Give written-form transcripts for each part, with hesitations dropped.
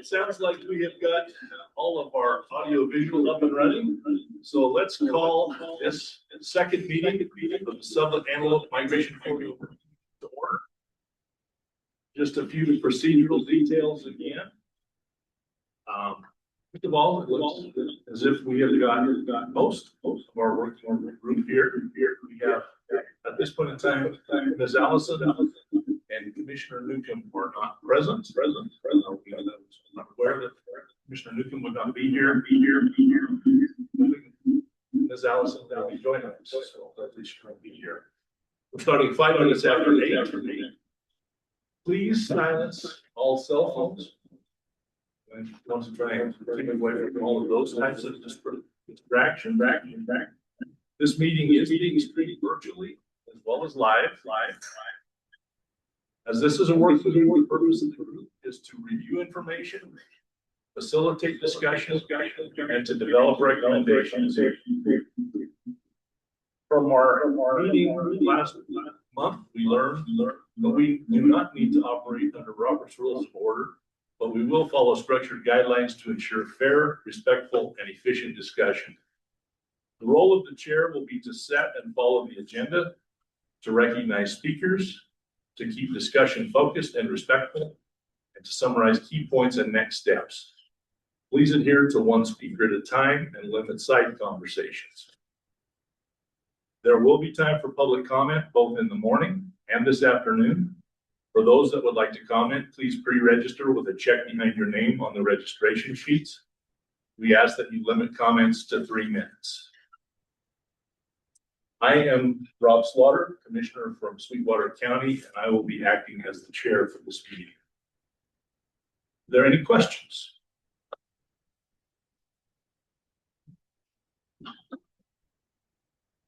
it sounds like we have got all of our audio visual up and running. So let's call this second meeting of the Sublette Antelope Migration Corridor to order. Just a few procedural details again. First of all, it looks as if we have got most of our working group here. We have at this point in time, Ms. Allison and Commissioner Newcomb are not present. I'm aware that Commissioner Newcomb would not be here. Ms. Allison will be joining us, so at least she won't be here. We're starting 5 minutes after 8. Please silence all cell phones. And once you try and keep away from all of those types of distraction. This meeting is streamed virtually as well as live. As this is a work group, the purpose of the group is to review information, facilitate discussion, and to develop recommendations. From our meeting last month, we learned that we do not need to operate under Robert's Rules of Order, but we will follow structured guidelines to ensure fair, respectful, and efficient discussion. The role of the chair will be to set and follow the agenda, to recognize speakers, to keep discussion focused and respectful, and to summarize key points and next steps. Please adhere to one speaker at a time and limit side conversations. There will be time for public comment both in the morning and this afternoon. For those that would like to comment, please pre-register with a check behind your name on the registration sheets. We ask that you limit comments to 3 minutes. I am Rob Slaughter, Commissioner from Sweetwater County, and I will be acting as the chair for this meeting. Are there any questions?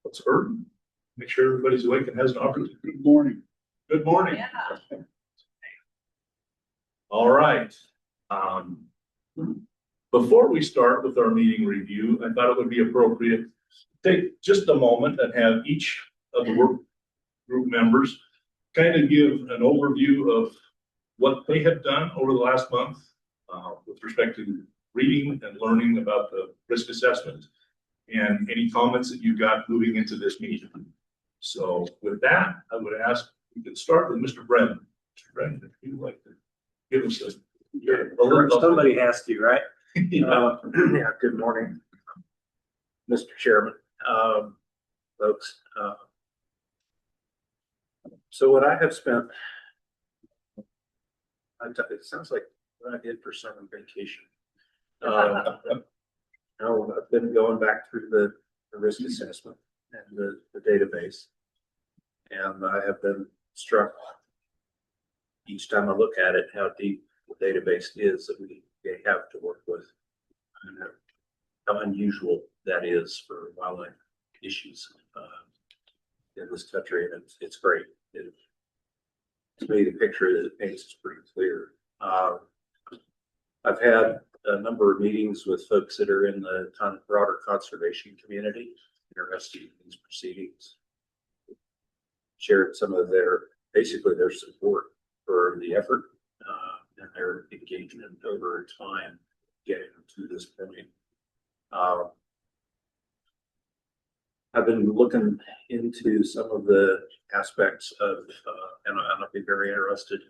What's heard? Make sure everybody's awake and has an opportunity. Good morning. Good morning. Yeah. All right. Before we start with our meeting review, I thought it would be appropriate to take just a moment and have each of the work group members kind of give an overview of what they have done over the last month with respect to reading and learning about the risk assessment and any comments that you got moving into this meeting. So with that, I would ask we could start with Mr. Brennan. Mr. Brennan, if you'd like to give us somebody has to, right? Yeah. Yeah, good morning, Mr. Chairman, folks. So what I have spent, it sounds like what I did for summer vacation. I've been going back through the risk assessment and the database, and I have been struck each time I look at it how deep the database is that we have to work with, and how unusual that is for wildlife issues in this country. And it's great. To me, the picture that it paints is pretty clear. I've had a number of meetings with folks that are in the broader conservation community interested in these proceedings. Shared some of basically their support for the effort and their engagement over time getting to this point. I've been looking into some of the aspects of, and I'll be very interested,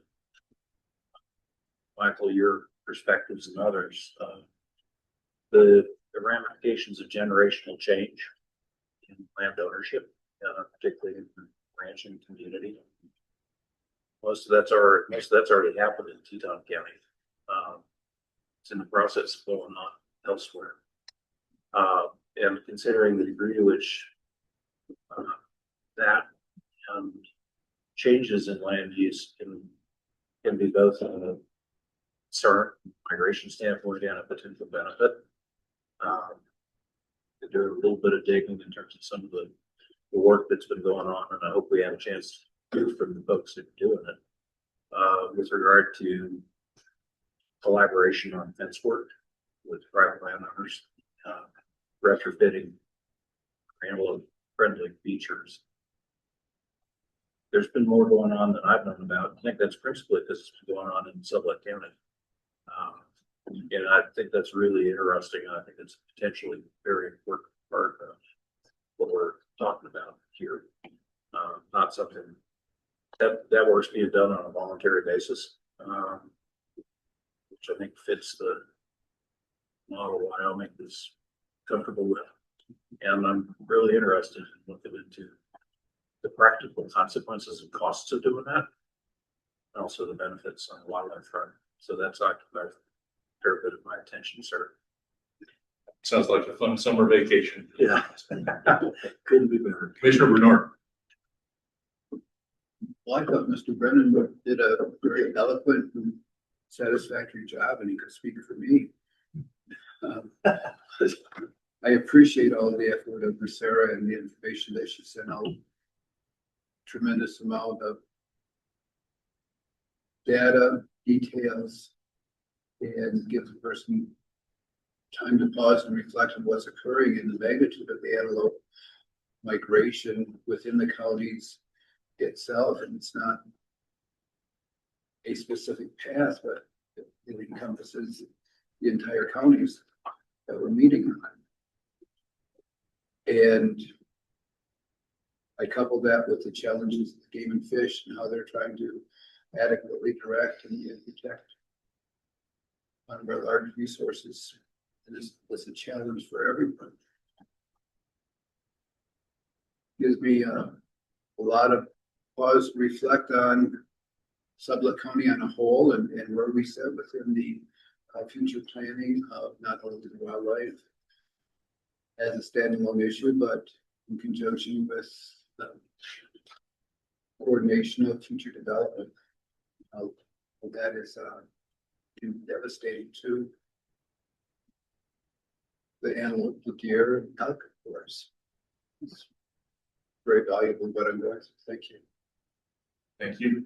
Michael, your perspectives and others, the ramifications of generational change in land ownership, particularly in the ranching community. Most of that's already happened in Teton County. It's in the process of going on elsewhere. And considering the degree to which that changes in land use can be both a concern, migration standpoint, and a potential benefit. To do a little bit of digging in terms of some of the work that's been going on, and I hope we have a chance to hear from the folks that are doing it with regard to collaboration on fence work with private landowners, retrofitting Antelope friendly features. There's been more going on than I've known about. I think that's principally because it's been going on in Sublette County. And I think that's really interesting. I think it's potentially very important part of what we're talking about here. Not something that work's being done on a voluntary basis, which I think fits the model Wyoming is comfortable with. And I'm really interested in looking into the practical consequences and costs of doing that, and also the benefits on the wildlife front. So that's occupied a fair bit of my attention, sir. Sounds like a fun summer vacation. Yeah, couldn't be better. Commissioner Bernard. Well, I thought Mr. Brennan did a very eloquent and satisfactory job, and he could speak for me. I appreciate all the effort of Sarah and the information that she sent out. Tremendous amount of data, details, and gives a person time to pause and reflect on what's occurring in the magnitude of the antelope migration within the counties itself. And it's not a specific path, but it encompasses the entire counties that we're meeting on. And I couple that with the challenges of game and fish and how they're trying to adequately direct and protect one of our large resources. And this was a challenge for everyone. Gives me a lot of pause to reflect on Sublette County on a whole and where we sit within the future planning of not only the wildlife as a standalone issue, but in conjunction with the coordination of future development. That is devastating to the antelope, the deer, and elk, of course. It's very valuable, but I'm going to thank you. Thank you.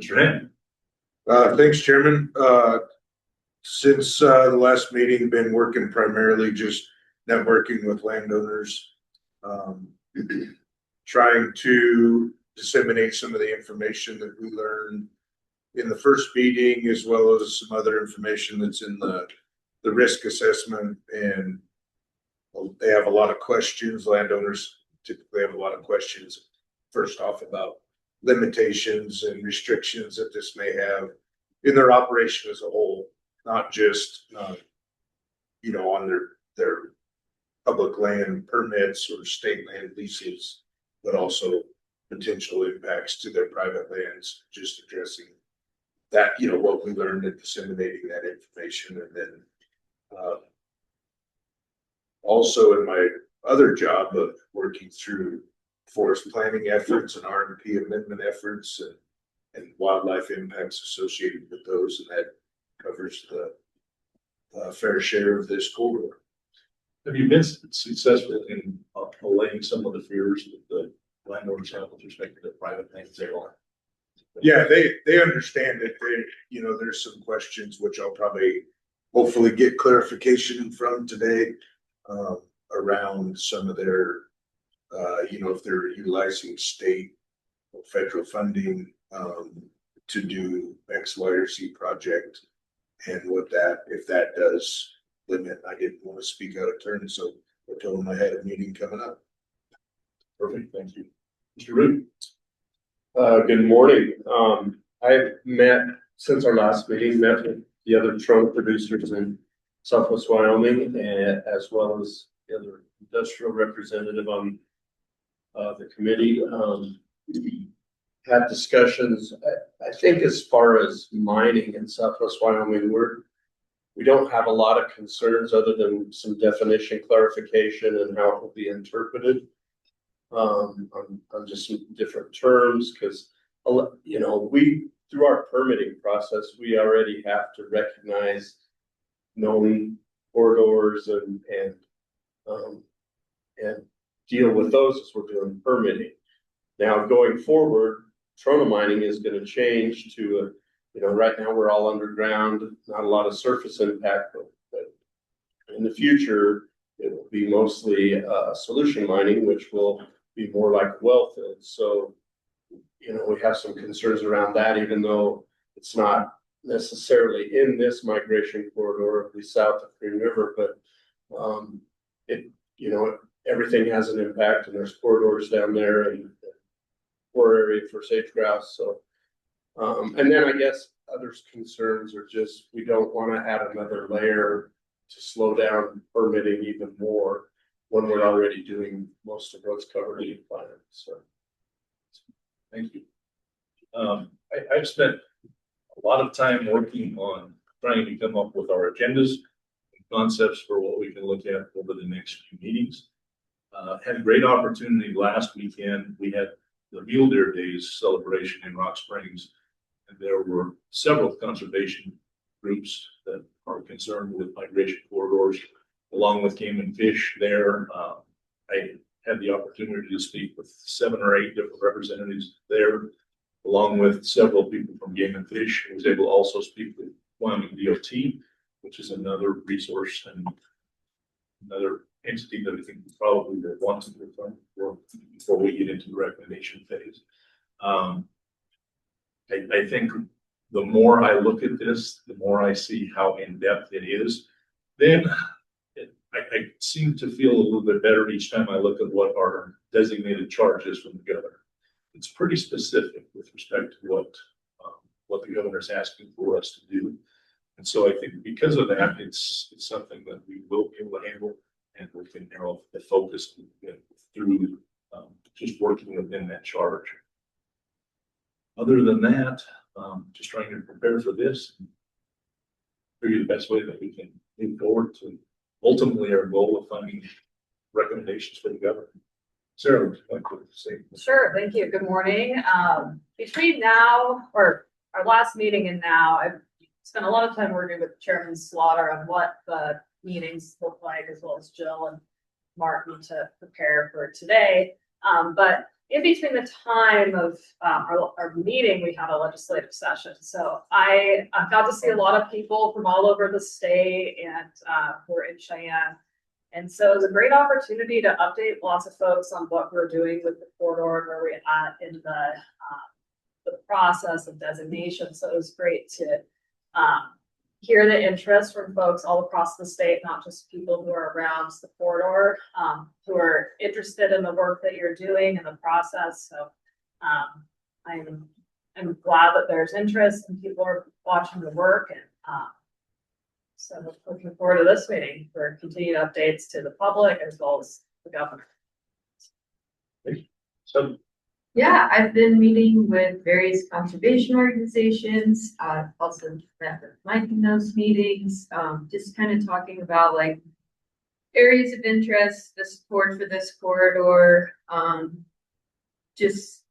Mr. Hand. Thanks, Chairman. Since the last meeting, been working primarily just networking with landowners, trying to disseminate some of the information that we learned in the first meeting, as well as some other information that's in the risk assessment. And they have a lot of questions. Landowners typically have a lot of questions, first off, about limitations and restrictions that this may have in their operation as a whole, not just on their public land permits or state land leases, but also potential impacts to their private lands. Just addressing that, what we learned and disseminating that information. And then also in my other job of working through forest planning efforts and RMP amendment efforts and wildlife impacts associated with those, and that covers the fair share of this corridor. Have you been successful in allaying some of the fears that the landowners have with respect to the private things they are? Yeah, they understand it. There's some questions which I'll probably hopefully get clarification from today around some of their, if they're utilizing state or federal funding to do X, Y, or Z project, and if that does limit. I didn't want to speak out of turn, so I told them I had a meeting coming up. Perfect, thank you. Mr. Root. Good morning. I've met since our last meeting, met with the other trunk producers in Southwest Wyoming, as well as the other industrial representative on the committee. Had discussions. I think as far as mining in Southwest Wyoming, we don't have a lot of concerns other than some definition clarification and how it will be interpreted on just some different terms, because we, through our permitting process, we already have to recognize known corridors and deal with those as we're doing permitting. Now going forward, trona mining is going to change to right now we're all underground, not a lot of surface impact, but in the future it will be mostly solution mining, which will be more like well fields. So we have some concerns around that, even though it's not necessarily in this migration corridor of the south of Green River, but it, you know, everything has an impact, and there's corridors down there and core area for sage grouse. So, and then I guess others' concerns are just we don't want to add another layer to slow down permitting even more when we're already doing most of what's covered in the plan. So, Thank you. I've spent a lot of time working on trying to come up with our agendas and concepts for what we can look at over the next few meetings. Had a great opportunity last weekend. We had the Mule Deer Days celebration in Rock Springs, and there were several conservation groups that are concerned with migration corridors, along with game and fish there. I had the opportunity to speak with 7 or 8 different representatives there, along with several people from Game and Fish. I was able to also speak with Wyoming DOT, which is another resource and another entity that I think we probably want to return for before we get into the recommendation phase. I think the more I look at this, the more I see how in-depth it is. Then I seem to feel a little bit better each time I look at what our designated charge is from the governor. It's pretty specific with respect to what the governor's asking for us to do. And so I think because of that, it's something that we will be able to handle, and we can narrow the focus through just working within that charge. Other than that, just trying to prepare for this, figure the best way that we can move forward to ultimately our goal of finding recommendations for the governor. Sarah, would you like to say? Sure, thank you. Good morning. Between now or our last meeting and now, I've spent a lot of time working with Chairman Slaughter on what the meetings look like, as well as Jill and Martin to prepare for today. But in between the time of our meeting, we had a legislative session. So I got to see a lot of people from all over the state and who are in Cheyenne. And so it was a great opportunity to update lots of folks on what we're doing with the corridor and where we're at in the process of designation. So it was great to hear the interest from folks all across the state, not just people who are around the corridor, who are interested in the work that you're doing and the process. So I'm glad that there's interest and people are watching the work, and so looking forward to this meeting for continued updates to the public as well as the governor. So Yeah, I've been meeting with various conservation organizations, also met with Mike in those meetings, just kind of talking about like areas of interest, the support for this corridor, just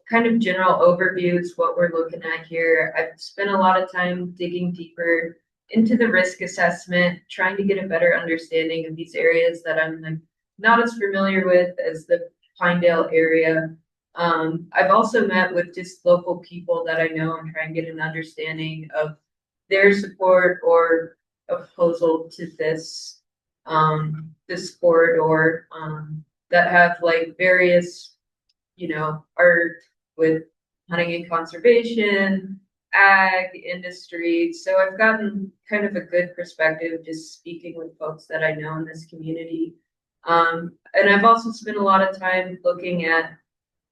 kind of general overviews, what we're looking at here. I've spent a lot of time digging deeper into the risk assessment, trying to get a better understanding of these areas that I'm like not as familiar with as the Pinedale area. I've also met with just local people that I know and try and get an understanding of their support or opposal to this this corridor, that have like various, you know, are with hunting and conservation, ag, industry. So I've gotten kind of a good perspective just speaking with folks that I know in this community. And I've also spent a lot of time looking at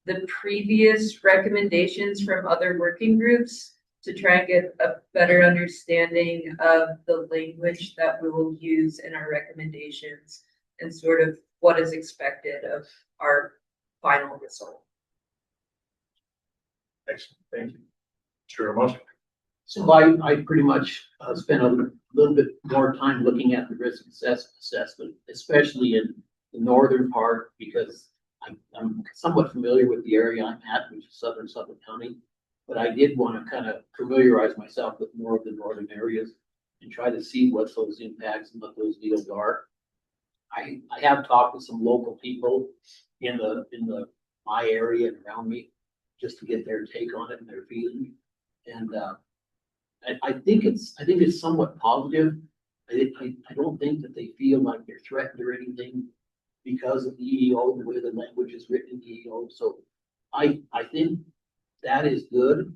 the previous recommendations from other working groups to try and get a better understanding of the language that we will use in our recommendations and sort of what is expected of our final result. excellent, thank you. Sure, Marshall. So I pretty much spent a little bit more time looking at the risk assessment, especially in the northern part, because I'm somewhat familiar with the area I'm at, which is southern Suffolk County. But I did want to kind of familiarize myself with more of the northern areas and try to see what those impacts and what those deals are. I have talked with some local people in my area and around me just to get their take on it and their feeling. And I think it's somewhat positive. I don't think that they feel like they're threatened or anything because of the EEO, the way the language is written in EEO. So I think that is good.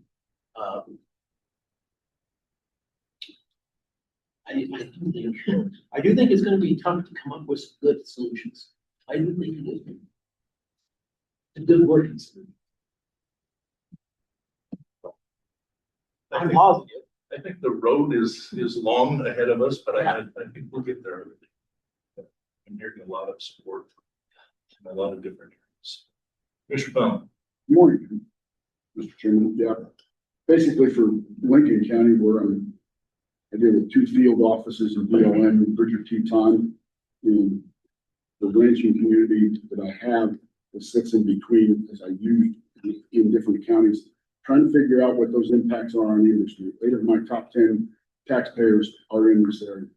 I do think it's gonna be tough to come up with good solutions. I do think it is. A good working solution. I I'm think, positive. I think the road is long ahead of us, but I think we'll get there. I'm hearing a lot of support from a lot of different areas. Mr. Bum. Morning, Mr. Chairman. Yeah, basically for Lincoln County, where I deal with 2 field offices in BLM and Bridger Teton. And the ranching community that I have that sits in between, as I use in different counties, trying to figure out what those impacts are on the industry. 8 of my top 10 taxpayers are in this area.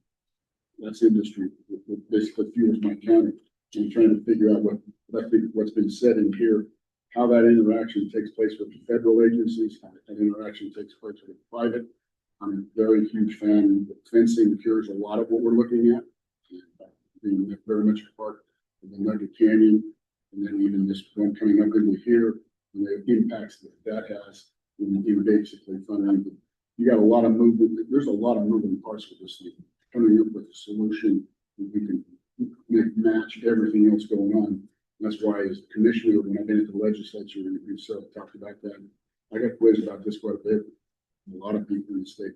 That's industry, that basically fuels my county. And trying to figure out what I think what's been said in here, how that interaction takes place with the federal agencies, how that interaction takes place with the private. I'm a very huge fan. Fencing cures a lot of what we're looking at. Being very much a part of the Nugget Canyon, and then even this one coming up into here, and the impacts that has in basically funding. You got a lot of movement. There's a lot of moving parts with this thing. Coming up with a solution that we can match everything else going on. That's why, as a commissioner, when I've been at the legislature and we sort of talked about that, I got quizzed about this quite a bit. A lot of people in the state.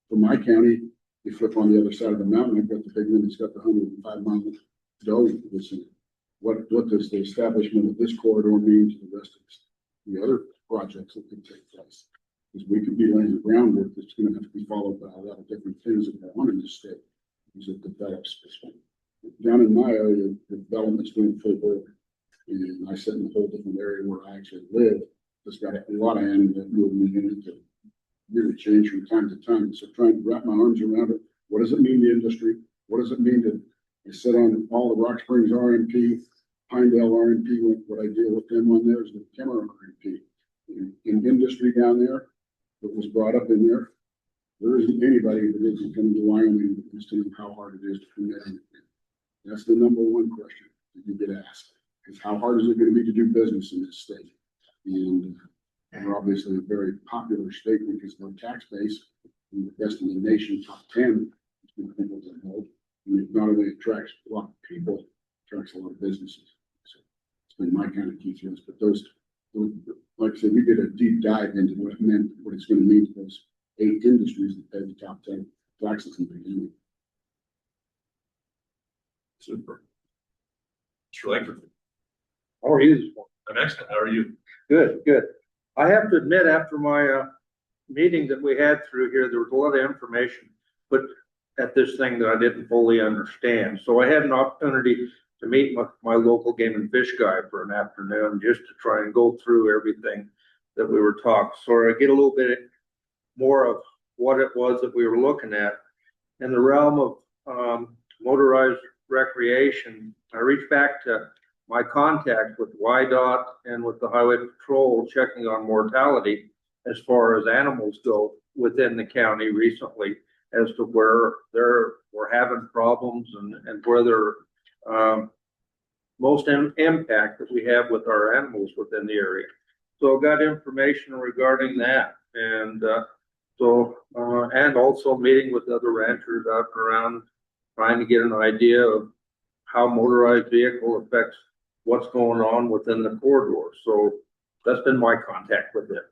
For my county, you flip on the other side of the mountain, I've got the big one that's got the 105-mile go. What does the establishment of this corridor mean to the rest of the other projects that could take place? Because we could be laying the groundwork that's going to have to be followed by a lot of different things that go on in this state as it develops. Down in my area, the development's doing full board, and I sit in a whole different area where I actually live. It's got a lot of animal movement in it that really change from time to time. So trying to wrap my arms around it. What does it mean to industry? What does it mean to sit on all the Rock Springs RMP, Pinedale RMP? What I deal with them on there is the Kemmer RMP. In industry down there that was brought up in there, there isn't anybody that isn't coming to Wyoming as to how hard it is to come in. That's the number one question that you get asked, is how hard is it going to be to do business in this state? And we're obviously a very popular state because of our tax base, and the best in the nation, top 10. People that know. And it not only attracts a lot of people, it attracts a lot of businesses. So it's been my kind of key things. But those, like I said, we did a deep dive into what it meant, what it's going to mean to those 8 industries that pay the top 10 taxes in the beginning. Super. Mr. Langford. How are you this morning? I'm excellent. How are you? Good, good. I have to admit, after my meeting that we had through here, there was a lot of information put at this thing that I didn't fully understand. So I had an opportunity to meet with my local game and fish guy for an afternoon just to try and go through everything that we were talking. So I get a little bit more of what it was that we were looking at. In the realm of motorized recreation, I reached back to my contact with YDOT and with the Highway Patrol checking on mortality as far as animals go within the county recently, as to where we're having problems and where they're most impact that we have with our animals within the area. So I got information regarding that, and and also meeting with other ranchers out and around, trying to get an idea of how motorized vehicle affects what's going on within the corridor. So that's been my contact with it.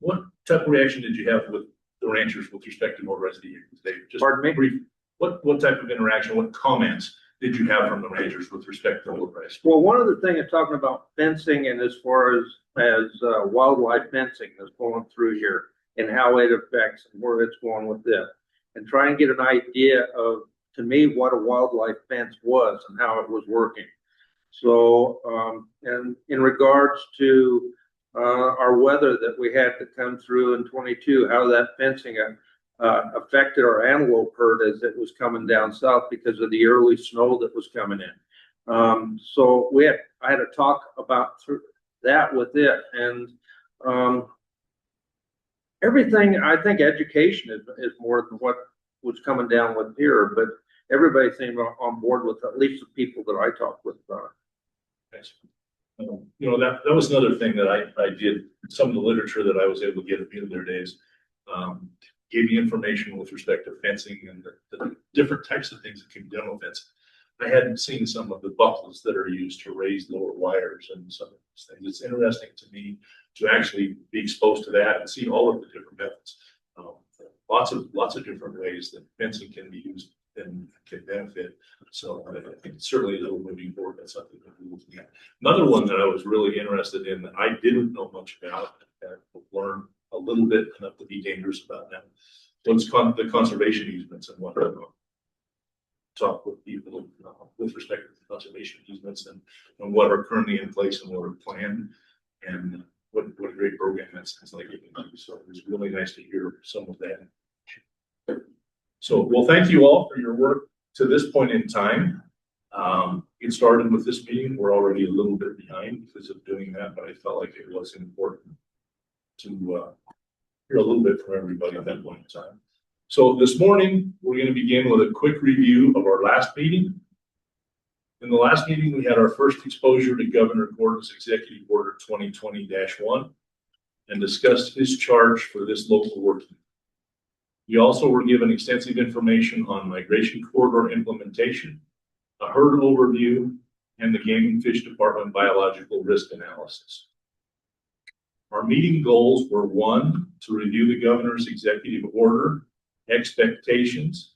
What type of reaction did you have with the ranchers with respect to motorized vehicles? They just Pardon me? brief. What type of interaction? What comments did you have from the ranchers with respect to motorized? Well, one of the things is talking about fencing, and as far as wildlife fencing that's going through here and how it affects and where it's going with this, and try and get an idea of, to me, what a wildlife fence was and how it was working. So, and in regards to our weather that we had to come through in 22, how that fencing affected our antelope herd as it was coming down south because of the early snow that was coming in. So I had to talk about through that with it, and everything. I think education is more than what was coming down with here, but everybody seemed on board with, at least the people that I talked with. You know, that was another thing that I did, some of the literature that I was able to get at the end of their days. gave me information with respect to fencing and the different types of things that can be done with fencing. I hadn't seen some of the buckles that are used to raise lower wires and some of those things. It's interesting to me to actually be exposed to that and see all of the different methods. Lots of different ways that fencing can be used and can benefit. So I think certainly a little moving forward, that's something that we're looking at. Another one that I was really interested in that I didn't know much about, and learn a little bit enough to be dangerous about them, was the conservation easements and what talk with people with respect to the conservation easements and what are currently in place and what are planned, and what a great program that's like. So it was really nice to hear some of that. So, well, thank you all for your work to this point in time. It started with this meeting. We're already a little bit behind because of doing that, but I felt like it was important to hear a little bit from everybody at that point in time. So this morning, we're going to begin with a quick review of our last meeting. In the last meeting, we had our first exposure to Governor Gordon's Executive Order 2020-1 and discussed his charge for this local working. We also were given extensive information on migration corridor implementation, a herd overview, and the Game and Fish Department biological risk analysis. Our meeting goals were: 1, to review the governor's executive order, expectations,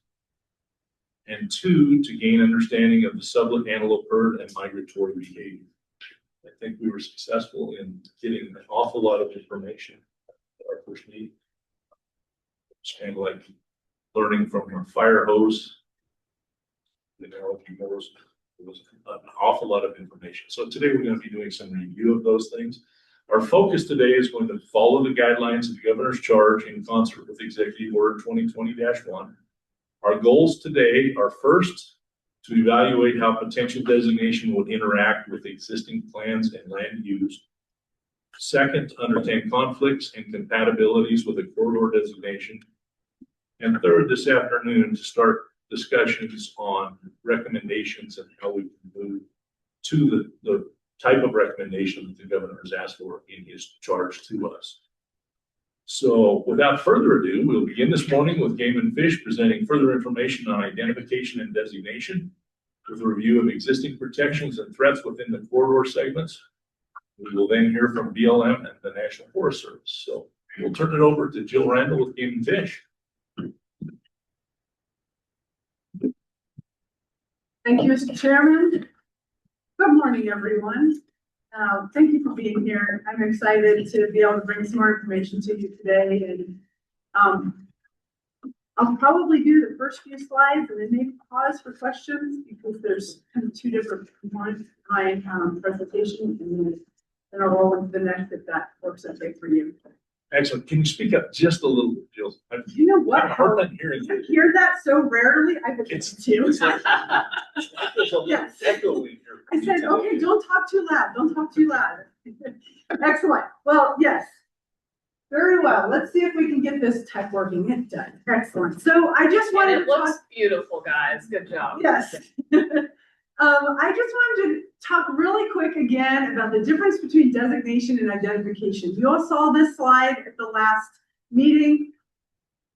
and 2, to gain understanding of the Sublette antelope herd and migratory behavior. I think we were successful in getting an awful lot of information at our first meeting. It's kind of like learning from a fire hose. There was an awful lot of information. So today we're going to be doing some review of those things. Our focus today is going to follow the guidelines of the governor's charge in concert with Executive Order 2020-1. Our goals today are: first, to evaluate how potential designation would interact with existing plans and land use. Second, to understand conflicts and compatibilities with a corridor designation. And third, this afternoon, to start discussions on recommendations and how we can move to the type of recommendation that the governor has asked for in his charge to us. So without further ado, we'll begin this morning with Game and Fish presenting further information on identification and designation, with a review of existing protections and threats within the corridor segments. We will then hear from BLM and the National Forest Service. So we'll turn it over to Jill Randall with Game and Fish. Thank you, Mr. Chairman. Good morning, everyone. Thank you for being here. I'm excited to be able to bring some more information to you today. And I'll probably do the first few slides and then maybe pause for questions because there's kind of two different components to my presentation, and then I'll roll into the next if that works okay for you. Excellent. Can you speak up just a little bit, Jill? You know what? I heard that hearing. I hear that so rarely. I would It's too. there's a Yes. echo in here. I said, okay, don't talk too loud. Don't talk too loud. Excellent. Well, yes. Very well. Let's see if we can get this tech working. It's done. Excellent. So I just wanted And it to talk. looks beautiful, guys. Good job. Yes. I just wanted to talk really quick again about the difference between designation and identification. You all saw this slide at the last meeting,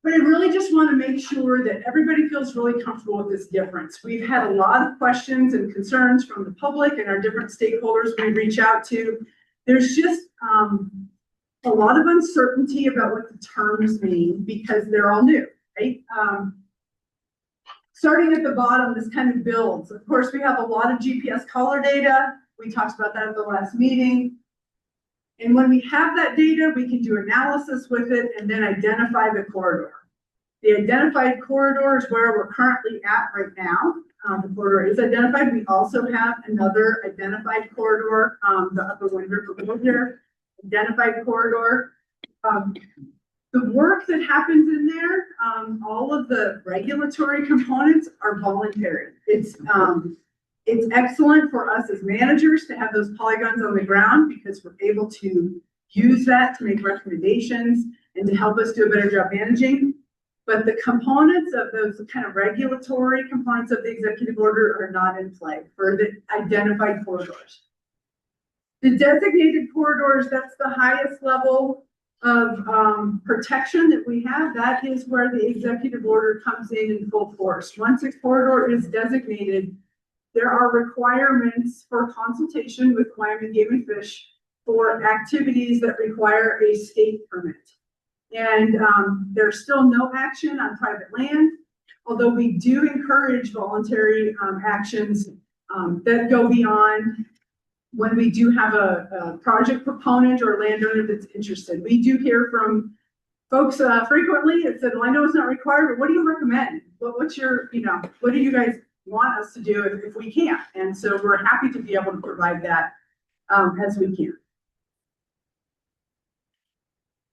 but I really just want to make sure that everybody feels really comfortable with this difference. We've had a lot of questions and concerns from the public and our different stakeholders we reach out to. There's just a lot of uncertainty about what the terms mean because they're all new, right? Starting at the bottom, this kind of builds. Of course, we have a lot of GPS collar data. We talked about that at the last meeting. And when we have that data, we can do analysis with it and then identify the corridor. The identified corridor is where we're currently at right now. The corridor is identified. We also have another identified corridor, the upper Wind River here, identified corridor. The work that happens in there, all of the regulatory components are voluntary. It's excellent for us as managers to have those polygons on the ground because we're able to use that to make recommendations and to help us do a better job managing. But the components of those kind of regulatory components of the executive order are not in play for the identified corridors. The designated corridors, that's the highest level of protection that we have, that is where the executive order comes in full force. Once a corridor is designated, there are requirements for consultation with Wyoming Game and Fish for activities that require a state permit. And there's still no action on private land, although we do encourage voluntary actions that go beyond when we do have a project proponent or landowner that's interested. We do hear from folks frequently that said, well, I know it's not required, but what do you recommend? What's your, what do you guys want us to do if we can't? And so we're happy to be able to provide that as we can.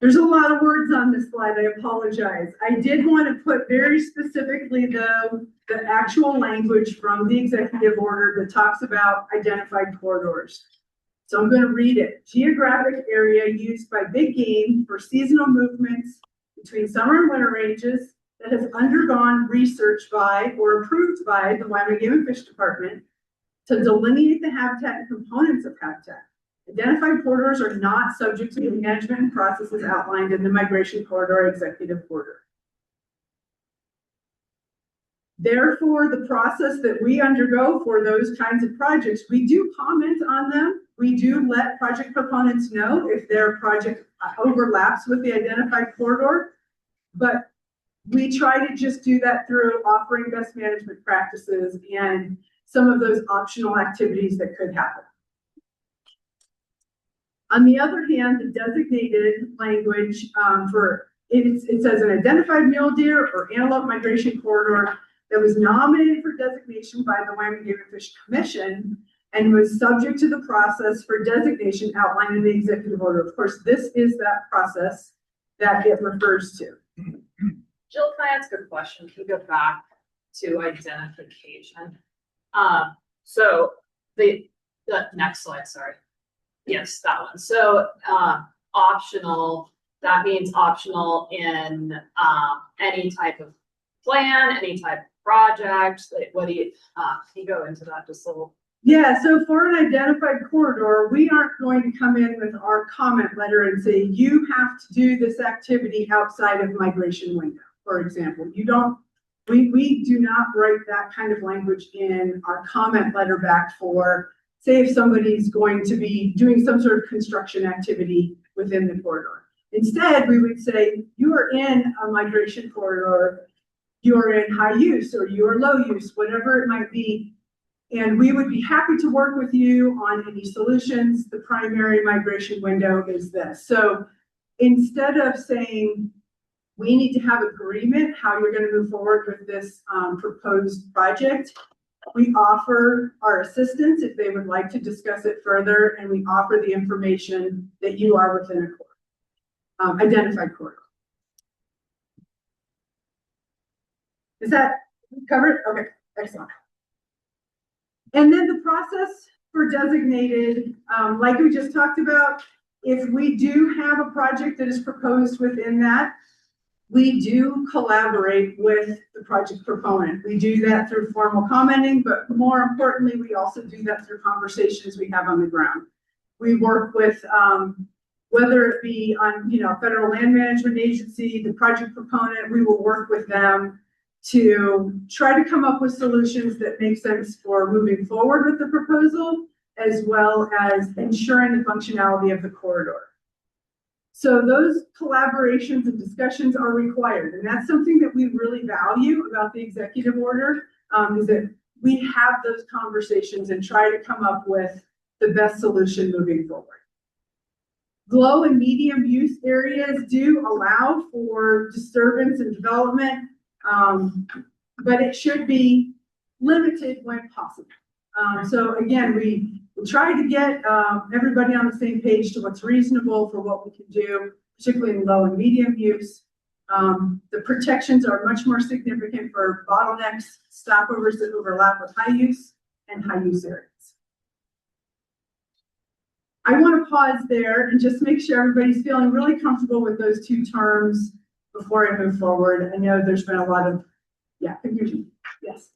There's a lot of words on this slide, I apologize. I did want to put very specifically though, the actual language from the executive order that talks about identified corridors. So I'm going to read it. Geographic area used by big game for seasonal movements between summer and winter ranges that has undergone research by or approved by the Wyoming Game and Fish Department to delineate the habitat and components of habitat. Identified corridors are not subject to the management processes outlined in the Migration Corridor Executive Order. Therefore, the process that we undergo for those kinds of projects, we do comment on them. We do let project proponents know if their project overlaps with the identified corridor, but we try to just do that through offering best management practices and some of those optional activities that could happen. On the other hand, the designated language it says an identified mule deer or antelope migration corridor that was nominated for designation by the Wyoming Game and Fish Commission and was subject to the process for designation outlined in the executive order. Of course, this is that process that it refers to. Jill, can I ask a question? Can you go back to identification? So the next slide, sorry. Yes, that one. So optional, that means optional in any type of plan, any type of project. What do you, can you go into that just a little? Yeah, so for an identified corridor, we aren't going to come in with our comment letter and say, you have to do this activity outside of migration window, for example. We do not write that kind of language in our comment letter back for, say, if somebody's going to be doing some sort of construction activity within the corridor. Instead, we would say, you are in a migration corridor, you are in high use or you are low use, whatever it might be. And we would be happy to work with you on any solutions. The primary migration window is this. So instead of saying, we need to have agreement how you're going to move forward with this proposed project, we offer our assistance if they would like to discuss it further, and we offer the information that you are within a identified corridor. Is that covered? Okay, excellent. And then the process for designated, like we just talked about, if we do have a project that is proposed within that, we do collaborate with the project proponent. We do that through formal commenting, but more importantly, we also do that through conversations we have on the ground. We work with, whether it be on, Federal Land Management Agency, the project proponent, we will work with them to try to come up with solutions that make sense for moving forward with the proposal, as well as ensuring the functionality of the corridor. So those collaborations and discussions are required. And that's something that we really value about the executive order, is that we have those conversations and try to come up with the best solution moving forward. Low and medium use areas do allow for disturbance and development, but it should be limited when possible. So again, we try to get everybody on the same page to what's reasonable for what we can do, particularly in low and medium use. The protections are much more significant for bottlenecks, stopovers that overlap with high use and high use areas. I want to pause there and just make sure everybody's feeling really comfortable with those two terms before I move forward. I know there's been a lot of, confusion. Yes.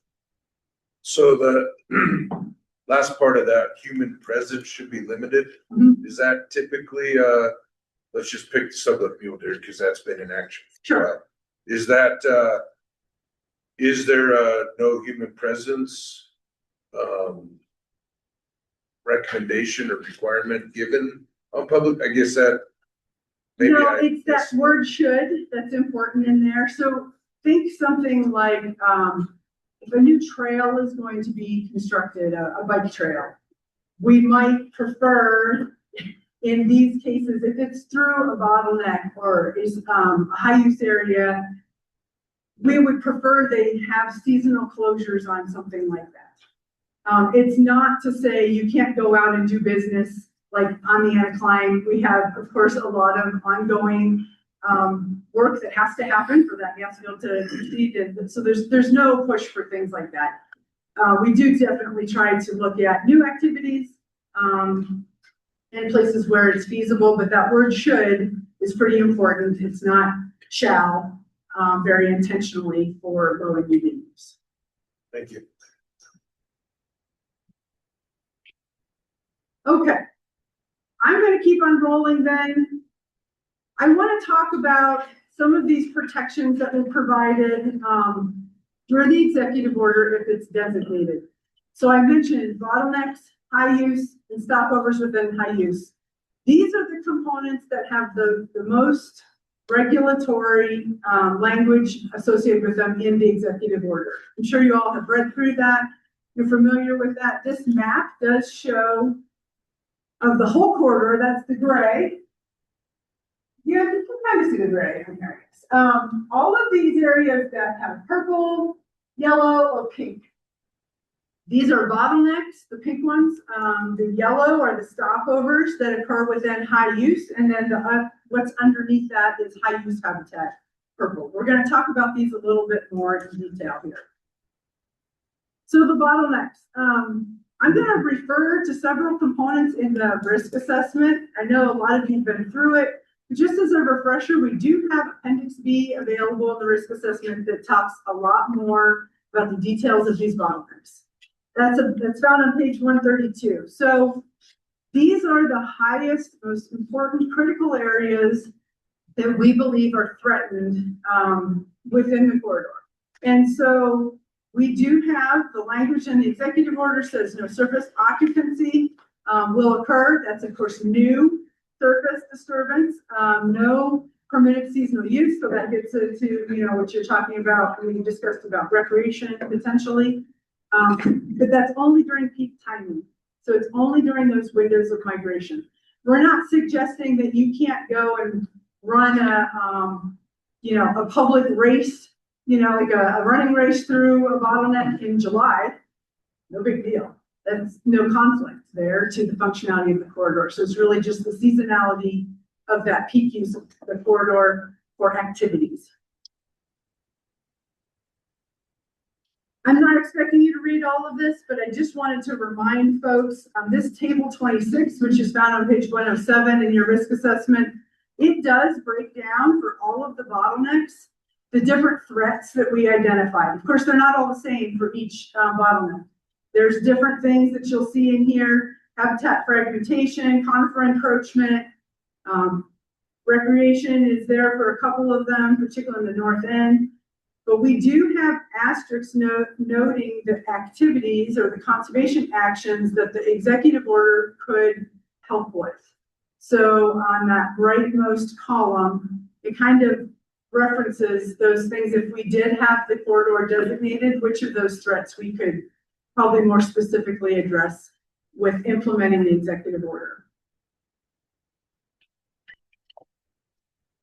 So the last part of that, human presence should be limited. Mm-hmm. Is that typically let's just pick the Sublette mule deer because that's been in action. Sure. Is that, is there a no human presence, recommendation or requirement given on public? I guess that. maybe No, I it's that missed- word should, that's important in there. So think something like, if a new trail is going to be constructed, a bike trail, we might prefer in these cases, if it's through a bottleneck or is a high use area, we would prefer they have seasonal closures on something like that. It's not to say you can't go out and do business like on the Antelope. We have, of course, a lot of ongoing work that has to happen for that gas field to proceed. And so there's no push for things like that. We do definitely try to look at new activities in places where it's feasible, but that word should is pretty important. It's not shall, very intentionally for low and medium use. Thank you. Okay, I'm going to keep on rolling then. I want to talk about some of these protections that were provided through the executive order if it's designated. So I mentioned bottlenecks, high use, and stopovers within high use. These are the components that have the most regulatory language associated with them in the executive order. I'm sure you all have read through that. You're familiar with that. This map does show of the whole corridor, that's the gray. Yeah, you can kind of see the gray in areas. All of these areas that have purple, yellow, or pink. These are bottlenecks, the pink ones. The yellow are the stopovers that occur within high use, and then what's underneath that is high use habitat, purple. We're going to talk about these a little bit more in detail here. So the bottlenecks. I'm going to refer to several components in the risk assessment. I know a lot of you have been through it. Just as a refresher, we do have Appendix B available in the risk assessment that talks a lot more about the details of these bottlenecks. That's found on page 132. So these are the highest, most important critical areas that we believe are threatened within the corridor. And so we do have the language in the executive order says no surface occupancy will occur. That's of course new surface disturbance, no permitted seasonal use. So that gets into, what you're talking about. We discussed about recreation potentially, but that's only during peak timing. So it's only during those windows of migration. We're not suggesting that you can't go and run a public race, like a running race through a bottleneck in July. No big deal. That's no conflict there to the functionality of the corridor. So it's really just the seasonality of that peak use of the corridor for activities. I'm not expecting you to read all of this, but I just wanted to remind folks on this table 26, which is found on page 107 in your risk assessment, it does break down for all of the bottlenecks, the different threats that we identified. Of course, they're not all the same for each bottleneck. There's different things that you'll see in here: habitat fragmentation, conifer encroachment, recreation is there for a couple of them, particularly in the north end. But we do have asterisks noting the activities or the conservation actions that the executive order could help with. So on that rightmost column, it kind of references those things. If we did have the corridor designated, which of those threats we could probably more specifically address with implementing the executive order.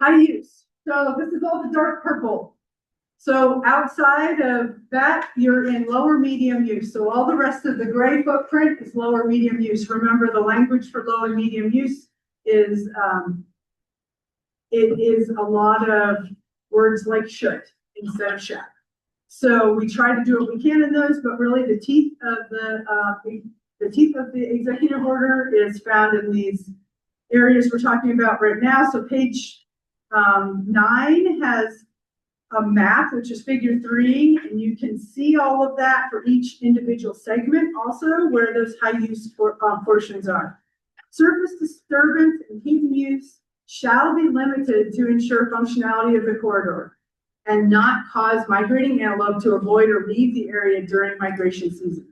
High use. So this is all the dark purple. So outside of that, you're in lower medium use. So all the rest of the gray footprint is lower medium use. Remember, the language for low and medium use is it is a lot of words like should instead of shall. So we try to do what we can in those, but really the teeth of the executive order is found in these areas we're talking about right now. So page 9 has a map, which is figure 3, and you can see all of that for each individual segment also where those high use portions are. Surface disturbance and heat use shall be limited to ensure functionality of the corridor and not cause migrating antelope to avoid or leave the area during migration season.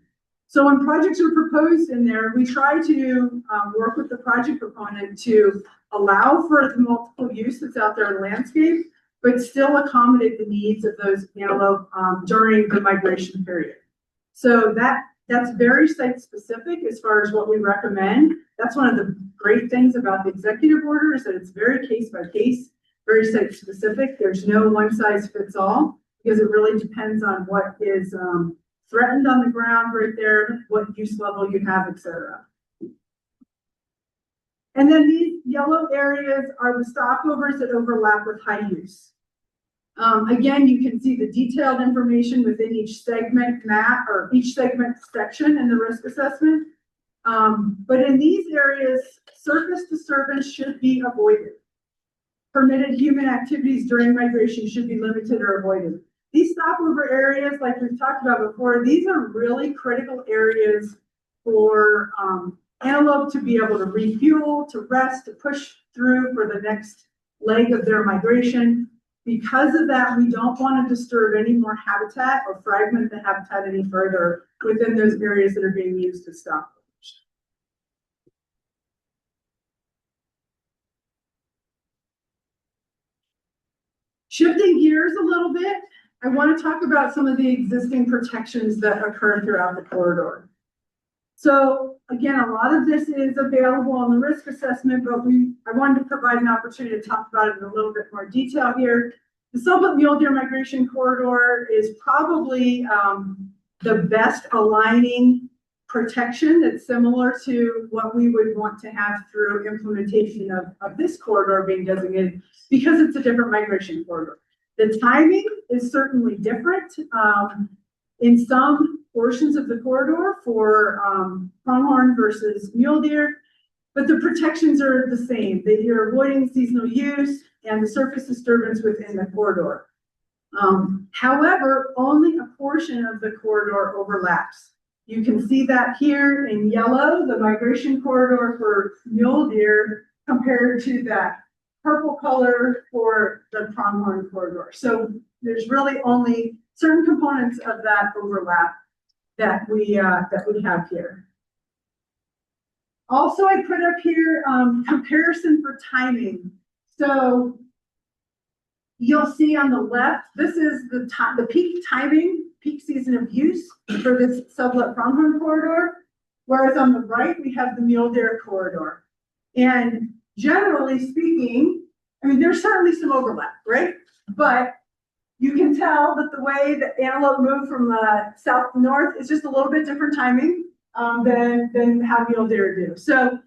So when projects are proposed in there, we try to work with the project proponent to allow for the multiple use that's out there in landscape, but still accommodate the needs of those antelope during the migration period. So that's very site specific as far as what we recommend. That's one of the great things about the executive order is that it's very case by case, very site specific. There's no one size fits all because it really depends on what is threatened on the ground right there, what use level you have, etc. And then these yellow areas are the stopovers that overlap with high use. Again, you can see the detailed information within each segment map or each segment section in the risk assessment. But in these areas, surface disturbance should be avoided. Permitted human activities during migration should be limited or avoided. These stopover areas, like we've talked about before, these are really critical areas for antelope to be able to refuel, to rest, to push through for the next leg of their migration. Because of that, we don't want to disturb any more habitat or fragment the habitat any further within those areas that are being used as stopovers. Shifting gears a little bit, I want to talk about some of the existing protections that occur throughout the corridor. So again, a lot of this is available on the risk assessment, but I wanted to provide an opportunity to talk about it in a little bit more detail here. The Sublette mule deer migration corridor is probably the best aligning protection that's similar to what we would want to have through implementation of this corridor being designated because it's a different migration corridor. The timing is certainly different in some portions of the corridor for pronghorn versus mule deer, but the protections are the same. That you're avoiding seasonal use and the surface disturbance within the corridor. However, only a portion of the corridor overlaps. You can see that here in yellow, the migration corridor for mule deer compared to that purple color for the pronghorn corridor. So there's really only certain components of that overlap that we have here. Also, I put up here comparison for timing. So you'll see on the left, this is the peak timing, peak season of use for this Sublette pronghorn corridor, whereas on the right we have the mule deer corridor. And generally speaking, I mean, there's certainly some overlap, right? But you can tell that the way that antelope move from south to north is just a little bit different timing than how mule deer do. So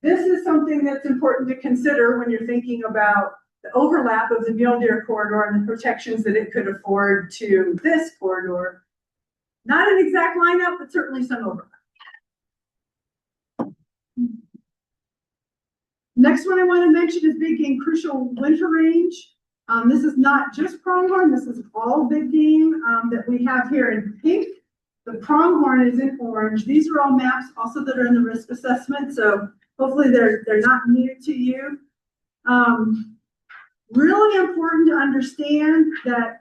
this is something that's important to consider when you're thinking about the overlap of the mule deer corridor and the protections that it could afford to this corridor. Not an exact lineup, but certainly some overlap. Next one I want to mention is big game crucial winter range. This is not just pronghorn, this is all big game that we have here in pink. The pronghorn is in orange. These are all maps also that are in the risk assessment, so hopefully they're not new to you. Really important to understand that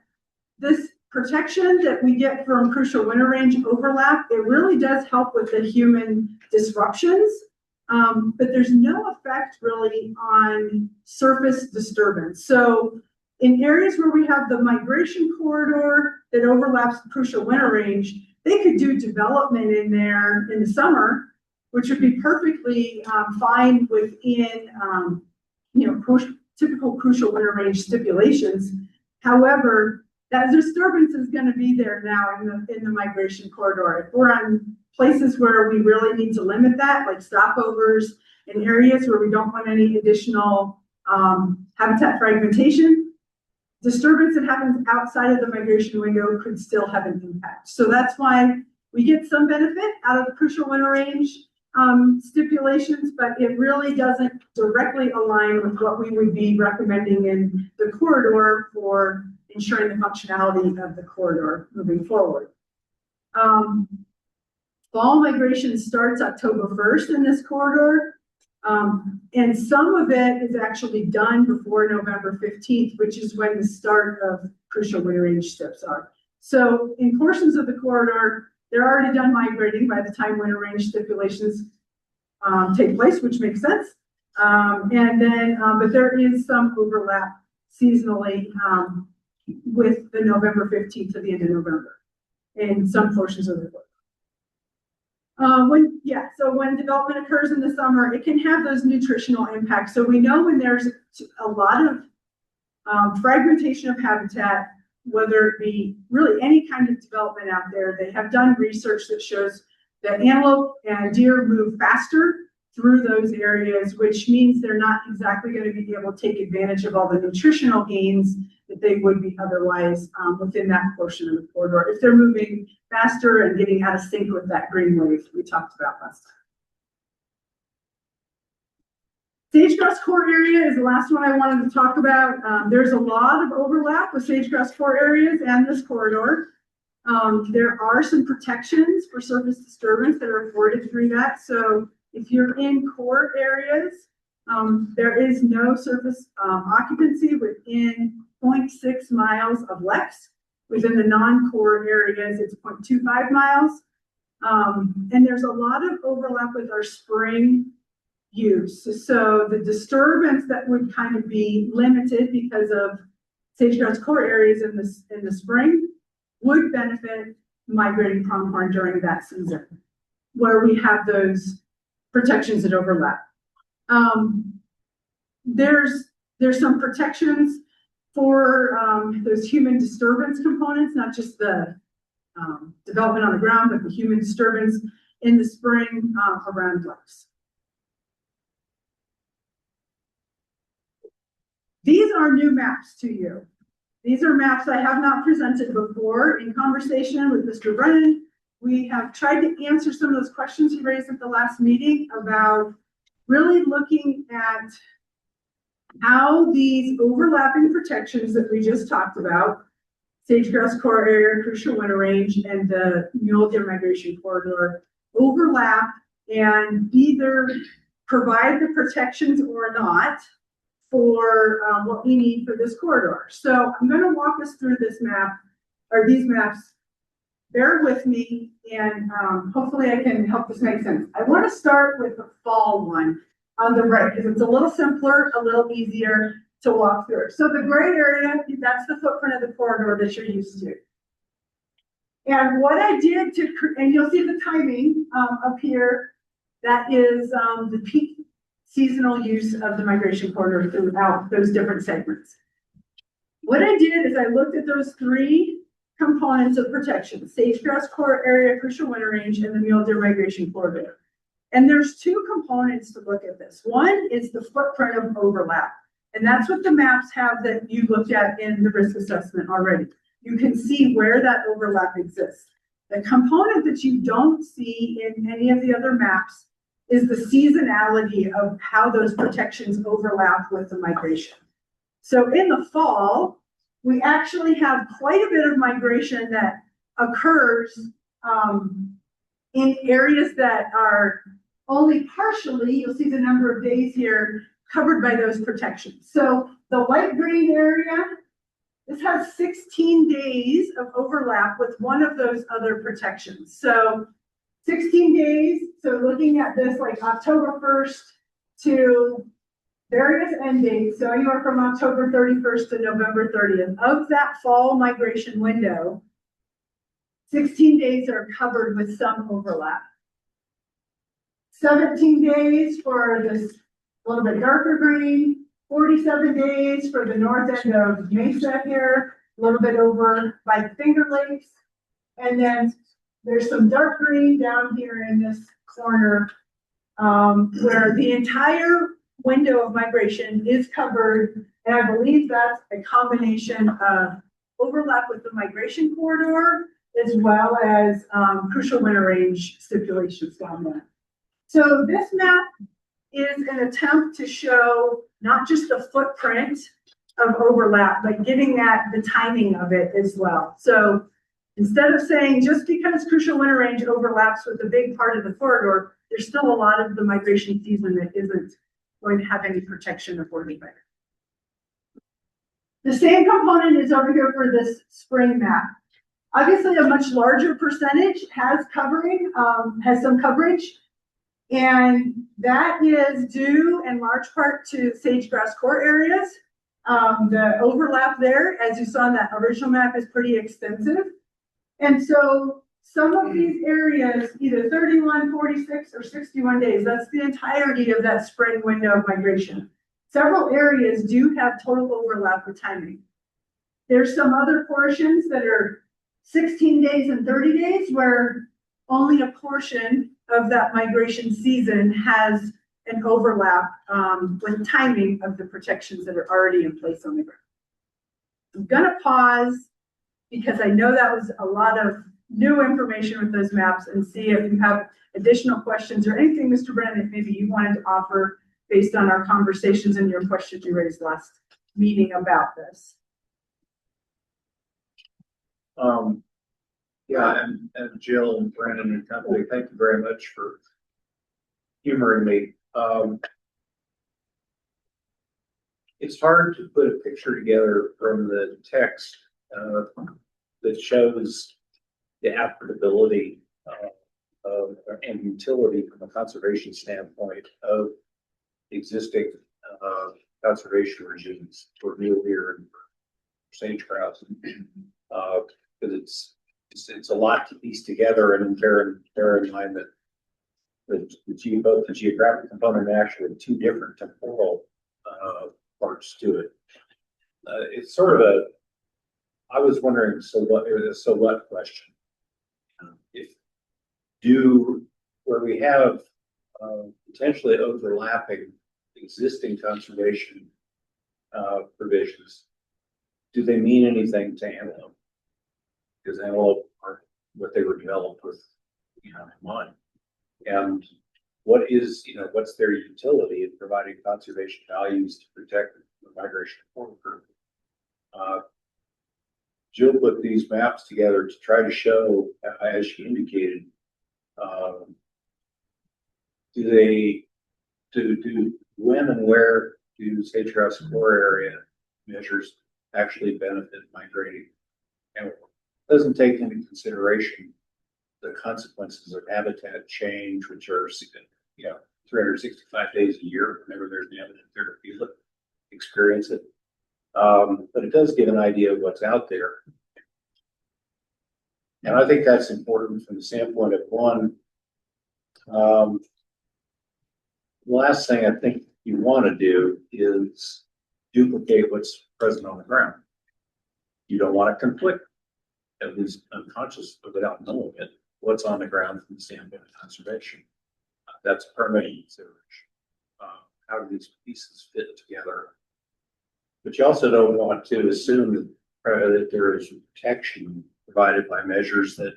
this protection that we get from crucial winter range overlap, it really does help with the human disruptions, but there's no effect really on surface disturbance. So in areas where we have the migration corridor that overlaps the crucial winter range, they could do development in there in the summer, which would be perfectly fine within typical crucial winter range stipulations. However, that disturbance is going to be there now in the migration corridor. If we're on places where we really need to limit that, like stopovers in areas where we don't want any additional habitat fragmentation, disturbance that happens outside of the migration window could still have an impact. So that's why we get some benefit out of the crucial winter range stipulations, but it really doesn't directly align with what we would be recommending in the corridor for ensuring the functionality of the corridor moving forward. Fall migration starts October 1st in this corridor. And some of it is actually done before November 15th, which is when the start of crucial winter range steps are. So in portions of the corridor, they're already done migrating by the time winter range stipulations take place, which makes sense. But there is some overlap seasonally with the November 15th to the end of November in some portions of the corridor. So when development occurs in the summer, it can have those nutritional impacts. So we know when there's a lot of fragmentation of habitat, whether it be really any kind of development out there, they have done research that shows that antelope and deer move faster through those areas, which means they're not exactly going to be able to take advantage of all the nutritional gains that they would be otherwise within that portion of the corridor if they're moving faster and getting out of sync with that green wave we talked about last time. Sage-grouse core area is the last one I wanted to talk about. There's a lot of overlap with sage-grouse core areas and this corridor. There are some protections for surface disturbance that are afforded through that. So if you're in core areas, there is no surface occupancy within 0.6 miles of Lex. Within the non-core areas, it's 0.25 miles. And there's a lot of overlap with our spring use. So the disturbance that would kind of be limited because of sage-grouse core areas in the spring would benefit migrating pronghorn during that season, where we have those protections that overlap. There's some protections for those human disturbance components, not just the development on the ground, but the human disturbance in the spring around Lex. These are new maps to you. These are maps I have not presented before. In conversation with Mr. Brennan, we have tried to answer some of those questions he raised at the last meeting about really looking at how these overlapping protections that we just talked about, sage-grouse core area, crucial winter range, and the mule deer migration corridor overlap and either provide the protections or not for what we need for this corridor. So I'm going to walk us through this map, or these maps. Bear with me, and hopefully I can help this make sense. I want to start with the fall one on the right, because it's a little simpler, a little easier to walk through. So the gray area, that's the footprint of the corridor that you're used to. And what I did and you'll see the timing up here, that is the peak seasonal use of the migration corridor throughout those different segments. What I did is I looked at those three components of protection: sage-grouse core area, crucial winter range, and the mule deer migration corridor. And there's two components to look at this. One is the footprint of overlap. And that's what the maps have that you looked at in the risk assessment already. You can see where that overlap exists. The component that you don't see in any of the other maps is the seasonality of how those protections overlap with the migration. So in the fall, we actually have quite a bit of migration that occurs in areas that are only partially, you'll see the number of days here, covered by those protections. So the light green area, this has 16 days of overlap with one of those other protections. So 16 days, so looking at this like October 1st to various end dates, so anywhere from October 31st to November 30th, of that fall migration window, 16 days are covered with some overlap. 17 days for this little bit darker green, 47 days for the north end of Mesa here, a little bit over by Finger Lakes, and then there's some dark green down here in this corner where the entire window of migration is covered, and I believe that's a combination of overlap with the migration corridor as well as crucial winter range stipulations down there. So this map is an attempt to show not just the footprint of overlap, but getting at the timing of it as well. So instead of saying just because crucial winter range overlaps with a big part of the corridor, there's still a lot of the migration season that isn't going to have any protection afforded by it. The same component is over here for this spring map. Obviously, a much larger percentage has covering, has some coverage. And that is due in large part to sage-grouse core areas. The overlap there, as you saw in that original map, is pretty extensive. And so some of these areas, either 31, 46, or 61 days, that's the entirety of that spring window of migration. Several areas do have total overlap with timing. There's some other portions that are 16 days and 30 days where only a portion of that migration season has an overlap with timing of the protections that are already in place on the ground. I'm gonna pause because I know that was a lot of new information with those maps, and see if you have additional questions or anything, Mr. Brennan, that maybe you wanted to offer based on our conversations and your questions you raised last meeting about this. Yeah, and Jill and Brandon and company, thank you very much for humoring me. It's hard to put a picture together from the text that shows the applicability and utility from a conservation standpoint of existing conservation regimes for mule deer and sage grouse. Because it's a lot to piece together, and bear in mind that both the geographic component and actually two different temporal parts to it. It's sort of I was wondering, so what question? Where we have potentially overlapping existing conservation provisions, do they mean anything to antelope? Because antelope are what they were developed with, in mind. And what's their utility in providing conservation values to protect the migration corridor? Jill put these maps together to try to show, as she indicated, when and where do sage-grouse core area measures actually benefit migrating antelope? Doesn't take into consideration the consequences of habitat change, which are 365 days a year. Whenever there's an evidence there to feel it, experience it. But it does give an idea of what's out there. And I think that's important from the standpoint of one, the last thing I think you want to do is duplicate what's present on the ground. You don't want to conflict, at least unconscious, but without knowing it, what's on the ground from the standpoint of conservation. That's permitting consideration. How do these pieces fit together? But you also don't want to assume that there is protection provided by measures that,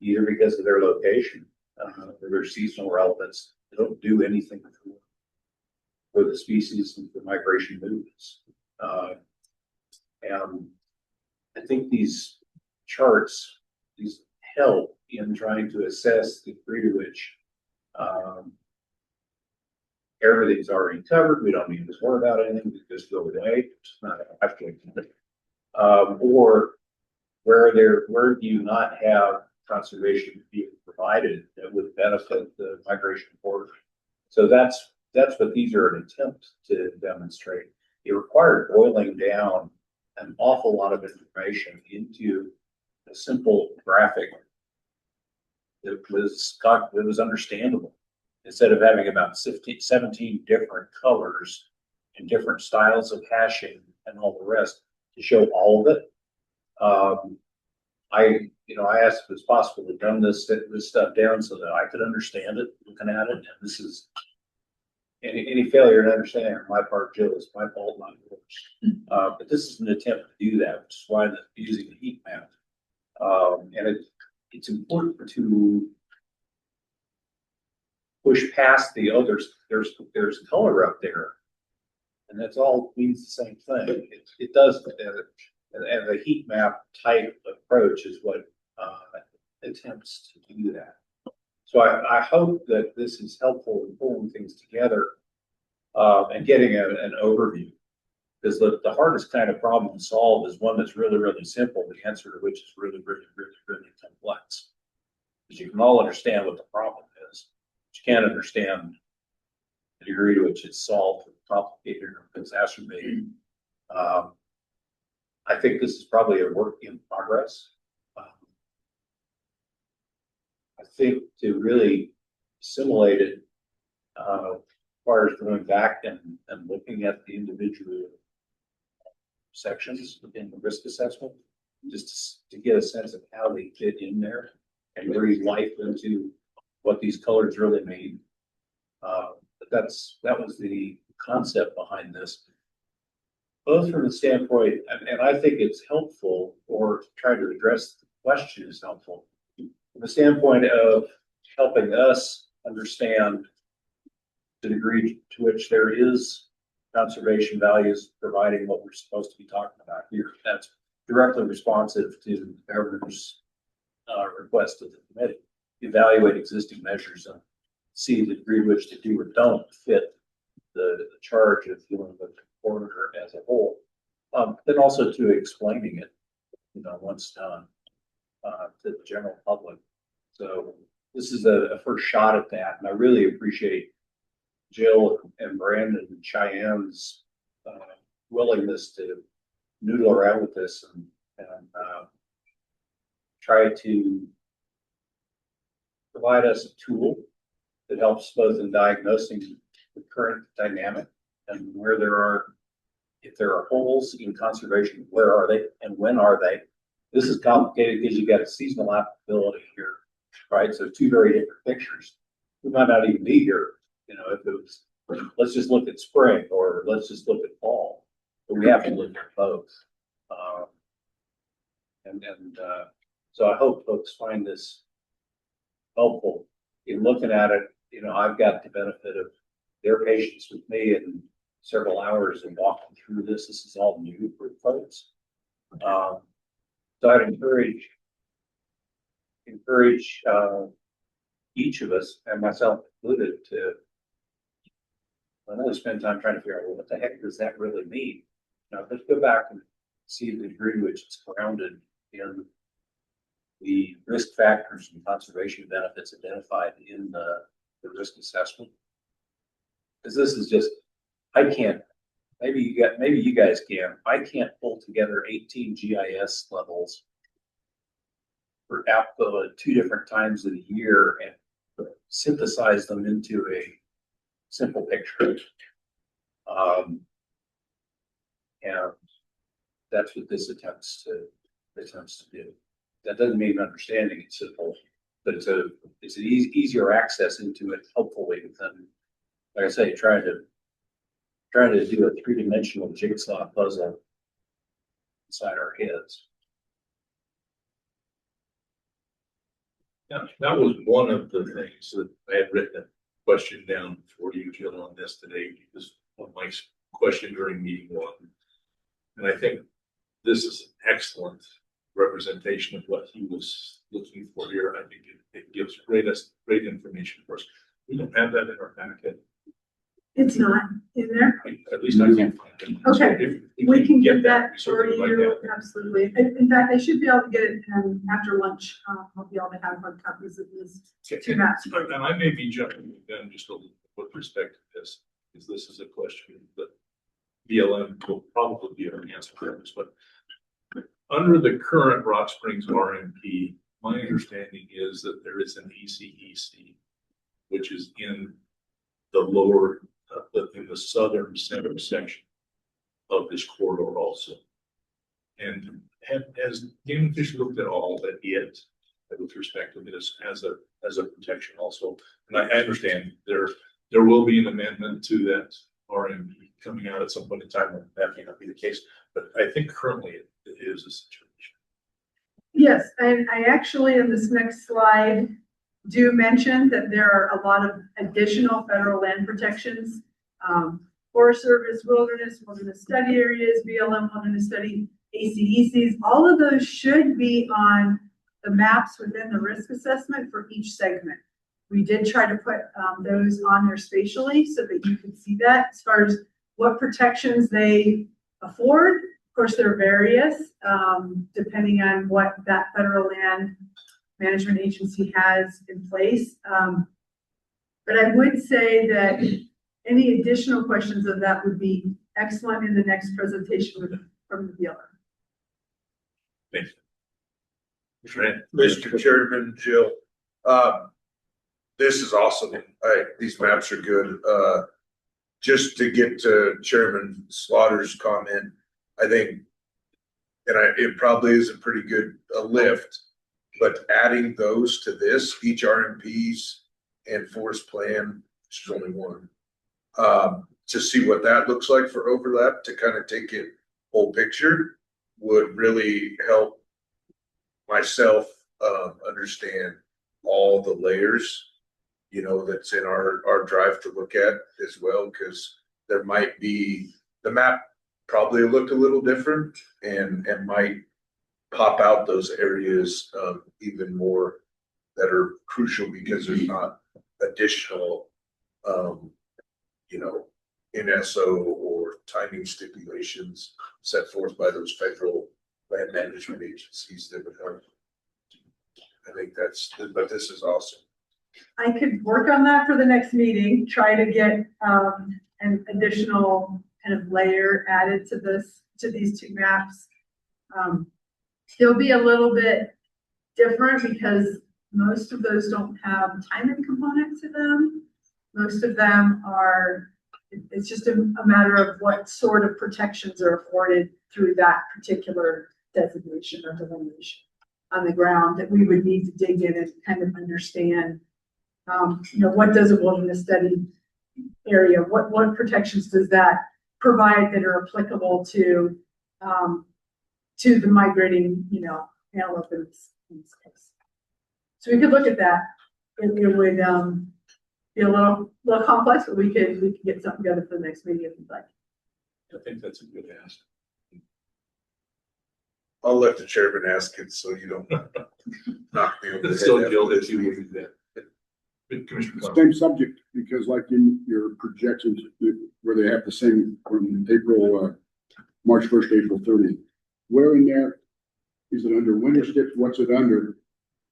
either because of their location or their seasonal relevance, they don't do anything for the species and for migration movements. And I think these charts, these help in trying to assess the degree to which everything's already covered. We don't need to worry about anything. We just go away. It's not actually, or where do you not have conservation being provided that would benefit the migration corridor? So that's what these are an attempt to demonstrate. It required boiling down an awful lot of information into a simple graphic that was understandable, instead of having about 17 different colors and different styles of hashing and all the rest to show all of it. I asked if it's possible to dumb this stuff down so that I could understand it looking at it. And this is any failure in understanding on my part, Jill, is my fault, not yours. But this is an attempt to do that, which is why I'm using a heat map. And it's important to push past the others. There's color up there, and that's all means the same thing. It does, and the heat map type approach is what attempts to do that. So I hope that this is helpful in pulling things together. and getting an overview. Because the hardest kind of problem to solve is one that's really, really simple, the answer to which is really, really, really, really complex. Because you can all understand what the problem is, but you can't understand the degree to which it's solved, complicated, or exacerbated. I think this is probably a work in progress. I think to really assimilate it requires going back and looking at the individual sections in the risk assessment, just to get a sense of how they fit in there and breathe life into what these colors really mean. But that was the concept behind this, both from the standpoint, and I think it's helpful, or trying to address the question is helpful, from the standpoint of helping us understand the degree to which there is conservation values providing what we're supposed to be talking about here. That's directly responsive to the governor's request of the committee. Evaluate existing measures and see the degree to which they do or don't fit the charge of dealing with the corridor as a whole. Then also to explaining it, once done to the general public. So this is a first shot at that, and I really appreciate Jill and Brandon and Cheyenne's willingness to noodle around with this and try to provide us a tool that helps both in diagnosing the current dynamic and where if there are holes in conservation, where are they and when are they? This is complicated because you got a seasonal applicability here, right? So two very different pictures. We might not even be here, if it was, let's just look at spring or let's just look at fall, but we have to look at both. So I hope folks find this helpful in looking at it. I've got the benefit of their patience with me and several hours in walking through this. This is all new for folks. So I'd encourage each of us, and myself included, to really spend time trying to figure out, well, what the heck does that really mean? Let's go back and see the degree to which it's grounded in the risk factors and conservation benefits identified in the risk assessment. Because this is just, I can't, maybe you guys can, I can't pull together 18 GIS levels for APCO at 2 different times of the year and synthesize them into a simple picture. And that's what this attempts to do. That doesn't mean understanding it's simple, but it's an easier access into it, hopefully, than, like I say, trying to do a 3-dimensional jigsaw puzzle inside our heads. Yeah, that was one of the things that I had written a question down for you, Jill, on this today, because of my question during meeting 1. And I think this is an excellent representation of what he was looking for here. I think it gives great information for us. We don't have that in our packet. It's not in there. At least I can't find it. Okay, if we can get we that for certainly like you, that. absolutely. In fact, I should be able to get it after lunch. I'll be able to have hard copies of these 2 maps. And I may be jumping then just a little with respect to this, because this is a question that BLM will probably be able to answer for us. But under the current Rock Springs RMP, my understanding is that there is an ECEC, which is in the lower, in the southern center section of this corridor also. And has Game and Fish looked at all that it, with respect to this as a protection also? And I understand there will be an amendment to that RMP coming out at some point in time. That may not be the case, but I think currently it is a situation. Yes, and I actually, in this next slide, do mention that there are a lot of additional federal land protections. Forest Service, wilderness study areas, BLM wilderness study, ACECs, all of those should be on the maps within the risk assessment for each segment. We did try to put those on there spatially so that you could see that as far as what protections they afford. Of course, they're various, depending on what that federal land management agency has in place. But I would say that any additional questions of that would be excellent in the next presentation from the dealer. Thanks. Trent. Mr. Chairman, Jill, this is awesome. These maps are good. Just to get to Chairman Slaughter's comment, I think, it probably is a pretty good lift, but adding those to this, each RMPs and forest plan, which is only one, to see what that looks like for overlap, to kind of take it whole picture, would really help myself understand all the layers, you know, that's in our drive to look at as well, because there might be, the map probably look a little different and might pop out those areas even more that are crucial because there's not additional you know, NSO or timing stipulations set forth by those federal land management agencies that would help. I think but this is awesome. I could work on that for the next meeting, try to get an additional kind of layer added to these two maps. They'll be a little bit different because most of those don't have timing component to them. Most of them are, it's just a matter of what sort of protections are afforded through that particular designation or delineation on the ground that we would need to dig in and kind of understand, you know, what does a wilderness study area, what protections does that provide that are applicable to the migrating, you know, antelope in this case. So we could look at that. It would be a little complex, but we could get something together for the next meeting if you'd like. I think that's a good ask. I'll let the chairman ask it so you don't knock me over the head. Still after guilt this if you meeting. would do that. Commissioner Clark. Same subject, because like in your projections where they have the same from March 1st, April 30th, where in there is it under winter skips? What's it under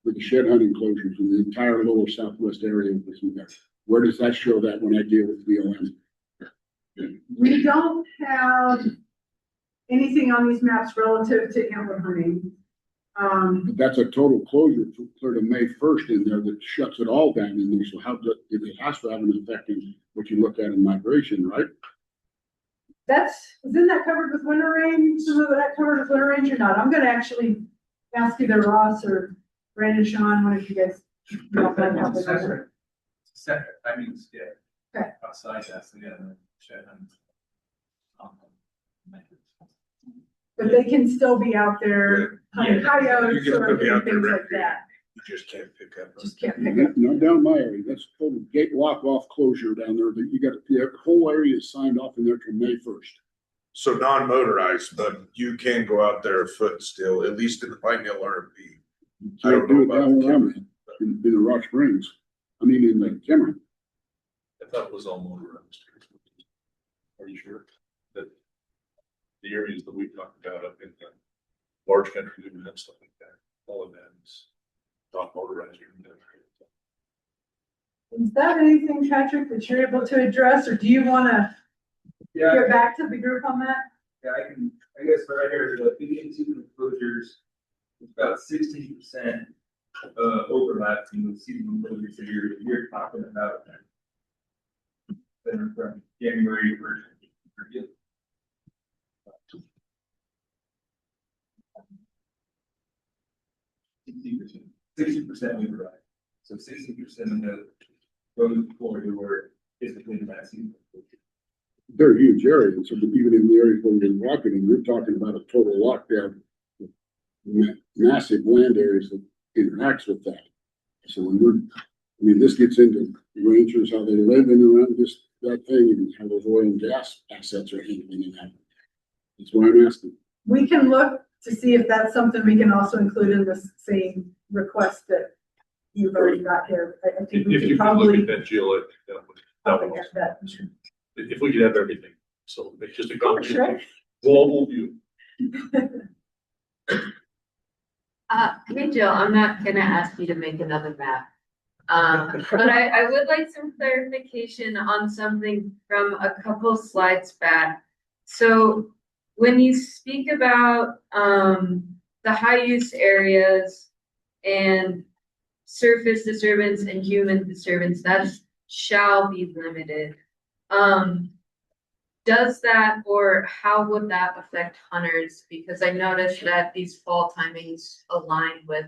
with the shed hunting closures in the entire lower southwest area of this one there? Where does that show that when I deal with BLM? We don't have anything on these maps relative to antler hunting. But that's a total closure clear to May 1st in there that shuts it all down in there. So how does it has to have an effect in what you look at in migration, right? Isn't that covered with winter range? Is that covered with winter range or not? I'm gonna actually ask either Ross or Brandon, Sean, one of you guys. Separate, I mean, yeah. Okay. Outside, that's together. But they can still be out there hunting coyotes You're gonna or be out there things like recreating. that. You just can't pick up. Just can't pick up. Not down my area. That's total gate lock off closure down there. You got the whole area is signed off in there till May 1st. So non-motorized, but you can go out there afoot still, at least in the Pine Hill RMP. I don't Can't do know it about down the where I'm Cameron. at, in the Rock Springs. I mean, in the Cameron. I thought it was all motorized. Are you sure that the areas that we talked about up in the large country and stuff like that, all of that is not motorized? Is that anything, Patrick, that you're able to address, or do you wanna get back to the group on that? Yeah, I guess right here, the season closures, it's about 60% overlap in the season closures that you're talking about. That are from January 1st. 60% overlap. So 60% of the road corridor is within that season. They're huge areas. So even in the areas where you're walking, and you're talking about a total lockdown, massive land areas that interacts with that. So when this gets into ranchers, how they live in around that thing, and how those oil and gas assets are handling in that. That's why I'm asking. We can look to see if that's something we can also include in the same request that you've already got here. I think If we you could could look probably. at that, Jill, I think that would get that. if we could have everything, so it's just a Course, right? global view. Hey Jill, I'm not gonna ask you to make another map. But I would like some clarification on something from a couple slides back. So when you speak about, the high use areas and surface disturbance and human disturbance, that's shall be limited. Does that, or how would that affect hunters? Because I noticed that these fall timings align with,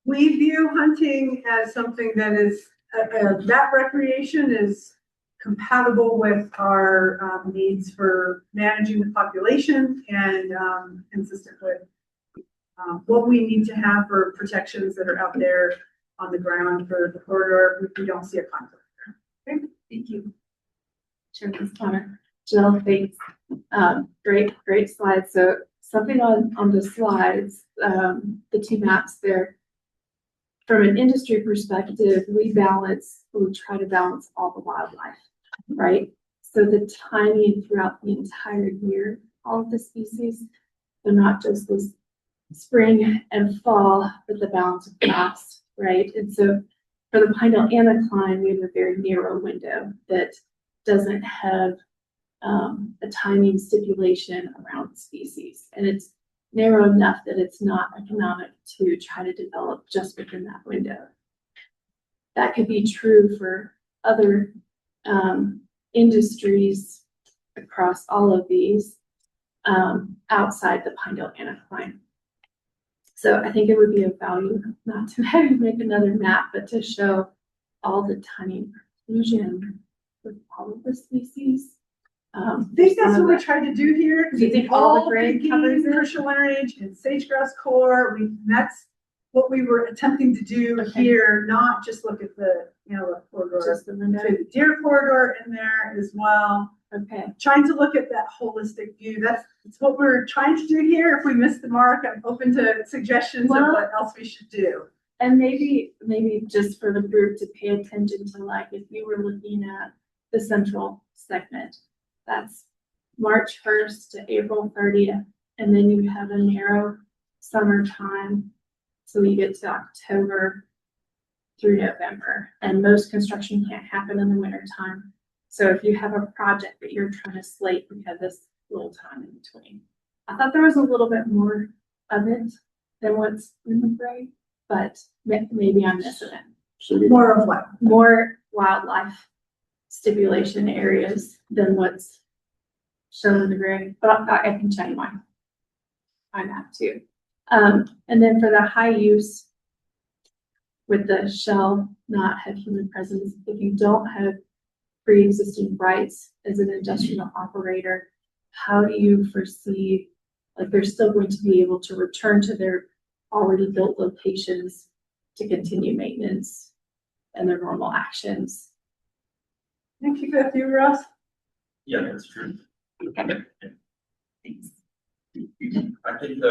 We view hunting as something that is, that recreation is compatible with our needs for managing the population and consistent with what we need to have for protections that are out there on the ground for the corridor. We don't see a conflict there. Okay, thank you. Chairman Connor, Jill, thanks. Great slides. So something on the slides, the two maps there. From an industry perspective, we try to balance all the wildlife, right? So the timing throughout the entire year, all of the species, they're not just this spring and fall, but the balance of crops, right? And so for the Pinedale anticline, we have a very narrow window that doesn't have a timing stipulation around species. And it's narrow enough that it's not economic to try to develop just within that window. That could be true for other industries across all of these outside the Pinedale anticline. So I think it would be of value not to have you make another map, but to show all the timing inclusion with all of the species. I think that's what we tried to do here. Do you think all the gray covers it? Commercial winterage and sage-grouse core, that's what we were attempting to do here, not just look at the, corridor. Just the window. The deer corridor in there as well. Okay. Trying to look at that holistic view. That's what we're trying to do here. If we miss the mark, I'm open to suggestions of what else we should do. And maybe just for the group to pay attention to, like, if you were looking at the central segment, that's March 1st to April 30th. And then you have a narrow summertime. So you get to October through November. And most construction can't happen in the winter time. So if you have a project that you're trying to slate, we have this little time in between. I thought there was a little bit more of it than what's in the gray, but maybe I'm missing it. More of what? More wildlife stipulation areas than what's shown in the gray, but I can check my map too. And then for the high use with the shall not have human presence, if you don't have pre-existing rights as an industrial operator, how do you foresee, like, they're still going to be able to return to their already built locations to continue maintenance and their normal actions? Thank you, with you, Ross. Yeah, that's true. Okay. Thanks. I think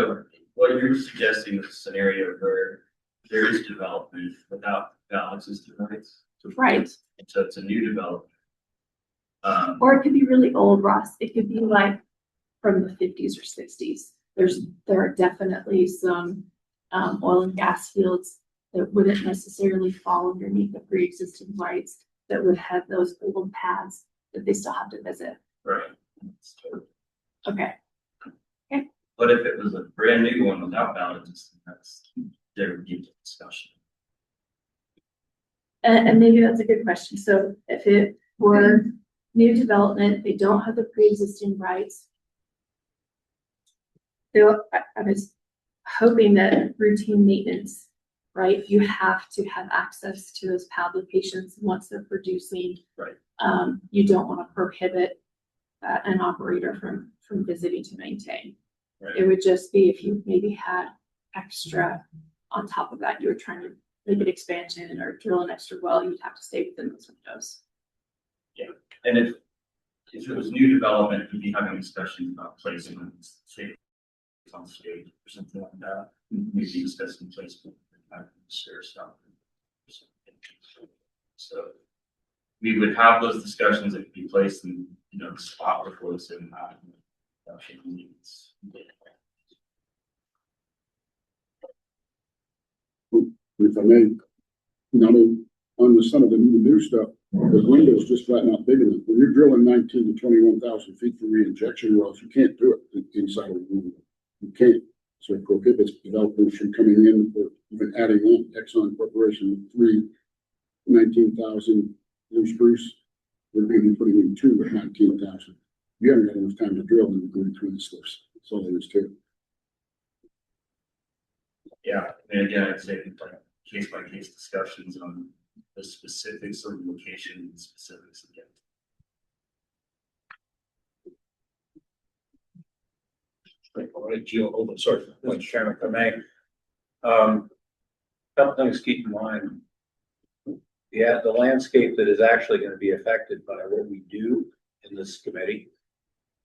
what you're suggesting is a scenario where there is development without balances to rights. Right. So it's a new development. Or it could be really old, Ross. It could be like from the 50s or 60s. There are definitely some oil and gas fields that wouldn't necessarily fall underneath the pre-existing rights that would have those old paths that they still have to visit. Right. Okay. But if it was a brand new one without balances, there would be discussion. And maybe that's a good question. So if it were new development, they don't have the pre-existing rights. I was hoping that routine maintenance, right? You have to have access to those pad locations once they're producing. Right. You don't want to prohibit an operator from visiting to maintain. Right. It would just be if you maybe had extra on top of that, you were trying to make an expansion or drill an extra well, you'd have to stay within those windows. Yeah, and if it was new development, we'd be having discussions about placing safety confiscate or something like that. Maybe discuss some placement, stair stop. So we would have those discussions that could be placed in, you know, the spot before it's in, needs. If I may, on some of the new stuff, the window's just flat not big enough. When you're drilling 19 to 21,000 feet for re-injection wells, you can't do it inside of a window. You can't. So it prohibits developers from coming in or even adding on. Exxon Corporation, 19,000 new spruce. We're going to be putting in 2 at 19,000. You haven't got enough time to drill and go between the slips. That's all there is to it. Yeah, and again, I'd say like case by case discussions on the specifics of the location and specifics again. All right, Jill, oh, sorry. Mr. Chairman, if I may. Couple things to keep in mind. Yeah, the landscape that is actually going to be affected by what we do in this committee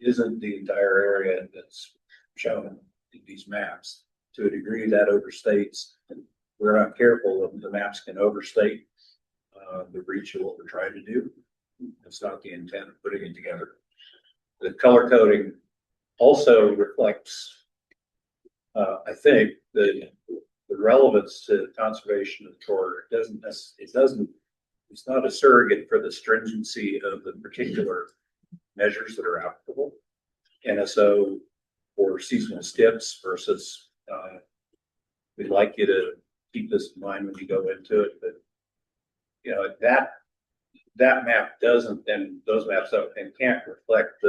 isn't the entire area that's shown in these maps. To a degree, that overstates. We're not careful, the maps can overstate the reach of what we're trying to do. It's not the intent of putting it together. The color coding also reflects, I think, the relevance to conservation of the corridor. It's not a surrogate for the stringency of the particular measures that are applicable. NSO or seasonal stips versus, we'd like you to keep this in mind when you go into it, but you know, that map doesn't, and those maps don't and can't reflect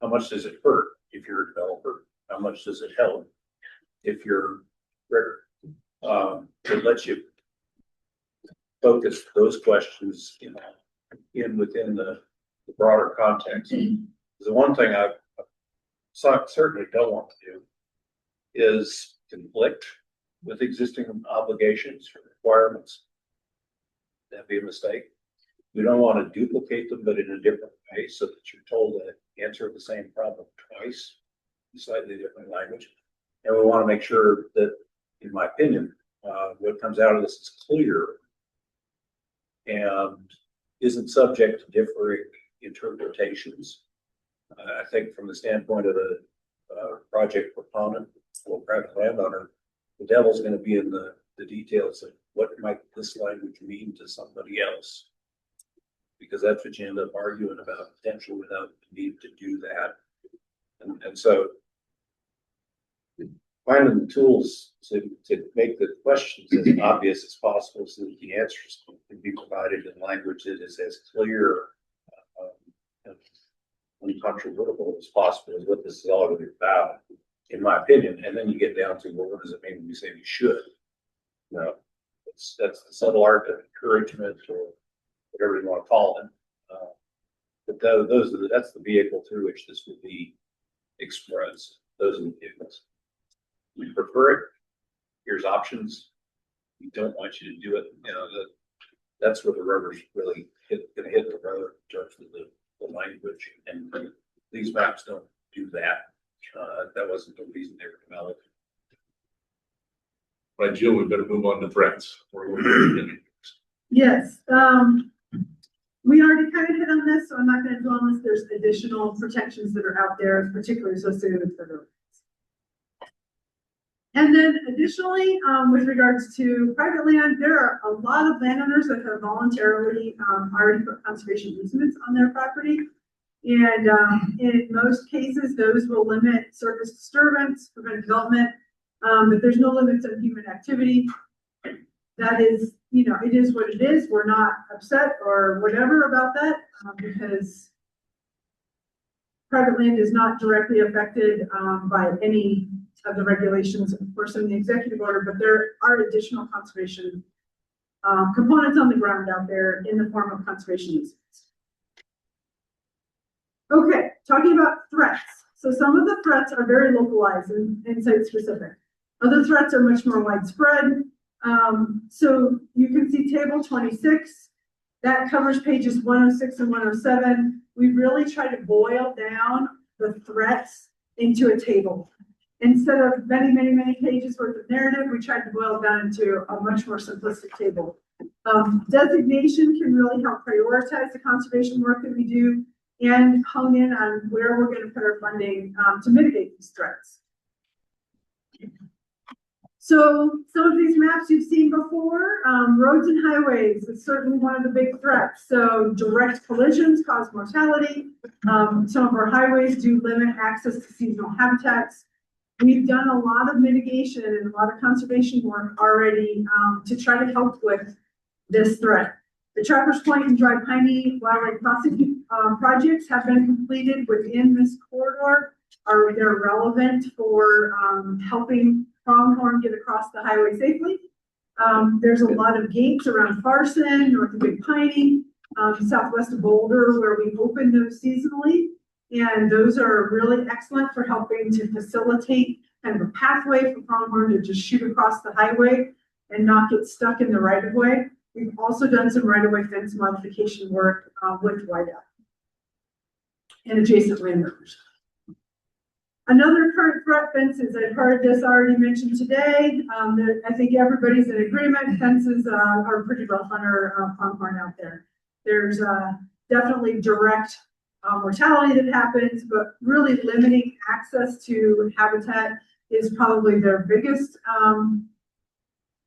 how much does it hurt if you're a developer? How much does it help if you're to let you focus those questions, you know, within the broader context. The one thing I certainly don't want to do is conflict with existing obligations or requirements. That'd be a mistake. We don't want to duplicate them, but in a different way, so that you're told to answer the same problem twice, in slightly different language. And we want to make sure that, in my opinion, what comes out of this is clear and isn't subject to differing interpretations. I think from the standpoint of the project proponent or private landowner, the devil's going to be in the details of what might this language mean to somebody else, because that's what you end up arguing about potentially without the need to do that. And so finding the tools to make the questions as obvious as possible so that the answers can be provided in language that is as clear and uncontrovertible as possible is what this is all going to be about, in my opinion. And then you get down to, well, what does it mean when we say we should? No, that's the subtle art of encouragement or whatever you want to call it. But that's the vehicle through which this will be expressed. Those are the vehicles. We prefer it. Here's options. We don't want you to do it. You know, that's where the rubber's really going to hit the road in terms of the language. And these maps don't do that. That wasn't the reason they were developed. Right, Jill, we better move on to threats. Yes, we already kind of hit on this, so I'm not going to dwell on this. There's additional protections that are out there, particularly associated with federal. And then additionally, with regards to private land, there are a lot of landowners that have voluntarily already put conservation easements on their property. And in most cases, those will limit surface disturbance, prevent development, but there's no limits on human activity. That is, you know, it is what it is. We're not upset or whatever about that because private land is not directly affected by any of the regulations, of course, in the executive order, but there are additional conservation components on the ground out there in the form of conservation easements. Okay, talking about threats. So some of the threats are very localized and site specific. Other threats are much more widespread. So you can see table 26, that covers pages 106 and 107. We really try to boil down the threats into a table. Instead of many pages worth of narrative, we tried to boil it down into a much more simplistic table. Designation can really help prioritize the conservation work that we do and hone in on where we're going to put our funding to mitigate these threats. So some of these maps you've seen before, roads and highways is certainly one of the big threats. So direct collisions cause mortality. Some of our highways do limit access to seasonal habitats. We've done a lot of mitigation and a lot of conservation work already to try to help with this threat. The Trappers Point and Dry Piney wildlife crossing projects have been completed within this corridor. They're relevant for helping pronghorn get across the highway safely. There's a lot of gates around Farson, north of Big Piney, southwest of Boulder, where we open those seasonally. And those are really excellent for helping to facilitate kind of a pathway for pronghorn to just shoot across the highway and not get stuck in the right of way. We've also done some right of way fence modification work with whiteout and adjacent landowners. Another current threat, fences. I've heard this already mentioned today. I think everybody's in agreement. Fences are pretty rough on our pronghorn out there. There's definitely direct mortality that happens, but really limiting access to habitat is probably their biggest,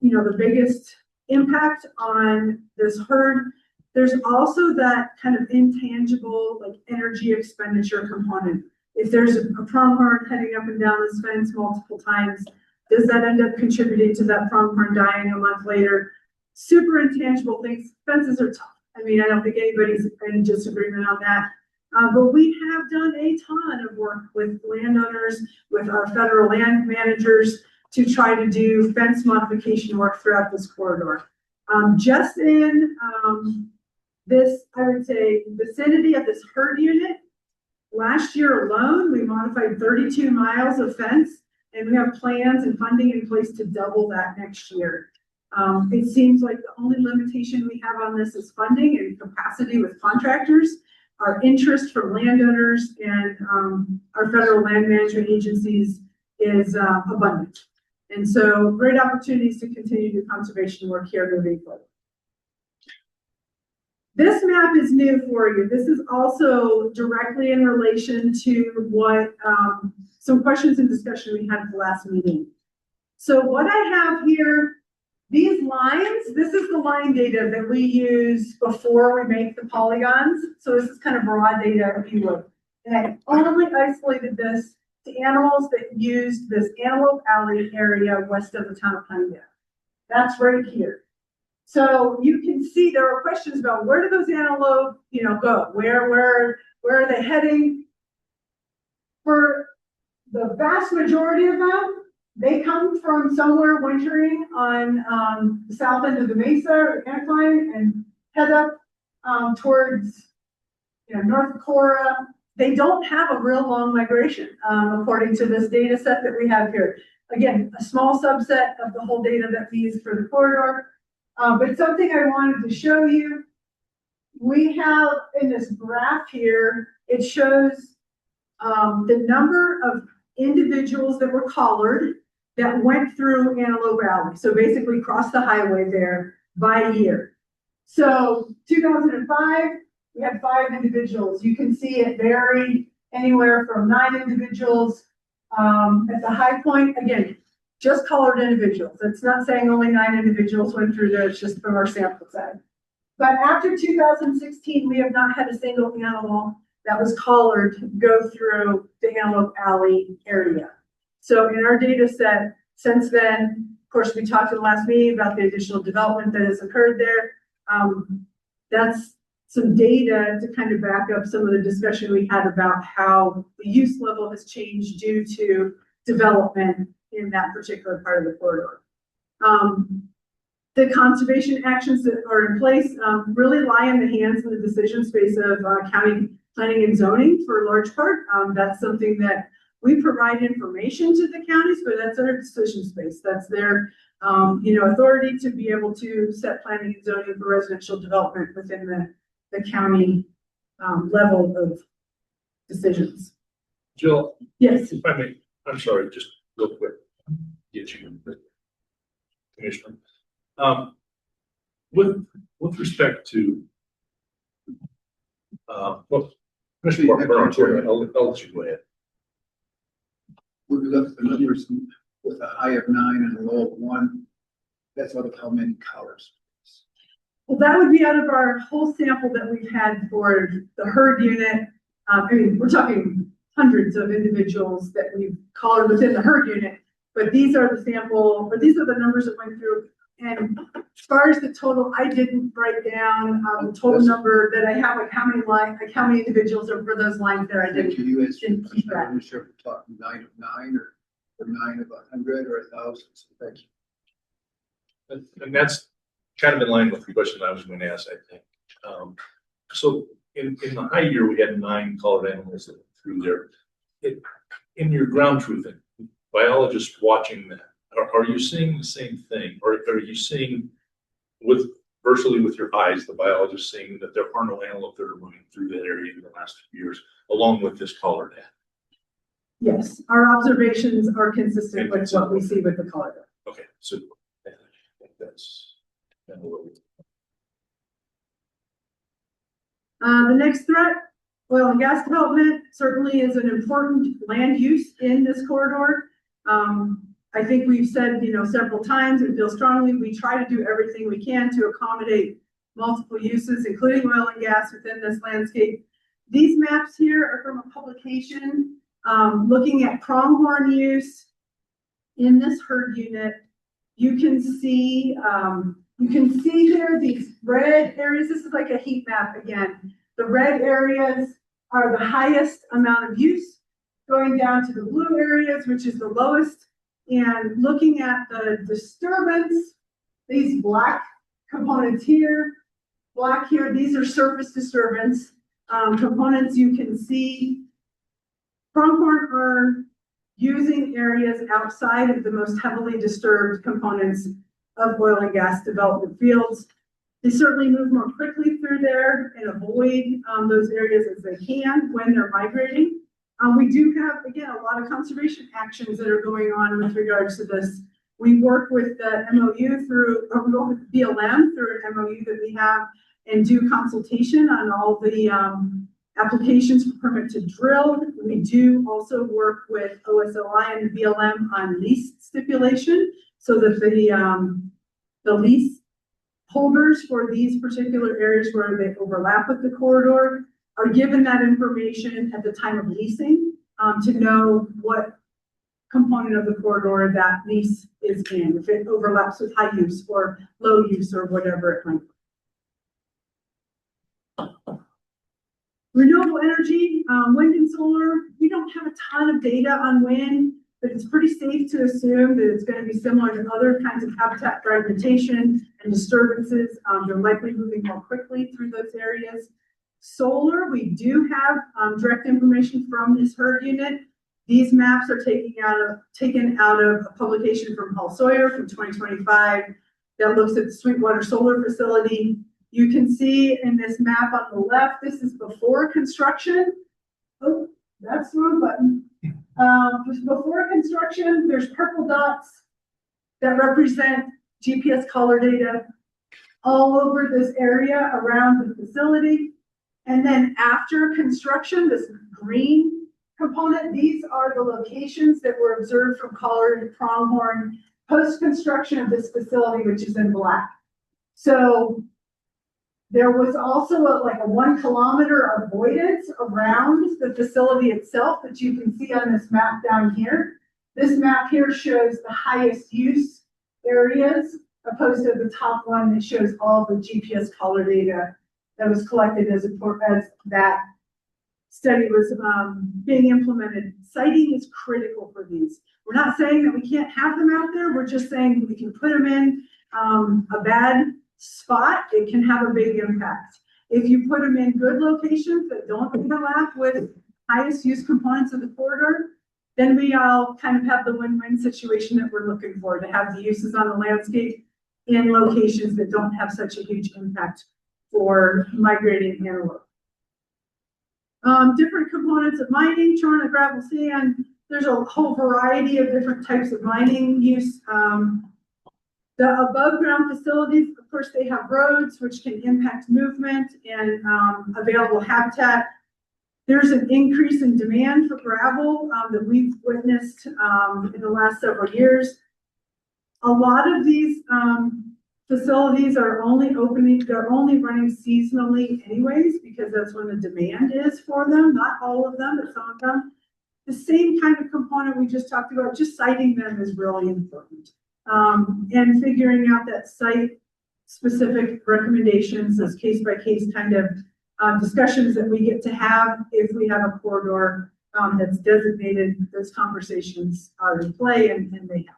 the biggest impact on this herd. There's also that kind of intangible, like energy expenditure component. If there's a pronghorn heading up and down this fence multiple times, does that end up contributing to that pronghorn dying a month later? Super intangible things. Fences are tough. I mean, I don't think anybody's in disagreement on that. But we have done a ton of work with landowners, with our federal land managers to try to do fence modification work throughout this corridor. Just in this, I would say, vicinity of this herd unit, last year alone, we modified 32 miles of fence, and we have plans and funding in place to double that next year. It seems like the only limitation we have on this is funding and capacity with contractors. Our interest from landowners and our federal land management agencies is abundant. And so great opportunities to continue to do conservation work here moving forward. This map is new for you. This is also directly in relation to what some questions and discussion we had at the last meeting. So what I have here, these lines, this is the line data that we use before we make the polygons. So this is kind of raw data, if you would. And I only isolated this to animals that used this Antelope Alley area west of the town of Pinedale. That's right here. So you can see there are questions about where do those antelope, go? Where are they heading? For the vast majority of them, they come from somewhere wintering on the south end of the mesa or incline and head up towards North Cora. They don't have a real long migration according to this data set that we have here. Again, a small subset of the whole data that we use for the corridor. But something I wanted to show you, we have in this graph here, it shows the number of individuals that were collared that went through Antelope Alley. So basically crossed the highway there by year. So 2005, we had 5 individuals. You can see it varied anywhere from 9 individuals. At the high point, again, just collared individuals. It's not saying only 9 individuals went through there, it's just from our sample set. But after 2016, we have not had a single animal that was collared go through the Antelope Alley area. So in our data set, since then, of course, we talked in the last meeting about the additional development that has occurred there. That's some data to kind of back up some of the discussion we had about how the use level has changed due to development in that particular part of the corridor. The conservation actions that are in place really lie in the hands and the decision space of county planning and zoning for a large part. That's something that we provide information to the counties, but that's their decision space. That's their authority to be able to set planning and zoning for residential development within the county level of decisions. Jill? Yes. If I may, I'm sorry, just real quick, get you, Commissioner. With respect to, well, Commissioner Bernard, I'll let you go ahead. We look at the numbers with a high of 9 and a low of 1. That's out of how many colors? Well, that would be out of our whole sample that we've had for the herd unit. I mean, we're talking hundreds of individuals that we've collared within the herd unit, but these are the sample, but these are the numbers that went through. And as far as the total, I didn't write down the total number that I have, like how many lines, like how many individuals are for those lines there. I didn't To you as keep that. I'm sure if we're talking 9 of 9 or 9 of 100 or 1,000. Thank you. And that's kind of in line with the question I was going to ask, I think. So in the high year, we had 9 colored animals that went through there. In your ground truthing, biologists watching that, are you seeing the same thing? Or are you seeing virtually with your eyes, the biologists seeing that there are no antelope that are moving through that area in the last few years, along with this colored animal? Yes, our observations are consistent with what we see with the color. Okay, so I think that's kind of what we. The next threat, oil and gas development, certainly is an important land use in this corridor. I think we've said, several times and feel strongly, we try to do everything we can to accommodate multiple uses, including oil and gas within this landscape. These maps here are from a publication looking at pronghorn use in this herd unit. You can see here these red areas. This is like a heat map again. The red areas are the highest amount of use, going down to the blue areas, which is the lowest. And looking at the disturbance, these black components here, black here, these are surface disturbance components. You can see pronghorn are using areas outside of the most heavily disturbed components of oil and gas development fields. They certainly move more quickly through there and avoid those areas as they can when they're migrating. We do have, again, a lot of conservation actions that are going on with regards to this. We work with the MOU we work with BLM through an MOU that we have and do consultation on all the applications for permit to drill. We do also work with OSOI and the BLM on lease stipulation so that the lease holders for these particular areas where they overlap with the corridor are given that information at the time of leasing to know what component of the corridor that lease is in, if it overlaps with high use or low use or whatever it might be. Renewable energy, wind and solar, we don't have a ton of data on wind, but it's pretty safe to assume that it's going to be similar to other kinds of habitat fragmentation and disturbances. They're likely moving more quickly through those areas. Solar, we do have direct information from this herd unit. These maps are taken out of a publication from Paul Sawyer from 2025 that looks at the Sweetwater Solar Facility. You can see in this map on the left, this is before construction. Oh, that's the wrong button. Before construction, there's purple dots that represent GPS color data all over this area around the facility. And then after construction, this green component, these are the locations that were observed from collared and pronghorn post-construction of this facility, which is in black. So there was also a 1 kilometer avoidance around the facility itself that you can see on this map down here. This map here shows the highest use areas opposed to the top one that shows all the GPS color data that was collected as that study was being implemented. Siting is critical for these. We're not saying that we can't have them out there. We're just saying we can put them in a bad spot. It can have a big impact. If you put them in good locations that don't overlap with highest use components of the corridor, then we all kind of have the win-win situation that we're looking for, to have the uses on the landscape in locations that don't have such a huge impact for migrating antelope. Different components of mining, churn and gravel sand. there's a whole variety of different types of mining use. The above ground facilities, of course, they have roads which can impact movement and available habitat. There's an increase in demand for gravel that we've witnessed in the last several years. A lot of these facilities are only running seasonally anyways, because that's when the demand is for them, not all of them, but some of them. The same kind of component we just talked about, just citing them is really important. And figuring out that site specific recommendations, those case by case kind of discussions that we get to have if we have a corridor that's designated, those conversations are in play and they have.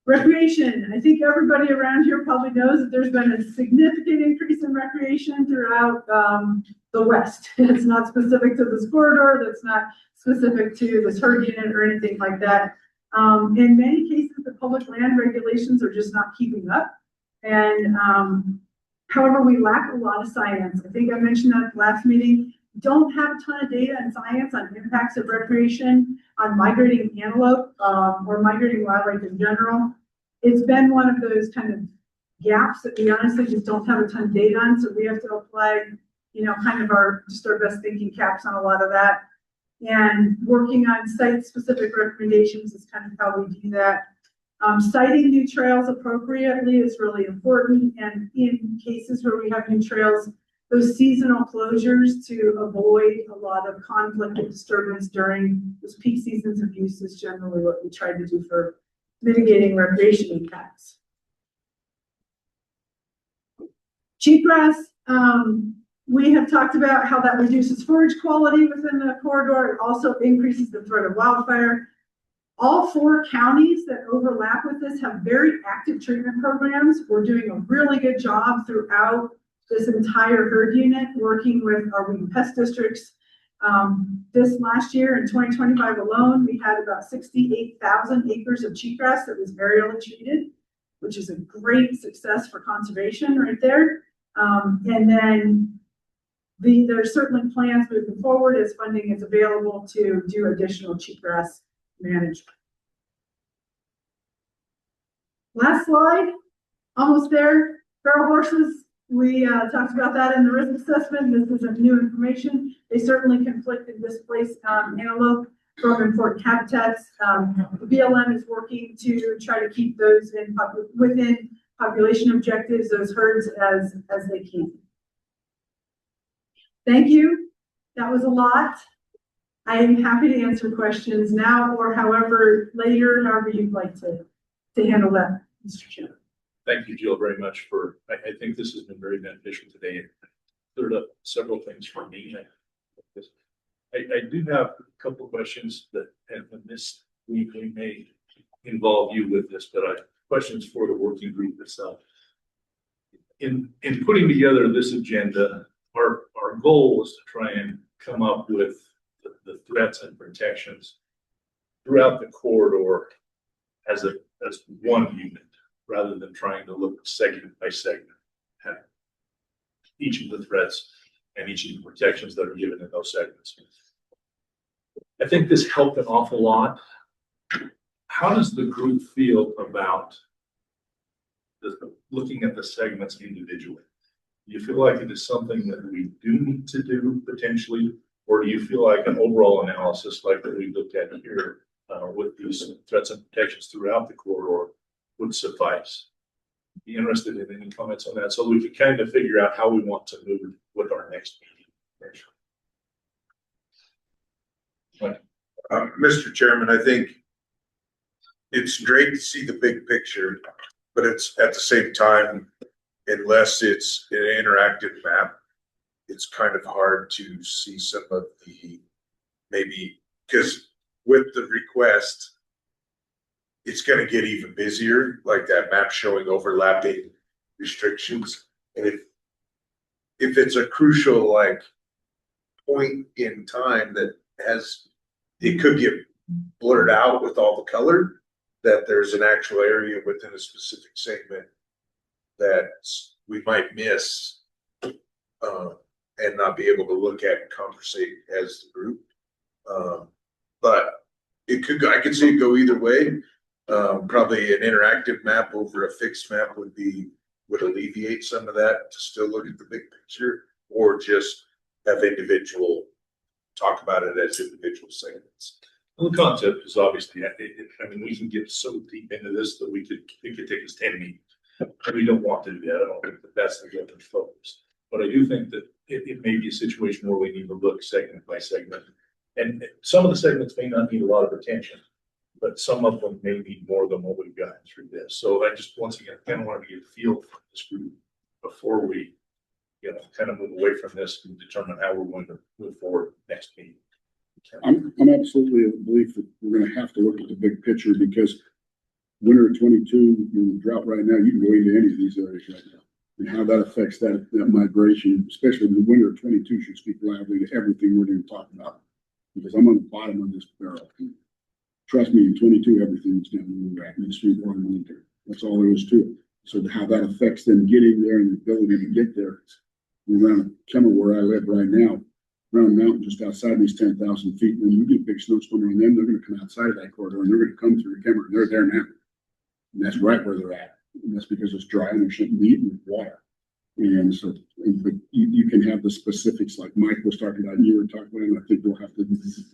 Recreation. I think everybody around here probably knows that there's been a significant increase in recreation throughout the West. It's not specific to this corridor. That's not specific to this herd unit or anything like that. In many cases, the public land regulations are just not keeping up. And however, we lack a lot of science. I think I mentioned that at the last meeting. Don't have a ton of data and science on impacts of recreation on migrating antelope or migrating wildlife in general. It's been one of those kind of gaps that we honestly just don't have a ton of data on. So we have to apply, kind of our best thinking caps on a lot of that. And working on site-specific recommendations is kind of how we do that. Citing new trails appropriately is really important. And in cases where we have new trails, those seasonal closures to avoid a lot of conflict and disturbance during those peak seasons of use is generally what we try to do for mitigating recreation impacts. Cheatgrass, we have talked about how that reduces forage quality within the corridor. It also increases the threat of wildfire. All 4 counties that overlap with this have very active treatment programs. We're doing a really good job throughout this entire herd unit, working with our weed and pest districts. This last year in 2025 alone, we had about 68,000 acres of cheatgrass that was aerially treated, which is a great success for conservation right there. And then there's certainly plans moving forward as funding is available to do additional cheatgrass management. Last slide, almost there. Feral horses. We talked about that in the risk assessment. This isn't new information. They certainly conflict and displace antelope from important habitats. The BLM is working to try to keep those within population objectives, those herds as they can. Thank you. That was a lot. I am happy to answer questions now or however you'd like to handle that, Mr. Chairman. Thank you, Jill, very much I think this has been very beneficial today. It cleared up several things for me. I do have a couple of questions that have been missed. We may involve you with this, but questions for the working group itself. In putting together this agenda, our goal was to try and come up with the threats and protections throughout the corridor as one unit, rather than trying to look segment by segment at each of the threats and each of the protections that are given in those segments. I think this helped an awful lot. How does the group feel about looking at the segments individually? Do you feel like it is something that we do need to do potentially, or do you feel like an overall analysis like that we looked at here with these threats and protections throughout the corridor would suffice? Be interested in any comments on that so we can kind of figure out how we want to move with our next meeting. Mr. Chairman, I think it's great to see the big picture, but it's at the same time, unless it's an interactive map, it's kind of hard to see some of the because with the request, it's going to get even busier, like that map showing overlapping restrictions. And if it's a crucial point in time that it could get blurred out with all the color, that there's an actual area within a specific segment that we might miss and not be able to look at and conversate as the group. but it could go, I could see it go either way. Probably an interactive map over a fixed map would alleviate some of that to still look at the big picture, or just have individual talk about it as individual segments. Well, the concept is obviously, I mean, we can get so deep into this that it could take us 10 meetings. And we don't want to do that. I don't think that that's the government focus. But I do think that it may be a situation where we need to look segment by segment. And some of the segments may not need a lot of attention, but some of them may need more than what we've gotten through this. So I just, once again, kind of want to get a feel for this group before we, kind of move away from this and determine how we're going to move forward next meeting. I'm absolutely of the belief that we're gonna have to look at the big picture, because winter of 22, in the drought right now, you can go into any of these areas right now. And how that affects that migration, especially in the winter of 22, should speak loudly to everything we're gonna talk about. Because I'm on the bottom of this barrel. Trust me, in 22, everything's down in the back in the street or in the winter. That's all there is to it. So how that affects them getting there and the ability to get there. Around Kemmer, where I live right now, Round Mountain, just outside these 10,000 feet, when you get a big snowstorm on them, they're gonna come outside of that corridor and they're gonna come through Kemmer, and they're there now. And that's right where they're at. And that's because it's dry and there shouldn't be eating water. And so, but you can have the specifics like Mike was talking about, you were talking about, and I think we'll have to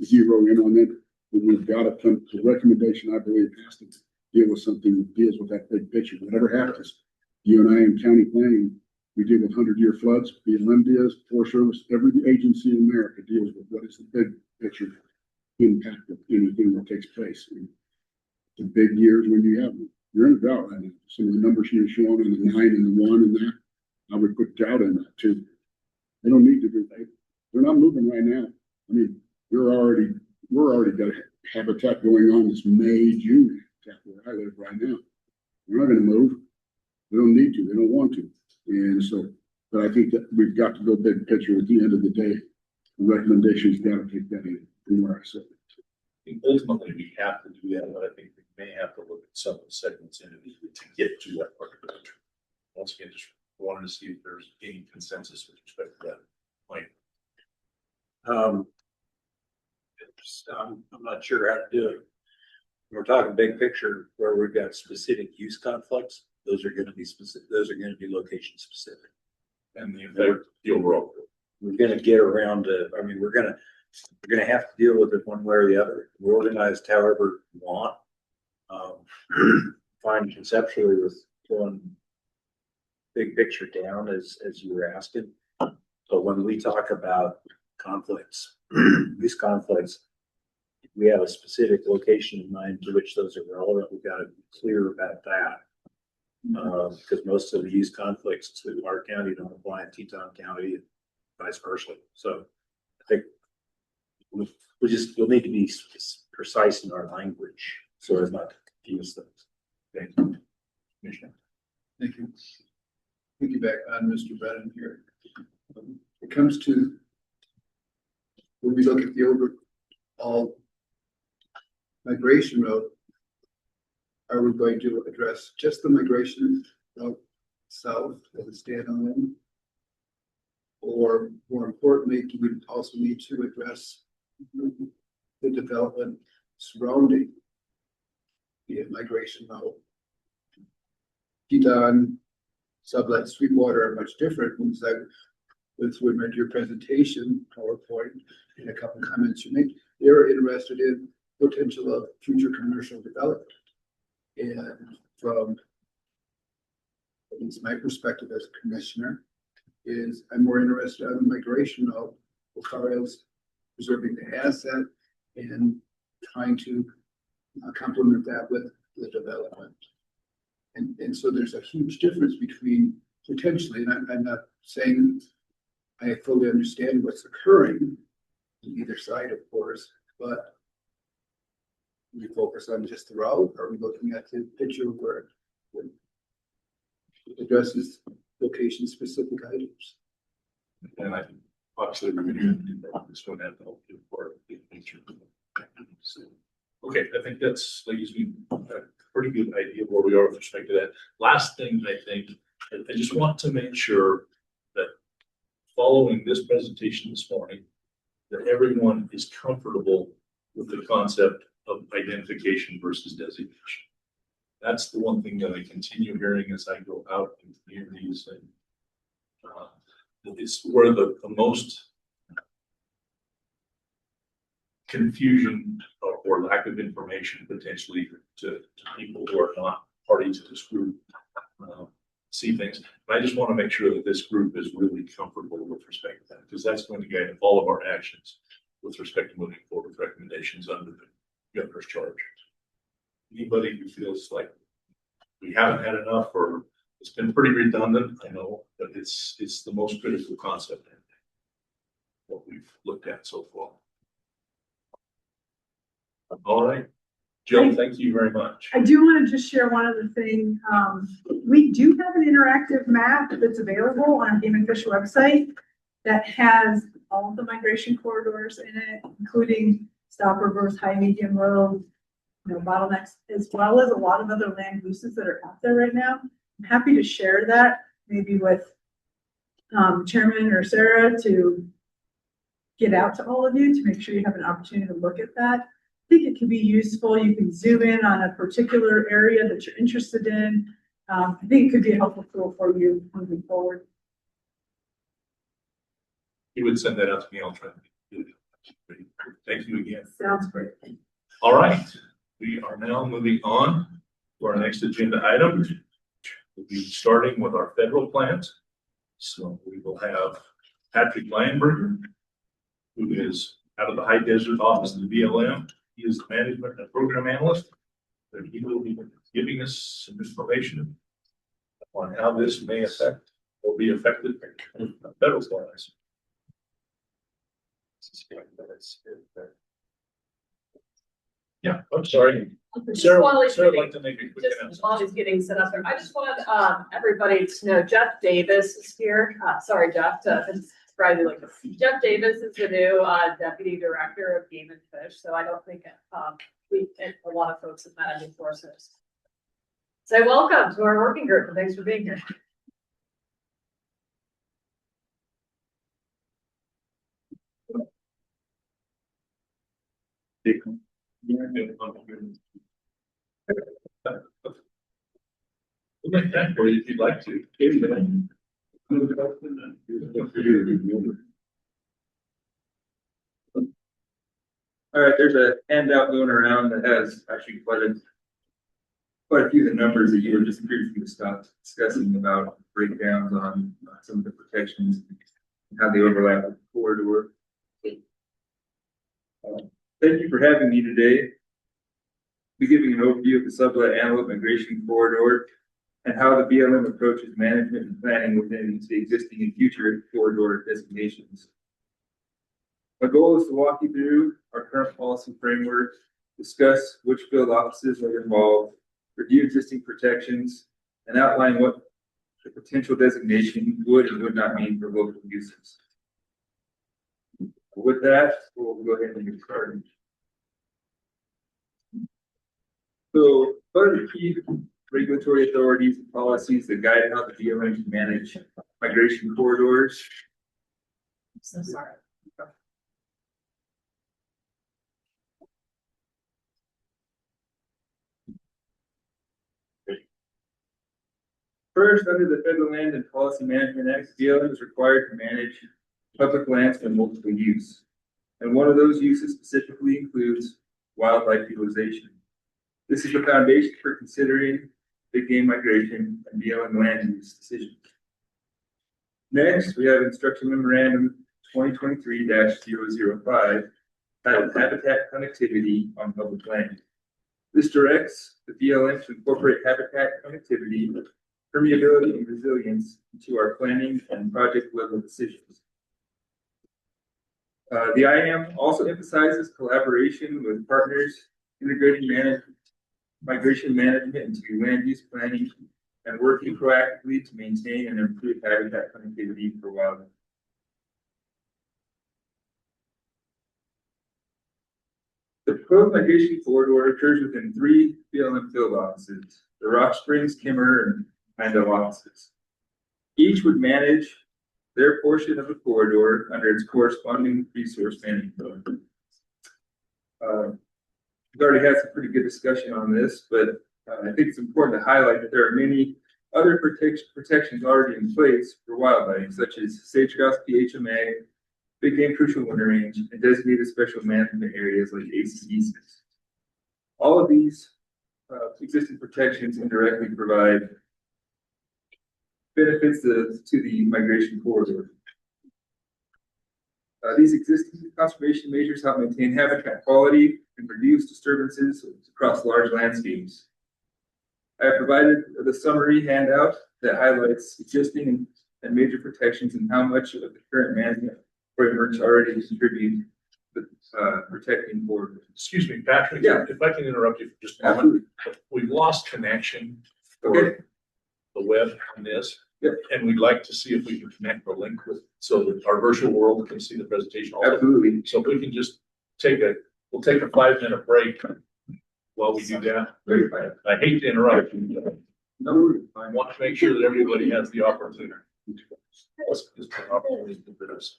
zero in on them. But we've got to come to the recommendation, I believe, has to deal with something that deals with that big picture. Whatever happens, you and I in county planning, we deal with 100-year floods, BLM deals, Forest Service, every agency in America deals with what is the big picture impact of anything that takes place. And the big years when you're in a drought right now. Some of the numbers you're showing on the 9 and the 1 and that, I would put doubt in that too. They don't need to do that. They're not moving right now. I mean, we're already got a habitat going on this May, June habitat where I live right now. They're not going to move. They don't need to. They don't want to. And so, but I think that we've got to go big picture at the end of the day. The recommendations got to take that in from where I sit. I think ultimately we have to do that, but I think we may have to look at some of the segments individually to get to that part of the country. Once again, just wanted to see if there's any consensus with respect to that point. I'm not sure how to do it. We're talking big picture where we've got specific use conflicts. Those are going to be specific. Those are going to be location specific. And the overall. We're going to get around to. I mean, we're going to have to deal with it one way or the other. We're organized however we want. Fine conceptually with pulling big picture down as you were asking. But when we talk about conflicts, these conflicts, we have a specific location in mind to which those are relevant. We've got to be clear about that. Because most of the use conflicts to our county don't apply in Teton County and vice versa. So I think we'll need to be precise in our language so as not to confuse things. Thank you, Commissioner. Thank you. Piggyback on Mr. Brennan here. It comes to when we look at the overall migration route, are we going to address just the migration route south as a standalone? Or more importantly, do we also need to address the development surrounding the migration route? Teton, Sublette, Sweetwater are much different. Once I went through and read your presentation, PowerPoint, and a couple of comments you made, they're interested in potential of future commercial development. And from at least my perspective as a commissioner, is I'm more interested in the migration route as far as preserving the asset and trying to complement that with the development. And so there's a huge difference between potentially, and I'm not saying I fully understand what's occurring on either side, of course, but we focus on just the route. Are we looking at the picture where it addresses location specific items? And I think obviously we're going to do that. This one have to help you for the picture. So, okay, I think that's leaves me a pretty good idea of where we are with respect to that. Last thing, I think, I just want to make sure that following this presentation this morning, that everyone is comfortable with the concept of identification versus designation. That's the one thing that I continue hearing as I go out in communities, and it's where the most confusion or lack of information potentially to people who are not party to this group see things. But I just want to make sure that this group is really comfortable with respect to that, because that's going to guide all of our actions with respect to moving forward with recommendations under the governor's charge. Anybody who feels like we haven't had enough, or it's been pretty redundant, I know, but it's the most critical concept in what we've looked at so far. All right, Jill, thank you very much. I do want to just share one other thing. We do have an interactive map that's available on our Game and Fish website that has all of the migration corridors in it, including stopovers, high, medium, low, bottlenecks, as well as a lot of other land uses that are out there right now. I'm happy to share that maybe with Chairman or Sarah to get out to all of you to make sure you have an opportunity to look at that. I think it can be useful. You can zoom in on a particular area that you're interested in. I think it could be a helpful tool for you moving forward. You would send that out to me. I'll try to do it. Thank you again. Sounds great. All right. We are now moving on to our next agenda item. We'll be starting with our federal plans. So we will have Patrick Lionberger, who is out of the High Desert office of the BLM. He is the management and program analyst. And he will be giving us some information on how this may affect or be affected in federal plans. Yeah, I'm sorry. Sarah would like to make a quick announcement. While he's getting set up there, I just wanted everybody to know Jeff Davis is here. Sorry, Jeff, probably like Jeff Davis is the new deputy director of Game and Fish. So I don't think a lot of folks have met him before. So say welcome to our working group, and thanks for being here. We'll make that for you if you'd like to. All right, there's a handout going around that has actually quite a few of the numbers that you were just previously discussing about breakdowns on some of the protections and how they overlap with the corridor. Thank you for having me today. I'll be giving an overview of the Sublette Antelope Migration Corridor and how the BLM approaches management and planning within the existing and future corridor designations. My goal is to walk you through our current policy framework, discuss which field offices are involved, review existing protections, and outline what the potential designation would and would not mean for local uses. With that, we'll go ahead and get started. So, what are the key regulatory authorities and policies that guide how the BLM can manage migration corridors? I'm so sorry. First, under the Federal Land and Policy Management Act, BLM is required to manage public lands for multiple use. And one of those uses specifically includes wildlife utilization. This is the foundation for considering big game migration and BLM land use decisions. Next, we have Instruction Memorandum 2023-005 titled Habitat Connectivity on Public Land. This directs the BLM to incorporate habitat connectivity, permeability, and resilience into our planning and project level decisions. The IAM also emphasizes collaboration with partners, integrating migration management into land use planning, and working proactively to maintain and improve habitat connectivity for wildlife. The proposed migration corridor occurs within 3 BLM field offices, the Rock Springs, Kimmer, and Antelope offices. Each would manage their portion of the corridor under its corresponding resource management program. We've already had some pretty good discussion on this, but I think it's important to highlight that there are many other protections already in place for wildlife, such as sage-grouse PHMA, big game crucial winter range, and designated special management areas like ACEs. All of these existing protections indirectly provide benefits to the migration corridor. These existing conservation measures help maintain habitat quality and reduce disturbances across large landscapes. I have provided the summary handout that highlights existing and major protections and how much of the current management frameworks already contribute to protecting corridors. Excuse me, Patrick. Yeah. If I can interrupt you for just a moment. We've lost connection for the web on this. Yep. And we'd like to see if we can connect the link with, so that our virtual world can see the presentation also. Absolutely. So if we can just we'll take a 5-minute break while we do that. I hate to interrupt you. I want to make sure that everybody has the opportunity. Let's just an opportunity to do this.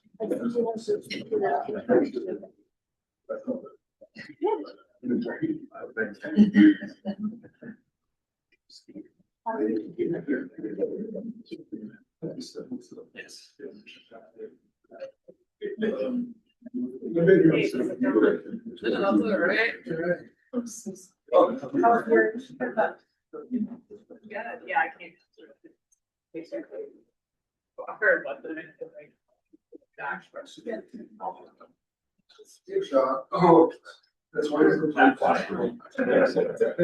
Yeah, I can't. I heard about the. Gosh. Oh, that's why. Yeah, I like that.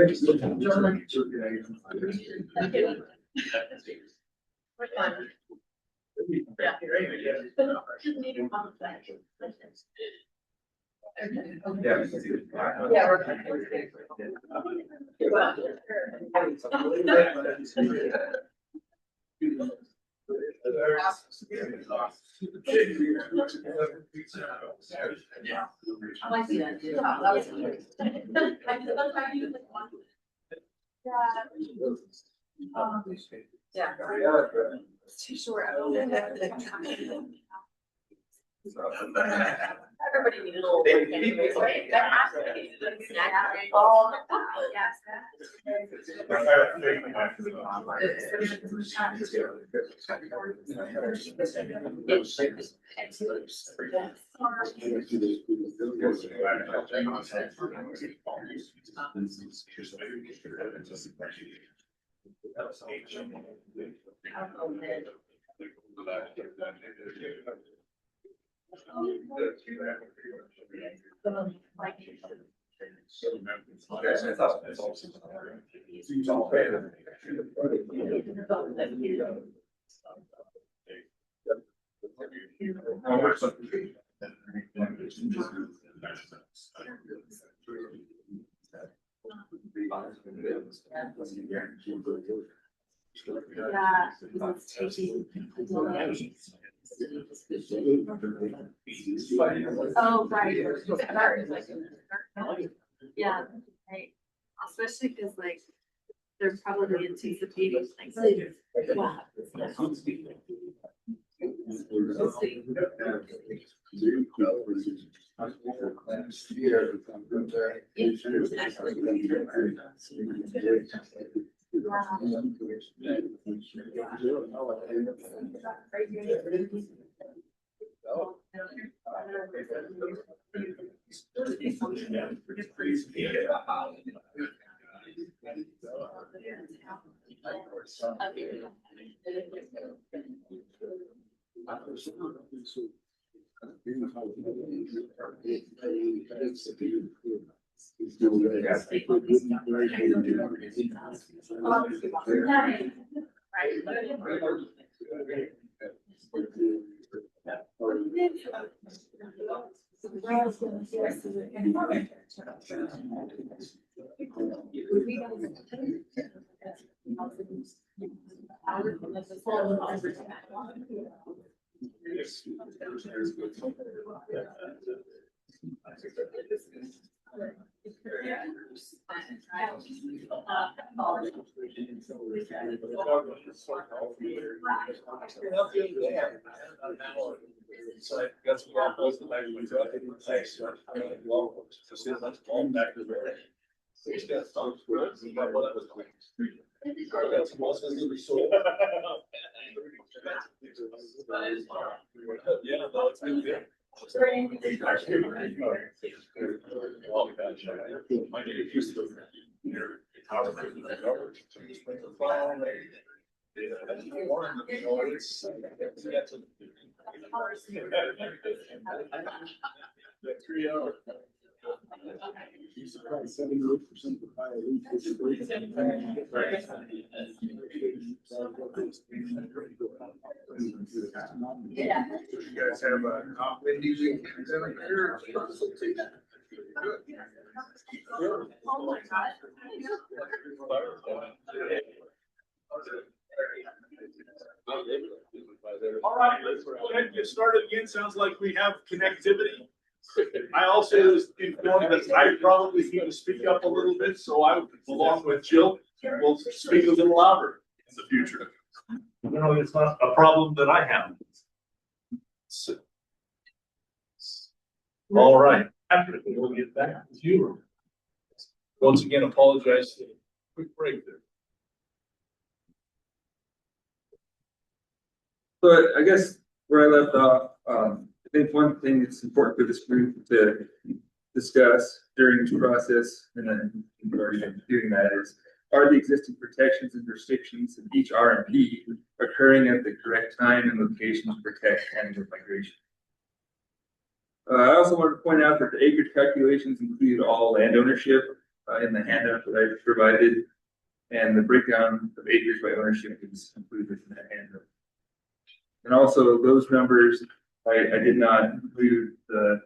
Yeah. It's too short. Everybody needs a little. That has to be. Oh, Oh, right. Yeah, right. Especially because like they're probably anticipating things. Wow. You guys have a windy weekend down here? All right, let's go ahead and get started again. Sounds like we have connectivity. I also was informed that I probably need to speak up a little bit, so I, along with Jill, will speak a little louder in the future. No, it's not a problem that I have. All right, Patrick, we'll get back with you. Once again, apologize for the quick break there. So I guess where I left off, I think one thing that's important for this group to discuss during this process, and then doing that is, are the existing protections and restrictions of each RMP occurring at the correct time and location to protect antelope migration? I also wanted to point out that the acreage calculations include all land ownership in the handout that I provided, and the breakdown of acres by ownership is included in that handout. And also those numbers, I did not include the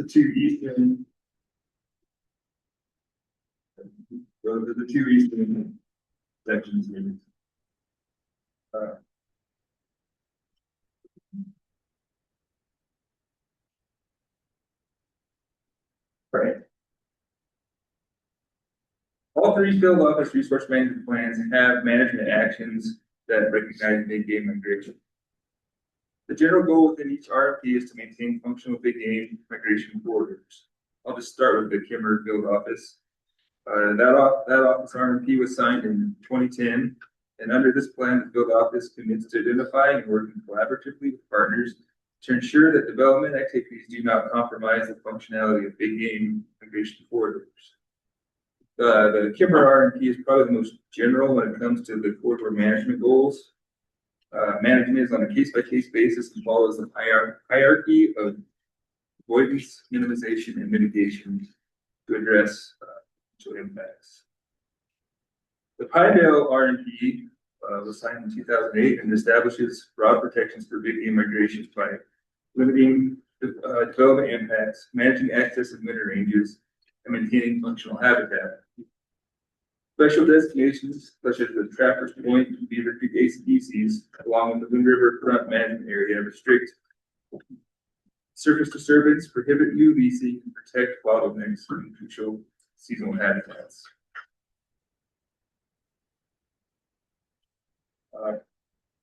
two eastern, the two eastern sections here. Right. All three field office resource management plans have management actions that recognize big game migration. The general goal within each RFP is to maintain functional big game migration corridors. I'll just start with the Kimmer field office. That office RFP was signed in 2010, and under this plan, the field office commits to identifying and working collaboratively with partners to ensure that development activities do not compromise the functionality of big game migration corridors. The Kimmer RFP is probably the most general when it comes to the corridor management goals. Management is on a case-by-case basis and follows the hierarchy of avoidance, minimization, and mitigation to address potential impacts. The Pinedale RMP was signed in 2008 and establishes broad protections for big game migration by limiting development impacts, managing access of winter ranges, and maintaining functional habitat. Special designations such as the Trappers Point and Beaver Creek ACDCs, along with the Wind River Front Management Area, restrict surface disturbance, prohibit leasing, and protect bottlenecks from crucial seasonal habitats.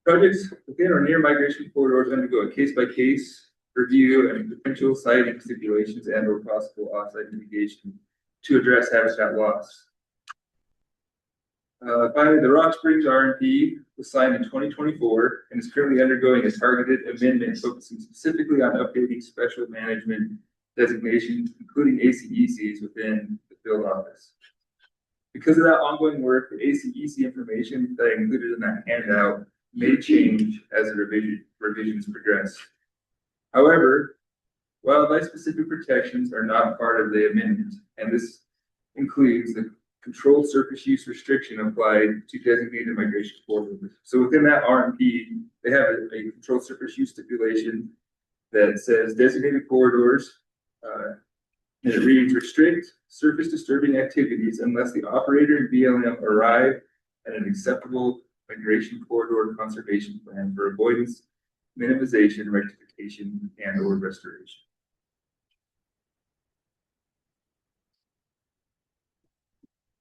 Projects within or near migration corridors undergo a case-by-case review and potential siting stipulations and/or possible offsite mitigation to address habitat loss. Finally, the Rock Springs RMP was signed in 2024 and is currently undergoing a targeted amendment focusing specifically on updating special management designations, including ACECs within the field office. Because of that ongoing work, the ACEC information that I included in that handout may change as the revisions progress. However, wildlife-specific protections are not part of the amendment, and this includes the controlled surface use restriction applied to designated migration corridors. So within that RMP, they have a controlled surface use stipulation that says designated corridors, and it reads restrict surface disturbing activities unless the operator and BLM arrive at an acceptable migration corridor conservation plan for avoidance, minimization, rectification, and/or restoration.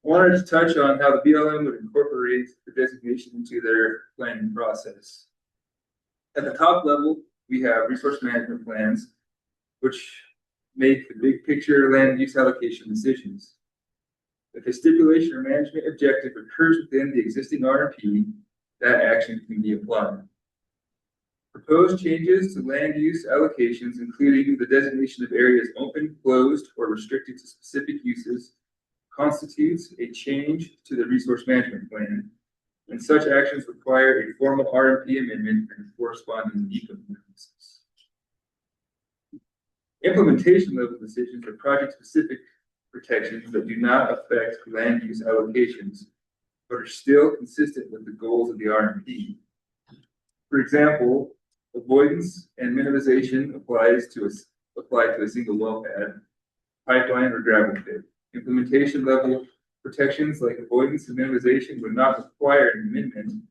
wanted to touch on how the BLM would incorporate the designation into their planning process. At the top level, we have resource management plans, which make the big picture land use allocation decisions. If a stipulation or management objective occurs within the existing RMP, that action can be applied. Proposed changes to land use allocations, including the designation of areas open, closed, or restricted to specific uses, constitutes a change to the resource management plan, and such actions require a formal RMP amendment and corresponding ECO analysis. Implementation level decisions are project-specific protections that do not affect land use allocations, but are still consistent with the goals of the RMP. For example, avoidance and minimization applies to a single well pad, pipeline, or gravel pit. Implementation level protections like avoidance and minimization would not require an amendment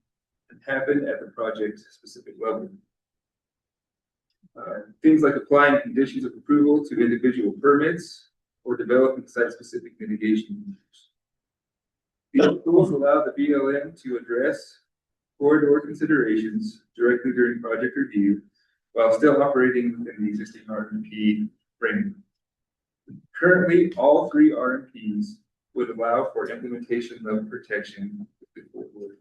and happen at the project specific level. Things like applying conditions of approval to individual permits or developing site-specific mitigation measures. These tools allow the BLM to address corridor considerations directly during project review while still operating within the existing RMP framework. Currently, all three RMPs would allow for implementation level protection with the corridor.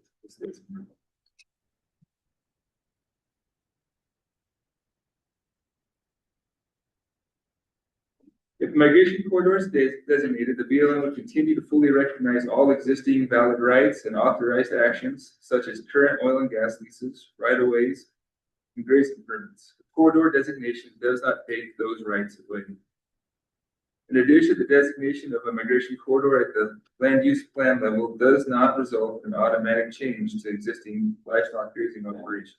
If migration corridor is designated, the BLM would continue to fully recognize all existing valid rights and authorized actions, such as current oil and gas leases, right-of-ways, and grazing permits. The corridor designation does not take those rights away. In addition, the designation of a migration corridor at the land use plan level does not result in automatic change to existing livestock grazing operations.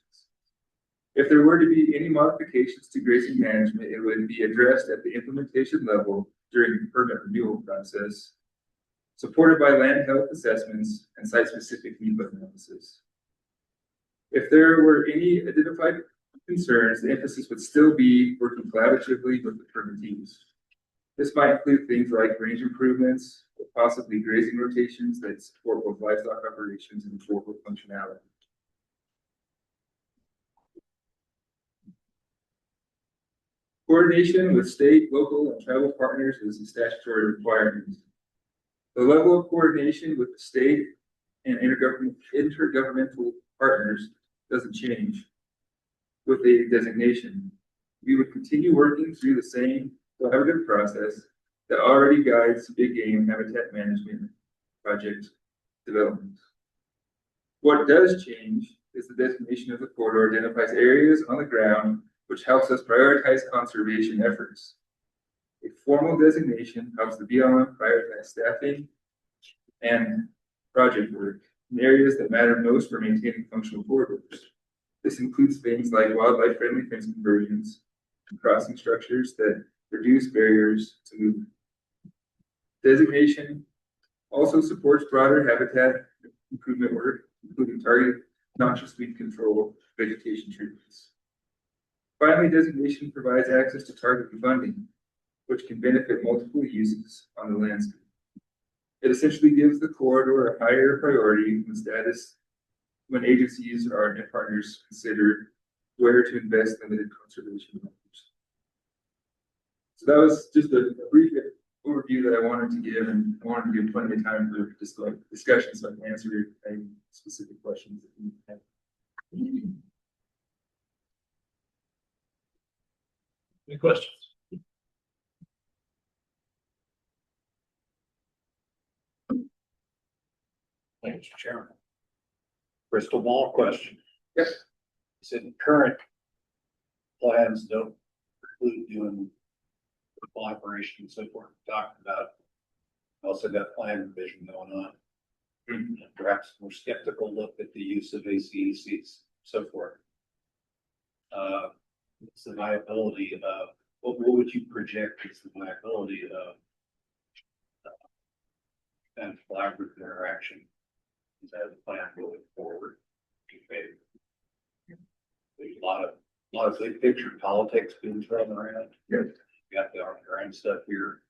If there were to be any modifications to grazing management, it would be addressed at the implementation level during the permit renewal process, supported by land health assessments and site-specific NEPA analysis. If there were any identified concerns, the emphasis would still be working collaboratively with the permittees. This might include things like range improvements, or possibly grazing rotations that support both livestock operations and forklift functionality. Coordination with state, local, and tribal partners is a statutory requirement. The level of coordination with the state and intergovernmental partners doesn't change with the designation. We would continue working through the same collaborative process that already guides big game habitat management project development. What does change is the designation of the corridor identifies areas on the ground which helps us prioritize conservation efforts. A formal designation helps the BLM prioritize staffing and project work in areas that matter most for maintaining functional corridors. This includes things like wildlife-friendly fence conversions and crossing structures that reduce barriers to movement. Designation also supports broader habitat improvement work, including targeted noxious weed control, vegetation treatments. Finally, designation provides access to targeted funding, which can benefit multiple uses on the landscape. It essentially gives the corridor a higher priority in status when agencies or net partners consider where to invest limited conservation dollars. So that was just a brief overview that I wanted to give, and I wanted to give plenty of time for discussion so I can answer any specific questions that you have. Any questions? Thank you, Mr. Chairman. Crystal ball question. Yes. You said current plans don't preclude doing football operation and so forth. Talking about also got plan revision going on. And perhaps more skeptical look at the use of ACECs, so forth. What's the viability of what would you project is the viability of and collaborative interaction? Is that the plan going forward? There's a lot of big picture politics being thrown around. Yes. You got the Army stuff here.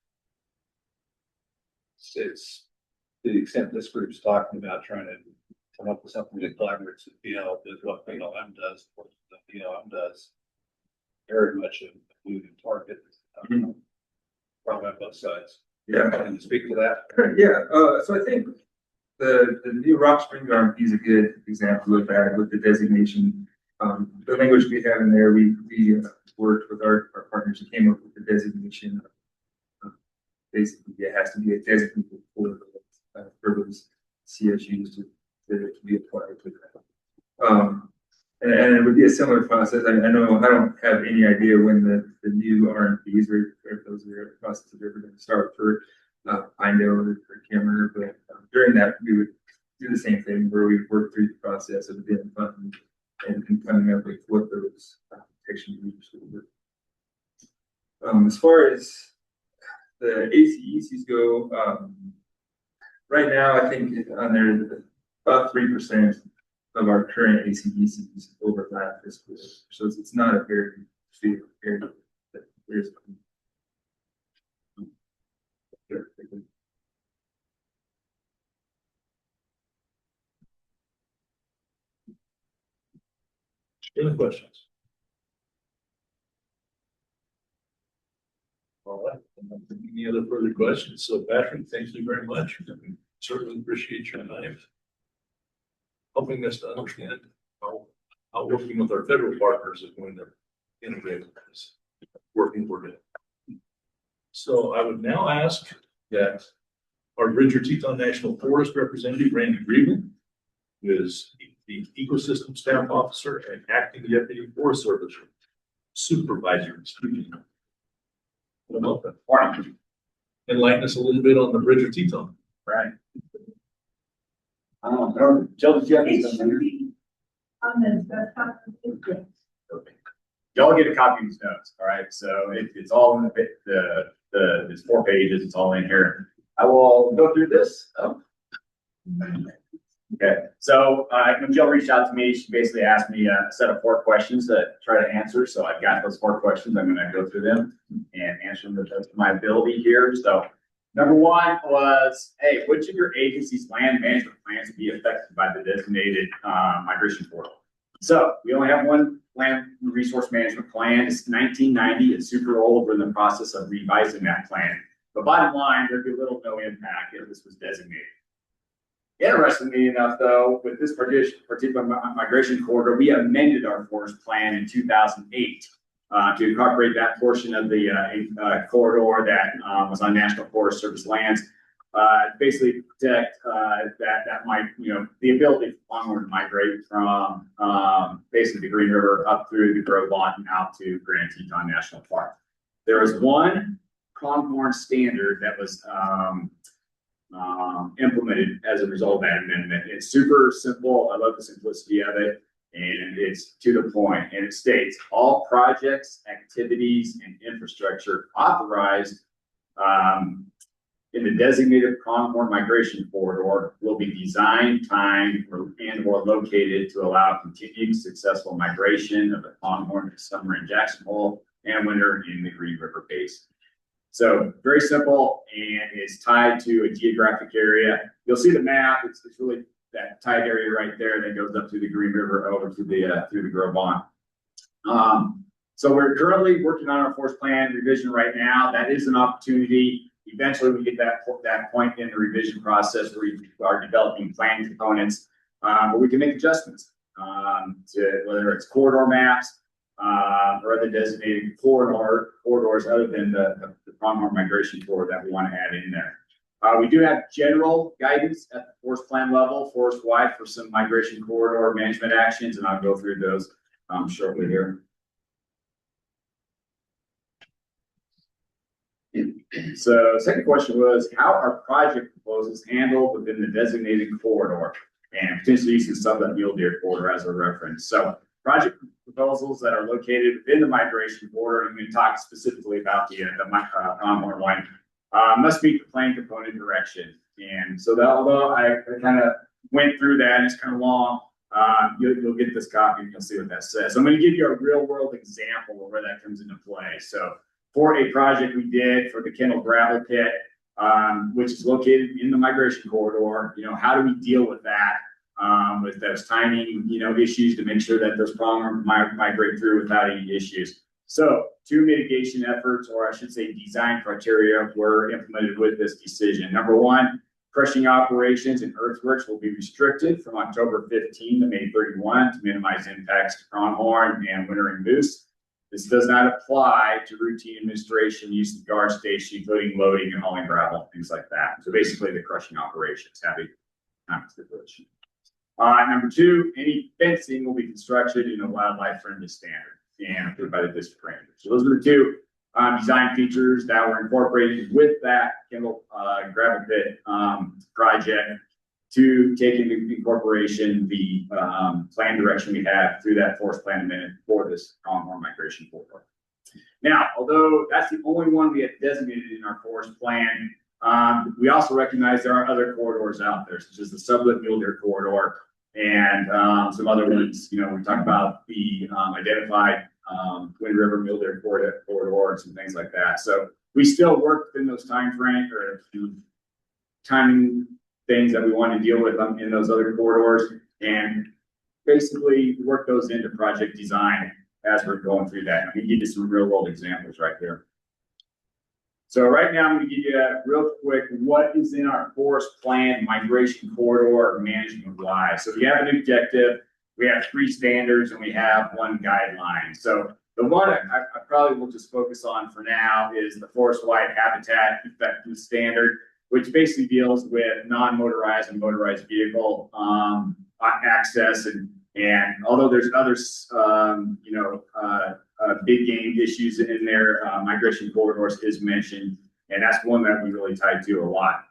It's to the extent this group's talking about trying to come up with something that collaborates with BL, does what BLM does, what the BLM does. Very much a moving target. Probably on both sides. Yeah. Can you speak to that? Yeah, so I think the new rock spring RMP is a good example of that with the designation. The language we have in there, we worked with our partners and came up with the designation. Basically, it has to be a designated for those CSUs to be applied to that. And it would be a similar process. I know I don't have any idea when the new RMPs or if those are processes are ever going to start for Pinedale or Cameron, but during that we would do the same thing where we work through the process of being fun and coming up with what those protection groups would be. As far as the ACECs go, right now I think on there about 3% of our current ACECs overlap this year, so it's not a very big area that there's. Any questions? All right. Any other further questions? So Patrick, thank you very much. Certainly appreciate your time. Helping us to understand how working with our federal partners is going to integrate this working for it. So I would now ask that our Bridger Teton National Forest representative, Randy Griebel, who is the ecosystem staff officer and acting deputy forest service supervisor, morning. Enlighten us a little bit on the Bridger Teton. Right. Jill, did you have this on there? Y'all get a copy of these notes, all right? So it's all in it's 4 pages, it's all in here. I will go through this. Oh. Okay, so when Jill reached out to me, she basically asked me a set of 4 questions to try to answer. So I've got those 4 questions. I'm going to go through them and answer them to the best of my ability here. So number 1 was, hey, which of your agency's land management plans will be affected by the designated migration portal? So we only have one land resource management plan. It's 1990. It's super old. We're in the process of revising that plan. But bottom line, there'd be little to no impact if this was designated. Interestingly enough, though, with this particular migration corridor, we amended our forest plan in 2008 to incorporate that portion of the corridor that was on National Forest Service lands. Basically protect that might, the ability for longhorn to migrate from basically the Green River up through the Grove and out to Grand Teton National Park. There was one pronghorn standard that was implemented as a result of that amendment. It's super simple. I love the simplicity of it, and it's to the point. And it states all projects, activities, and infrastructure authorized in the designated pronghorn migration corridor will be designed, timed, and/or located to allow continued successful migration of the pronghorn to summer in Jackson Hole and winter in the Green River Basin. So very simple, and it's tied to a geographic area. You'll see the map. It's really that tied area right there that goes up through the Green River over to the through the Grove. So we're currently working on our forest plan revision right now. That is an opportunity. Eventually, we get that point in the revision process where we are developing plan components, where we can make adjustments to whether it's corridor maps or other designated corridors other than the pronghorn migration corridor that we want to add in there. We do have general guidance at the forest plan level, forest-wide, for some migration corridor management actions, and I'll go through those shortly here. So second question was, how are project proposals handled within the designated corridor and potentially using Sublette mule deer corridor as a reference? So project proposals that are located within the migration corridor, I'm going to talk specifically about the pronghorn one, must meet the plan component direction. And so that, although I kind of went through that, and it's kind of long, you'll get this copy and you'll see what that says. So I'm going to give you a real world example of where that comes into play. So for a project we did for the Kendall gravel pit, which is located in the migration corridor. You know, how do we deal with that? With those timing, you know, issues to make sure that those pronghorn migrate through without any issues. So 2 mitigation efforts, or I should say design criteria, were implemented with this decision. Number 1, crushing operations and earthworks will be restricted from October 15 to May 31 to minimize impacts to pronghorn and wintering moose. This does not apply to routine administration, use of guard station, including loading and hauling gravel, things like that. So basically the crushing operations have a time stipulation. Number 2, any fencing will be constructed in a wildlife friendly standard and approved by the district ranger. So those are the 2 design features that were incorporated with that Kendall gravel pit project to take into incorporation the plan direction we have through that forest plan amendment for this pronghorn migration corridor. Now, although that's the only one we have designated in our forest plan, we also recognize there are other corridors out there, such as the Sublette mule deer corridor and some other ones. You know, we talked about the identified Wind River mule deer corridor and some things like that. So we still work within those time frame or timing things that we want to deal with in those other corridors, and basically work those into project design as we're going through that. I'm going to give you some real world examples right here. So right now, I'm going to give you a real quick what is in our forest plan migration corridor management wise. So we have an objective, we have 3 standards, and we have 1 guideline. So the one I probably will just focus on for now is the forest-wide habitat effectiveness standard, which basically deals with non-motorized and motorized vehicle access. And although there's others, big game issues in there, migration corridors is mentioned, and that's one that we really tied to a lot.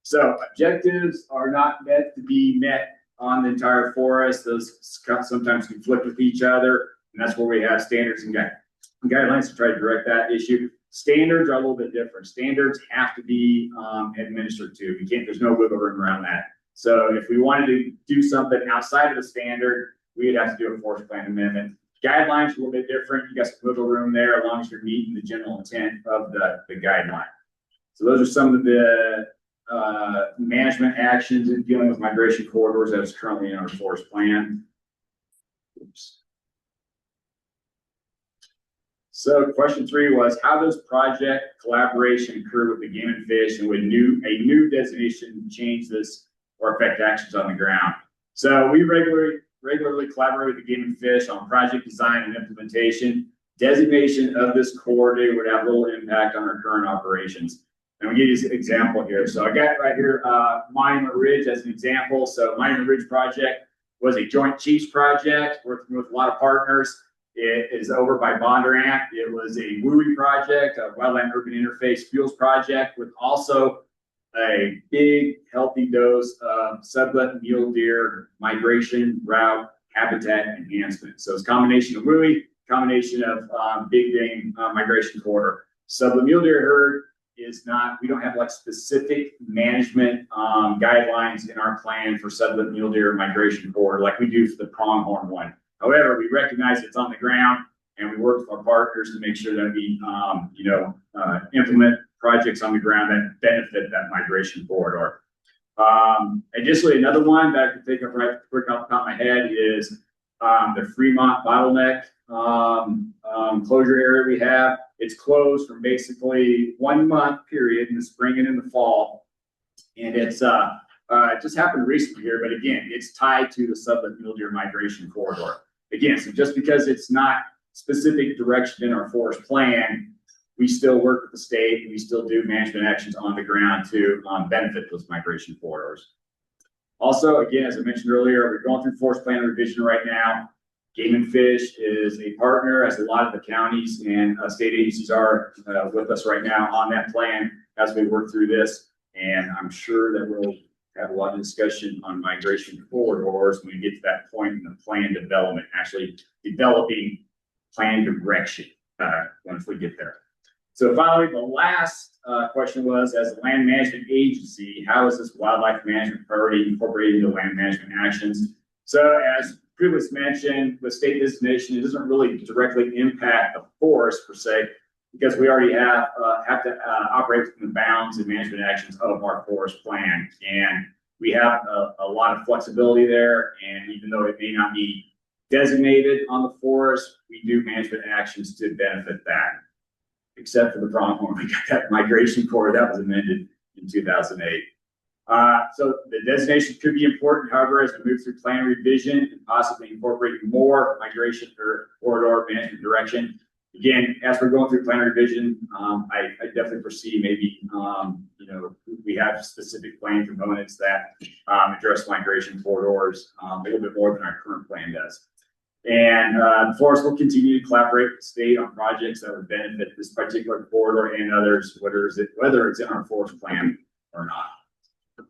So objectives are not meant to be met on the entire forest. Those sometimes conflict with each other, and that's where we have standards and guidelines to try to direct that issue. Standards are a little bit different. Standards have to be administered to. You can't, there's no wiggle room around that. So if we wanted to do something outside of the standard, we would have to do a forest plan amendment. Guidelines are a little bit different. You got some wiggle room there as long as you're meeting the general intent of the guideline. So those are some of the management actions in dealing with migration corridors that is currently in our forest plan. Oops. So question 3 was, how does project collaboration occur with the game and fish, and would a new designation change this or affect actions on the ground? So we regularly collaborate with the game and fish on project design and implementation. Designation of this corridor would have little impact on our current operations. And we'll give you an example here. So I got right here Monument Ridge as an example. So Monument Ridge project was a joint chiefs project working with a lot of partners. It is over by Bondurant. It was a WUI project, a Wildland Urban Interface Fuels project, with also a big healthy dose of Sublette mule deer migration route habitat enhancement. So it's a combination of WUI, combination of big game migration corridor. Sublette mule deer herd is not, we don't have like specific management guidelines in our plan for Sublette mule deer migration corridor like we do for the pronghorn one. However, we recognize it's on the ground, and we work with our partners to make sure that we, implement projects on the ground that benefit that migration corridor. Additionally, another one that I can think of right quick off the top of my head is the Fremont Bottleneck closure area we have. It's closed for basically 1 month period in the spring and in the fall, and it's it just happened recently here, but again, it's tied to the Sublette mule deer migration corridor. Again, so just because it's not specific direction in our forest plan, we still work with the state and we still do management actions on the ground to benefit those migration corridors. Also, again, as I mentioned earlier, we're going through forest plan revision right now. Game and Fish is a partner, as a lot of the counties and state agencies are with us right now on that plan as we work through this. And I'm sure that we'll have a lot of discussion on migration corridors when we get to that point in the plan development, actually developing plan direction once we get there. So finally, the last question was, as a land management agency, how is this wildlife management priority incorporated into land management actions? So as previously mentioned, with state designation, it doesn't really directly impact the forest per se. because we already have to operate within the bounds and management actions of our forest plan. And we have a lot of flexibility there. And even though it may not be designated on the forest, we do management actions to benefit that. Except for the pronghorn, we got that migration corridor that was amended in 2008. So the designation could be important, however, as we move through plan revision and possibly incorporate more migration or corridor management direction. Again, as we're going through plan revision, I definitely foresee maybe, we have specific plan components that address migration corridors a little bit more than our current plan does. And the forest will continue to collaborate with the state on projects that would benefit this particular corridor and others, whether it's in our forest plan or not.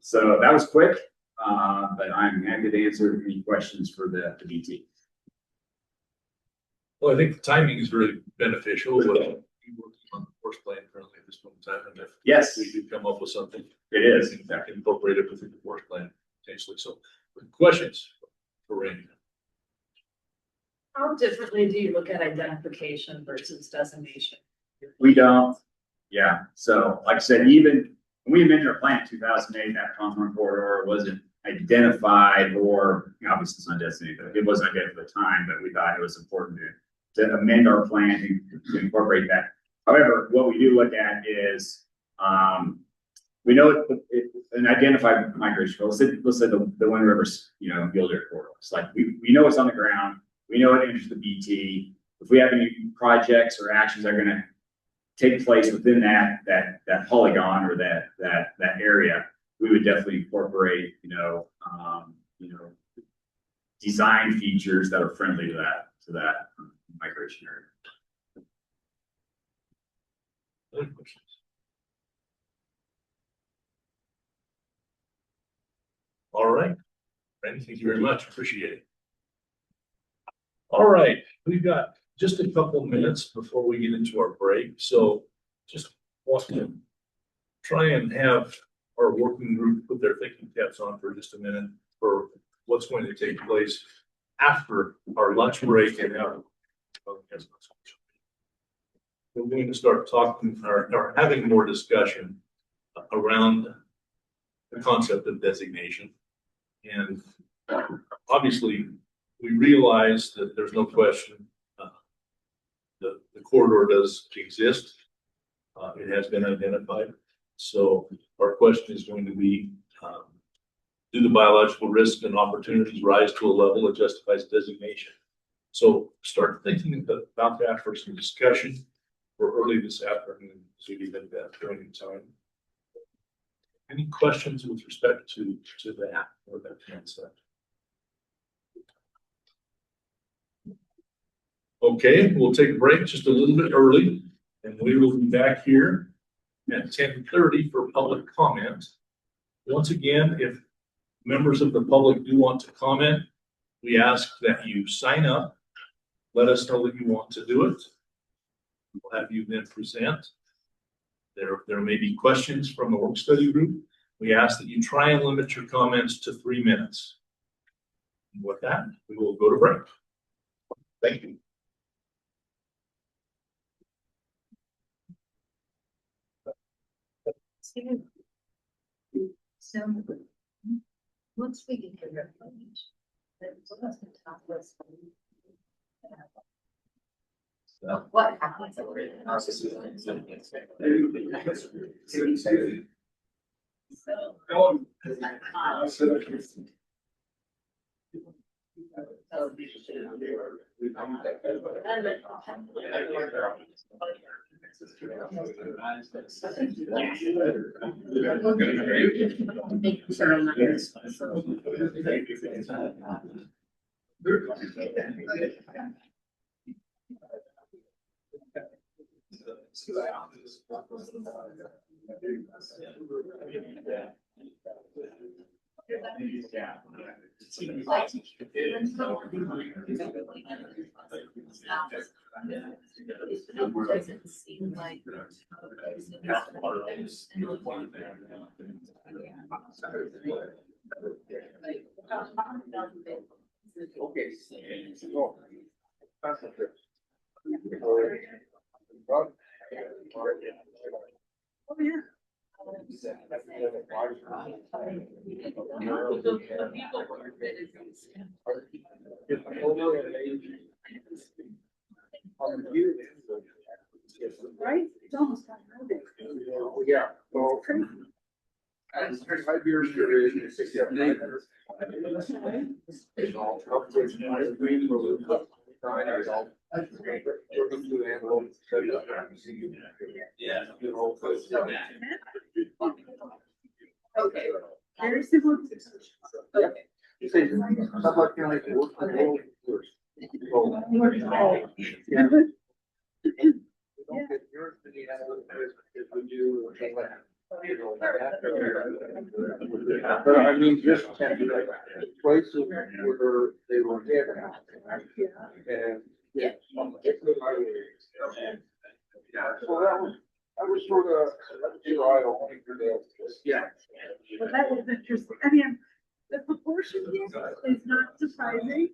So that was quick, but I'm happy to answer any questions for the BT. Well, I think the timing is really beneficial. We're working on the forest plan currently at this point in time, and if Yes, we do come up with something, it is. that can incorporate it within the forest plan potentially. So, questions for Randy? How differently do you look at identification versus designation? We don't. Yeah. So, like I said, even when we amended our plan in 2008, that pronghorn corridor wasn't identified, or obviously it's not designated, but it wasn't identified at the time. But we thought it was important to amend our plan to incorporate that. However, what we do look at is we know an identified migration. Let's say the Wind River's Mule Deer corridor. It's like we know it's on the ground. We know it enters the BT. If we have any projects or actions that are going to take place within that polygon or that area, we would definitely incorporate design features that are friendly to that migration area. Other questions? All right, Randy, thank you very much. Appreciate it. All right, we've got just a couple minutes before we get into our break. So just want to try and have our working group put their thinking caps on for just a minute for what's going to take place after our lunch break and our. We're going to start talking or having more discussion around the concept of designation. And obviously, we realize that there's no question the corridor does exist. It has been identified. So our question is going to be, do the biological risks and opportunities rise to a level that justifies designation? So start thinking about that for some discussion for early this afternoon, so you get that during time. Any questions with respect to that or that concept? Okay, we'll take a break just a little bit early, and we will be back here at 10:30 for public comment. Once again, if members of the public do want to comment, we ask that you sign up. Let us know that you want to do it. We'll have you then present. There may be questions from the work study group. We ask that you try and limit your comments to 3 minutes. And with that, we will go to break. Thank you. So once we get your information, what happens over doesn't seem like Oh, yeah. Right? It's almost like moving. Yeah, well, It's crazy. 5 years there is 67 acres. Yeah. Okay. Very similar. Okay. You say, somewhat kind of like work for the world first. Yeah. We don't get yours to the analyst if we do. But I mean, just places where they were dead. And. Yeah. So that was sort of, I don't think yeah. Well, that is interesting. I mean, the proportion here is not surprising.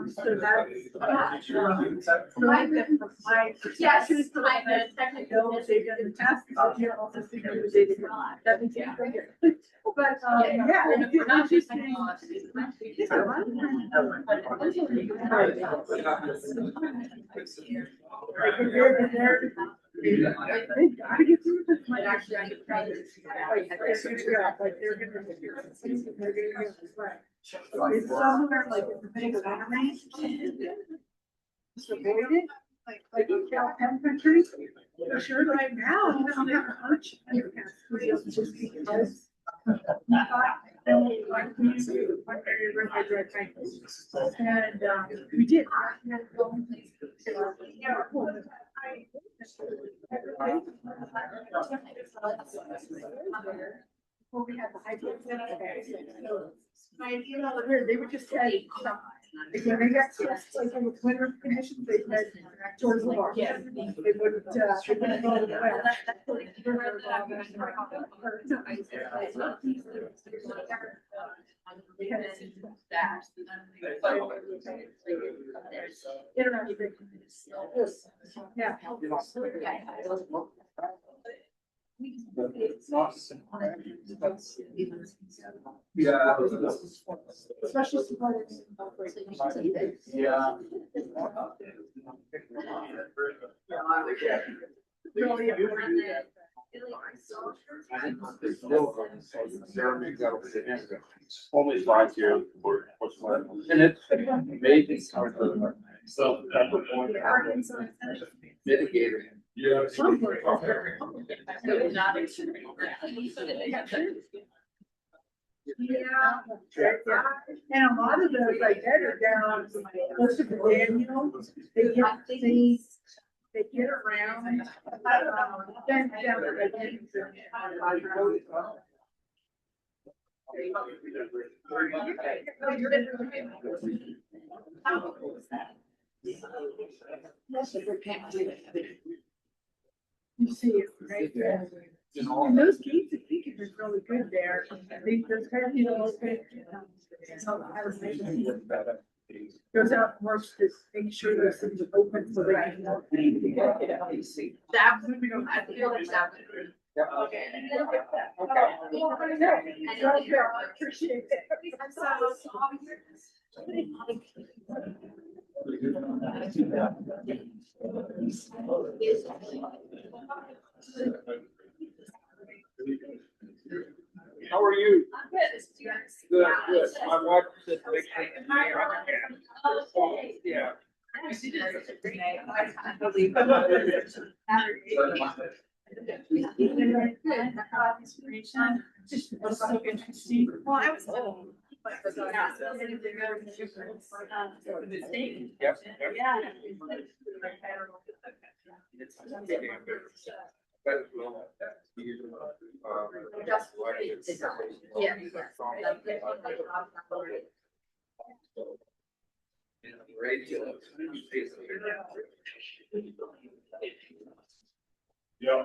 So that's. So I think my perception is that technical, they've done the test, so here also see that they did not. That means, yeah. But, yeah, it's interesting. Yeah, a lot of times. They gotta get through this. Like, actually, I could try this. Like, they're gonna it's somewhere like it's a big range. Just avoid it, like in Cal country, for sure right now, I don't have much. Just because. And we did. Well, we had the hydro. They would just say, when they got stressed, like in the winter conditions, they had towards the bar. They wouldn't go to the yeah. It's not. Yeah. Especially supporters. Yeah. Really important. Only 5 years for what's left. And it's amazing how the mitigator. Yeah. Yeah, and a lot of those like that are down, most of the Daniels, they get around. Then down the you see it right there. And those gates, I think, are really good there. Those kind of, goes out and works to make sure those things are open so they can. That would be, I feel like that would be. Okay. Appreciate it. How are you? I'm good. Good, good. My wife said, yeah. Well, I was. Yep. Yeah.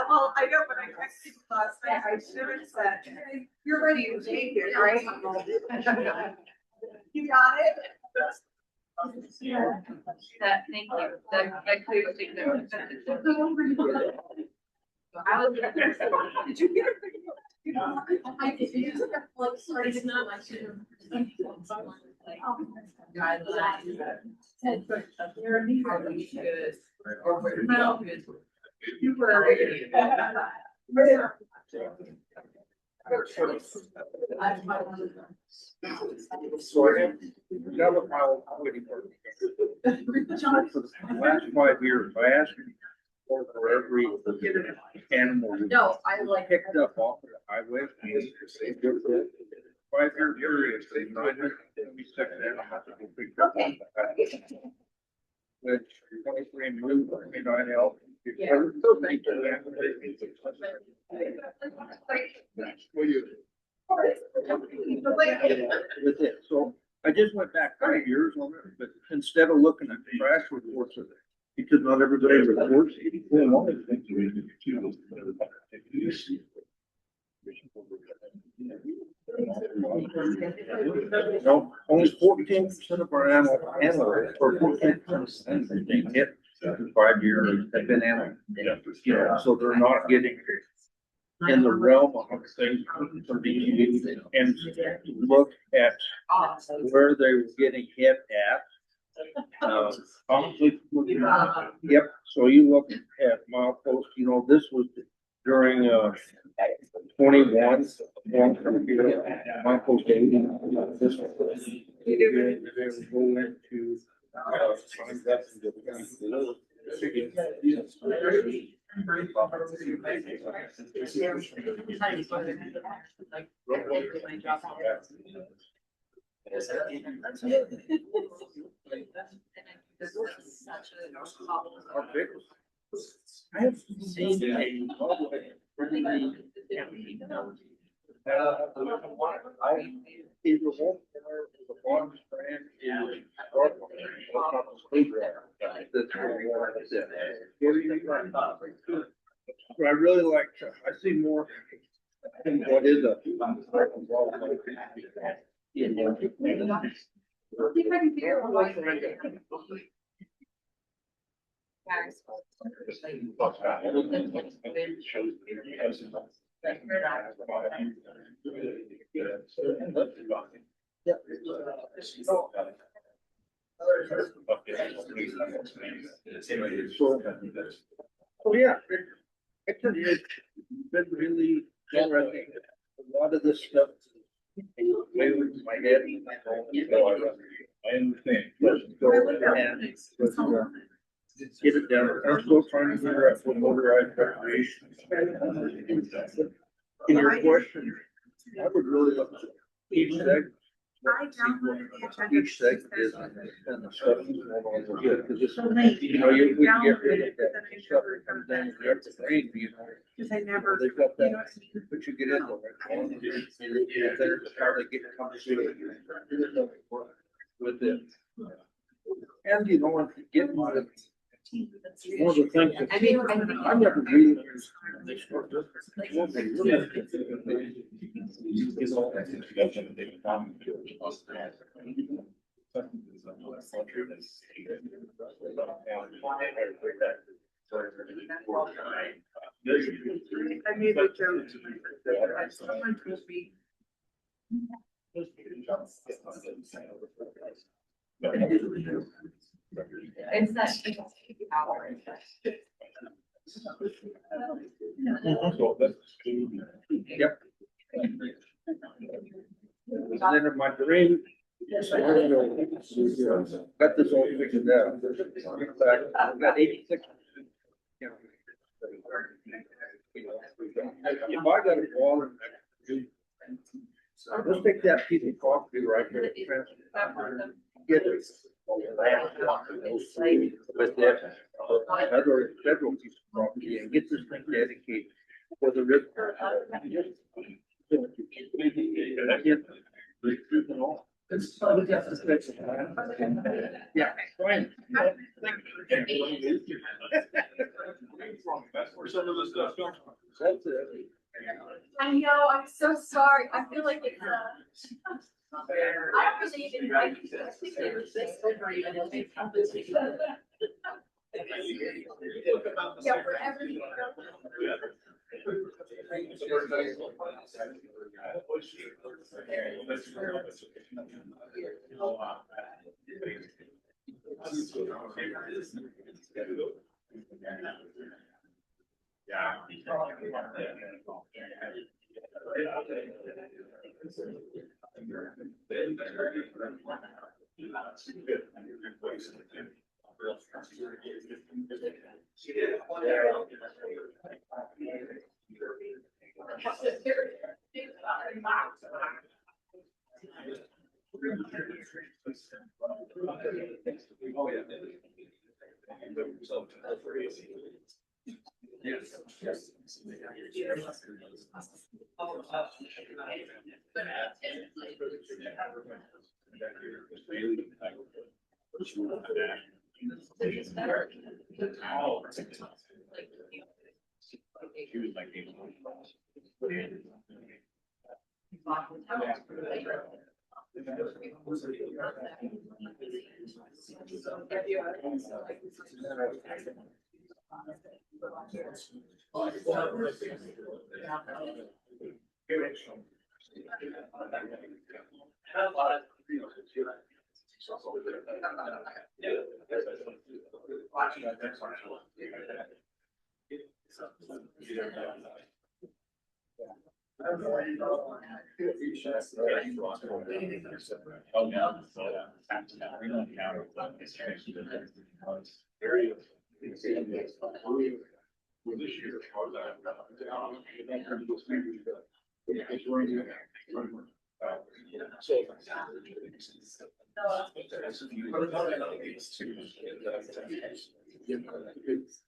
Well, I know, but I texted you last night, I should have said, you're ready to take it, right? You got it? That, thank you, that clears things up. I was. Did you get it? I did, well, sorry, it's not like. Guidelines. You were. So I have, that was my old quitting work. For the last 5 years, I asked for every animal No, I like. picked up off of the highway. 5-year period, they 976 animals that were picked up. Okay. Which 23 moved, 29 elk. Yeah. Well, you. With it, so I just went back 5 years on it, but instead of looking at the crash reports of it, because not everybody reports. No, only 14% of our animals, or 14% of they hit in 5 years have been animals. Yeah, so they're not getting in the realm of things from being, and look at where they were getting hit at. Conflict. Yep, so you look at milepost, you know, this was during 21, milepost 8. This was go into I have seen a public really either one or the bottom strand is I really like, I see more. What is a? So yeah, it's been really interesting. A lot of this stuff. Way with my head. I understand. Get it down. I'm still trying to figure out what motorized recreation. In your question, I would really look at each segment. Each segment is and the stuff is going on good because it's, you know, you we can get rid of that stuff that comes down the drain, you know. Because I never. They've got that, but you get into it. They're how they get compensated with it. And you know, get one of the things that I mean, I never really understood. They start doing what they really I made a joke. Someone told me. It's that power. Yep. And then in my dream, got this all figured out. In fact, I've got 86. If I got a wall in let's take that piece of property right there. Get it. With that other federal piece of property and get this thing dedicated for the river. Yeah. Fine. That's where some of this stuff comes from. That's it. I know, I'm so sorry. I feel like it's, I don't really even, I think they were this over even. Yeah, for everything.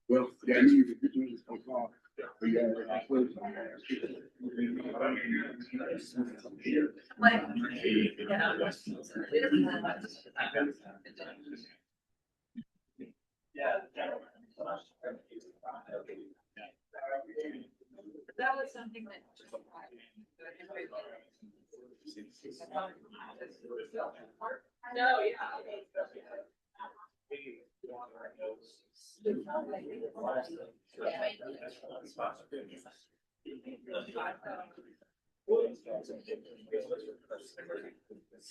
Well, yeah, you could do this. That was something that. No, yeah.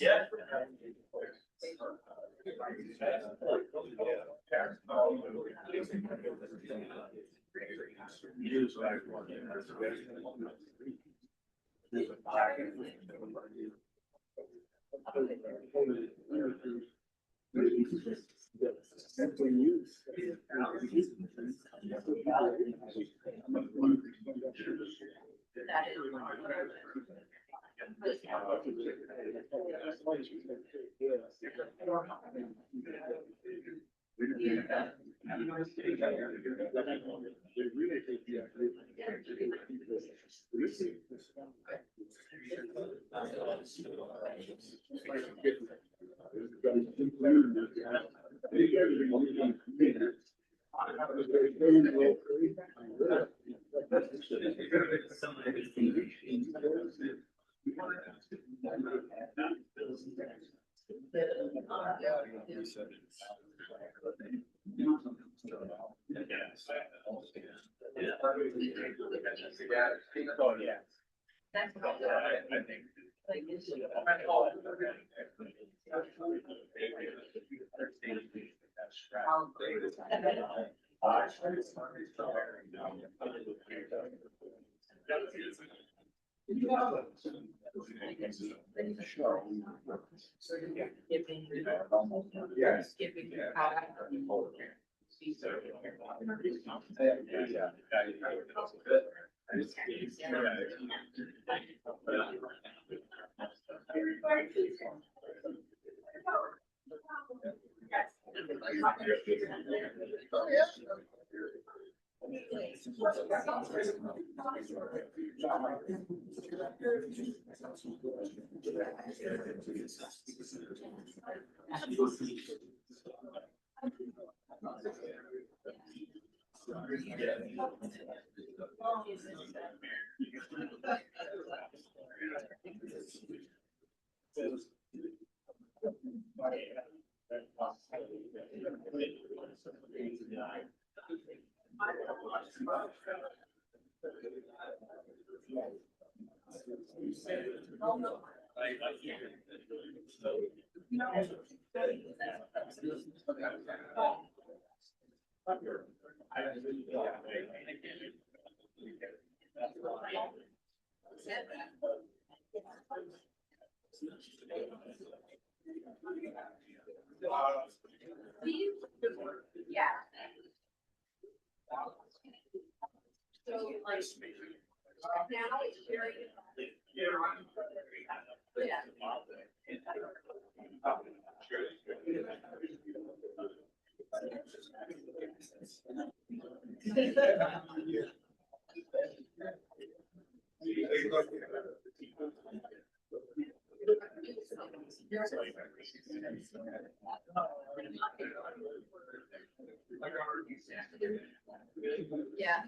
Yeah. Yeah. So like now it's very. Yeah. Yeah.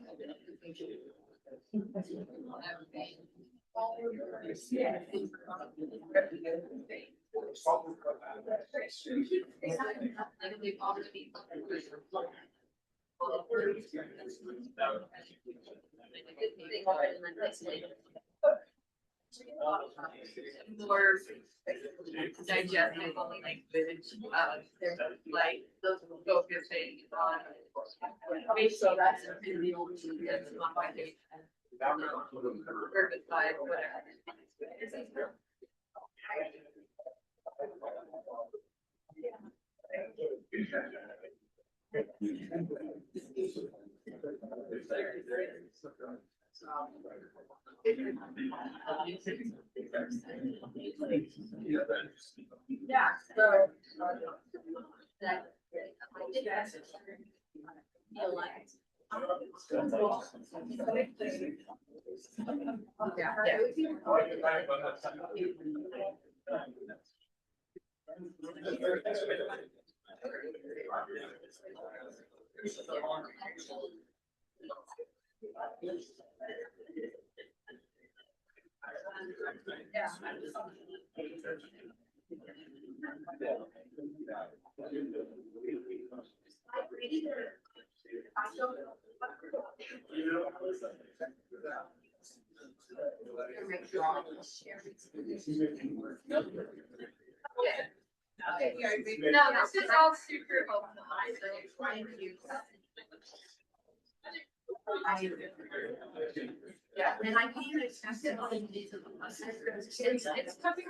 More digestible language, there's like those focusing on. So that's the only thing that's not my name. Herbicide, whatever. Yeah, so. That. No, this is all super helpful. Thank you. Yeah, and I can it's coming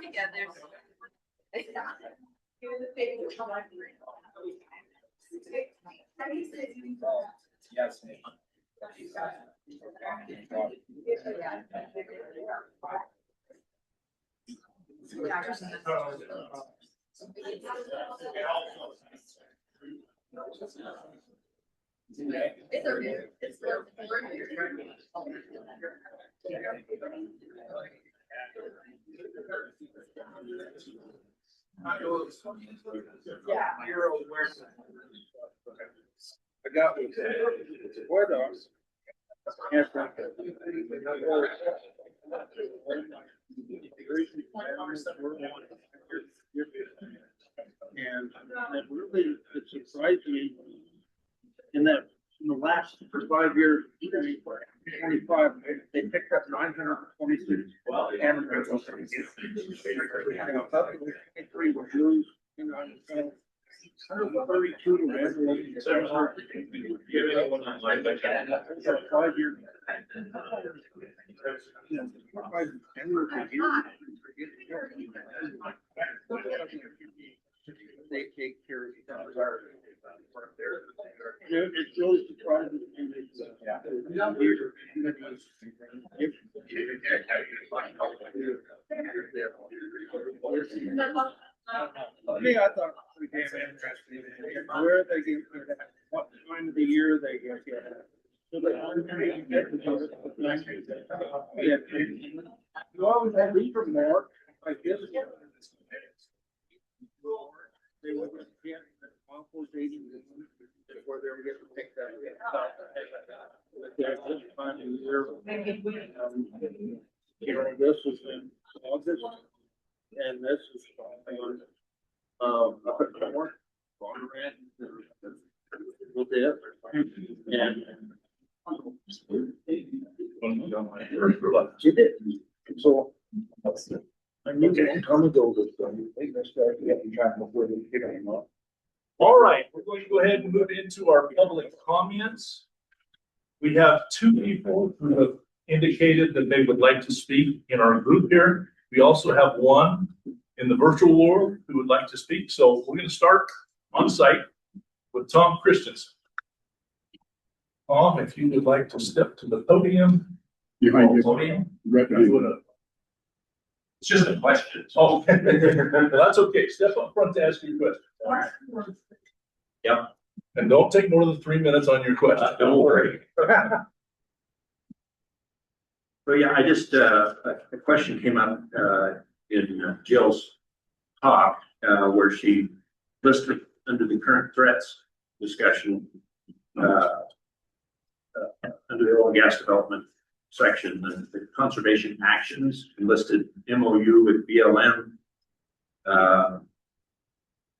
together. Yes. It's okay. It's yeah. I got one. Where dogs? And that really, it surprised me in that in the last 5 years, 25, they picked up 926 animals. 3 were blues, 132 to antelope. 5 years. They take care of each other. It's really surprising. Me, I thought we came interesting. Where they get, what time of the year they get. You always have these from there, I guess. They were Before they were getting picked up. There's this final year. You know, this was in August, and this is on, up at Moore, Red, with it, and. You did, so. I knew that time ago that, I think that's why we have to track before they pick them up. All right, we're going to go ahead and move into our public comments. We have two people who have indicated that they would like to speak in our group here. We also have one in the virtual world who would like to speak. So we're going to start on site with Tom Christensen. Tom, if you would like to step to the podium. Behind you. Podium. Right behind you. It's just a question. Oh, well, that's okay. Step up front to ask your question. Yep. And don't take more than 3 minutes on your question. Don't worry. So yeah, I just, a question came up, in Jill's talk, where she listed under the current threats discussion, under the oil and gas development section, the conservation actions listed MOU with BLM,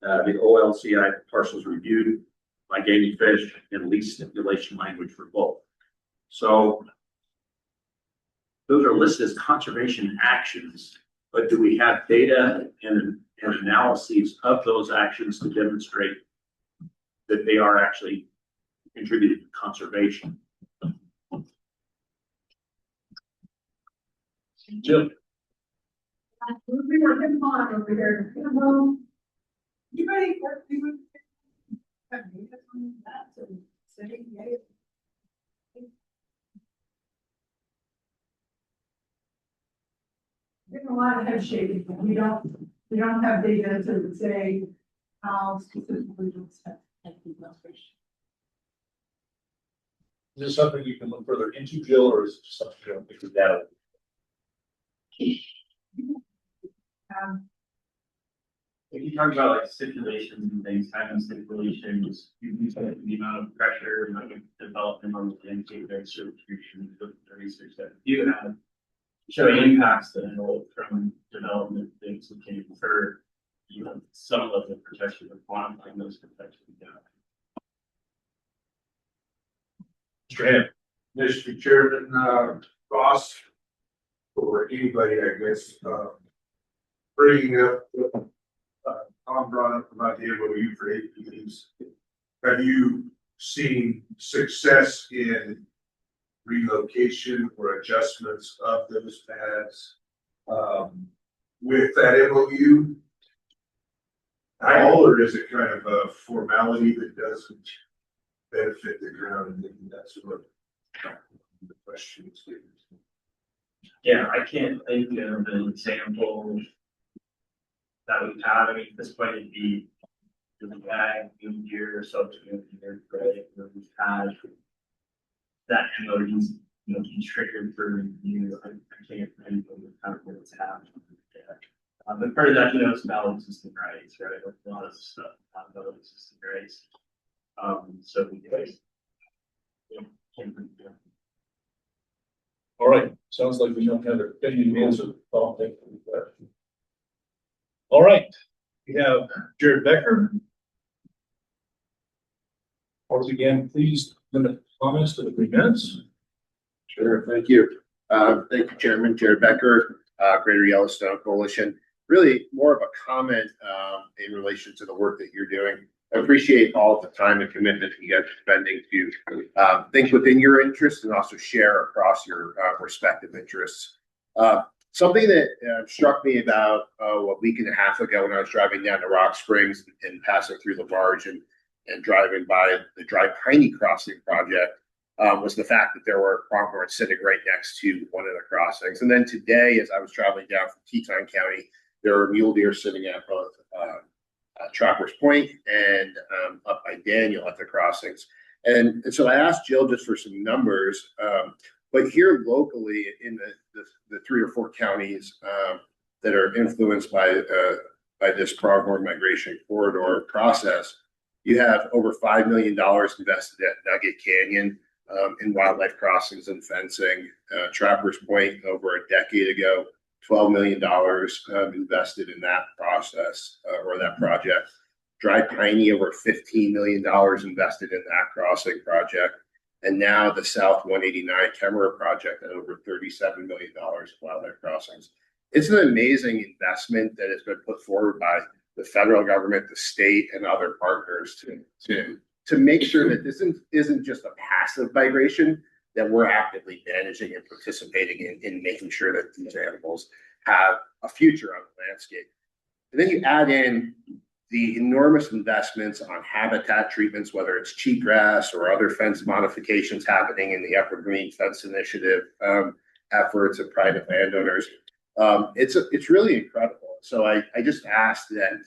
the OLCI parcels reviewed by Gaming Fish, and lease stipulation language for both. So those are listed as conservation actions, but do we have data and analyses of those actions to demonstrate that they are actually contributing to conservation? Jim. We were in on over here. You ready? There's a lot of head shaking. We don't have data to say how specifically it's affecting conservation. Is this something you can look further into, Jill, or is it just something you don't think is data? If you talk about like stipulations and things, having stipulations, you said the amount of pressure, amount of development on the landscape, their certification, the research that you have, showing impacts that result from development things that can infer, you know, some level of protection or quantifying those protections. Mr. Ham. Mr. Chairman, Ross, or anybody, I guess, bringing up, Tom brought up about the MOU for APs. Have you seen success in relocation or adjustments of those pads with that MOU? Or is it kind of a formality that doesn't benefit the ground? And maybe that's what the question is. Yeah, I can't think of an example that we have. I mean, at this point, it'd be the bag, new year, or subsequent year, right? Where we've had that MOU, you know, be triggered for review. I can't think of the kind of what it's happened. But part of that, you know, it's valid existing rights, right? A lot of stuff not valid existing rights. So we guys, you know, can't think of. All right, sounds like we don't have a opinion answer. All right, we have Jared Becker. Once again, please limit comments to 3 minutes. Sure, thank you. Thank you, Chairman. Jared Becker, Greater Yellowstone Coalition. Really more of a comment in relation to the work that you're doing. I appreciate all the time and commitment that you guys are spending to think within your interests and also share across your respective interests. Something that struck me about a week and a half ago when I was driving down to Rock Springs and passing through the barge and driving by the Dry Piney Crossing project was the fact that there were pronghorns sitting right next to one of the crossings. And then today, as I was traveling down from Teton County, there were mule deer sitting at both Trappers Point and up by Daniel at the crossings. And so I asked Jill just for some numbers, but here locally in the 3 or 4 counties that are influenced by this pronghorn migration corridor process, You have over $5 million invested at Nugget Canyon in wildlife crossings and fencing. Trappers Point over a decade ago, $12 million invested in that process or that project. Dry Piney over $15 million invested in that crossing project. And now the South 189 Kemmerer project at over $37 million of wildlife crossings. It's an amazing investment that has been put forward by the federal government, the state, and other partners to make sure that this isn't just a passive migration, that we're actively managing and participating in making sure that these animals have a future on the landscape. And then you add in the enormous investments on habitat treatments, whether it's cheatgrass or other fence modifications happening in the Evergreen Fence Initiative efforts of private landowners. It's really incredible. So I just ask that,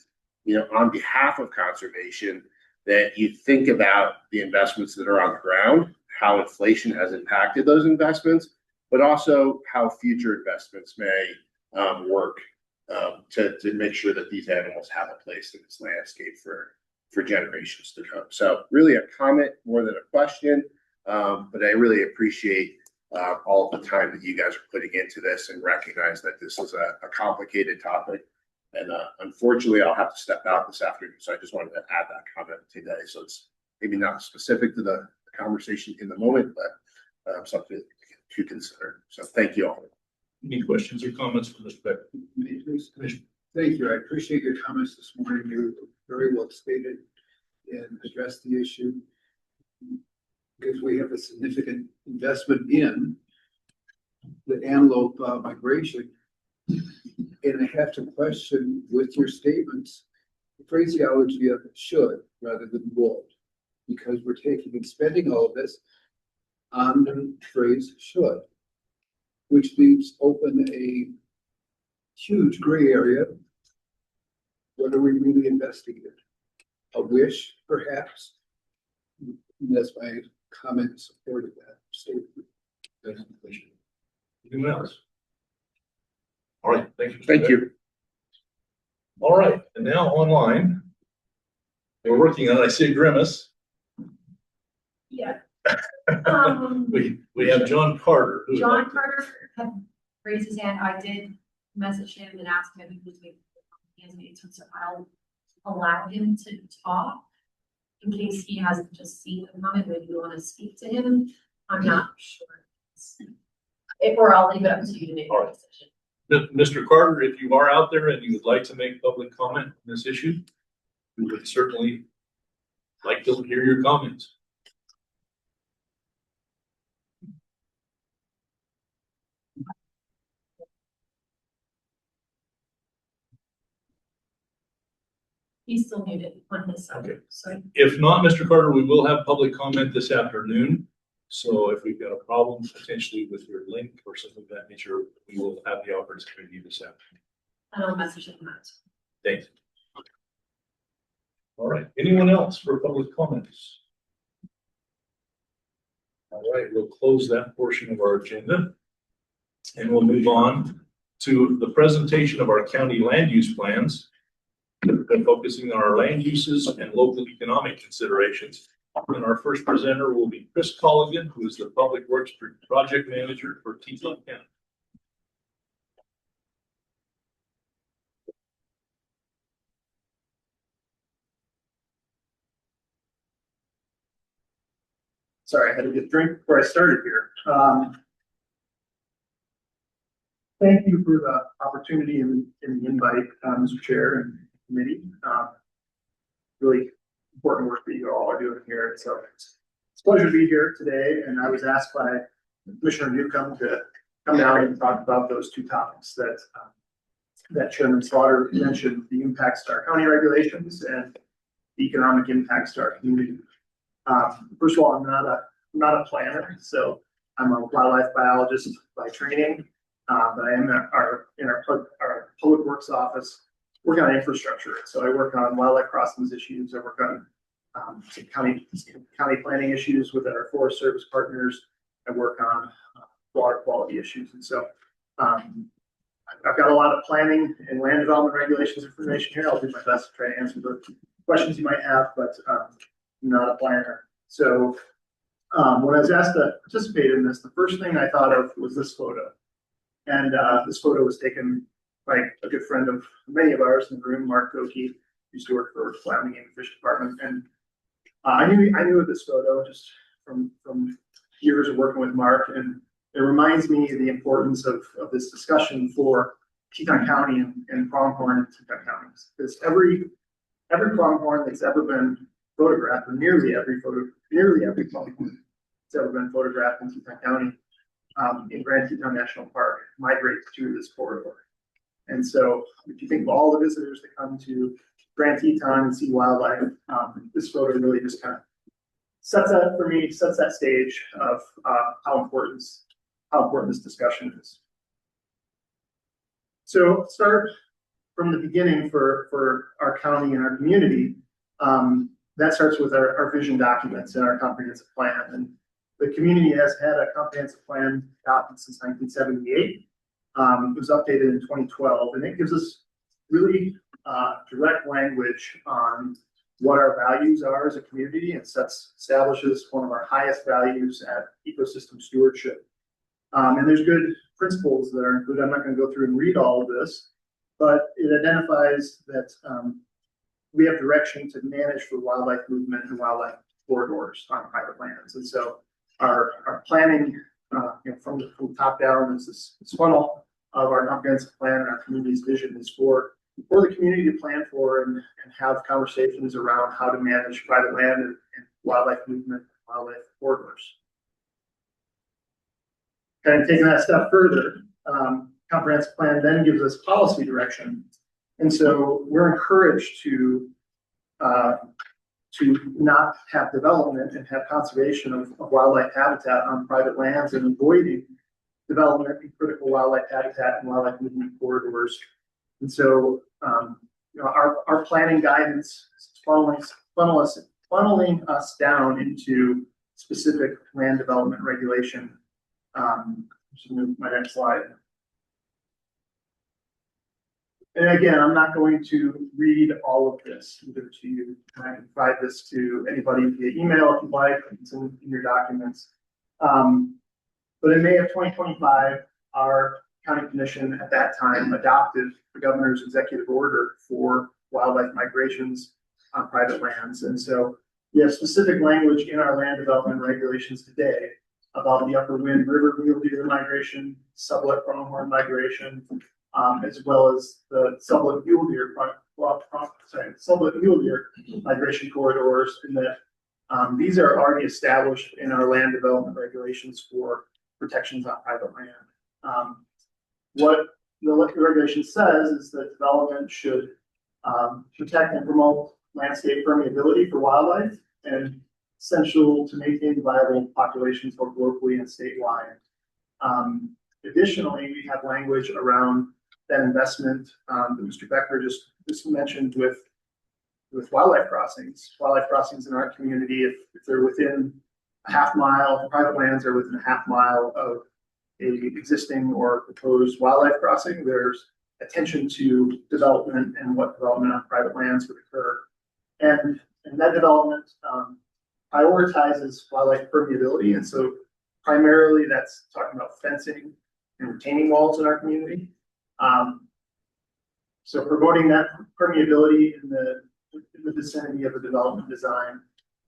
on behalf of conservation, that you think about the investments that are on the ground, how inflation has impacted those investments, but also how future investments may work to make sure that these animals have a place in this landscape for generations to come. So really a comment more than a question, but I really appreciate all of the time that you guys are putting into this and recognize that this is a complicated topic. And unfortunately, I'll have to step out this afternoon. So I just wanted to add that comment today. So it's maybe not specific to the conversation in the moment, but something to consider. So thank you all. Any questions or comments from this perspective? Thank you. I appreciate your comments this morning. You very well stated and addressed the issue. Because we have a significant investment in the antelope migration. And I have to question with your statements, the phraseology of should rather than would, because we're taking and spending all of this on the phrase should, which leaves open a huge gray area. What are we really investing in? A wish, perhaps? And that's my comment in support of that statement. Anyone else? All right, thank you. Thank you. All right, and now online, we're working on, I see a grimace. Yeah. We have John Carter. John Carter had raised his hand. I did message him and ask him if he was making hands, so I'll allow him to talk in case he hasn't just seen the comment. Maybe you want to speak to him. I'm not sure. Or I'll leave it up to you to make a decision. Mr. Carter, if you are out there and you would like to make public comment on this issue, we would certainly like to hear your comments. He's still muted on his side. Okay. So If not, Mr. Carter, we will have public comment this afternoon. So if we've got a problem potentially with your link or something of that nature, we will have the opportunity this afternoon. and I'll message him that. Thanks. All right, anyone else for public comments? All right, we'll close that portion of our agenda. And we'll move on to the presentation of our county land use plans. We're focusing on our land uses and local economic considerations. And our first presenter will be Chris Colligan, who is the Public Works Project Manager for Teton County. Sorry, I had to get a drink before I started here. Thank you for the opportunity and the invite, Mr. Chair and committee. Really important work that you all are doing here. So it's a pleasure to be here today. And I was asked by Commissioner Newcomb to come down and talk about those two topics that Chairman Slaughter mentioned, the impacts to our county regulations and the economic impacts to our community. First of all, I'm not a planner, so I'm a wildlife biologist by training, but I am in our public works office working on infrastructure. So I work on wildlife crossings issues. I work on some county planning issues with our Forest Service partners. I work on water quality issues, and so I've got a lot of planning and land development regulations information here. I'll do my best to try to answer questions you might have, but I'm not a planner. So when I was asked to participate in this, the first thing I thought of was this photo. And this photo was taken by a good friend of many of ours in the room, Mark Goki, used to work for Wyoming Game and Fish Department. And I knew of this photo just from years of working with Mark, and it reminds me of the importance of this discussion for Teton County and pronghorn in Teton counties. Because every pronghorn that's ever been photographed, or nearly every pronghorn that's ever been photographed in Teton County, in Grand Teton National Park, migrates through this corridor. And so if you think of all the visitors that come to Grand Teton and see wildlife, this photo really just kind of sets that stage of how important this discussion is. So start from the beginning for our county and our community. That starts with our vision documents and our comprehensive plan. And the community has had a comprehensive plan adopted since 1978. It was updated in 2012, and it gives us really direct language on what our values are as a community, and establishes one of our highest values at ecosystem stewardship. And there's good principles that are included. I'm not going to go through and read all of this, but it identifies that we have direction to manage for wildlife movement and wildlife corridors on private lands. And so our planning, from the top down, is this funnel of our comprehensive plan, and our community's vision is for the community to plan for and have conversations around how to manage private land and wildlife movement, and wildlife corridors. Kind of taking that step further, comprehensive plan then gives us policy direction. And so we're encouraged to not have development and have conservation of wildlife habitat on private lands, and avoiding development in critical wildlife habitat and wildlife movement corridors. And so, our planning guidance is funneling us down into specific land development regulation. Just move my next slide. And again, I'm not going to read all of this either to you. I can provide this to anybody via email if you'd like. It's in your documents. But in May of 2025, our county commission at that time adopted the governor's executive order for wildlife migrations on private lands. And so we have specific language in our land development regulations today about the upper wind river mule deer migration, Sublette pronghorn migration, as well as the Sublette mule deer migration corridors, and that these are already established in our land development regulations for protections on private land. What the regulation says is that development should protect and promote landscape permeability for wildlife, and essential to maintain viable populations both locally and statewide. Additionally, we have language around that investment that Mr. Becker just mentioned with wildlife crossings. Wildlife crossings in our community, if they're within a half mile, private lands are within a half mile of a existing or proposed wildlife crossing, there's attention to development and what development on private lands would occur. And that development prioritizes wildlife permeability. And so primarily that's talking about fencing and retaining walls in our community. So promoting that permeability in the vicinity of a development design.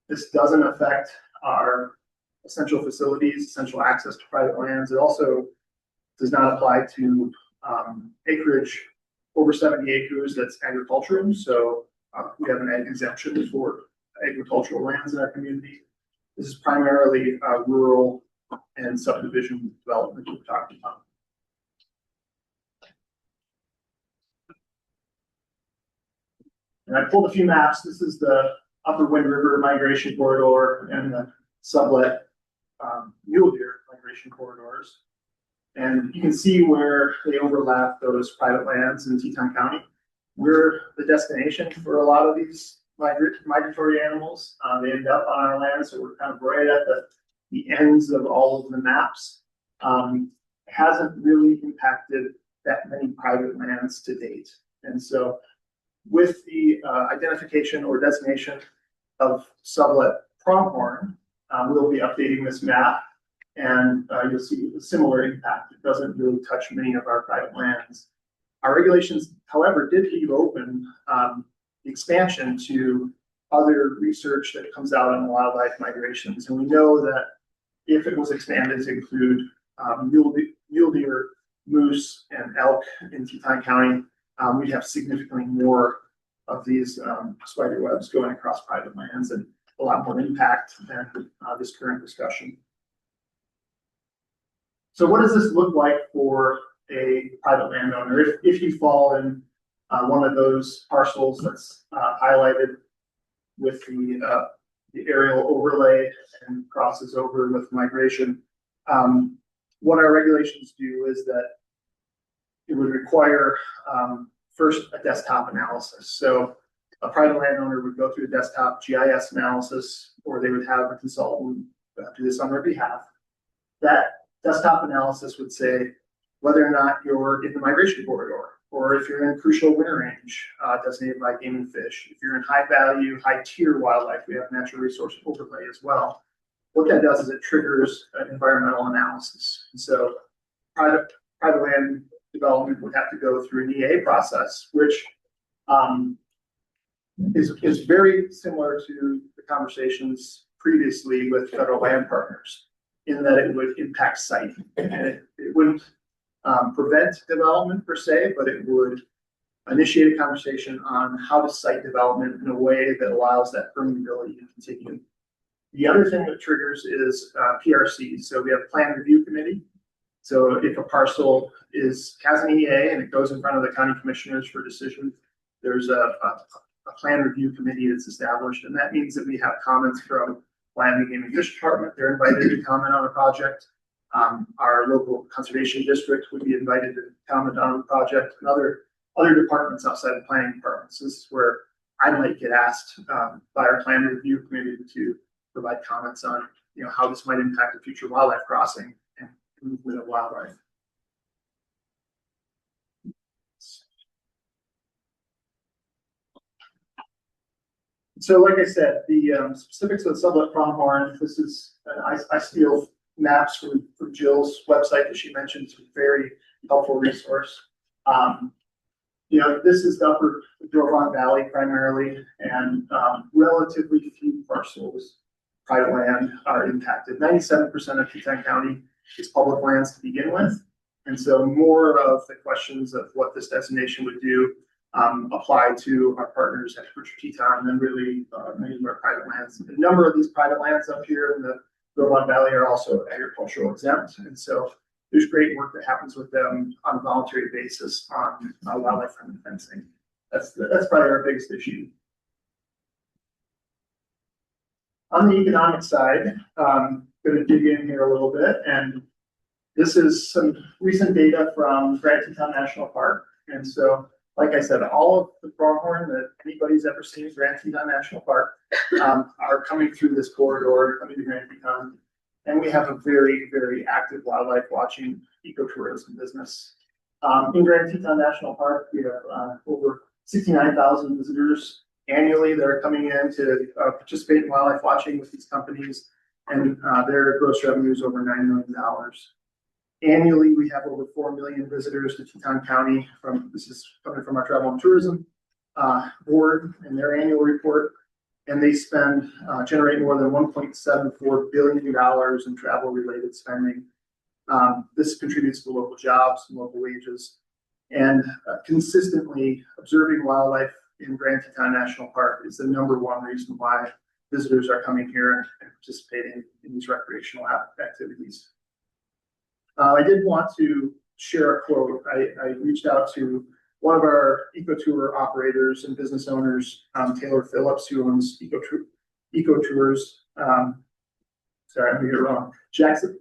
This doesn't affect our essential facilities, essential access to private lands. It also does not apply to acreage over 70 acres that's agricultural. So we have an exemption for agricultural lands in our community. This is primarily rural and subdivision development we're talking about. And I pulled a few maps. This is the Upper Wind River migration corridor and the Sublette mule deer migration corridors. And you can see where they overlap those private lands in Teton County. We're the destination for a lot of these migratory animals. They end up on our land, so we're kind of right at the ends of all of the maps. It hasn't really impacted that many private lands to date. And so with the identification or designation of Sublette pronghorn, we'll be updating this map, and you'll see a similar impact. It doesn't really touch many of our private lands. Our regulations, however, did leave open the expansion to other research that comes out on wildlife migrations. And we know that if it was expanded to include mule deer, moose, and elk in Teton County, we'd have significantly more of these spider webs going across private lands and a lot more impact than this current discussion. So what does this look like for a private landowner if you fall in one of those parcels that's highlighted with the aerial overlay and crosses over with migration? What our regulations do is that it would require first a desktop analysis. So a private landowner would go through a desktop GIS analysis, or they would have a consultant do this on their behalf. That desktop analysis would say whether or not you're in the migration corridor, or if you're in crucial winter range designated by game and fish. If you're in high value, high tier wildlife, we have natural resource overlay as well. What that does is it triggers an environmental analysis. And so private land development would have to go through an EA process, which is very similar to the conversations previously with federal land partners, in that it would impact site. And it wouldn't prevent development per se, but it would initiate a conversation on how to site development in a way that allows that permeability to continue. The other thing that triggers is PRC. So we have a plan review committee. So if a parcel has an EA and it goes in front of the county commissioners for decision, there's a plan review committee that's established, and that means that we have comments from Land and Game and Fish Department. They're invited to comment on a project. Our local conservation district would be invited to comment on the project, and other departments outside the planning departments. This is where I might get asked by our plan review committee to provide comments on, how this might impact a future wildlife crossing and movement of wildlife. So, like I said, the specifics of the Sublette pronghorn. This is I steal maps from Jill's website that she mentioned. It's a very helpful resource. This is the upper Jovan Valley primarily, and relatively few parcels, private land, are impacted. 97% of Teton County is public lands to begin with, and so more of the questions of what this designation would do apply to our partners at Teton than really many of our private lands. A number of these private lands up here in the Jovan Valley are also agricultural exempt, and so there's great work that happens with them on a voluntary basis on wildlife friendly fencing. That's probably our biggest issue. On the economic side, going to dig in here a little bit, and this is some recent data from Grand Teton National Park. And so, like I said, all of the pronghorn that anybody's ever seen in Grand Teton National Park are coming through this corridor, coming to Grand Teton. And we have a very, very active wildlife watching ecotourism business. In Grand Teton National Park, we have over 69,000 visitors annually that are coming in to participate in wildlife watching with these companies, and their gross revenue is over $9 million. Annually, we have over 4 million visitors to Teton County. This is coming from our Travel and Tourism Board in their annual report, and they generate more than $1.74 billion in travel-related spending. This contributes to local jobs and local wages, and consistently observing wildlife in Grand Teton National Park is the #1 reason why visitors are coming here and participating in these recreational activities. I did want to share a quote. I reached out to one of our ecotour operators and business owners, Taylor Phillips, who owns Ecotours. Sorry, I'm gonna get it wrong.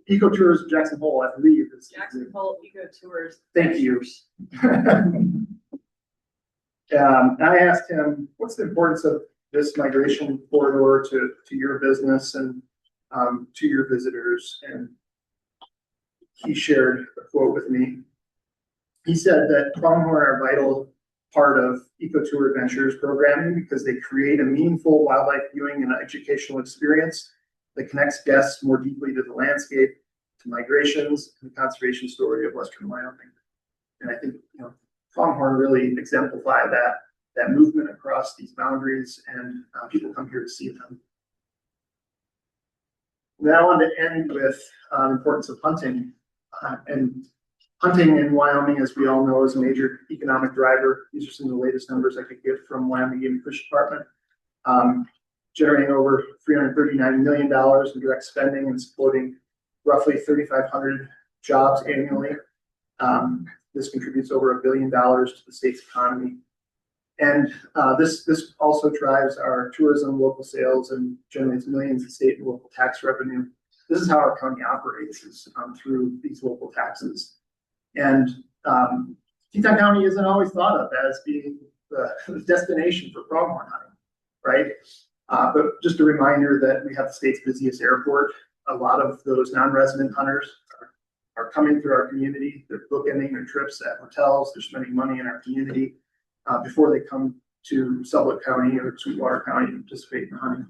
Ecotours Jackson Hole, I believe. Jackson Hole Ecotours. Thank you. I asked him, what's the importance of this migration corridor to your business and to your visitors? And he shared a quote with me. He said that pronghorn are a vital part of Ecotour Adventures programming because they create a meaningful wildlife viewing and educational experience that connects guests more deeply to the landscape, to migrations, and the conservation story of Western Wyoming. And I think, Pronghorn really exemplify that movement across these boundaries, and people come here to see them. Now I want to end with importance of hunting. And hunting in Wyoming, as we all know, is a major economic driver. These are some of the latest numbers I could get from Wyoming Game and Fish Department. Generating over $339 million in direct spending and supporting roughly 3,500 jobs annually. This contributes over $1 billion to the state's economy. And this also drives our tourism, local sales, and generates millions in state and local tax revenue. This is how our county operates, is through these local taxes. And Teton County isn't always thought of as being the destination for pronghorn hunting, right? But just a reminder that we have the state's busiest airport. A lot of those non-resident hunters are coming through our community. They're bookending their trips at hotels. They're spending money in our community before they come to Sublette County or Sweetwater County to participate in hunting.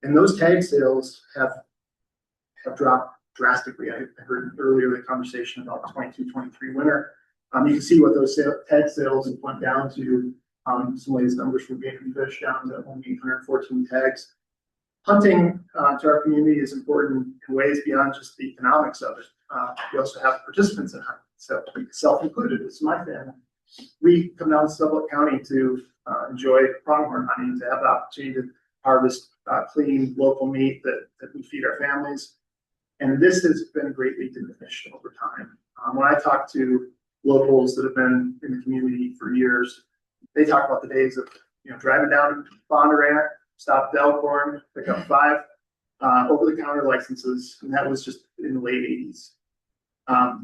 And those tag sales have dropped drastically. I heard earlier the conversation about the 22-23 winter. You can see what those tag sales went down to. Some latest numbers from Game and Fish down to only 814 tags. Hunting to our community is important in ways beyond just the economics of it. We also have participants in hunting, so self-included. It's my family. We come down to Sublette County to enjoy pronghorn hunting, to have the opportunity to harvest clean local meat that we feed our families. And this has been greatly diminished over time. When I talk to locals that have been in the community for years, they talk about the days of driving down to Bondurant, stop at Elkhorn, pick up 5 over-the-counter licenses, and that was just in the late 80s.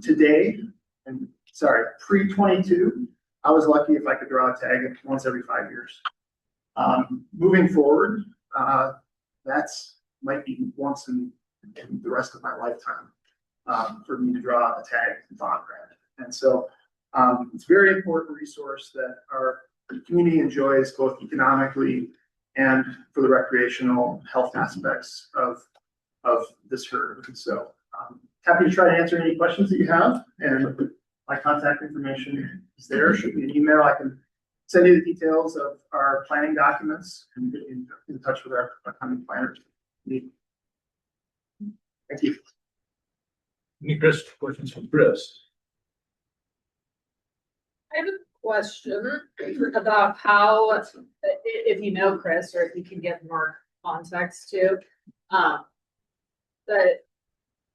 Today, and sorry, pre-22, I was lucky if I could draw a tag once every 5 years. Moving forward, that's might be once in the rest of my lifetime for me to draw a tag in Bondurant. And so it's a very important resource that our community enjoys both economically and for the recreational health aspects of this herd. And so happy to try to answer any questions that you have, and my contact information is there. Shoot me an email. I can send you the details of our planning documents and get in touch with our upcoming planners. Thank you. Any questions from Chris? I have a question about how, if you know Chris, or if you can get more context to, that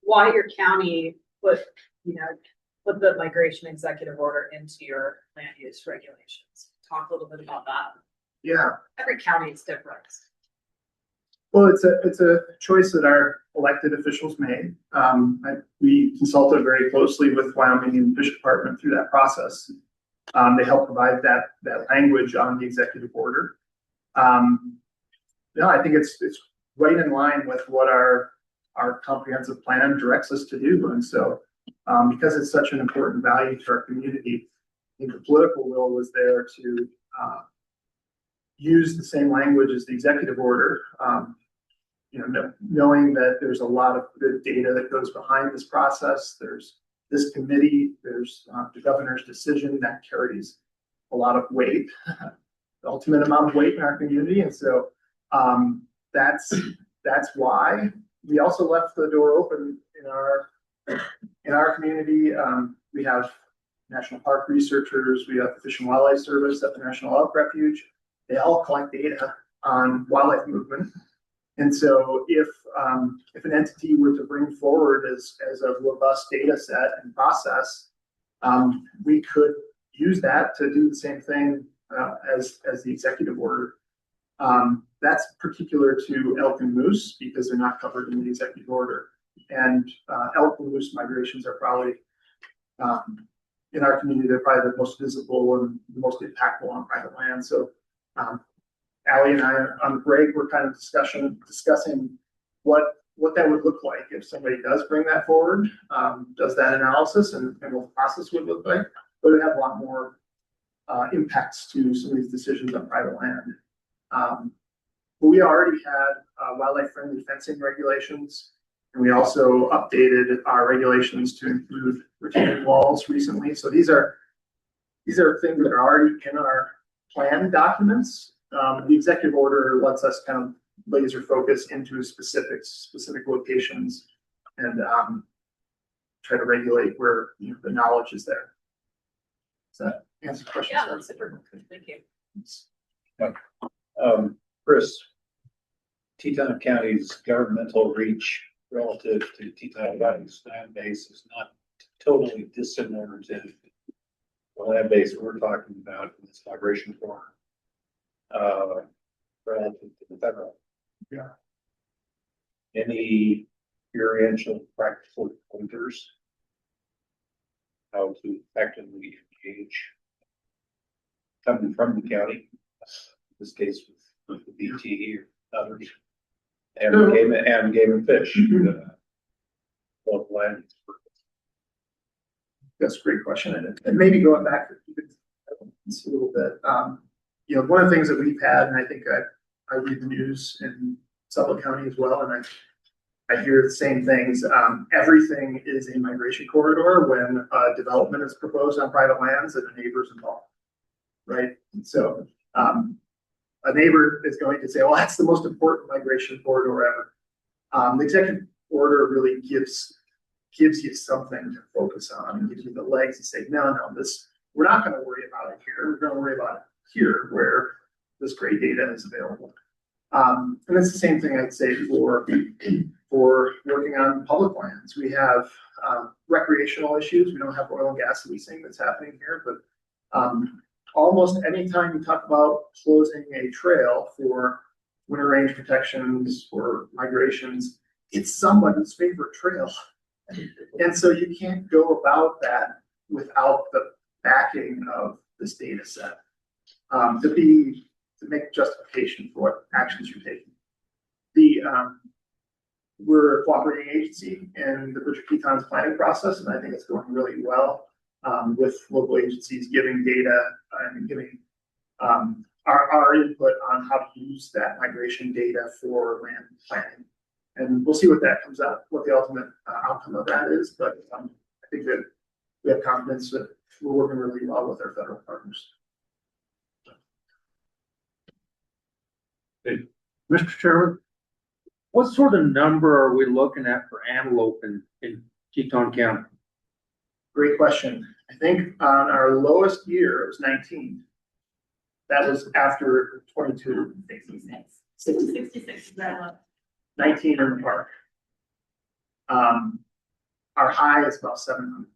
why your county put the migration executive order into your land use regulations. Talk a little bit about that. Yeah. Every county is different. Well, it's a choice that our elected officials made. We consulted very closely with Wyoming Game and Fish Department through that process. They helped provide that language on the executive order. I think it's right in line with what our comprehensive plan directs us to do. And so because it's such an important value to our community, I think the political will was there to use the same language as the executive order, knowing that there's a lot of good data that goes behind this process. There's this committee, there's the governor's decision that carries a lot of weight, the ultimate amount of weight in our community. And so that's why we also left the door open in our community. We have National Park researchers, we have the Fish and Wildlife Service at the National Elk Refuge. They all collect data on wildlife movement. And so if an entity were to bring forward as a robust data set and process, we could use that to do the same thing as the executive order. That's particular to elk and moose because they're not covered in the executive order. And elk and moose migrations are probably, in our community, they're probably the most visible and the most impactful on private land. So Allie and I on the break, we're kind of discussing what that would look like if somebody does bring that forward, does that analysis and what the process would look like. But it would have a lot more impacts to some of these decisions on private land. But we already had wildlife friendly fencing regulations. And we also updated our regulations to include retaining walls recently. So these are things that are already in our plan documents. The executive order lets us kind of laser focus into specific locations and try to regulate where the knowledge is there. Does that answer the question? Yeah, that's super. Thank you. Chris, Teton County's governmental reach relative to Teton County's land base is not totally dissimilar to the land base we're talking about in this migration corridor. Relative to the federal. Yeah. Any experiential practical pointers how to effectively engage coming from the county, in this case with the BT or others, and game and fish. Local land. That's a great question. And maybe going back a little bit, one of the things that we've had, and I think I read the news in Sublette County as well, and I hear the same things. Everything is a migration corridor when development is proposed on private lands and a neighbor's involved, right? And so a neighbor is going to say, well, that's the most important migration corridor ever. The executive order really gives you something to focus on and gives you the legs to say, no, we're not going to worry about it here. We're going to worry about it here where this great data is available. And it's the same thing I'd say for working on public lands. We have recreational issues. We don't have oil and gas leasing that's happening here, but almost anytime you talk about closing a trail for winter range protections or migrations, it's somebody's favorite trail. And so you can't go about that without the backing of this data set to make justification for what actions you're taking. We're a cooperating agency in the Bridger Teton's planning process, and I think it's going really well with local agencies giving data and giving our input on how to use that migration data for land planning. And we'll see what that comes out, what the ultimate outcome of that is. But I think that we have confidence that we're working really well with our federal partners. Hey, Mr. Chairman, what sort of number are we looking at for antelope in Teton County? Great question. I think on our lowest year, it was 19. That was after 22. 66. 19 in the park. Our high is about 700.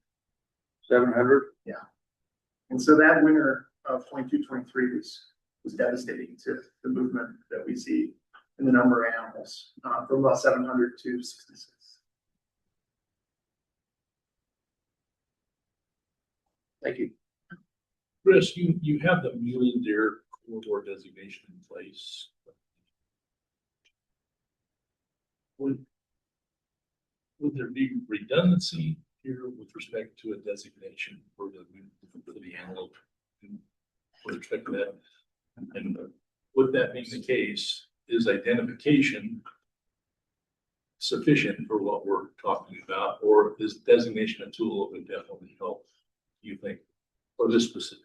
700? Yeah. And so that winter of 22-23 was devastating to the movement that we see in the number of animals, from about 700 to 66. Thank you. Chris, you have the mule deer corridor designation in place. Would there be redundancy here with respect to a designation for the antelope with respect to that? And would that being the case, is identification sufficient for what we're talking about, or is designation a tool that would definitely help, you think, for this specific?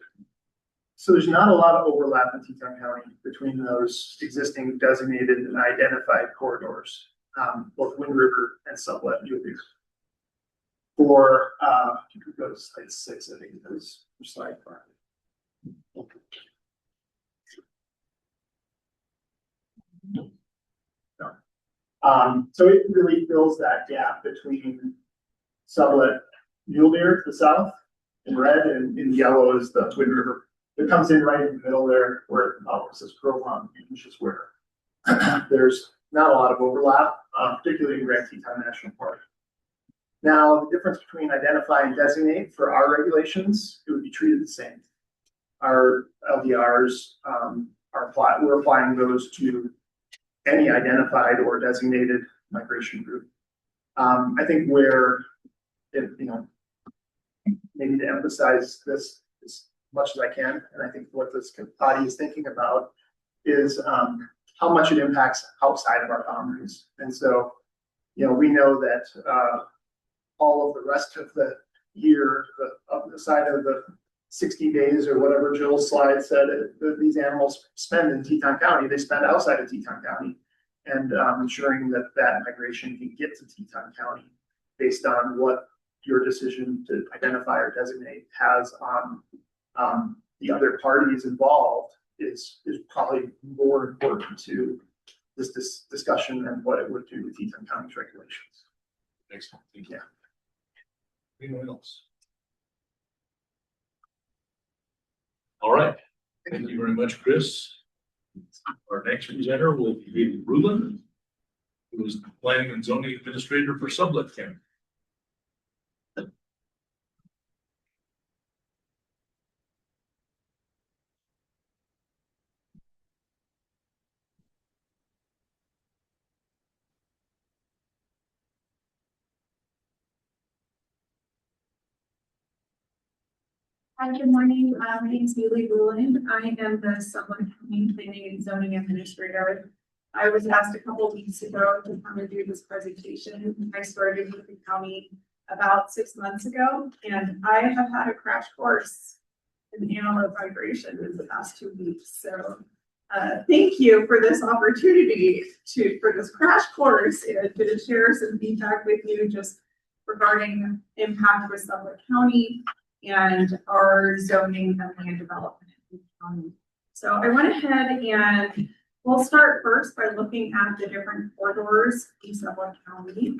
So there's not a lot of overlap in Teton County between those existing designated and identified corridors, both Wind River and Sublette mule deer. For you could go to slide 6, I think it is, or slide 5. No. So it really fills that gap between Sublette mule deer to the south in red, and in yellow is the Wind River. It comes in right in the middle there where it says Grove Run, which is where there's not a lot of overlap, particularly in Grand Teton National Park. Now, the difference between identify and designate for our regulations, it would be treated the same. Our LDRs we're applying those to any identified or designated migration group. I think where maybe to emphasize this much as I can. And I think what this body is thinking about is how much it impacts outside of our boundaries. And so, we know that all of the rest of the year, the side of the 60 days or whatever Jill's slide said, these animals spend in Teton County, they spend outside of Teton County. And ensuring that migration can get to Teton County based on what your decision to identify or designate has on the other parties involved is probably more important to this discussion than what it would do with Teton County's regulations. Excellent. Thank you. Anyone else? All right. Thank you very much, Chris. Our next presenter will be Ruben, who is the Planning and Zoning Administrator for Sublette County. Hi, good morning. My name is Julie Ruland. I am the Sublette County Planning and Zoning Administrator. I was asked a couple of weeks ago to come and do this presentation. I started with the county about 6 months ago, and I have had a crash course in antelope migration in the past 2 weeks. So thank you for this opportunity for this crash course and to share some feedback with you just regarding impact with Sublette County and our zoning and land development. So I went ahead and we'll start first by looking at the different corridors in Sublette County.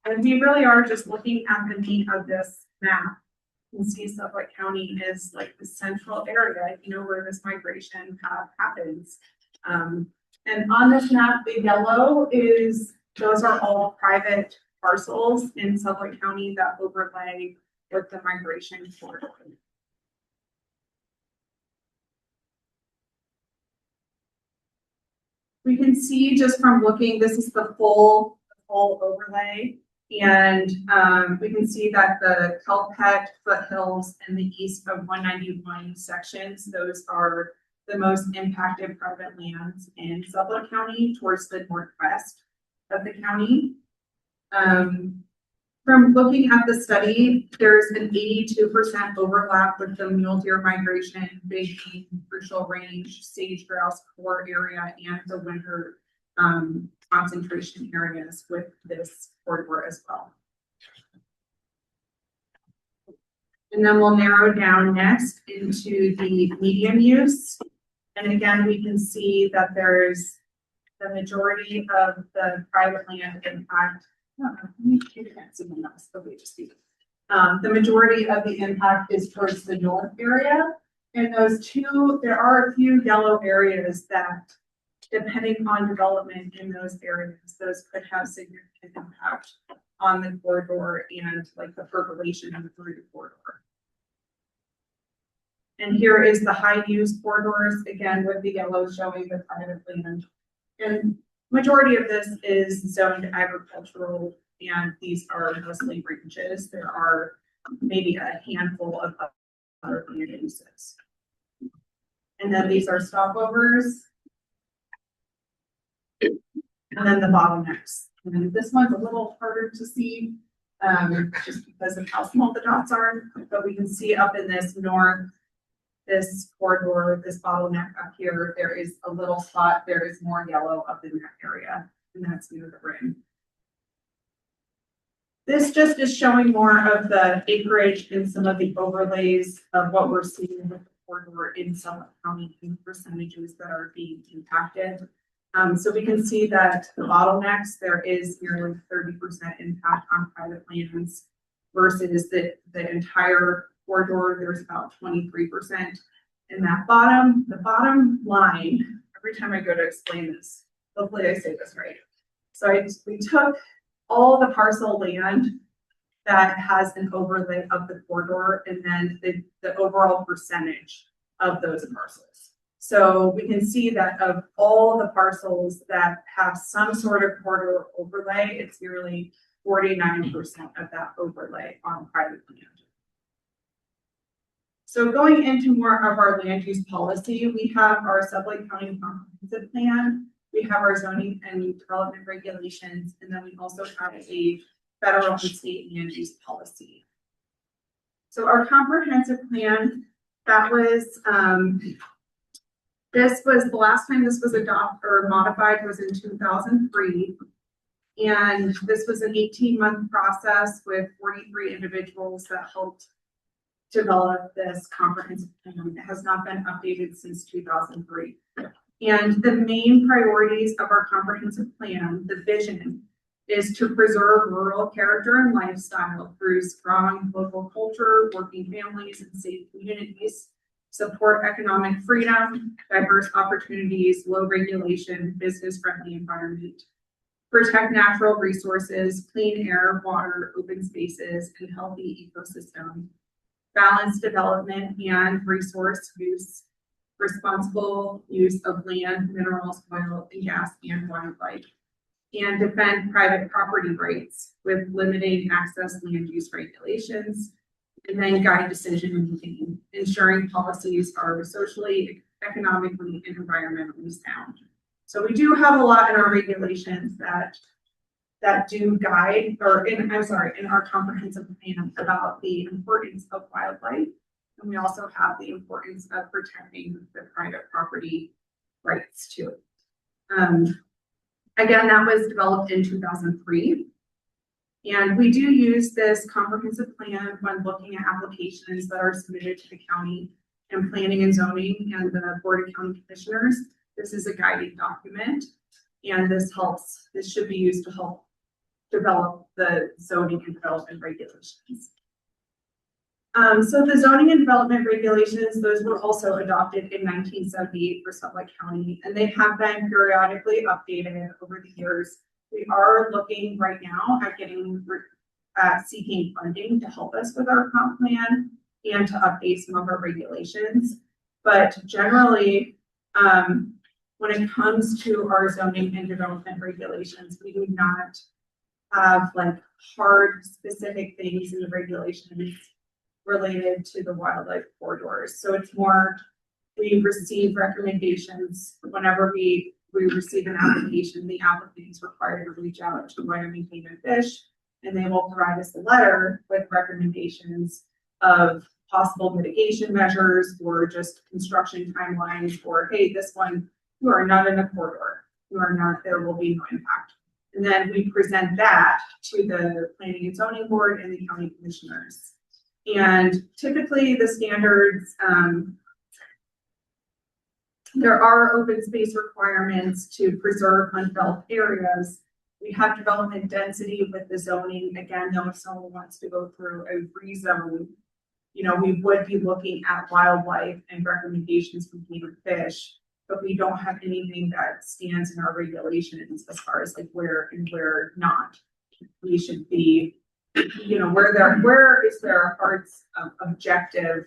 And we really are just looking at the meat of this map. You can see Sublette County is like the central area, where this migration happens. And on this map, the yellow those are all private parcels in Sublette County that overlay with the migration corridor. We can see just from looking, this is the full overlay. And we can see that the Kelpet foothills and the east of 191 sections, those are the most impacted private lands in Sublette County towards the northwest of the county. From looking at the study, there's an 82% overlap with the mule deer migration, big game, crucial range, sage grouse core area, and the winter concentration areas with this corridor as well. And then we'll narrow down next into the medium use. And again, we can see that there's the majority of the private land impact. The majority of the impact is towards the north area. And there are a few yellow areas that, depending on development in those areas, those could have significant impact on the corridor and like the percolation through the corridor. And here is the high use corridors, again, with the yellow showing the private land. And majority of this is zoned agricultural, and these are mostly ranges. There are maybe a handful of other land uses. And then these are stopovers. And then the bottlenecks. And this one's a little harder to see just because of how small the dots are, but we can see up in this north, this corridor, this bottleneck up here, there is a little spot, there is more yellow up in that area, and that's near the rim. This just is showing more of the acreage and some of the overlays of what we're seeing with the corridor in Sublette County and percentages that are being impacted. So we can see that the bottlenecks, there is nearly 30% impact on private lands versus the entire corridor, there's about 23%. And the bottom line, every time I go to explain this, hopefully I say this right. So we took all the parcel land that has an overlay of the corridor and then the overall percentage of those parcels. So we can see that of all the parcels that have some sort of corridor overlay, it's nearly 49% of that overlay on private land. So going into more of our land use policy, we have our Sublette County Comprehensive Plan, we have our zoning and development regulations, and then we also have a federal and state land use policy. So our comprehensive plan, that was, this was the last time this was adopted or modified was in 2003. And this was an 18-month process with 43 individuals that helped develop this comprehensive plan. It has not been updated since 2003. And the main priorities of our comprehensive plan, the vision, is to preserve rural character and lifestyle through strong local culture, working families, and safe communities, support economic freedom, diverse opportunities, low regulation, business-friendly environment, protect natural resources, clean air, water, open spaces, and healthy ecosystem, balance development and resource use, responsible use of land, minerals, oil, and gas, and wildlife, and defend private property rights with limiting access land use regulations, and then guide decision making, ensuring policies are socially, economically, and environmentally sound. So we do have a lot in our regulations that do guide, or in our comprehensive plan about the importance of wildlife. And we also have the importance of protecting the private property rights too. Again, that was developed in 2003. And we do use this comprehensive plan when looking at applications that are submitted to the county and planning and zoning and the Board of County Commissioners. This is a guiding document, and this should be used to help develop the zoning and development regulations. So the zoning and development regulations, those were also adopted in 1978 for Sublette County, and they have been periodically updated over the years. We are looking right now at seeking funding to help us with our comp plan and to update some of our regulations. But generally, when it comes to our zoning and development regulations, we do not have like hard specific things in the regulations related to the wildlife corridors. So it's more, we receive recommendations whenever we receive an application, the applicant is required to reach out to Wyoming Game and Fish, and they will provide us a letter with recommendations of possible mitigation measures or just construction timelines, or hey, this one, you are not in a corridor, you are not, there will be no impact. And then we present that to the Planning and Zoning Board and the County Commissioners. And typically the standards, there are open space requirements to preserve undeveloped areas. We have development density with the zoning. Again, though, if someone wants to go through a rezone, you know, we would be looking at wildlife and recommendations from Game and Fish, but we don't have anything that stands in our regulations as far as like where and where not. We should be, you know, where is there a hard objective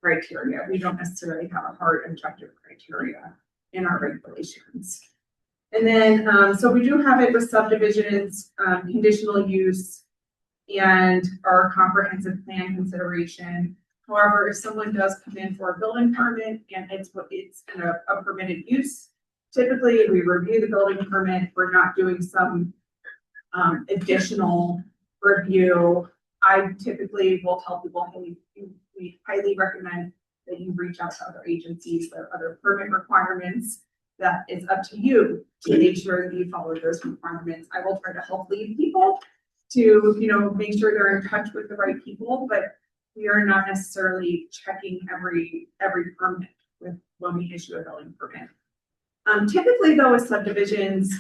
criteria? We don't necessarily have a hard objective criteria in our regulations. And then, so we do have it with subdivisions, conditional use, and our comprehensive plan consideration. However, if someone does come in for a building permit and it's a permitted use, typically we review the building permit. We're not doing some additional review. I typically will tell people, hey, we highly recommend that you reach out to other agencies, there are other permit requirements. That is up to you to make sure that you follow those requirements. I will try to help lead people to, you know, make sure they're in touch with the right people, but we are not necessarily checking every permit when we issue a building permit. Typically though with subdivisions,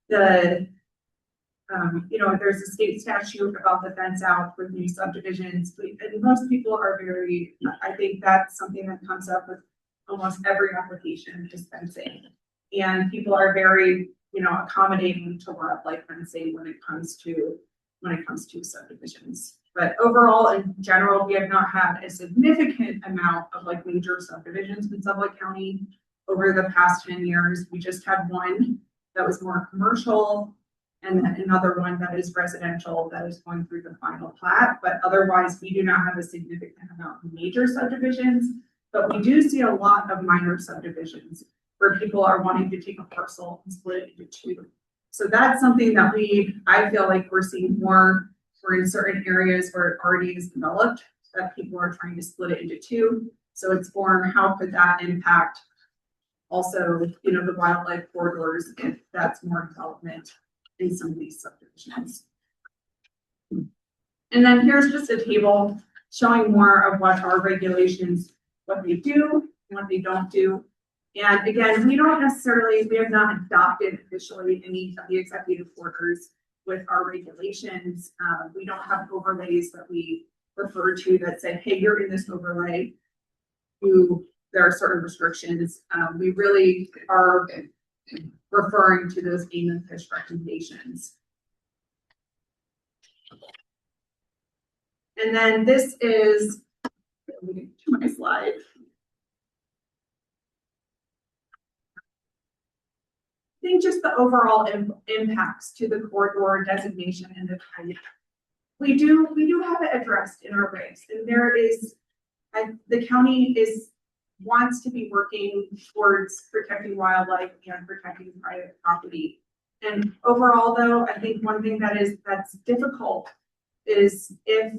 you know, there's a state statute about the fence out with new subdivisions, and most people are very, I think that's something that comes up with almost every application is fencing. And people are very, you know, accommodating to wildlife fencing when it comes to subdivisions. But overall, in general, we have not had a significant amount of like major subdivisions in Sublette County over the past 10 years. We just had one that was more commercial. And then another one that is residential that is going through the final plat, but otherwise we do not have a significant amount of major subdivisions. But we do see a lot of minor subdivisions where people are wanting to take a parcel and split it into two. So that's something that I feel like we're seeing more, we're in certain areas where it already is developed, that people are trying to split it into two. So it's more, how could that impact also, you know, the wildlife corridors if that's more development in some of these subdivisions. And then here's just a table showing more of what our regulations, what they do and what they don't do. And again, we have not adopted officially any of the executive orders with our regulations. We don't have overlays that we refer to that say, hey, you're in this overlay. There are certain restrictions. We really are referring to those game and fish recommendations. And then this is, let me get to my slide. I think just the overall impacts to the corridor designation and the type. We do have it addressed in our regs, and there is, the county wants to be working towards protecting wildlife and protecting private property. And overall, though, I think one thing that's difficult is if,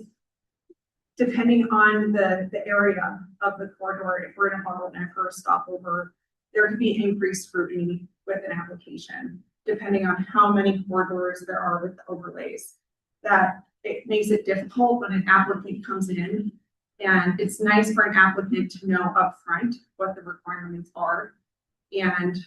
depending on the area of the corridor, if we're in a bottleneck or a stopover, there could be increased scrutiny with an application, depending on how many corridors there are with the overlays. That it makes it difficult when an applicant comes in. And it's nice for an applicant to know upfront what the requirements are. And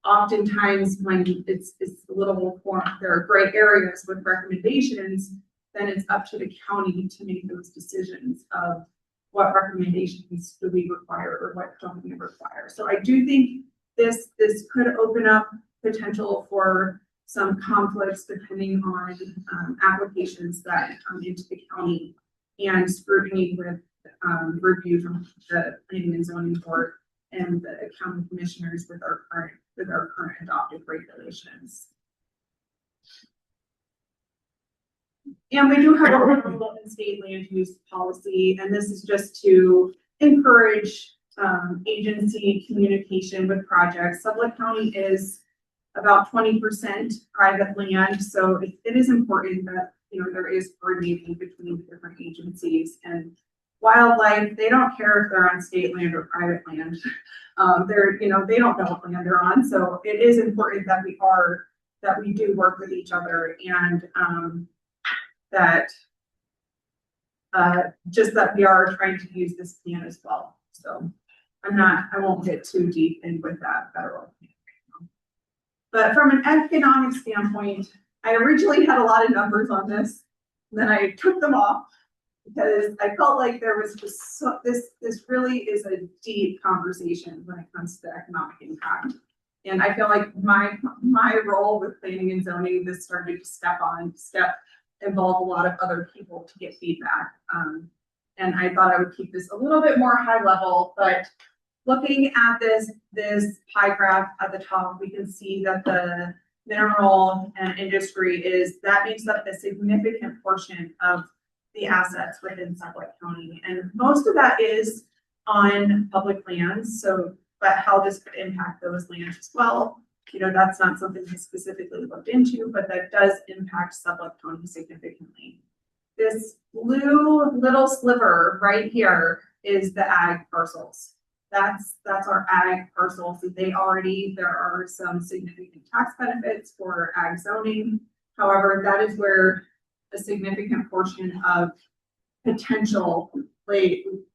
oftentimes when it's a little more, there are gray areas with recommendations, then it's up to the county to make those decisions of what recommendations do we require or what don't we require. So I do think this could open up potential for some conflicts depending on applications that come into the county and scrutiny with review from the planning and zoning board and the county commissioners with our current adopted regulations. And we do have a federal and state land use policy, and this is just to encourage agency communication with projects. Sublette County is about 20% private land, so it is important that, you know, there is coordinating between the different agencies. And wildlife, they don't care if they're on state land or private land. They don't know what land they're on, so it is important that we do work with each other, and just that we are trying to use this plan as well. So I won't get too deep in with that federal plan. But from an economic standpoint, I originally had a lot of numbers on this, and then I took them off because I felt like there was just this really is a deep conversation when it comes to economic impact. And I feel like my role with planning and zoning, this started to involve a lot of other people to get feedback. And I thought I would keep this a little bit more high level, but looking at this pie graph at the top, we can see that the mineral and industry makes up a significant portion of the assets within Sublette County. And most of that is on public lands. But how this could impact those lands as well, you know, that's not something we specifically looked into, but that does impact Sublette County significantly. This blue little sliver right here is the ag parcels. That's our ag parcels. There are some significant tax benefits for ag zoning. However, that is where a significant portion of potential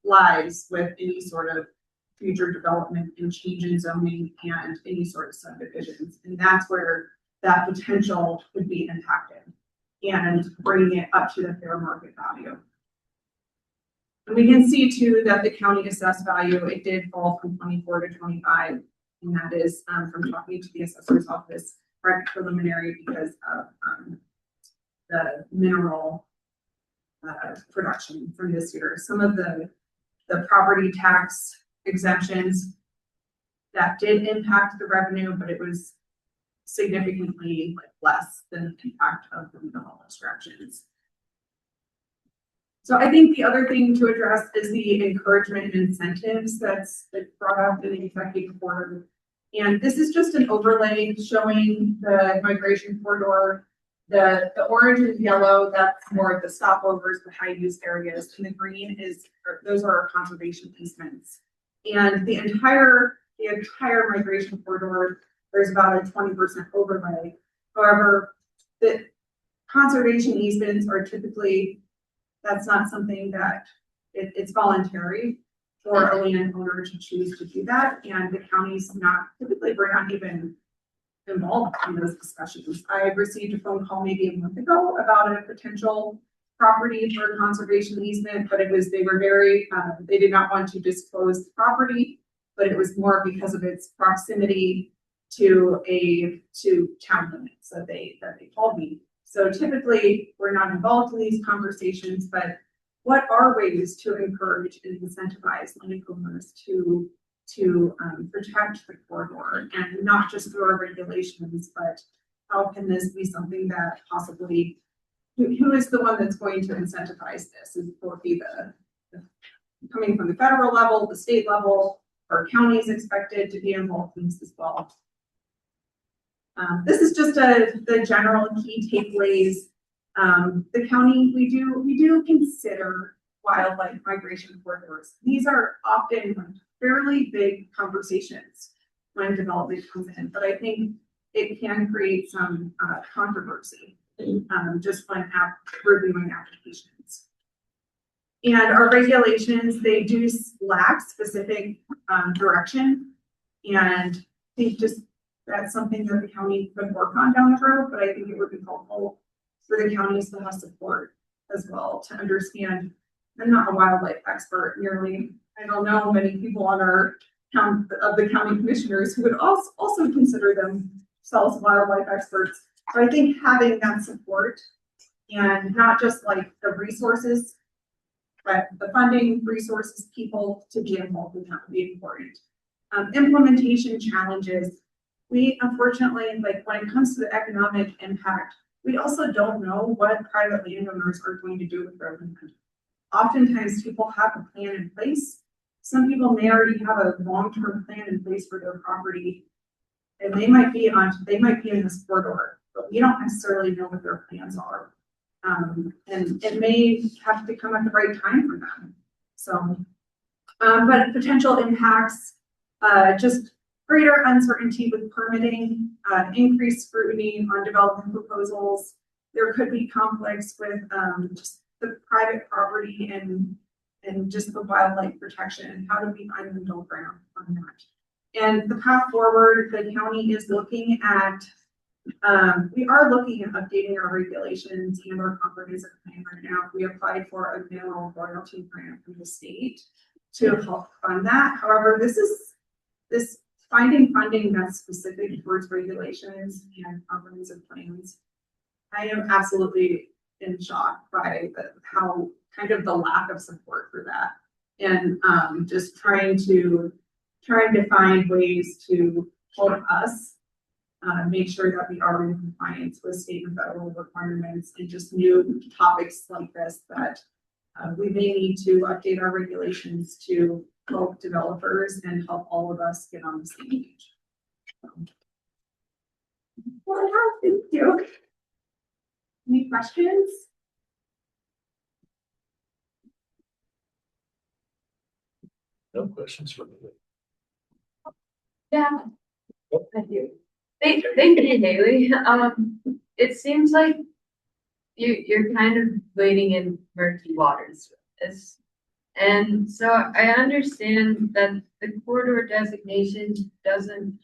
lies with any sort of future development and change in zoning and any sort of subdivisions. And that's where that potential would be impacted and bringing it up to the fair market value. And we can see too that the county assessed value, it did fall from 24 to 25. And that is from talking to the assessor's office, right, preliminary because of the mineral production from this year. Some of the property tax exemptions that did impact the revenue, but it was significantly less than the impact of the minimal distractions. So I think the other thing to address is the encouragement and incentives that's brought up in the executive order. And this is just an overlay showing the migration corridor. The orange and yellow, that's more of the stopovers, the high use areas, and the green those are our conservation easements. And the entire migration corridor, there's about a 20% overlay. However, the conservation easements are typically, that's not something that it's voluntary for a landowner to choose to do that. And the county's we're not even involved in those discussions. I received a phone call maybe a month ago about a potential property for a conservation easement, but they were very, they did not want to disclose the property, but it was more because of its proximity to town limits that they told me. So typically we're not involved in these conversations, but what are ways to encourage and incentivize landowners to protect the corridor, and not just through our regulations, but how can this be something that possibly, who is the one that's going to incentivize this? Is will be the coming from the federal level, the state level, or counties expected to be involved in this as well? This is just the general key takeaways. The county, we do consider wildlife migration corridors. These are often fairly big conversations when development comes in, but I think it can create some controversy just when reviewing applications. And our regulations, they do lack specific direction, and I think just that's something that the county could work on down the road, but I think it would be helpful for the counties to have support as well to understand. I'm not a wildlife expert nearly. I don't know many people on our the county commissioners who would also consider themselves wildlife experts. So I think having that support, and not just like the resources, but the funding, resources, people to be involved in that would be important. Implementation challenges. We unfortunately, like when it comes to the economic impact, we also don't know what private landowners are going to do with their land. Oftentimes people have a plan in place. Some people may already have a long-term plan in place for their property, and they might be in this corridor, but we don't necessarily know what their plans are. And it may have to come at the right time for them. So, but potential impacts, just greater uncertainty with permitting, increased scrutiny on development proposals. There could be conflicts with just the private property and just the wildlife protection. How do we find the middle ground on that? And the path forward, the county is looking at, we are looking at updating our regulations and our comprehensive plan right now. We applied for a mineral royalty grant from the state to help fund that. However, this finding funding that's specific towards regulations and comprehensive plans, I am absolutely in shock by how kind of the lack of support for that, and just trying to find ways to help us make sure that we are in compliance with state and federal requirements, and just new topics like this that we may need to update our regulations to help developers and help all of us get on the same page. Well, thank you. Any questions? No questions for me. Yeah. Thank you. Thank you, Haley. It seems like you're kind of wading in murky waters with this. And so I understand that the corridor designation doesn't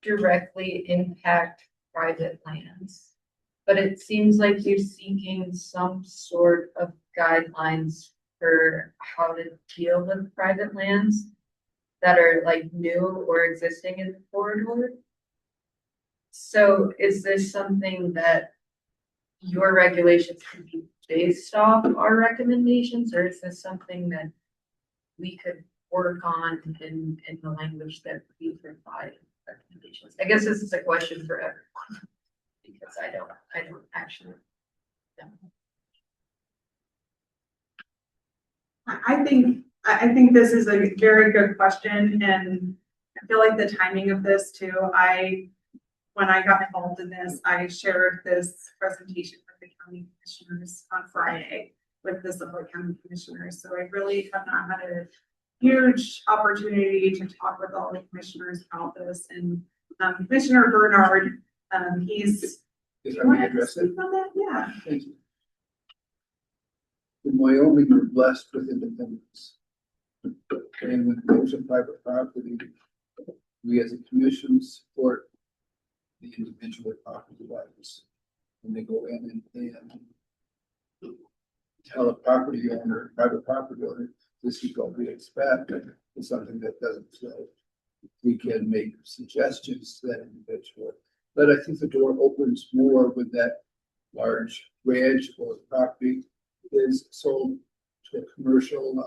directly impact private lands, but it seems like you're seeking some sort of guidelines for how to deal with private lands that are like new or existing in the corridor. So is this something that your regulations can be based off our recommendations, or is this something that we could work on in the language that we provide recommendations. I guess this is a question for everyone. Because I don't actually. I think this is a very good question, and I feel like the timing of this too, when I got involved in this, I shared this presentation with the county commissioners on Friday with the Sublette County commissioners. So I really have not had a huge opportunity to talk with all the commissioners about this. And Commissioner Bernard, he's. Is that my address? Yeah. Thank you. In Wyoming, we're blessed with independence. And when it comes to private property, we as a commission support the individual property rights. When they go in and tell a property owner, private property owner, this is what we expect, it's something that doesn't flow. We can make suggestions to that individual. But I think the door opens more when that large ranch or property is sold to a commercial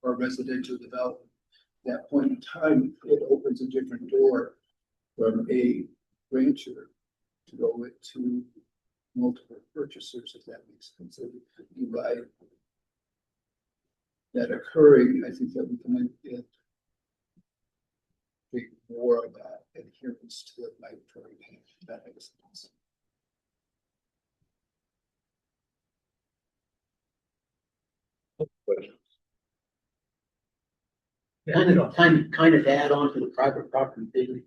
or residential development. At that point in time, it opens a different door from a rancher to go into multiple purchasers, if that makes sense. So you buy that occurring, I think that we can get more of that adherence to the migratory bank, if that makes sense. Kind of add on to the private property thing.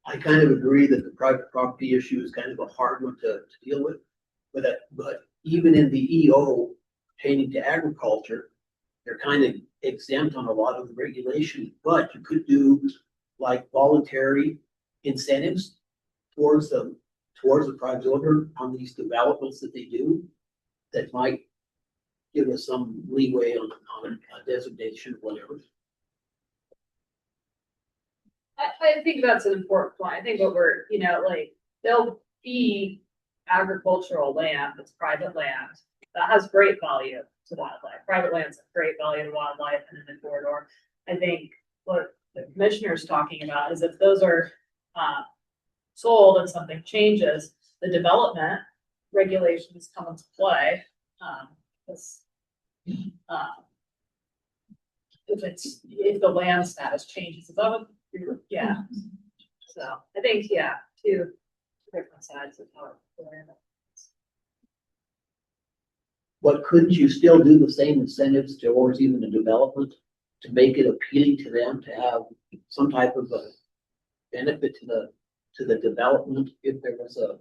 I kind of agree that the private property issue is kind of a hard one to deal with. But even in the EO pertaining to agriculture, they're kind of exempt on a lot of the regulation, but you could do like voluntary incentives towards the private owner on these developments that they do that might give us some leeway on a designation or whatever. I think that's an important point. I think what we're, like, there'll be agricultural land that's private land that has great value to wildlife. Private land's great value to wildlife and in the corridor. I think what the commissioner is talking about is if those are sold and something changes, the development regulations come into play. If the land status changes, yeah. So I think, two different sides of how it. But couldn't you still do the same incentives towards even the development to make it appealing to them to have some type of a benefit to the development if there was a,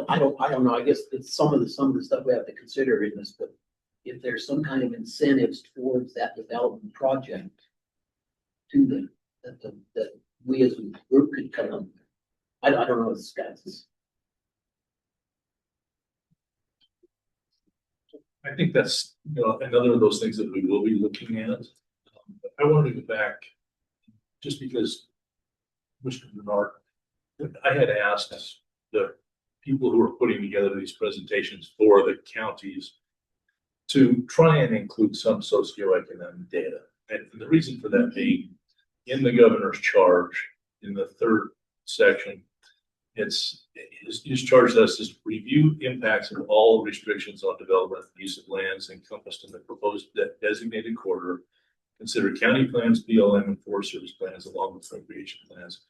I don't know, I guess it's some of the stuff we have to consider in this, but if there's some kind of incentives towards that development project to them, that we as a group could come up. I don't know, guys. I think that's, another of those things that we will be looking at. I want to go back just because Mr. Bernard, I had asked the people who were putting together these presentations for the counties to try and include some socioeconomic data. And the reason for that being in the governor's charge, in the third section, he's charged us to review impacts of all restrictions on development and use of lands encompassed in the proposed designated corridor. Consider county plans, BLM, and Forest Service plans along with recreation plans.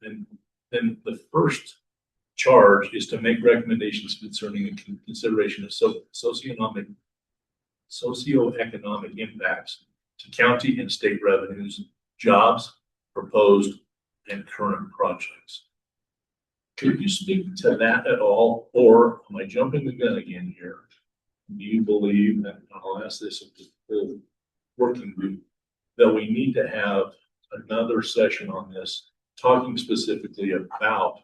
And then the first charge is to make recommendations concerning the consideration of socioeconomic impacts to county and state revenues, jobs, proposed and current projects. Could you speak to that at all, or am I jumping the gun again here? Do you believe, and I'll ask this of the working group, that we need to have another session on this, talking specifically about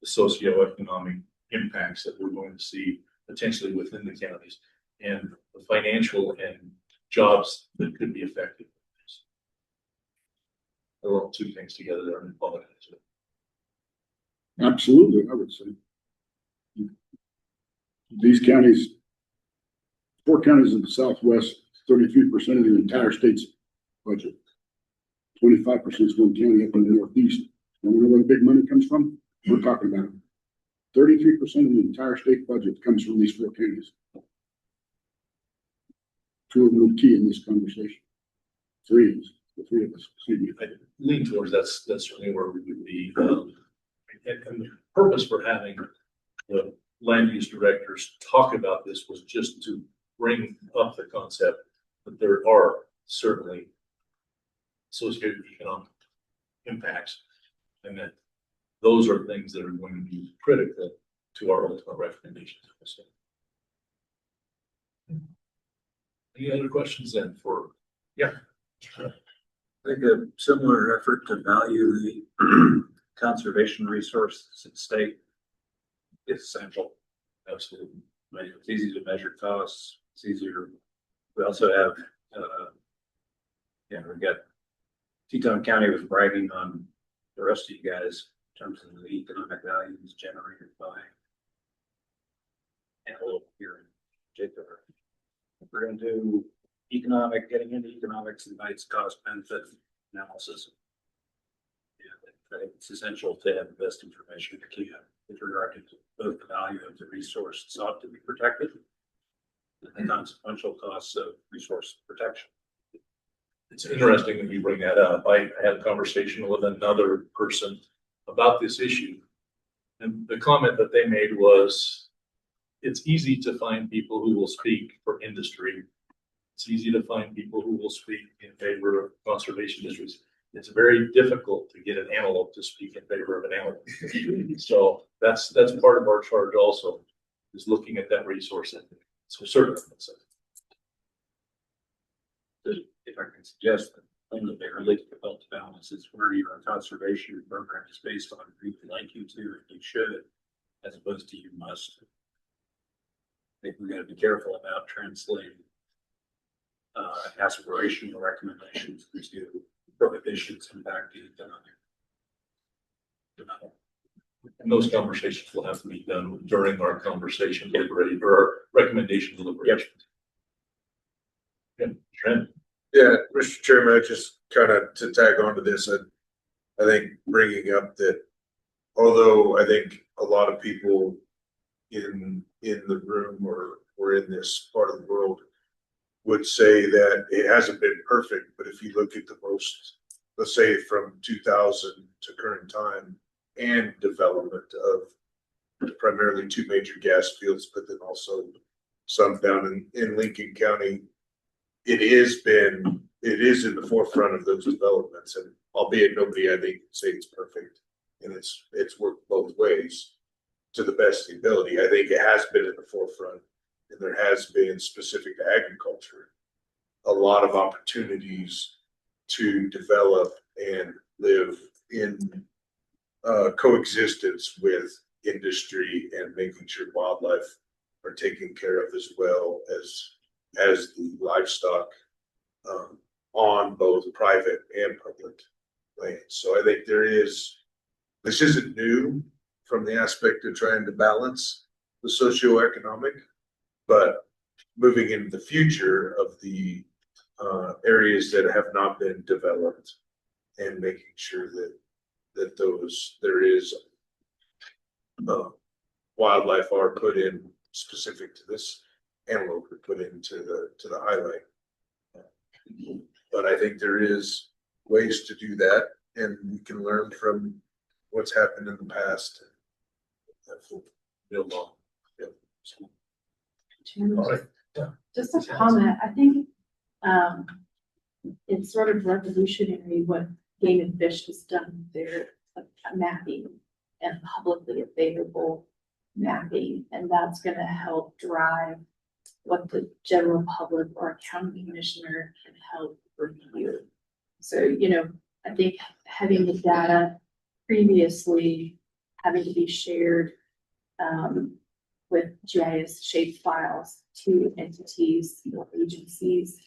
the socioeconomic impacts that we're going to see potentially within the counties and the financial and jobs that could be affected by this? I wrote two things together there and apologize. Absolutely, I would say. These counties, 4 counties in the Southwest, 33% of the entire state's budget. 25% is one county up in the northeast. And we know where the big money comes from? We're talking about 33% of the entire state budget comes from these 4 counties. Two of them are key in this conversation. The three of us, excuse me. I lean towards that's certainly where we would be. And the purpose for having the land use directors talk about this was just to bring up the concept that there are certainly associated economic impacts, and that those are things that are going to be critical to our ultimate recommendations. Any other questions then for, yeah. I think a similar effort to value the conservation resources at stake is essential. Absolutely. It's easy to measure costs. It's easier. We also have, we've got Teton County was bragging on the rest of you guys in terms of the economic values generated by Antelope here in particular. If we're going to do getting into economics invites cost benefit analysis. I think it's essential to have the best information we can with regard to both the value of the resource sought to be protected and the consequential costs of resource protection. It's interesting that you bring that up. I had a conversation with another person about this issue, and the comment that they made was, it's easy to find people who will speak for industry. It's easy to find people who will speak in favor of conservation districts. It's very difficult to get an antelope to speak in favor of an antelope. So that's part of our charge also, is looking at that resource. So certainly. If I can suggest that one of the really difficult balance is where your conservation program is based on we like you to, and you should, as opposed to you must. I think we got to be careful about translating aspirational recommendations into prohibitions impacting economic. And those conversations will have to be done during our conversation deliberation or our recommendation deliberations. Yeah, Trent. Yeah, Mr. Chairman, I just kind of to tag on to this, I think bringing up that although I think a lot of people in the room or in this part of the world would say that it hasn't been perfect, but if you look at the most, let's say from 2000 to current time and development of primarily 2 major gas fields, but then also some down in Lincoln County, it is in the forefront of those developments, and albeit nobody I think can say it's perfect and it's worked both ways to the best of the ability. I think it has been in the forefront, and there has been, specific to agriculture, a lot of opportunities to develop and live in coexistence with industry and making sure wildlife are taken care of as well as the livestock on both private and public land. So I think this isn't new from the aspect of trying to balance the socioeconomic, but moving into the future of the areas that have not been developed and making sure that there is wildlife are put in specific to this antelope are put into the highlight. But I think there is ways to do that, and we can learn from what's happened in the past. Build on. Chairman, All right. Yeah. just a comment. I think it's sort of revolutionary what Game and Fish has done with their mapping and publicly available mapping, and that's going to help drive what the general public or a county commissioner can help review. So, I think having the data previously having to be shared with GIS shaped files to entities or agencies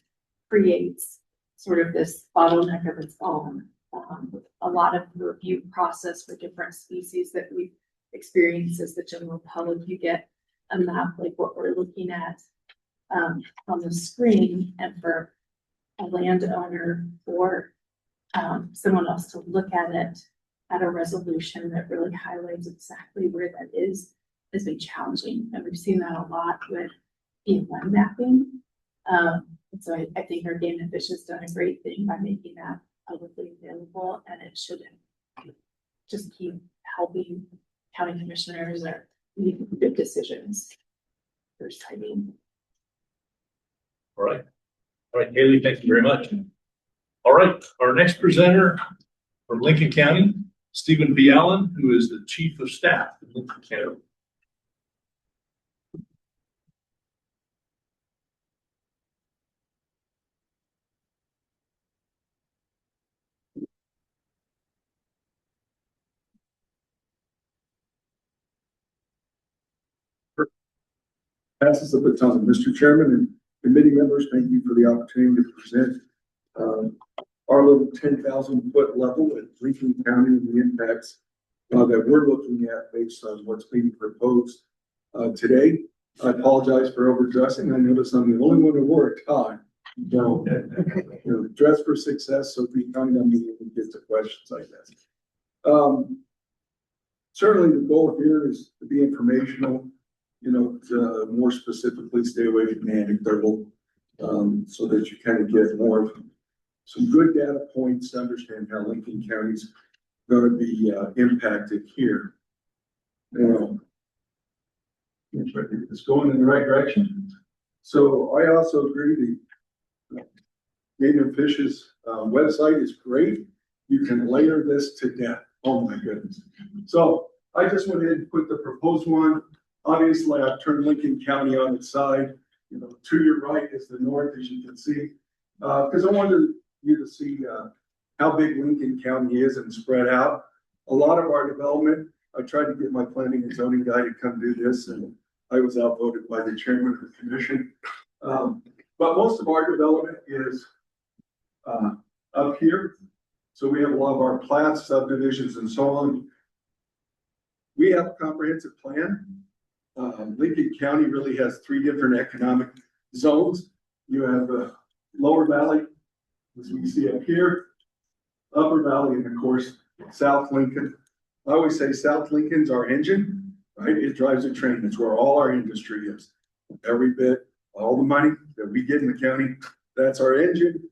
creates sort of this bottleneck of its own. A lot of the review process for different species that we experience as the general public, you get a map like what we're looking at on the screen, and for a landowner or someone else to look at it at a resolution that really highlights exactly where that is has been challenging. And we've seen that a lot with ELM mapping. And so I think our game and fish has done a great thing by making that publicly available, and it should just keep helping county commissioners or making good decisions. There's timing. All right. All right, Haley, thank you very much. All right, our next presenter from Lincoln County, Stephen B. Allen, who is the Chief of Staff in Lincoln County. Passes the baton. Mr. Chairman and committee members, thank you for the opportunity to present our little 10,000-foot level in Lincoln County and the impacts that we're looking at based on what's being proposed today. I apologize for overdressing. I notice I'm the only one who wore a tie. So, dress for success, so be kind on me when we get to questions like that. Certainly the goal here is to be informational, to more specifically stay away from anecdotal, so that you kind of get more of some good data points to understand how Lincoln County's going to be impacted here. Now, it's going in the right direction. So I also agree the Game and Fish's website is great. You can layer this to death. Oh my goodness. So I just went ahead and put the proposed one. Obviously, I've turned Lincoln County on its side. To your right is the north, as you can see, because I wanted you to see how big Lincoln County is and spread out. A lot of our development, I tried to get my planning and zoning guy to come do this, and I was outvoted by the chairman of the commission. But most of our development is up here. So we have a lot of our plats, subdivisions, and so on. We have a comprehensive plan. Lincoln County really has 3 different economic zones. You have the lower valley, as we see up here, upper valley, and of course, South Lincoln. I always say South Lincoln's our engine, right? It drives a train. It's where all our industry is. Every bit, all the money that we get in the county, that's our engine.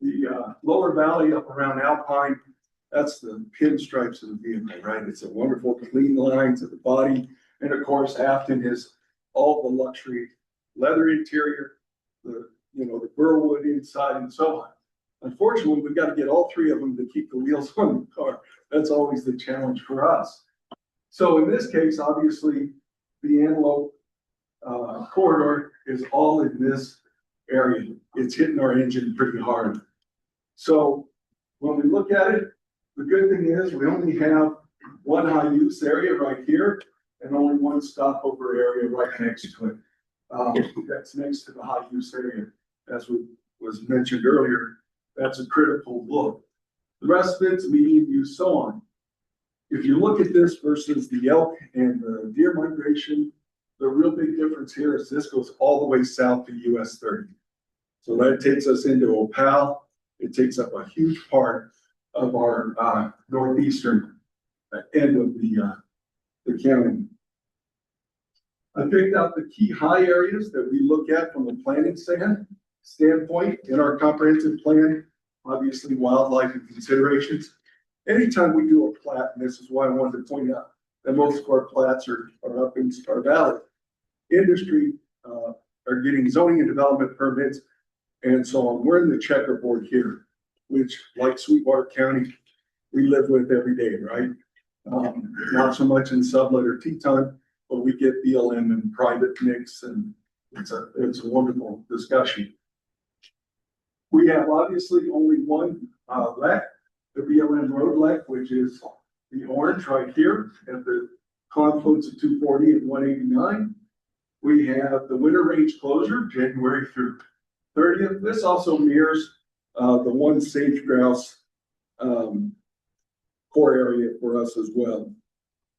The lower valley up around Alpine, that's the pinstripes of the vehicle, right? It's a wonderful clean lines of the body. And of course, Afton is all the luxury leather interior, the burwood inside and so on. Unfortunately, we've got to get all 3 of them to keep the wheels on the car. That's always the challenge for us. So in this case, obviously, the Antelope corridor is all in this area. It's hitting our engine pretty hard. So when we look at it, the good thing is we only have one high use area right here and only one stopover area right next to it. That's next to the high use area. As was mentioned earlier, that's a critical look. The rest of it's medium use, so on. If you look at this versus the elk and the deer migration, the real big difference here is this goes all the way south to US 30. So that takes us into Opal. It takes up a huge part of our northeastern end of the county. I picked out the key high areas that we look at from a planning standpoint in our comprehensive plan. Obviously, wildlife and considerations. Anytime we do a plat, and this is why I wanted to point out that most of our plats are up in Star Valley. Industry are getting zoning and development permits and so on. We're in the checkerboard here, which, like Sweetwater County, we live with every day, right? Not so much in Sublette or Teton, but we get BLM and private mix, and it's a wonderful discussion. We have obviously only one LEC, the BLM road LEC, which is the orange right here at the confluence of 240 and 189. We have the winter range closure, January through 30th. This also mirrors the one sage grouse core area for us as well.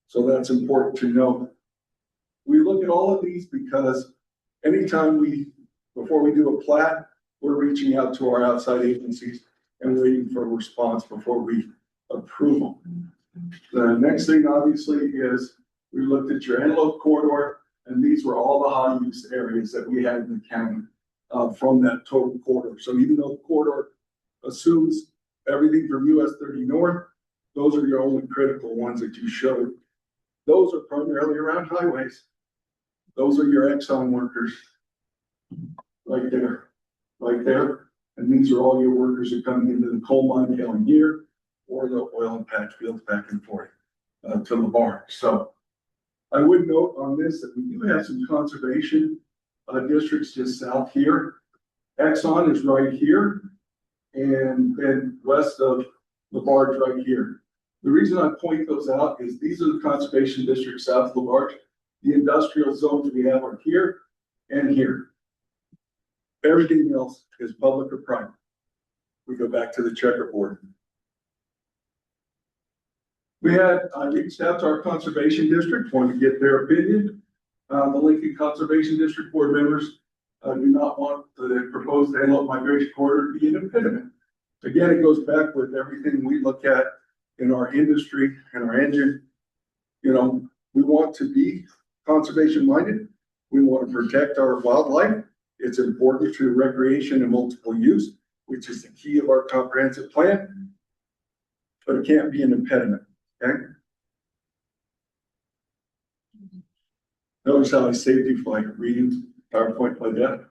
So that's important to know. We look at all of these because anytime before we do a plat, we're reaching out to our outside agencies and waiting for a response before we approve them. The next thing obviously is we looked at your Antelope corridor, and these were all the high use areas that we had in the county from that total corridor. So even though the corridor assumes everything from US 30 north, those are your only critical ones that you showed. Those are primarily around highways. Those are your Exxon workers. Right there, right there. And these are all your workers that are coming into the coal mine down here or the oil and patch fields back and forth to the barn. So I would note on this that we do have some conservation districts just south here. Exxon is right here, and then west of LaBarge right here. The reason I point those out is these are the conservation districts south of LaBarge. The industrial zones we have are here and here. Everything else is public or private. We go back to the checkerboard. I reached out to our conservation district, wanted to get their opinion. The Lincoln Conservation District board members do not want the proposed Antelope migration corridor to be an impediment. Again, it goes back with everything we look at in our industry and our engine. You know, we want to be conservation minded. We want to protect our wildlife. It's important to recreation and multiple use, which is the key of our comprehensive plan, but it can't be an impediment, okay? Notice how I saved you for like reading PowerPoint like that.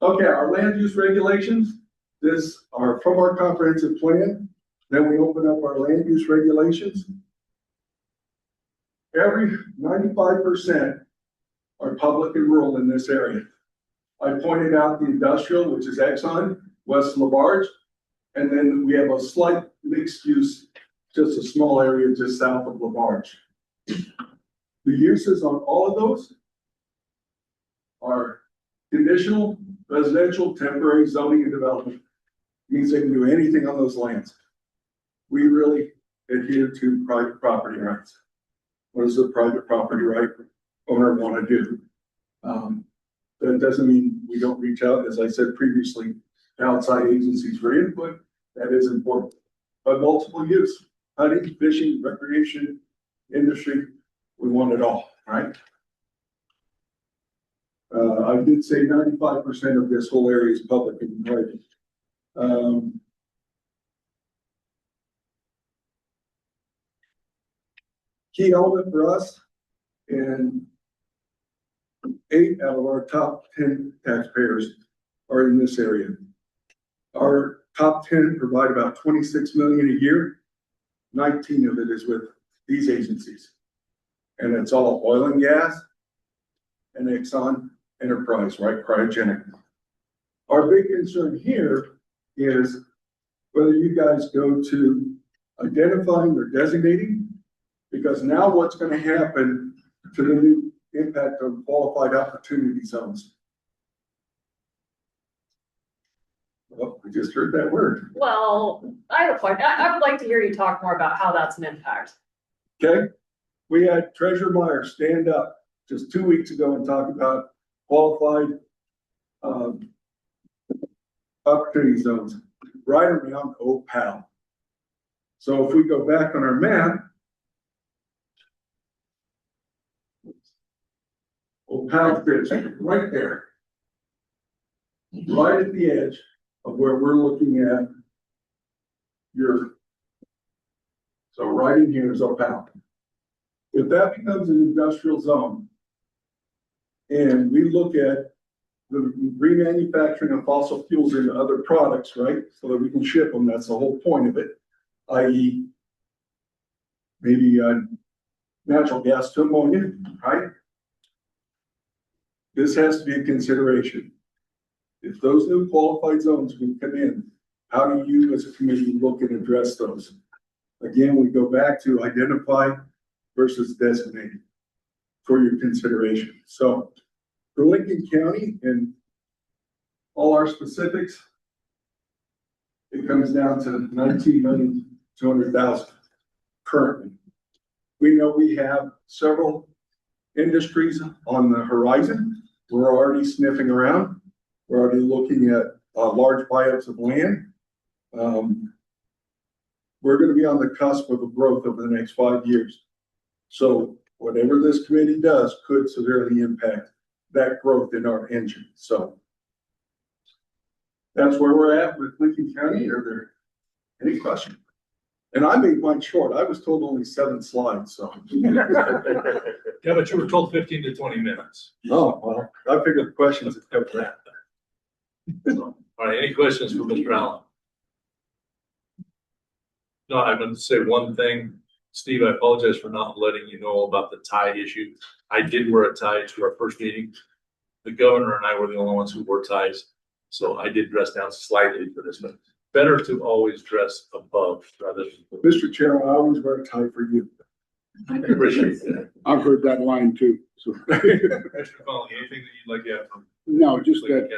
Okay, our land use regulations, this are from our comprehensive plan. Then we open up our land use regulations. Every 95% are public and rural in this area. I pointed out the industrial, which is Exxon, west of LaBarge, and then we have a slight mixed use, just a small area just south of LaBarge. The uses on all of those are conditional, residential, temporary zoning and development. Means they can do anything on those lands. We really adhere to private property rights. What does the private property right owner want to do? That doesn't mean we don't reach out, as I said previously, outside agencies for input. That is important. But multiple use, hunting, fishing, recreation, industry, we want it all, right? I did say 95% of this whole area is public and private. Key element for us, and 8 out of our top 10 taxpayers are in this area. Our top 10 provide about 26 million a year. 19 of it is with these agencies. And it's all oil and gas and Exxon Enterprise, right? Cryogenic. Our big concern here is whether you guys go to identifying or designating, because now what's going to happen to the new impact on qualified opportunity zones? Well, we just heard that word. Well, I have a question. I would like to hear you talk more about how that's an impact. Okay, we had Treasurer Meyer stand up just 2 weeks ago and talk about qualified opportunity zones right around Opal. So if we go back on our map, Opal fits right there, right at the edge of where we're looking at so right in here is Opal. If that becomes an industrial zone, and we look at the remanufacturing of fossil fuels into other products, right? So that we can ship them, that's the whole point of it, i.e. maybe natural gas to ammonia, right? This has to be a consideration. If those new qualified zones can come in, how do you as a committee look and address those? Again, we go back to identify versus designate for your consideration. So for Lincoln County and all our specifics, it comes down to 19,200,000 currently. We know we have several industries on the horizon. We're already sniffing around. We're already looking at large buyouts of land. We're gonna be on the cusp of a growth over the next 5 years. So whatever this committee does could severely impact that growth in our engine, so. That's where we're at with Lincoln County. Are there any questions? And I made mine short. I was told only 7 slides, so. Yeah, but you were told 15 to 20 minutes. Oh, well, I figured the questions would cover that. All right, any questions for Mr. Allen? No, I'm going to say one thing. Steve, I apologize for not letting you know about the tie issue. I did wear a tie to our first meeting. The governor and I were the only ones who wore ties. So I did dress down slightly for this, but better to always dress above rather than. Mr. Chairman, I always wear a tie for you. I appreciate that. I've heard that line too, so. Mr. Conley, anything that you'd like to add from? No, just that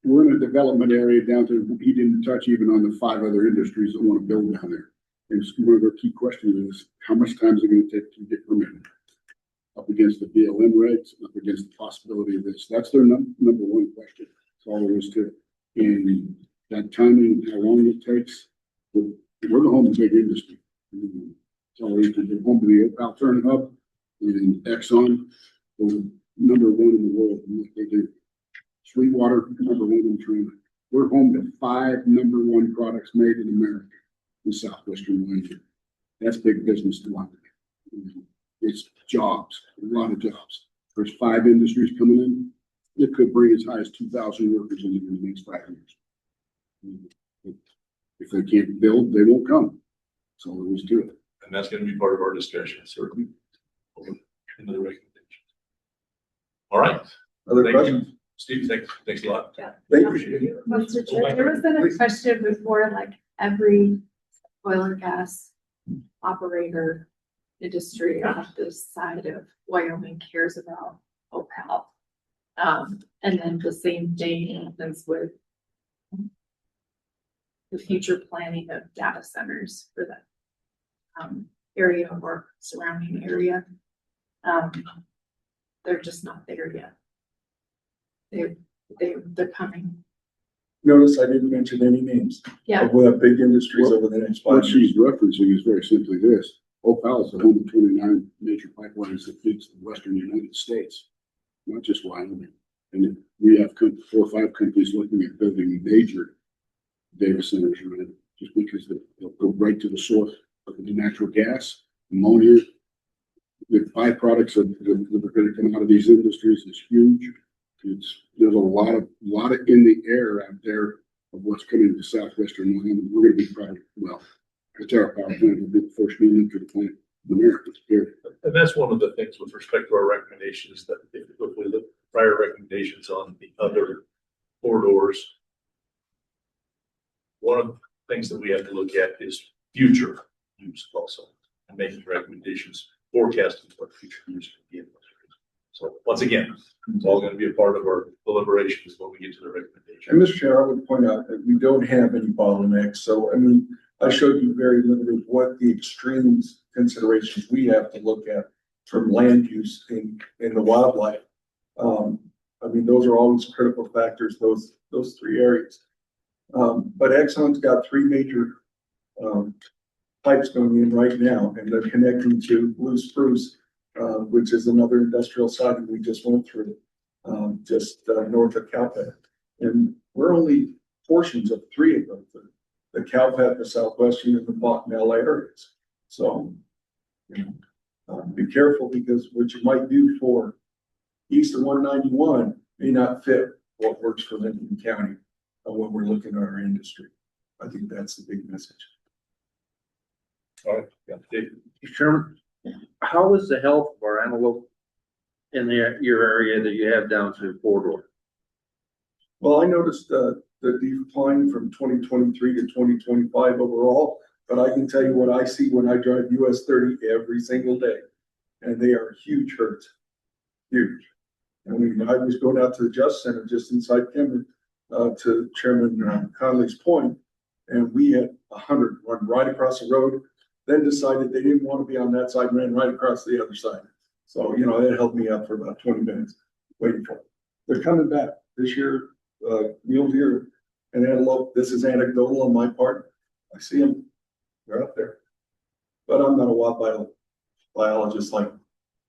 we're in a development area down to, he didn't touch even on the 5 other industries that want to build down there. And one of their key questions is, how much time is it going to take to get permitted? Up against the BLM regs, up against the possibility of this. That's their number one question. That's all there is to it. And that timing and how long it takes, we're the home of big industry. So we can get home to the Opal Turn Hub and Exxon, they're number 1 in the world in what they do. Sweetwater, number 1 in China. We're home to 5 number 1 products made in America in southwestern Wyoming. That's big business to Wyoming. It's jobs, a lot of jobs. There's 5 industries coming in. It could bring as high as 2,000 workers in the next 5 years. If they can't build, they won't come. So there is to it. And that's going to be part of our discussion, certainly. Into the recommendations. All right. Other Thank questions? you. Steve, thanks a lot. Yeah. Thank you. Mr. Chair, there was been a question before, like every oil and gas operator industry on this side of Wyoming cares about Opal. And then the same thing happens with the future planning of data centers for that area or surrounding area. They're just not there yet. They're coming. Notice I didn't mention any names. Yeah. Of what big industries over the next 5 What years. she's referencing is very simply this: Opal is the home of 29 major pipelines that feeds the western United States, not just Wyoming. And we have 4 or 5 companies looking at building major data centers around it, just because they'll go right to the source of the natural gas, ammonia. The byproducts that are going to come out of these industries is huge. There's a lot of in the air out there of what's coming to southwestern Wyoming. We're going to be probably, well, the Terra Power plant will be the first new nuclear plant in America. And that's one of the things with respect to our recommendations, that if we look at prior recommendations on the other corridors, one of the things that we have to look at is future use also, and making recommendations, forecasting what future use can be in those areas. So once again, it's all going to be a part of our deliberations when we get to the recommendation. And Mr. Chair, I would point out that we don't have any bottlenecks. So, I mean, I showed you very limited what the extremes considerations we have to look at from land use in the wildlife. I mean, those are always critical factors, those 3 areas. But Exxon's got 3 major pipes going in right now, and they're connecting to Blue Spruce, which is another industrial site that we just went through, just north of Calpet. And we're only portions of 3 of them, the Calpet, the Southwestern, and the Bottenell areas. So, you know, be careful, because what you might do for east of 191 may not fit what works for Lincoln County when we're looking at our industry. I think that's the big message. All right. Yeah, Dave. Mr. Chairman, how is the health of our antelope in your area that you have down through the corridor? Well, I noticed the decline from 2023 to 2025 overall, but I can tell you what I see when I drive US 30 every single day, and they are huge herds, huge. I mean, I was going out to the Justice Center just inside Cameron, to Chairman Conley's point, and we had 100 run right across the road, then decided they didn't want to be on that side and ran right across the other side. So, you know, it helped me out for about 20 minutes waiting for them. They're coming back this year, mule deer and Antelope, this is anecdotal on my part. I see them, they're up there. But I'm not a wild biologist like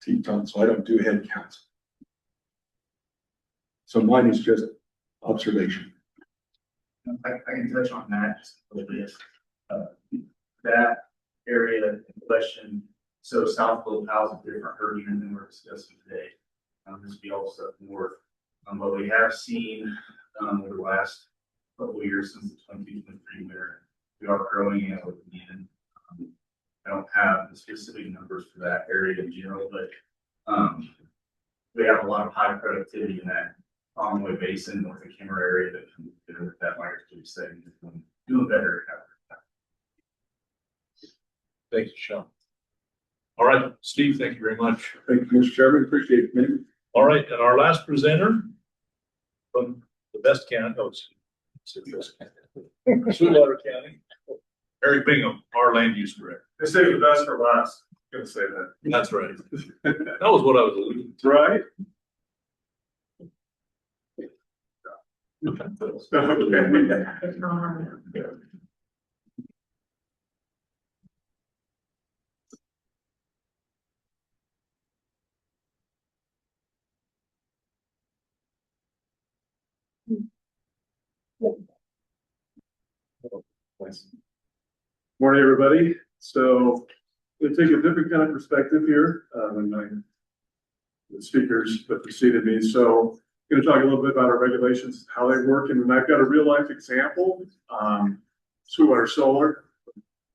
Teton, so I don't do head counts. So mine is just observation. I can touch on that just a little bit. That area in question, so South Locale's a different hurricane than we're discussing today. This would be also north. But we have seen over the last couple of years since the 2023 winter, we are growing antelope again. I don't have the specific numbers for that area in general, but we have a lot of high productivity in that Conway Basin, North of Kimmer area that migratory segment is doing better. Thank you, Sean. All right, Steve, thank you very much. Thank you, Mr. Chairman. Appreciate it. All right, and our last presenter from the best county, Sweetwater County, Harry Bingham, our land use director. They say the best for last. Gonna say that. That's right. That was what I was alluding to. Right? Morning, everybody. So we'll take a different kind of perspective here than the speakers that preceded me. So I'm going to talk a little bit about our regulations, how they work, and then I've got a real life example. Sweetwater Solar,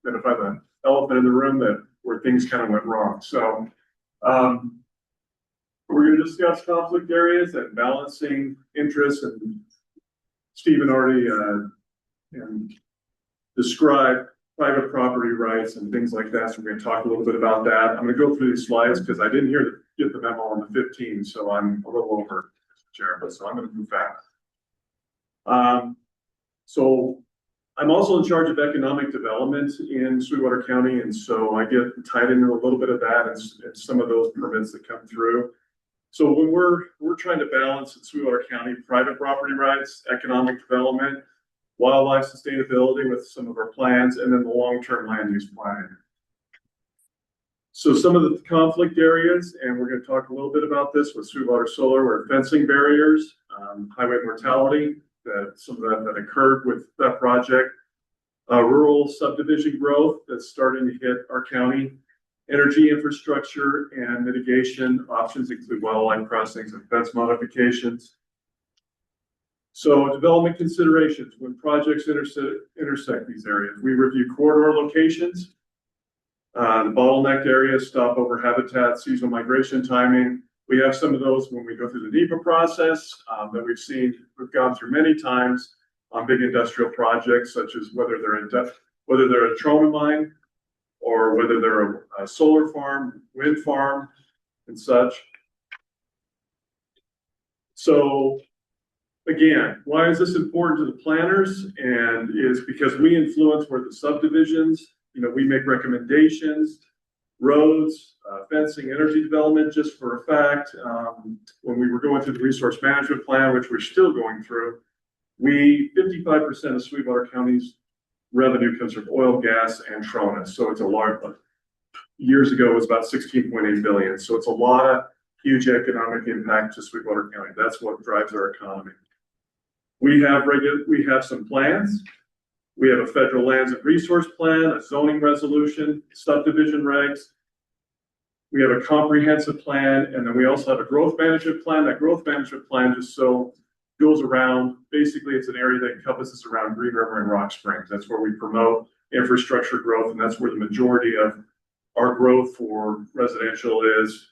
identify the elephant in the room where things kind of went wrong. So we're going to discuss conflict areas and balancing interests, and Stephen already described private property rights and things like that. So we're going to talk a little bit about that. I'm going to go through these slides because I didn't get the memo on the 15, so I'm a little over, Mr. Chairman, so I'm going to move fast. So I'm also in charge of economic development in Sweetwater County, and so I get tied into a little bit of that and some of those permits that come through. So when we're trying to balance in Sweetwater County private property rights, economic development, wildlife sustainability with some of our plans, and then the long-term land use plan. So some of the conflict areas, and we're going to talk a little bit about this with Sweetwater Solar, were fencing barriers, highway mortality, some of that occurred with that project, rural subdivision growth that's starting to hit our county, energy infrastructure and mitigation options include wildlife crossings and fence modifications. So development considerations when projects intersect these areas. We review corridor locations, the bottleneck areas, stopover habitat, seasonal migration timing. We have some of those when we go through the NEPA process that we've gone through many times on big industrial projects, such as whether they're a trona mine or whether they're a solar farm, wind farm, and such. So again, why is this important to the planners? And is because we influence where the subdivisions, we make recommendations, roads, fencing, energy development. Just for a fact, when we were going through the resource management plan, which we're still going through, 55% of Sweetwater County's revenue comes from oil, gas, and trona. So it's a large, years ago it was about 16.8 billion. So it's a lot of huge economic impact to Sweetwater County. That's what drives our economy. We have some plans. We have a federal lands and resource plan, a zoning resolution, subdivision regs. We have a comprehensive plan, and then we also have a growth management plan. That growth management plan goes around, basically it's an area that encompasses around Green River and Rock Springs. That's where we promote infrastructure growth, and that's where the majority of our growth for residential is.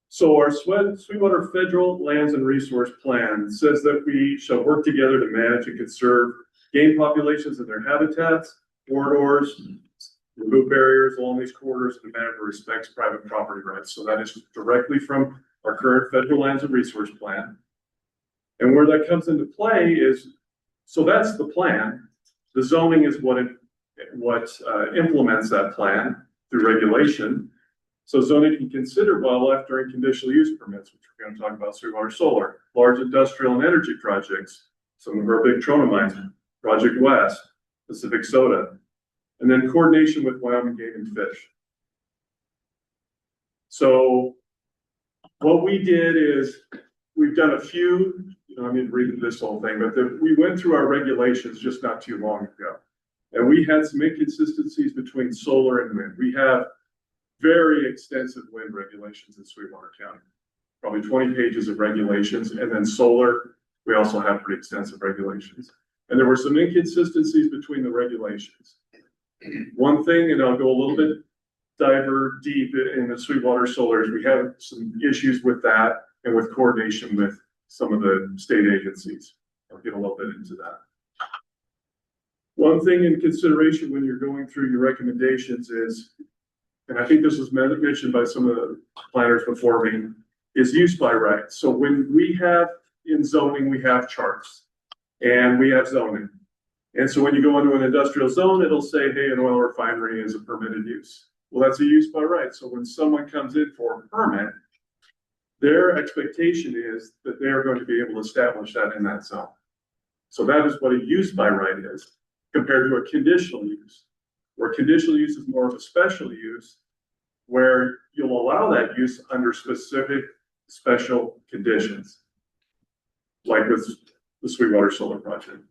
So our Sweetwater Federal Lands and Resource Plan says that we shall work together to manage and conserve game populations and their habitats, corridors, remove barriers along these corridors in a manner that respects private property rights. So that is directly from our current Federal Lands and Resource Plan. And where that comes into play is, so that's the plan. The zoning is what implements that plan through regulation. So zoning can consider wildlife during conditional use permits, which we're going to talk about Sweetwater Solar, large industrial and energy projects, some of our big trona mines, Project West, Pacific Soda, and then coordination with Wyoming Game and Fish. So what we did is we've done a few, I mean, reading this whole thing, but we went through our regulations just not too long ago. And we had some inconsistencies between solar and wind. We have very extensive wind regulations in Sweetwater County, probably 20 pages of regulations. And then solar, we also have pretty extensive regulations. And there were some inconsistencies between the regulations. One thing, and I'll go a little bit deep in the Sweetwater Solar, is we have some issues with that and with coordination with some of the state agencies. I'll get a little bit into that. One thing in consideration when you're going through your recommendations is, and I think this was mentioned by some of the planners before me, is use by right. So when we have in zoning, we have charts and we have zoning. And so when you go into an industrial zone, it'll say, hey, an oil refinery is a permitted use. Well, that's a use by right. So when someone comes in for a permit, their expectation is that they are going to be able to establish that in that zone. So that is what a use by right is, compared to a conditional use, where conditional use is more of a special use, where you'll allow that use under specific special conditions, like with the Sweetwater Solar Project,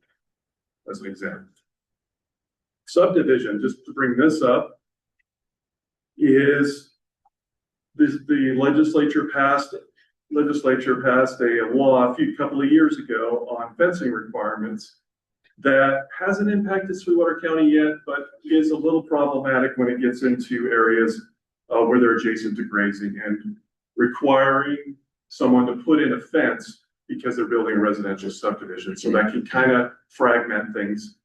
as an example. Subdivision, just to bring this up, is the legislature passed a law a couple of years ago on fencing requirements that hasn't impacted Sweetwater County yet, but is a little problematic when it gets into areas where they're adjacent to grazing and requiring someone to put in a fence because they're building a residential subdivision. So that can kind of fragment things.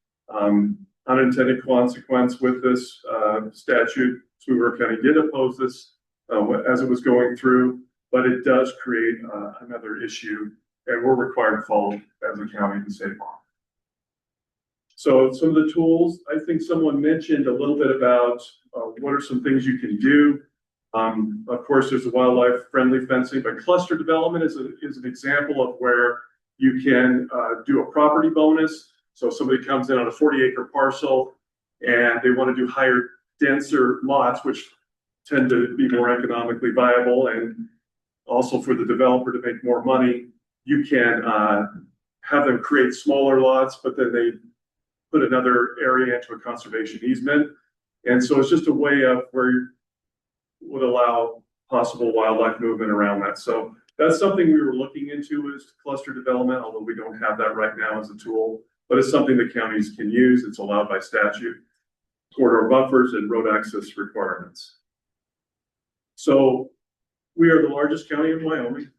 Unintended consequence with this statute, Sweetwater County did oppose this as it was going through, but it does create another issue, and we're required to follow as a county the state law. So some of the tools, I think someone mentioned a little bit about what are some things you can do. Of course, there's the wildlife friendly fencing, but cluster development is an example of where you can do a property bonus. So somebody comes in on a 40-acre parcel and they want to do higher, denser lots, which tend to be more economically viable, and also for the developer to make more money. You can have them create smaller lots, but then they put another area into a conservation easement. And so it's just a way of where you would allow possible wildlife movement around that. So that's something we were looking into, is cluster development, although we don't have that right now as a tool, but it's something that counties can use. It's allowed by statute, corridor buffers and road access requirements. So we are the largest county in Wyoming.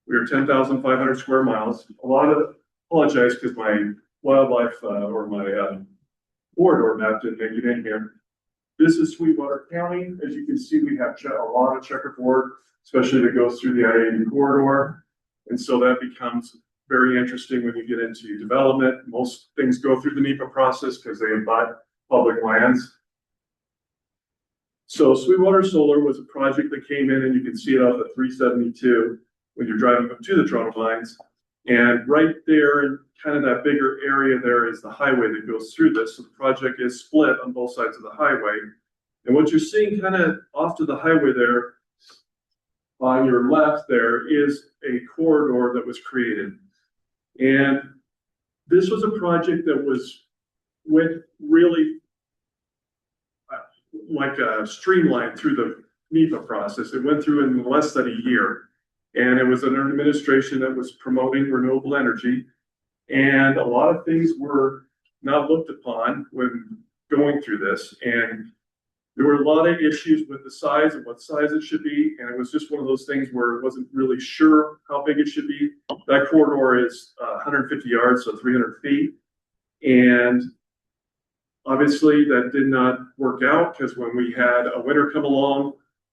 We are 10,500 square miles. Apologize because my wildlife or my corridor map didn't make it in here. This is Sweetwater County. As you can see, we have a lot of checkerboard, especially that goes through the I-80 corridor. And so that becomes very interesting when you get into development. Most things go through the NEPA process because they abut public lands. So Sweetwater Solar was a project that came in, and you can see it off the 372 when you're driving up to the Toronto mines. And right there, in kind of that bigger area there, is the highway that goes through this. So the project is split on both sides of the highway. And what you're seeing kind of off to the highway there, on your left there, is a corridor that was created. And this was a project that went really streamlined through the NEPA process. It went through in less than a year. And it was an administration that was promoting renewable energy. And a lot of things were not looked upon when going through this. And there were a lot of issues with the size and what size it should be. And it was just one of those things where it wasn't really sure how big it should be. That corridor is 150 yards, so 300 feet. And obviously that did not work out, because when we had a winter come along,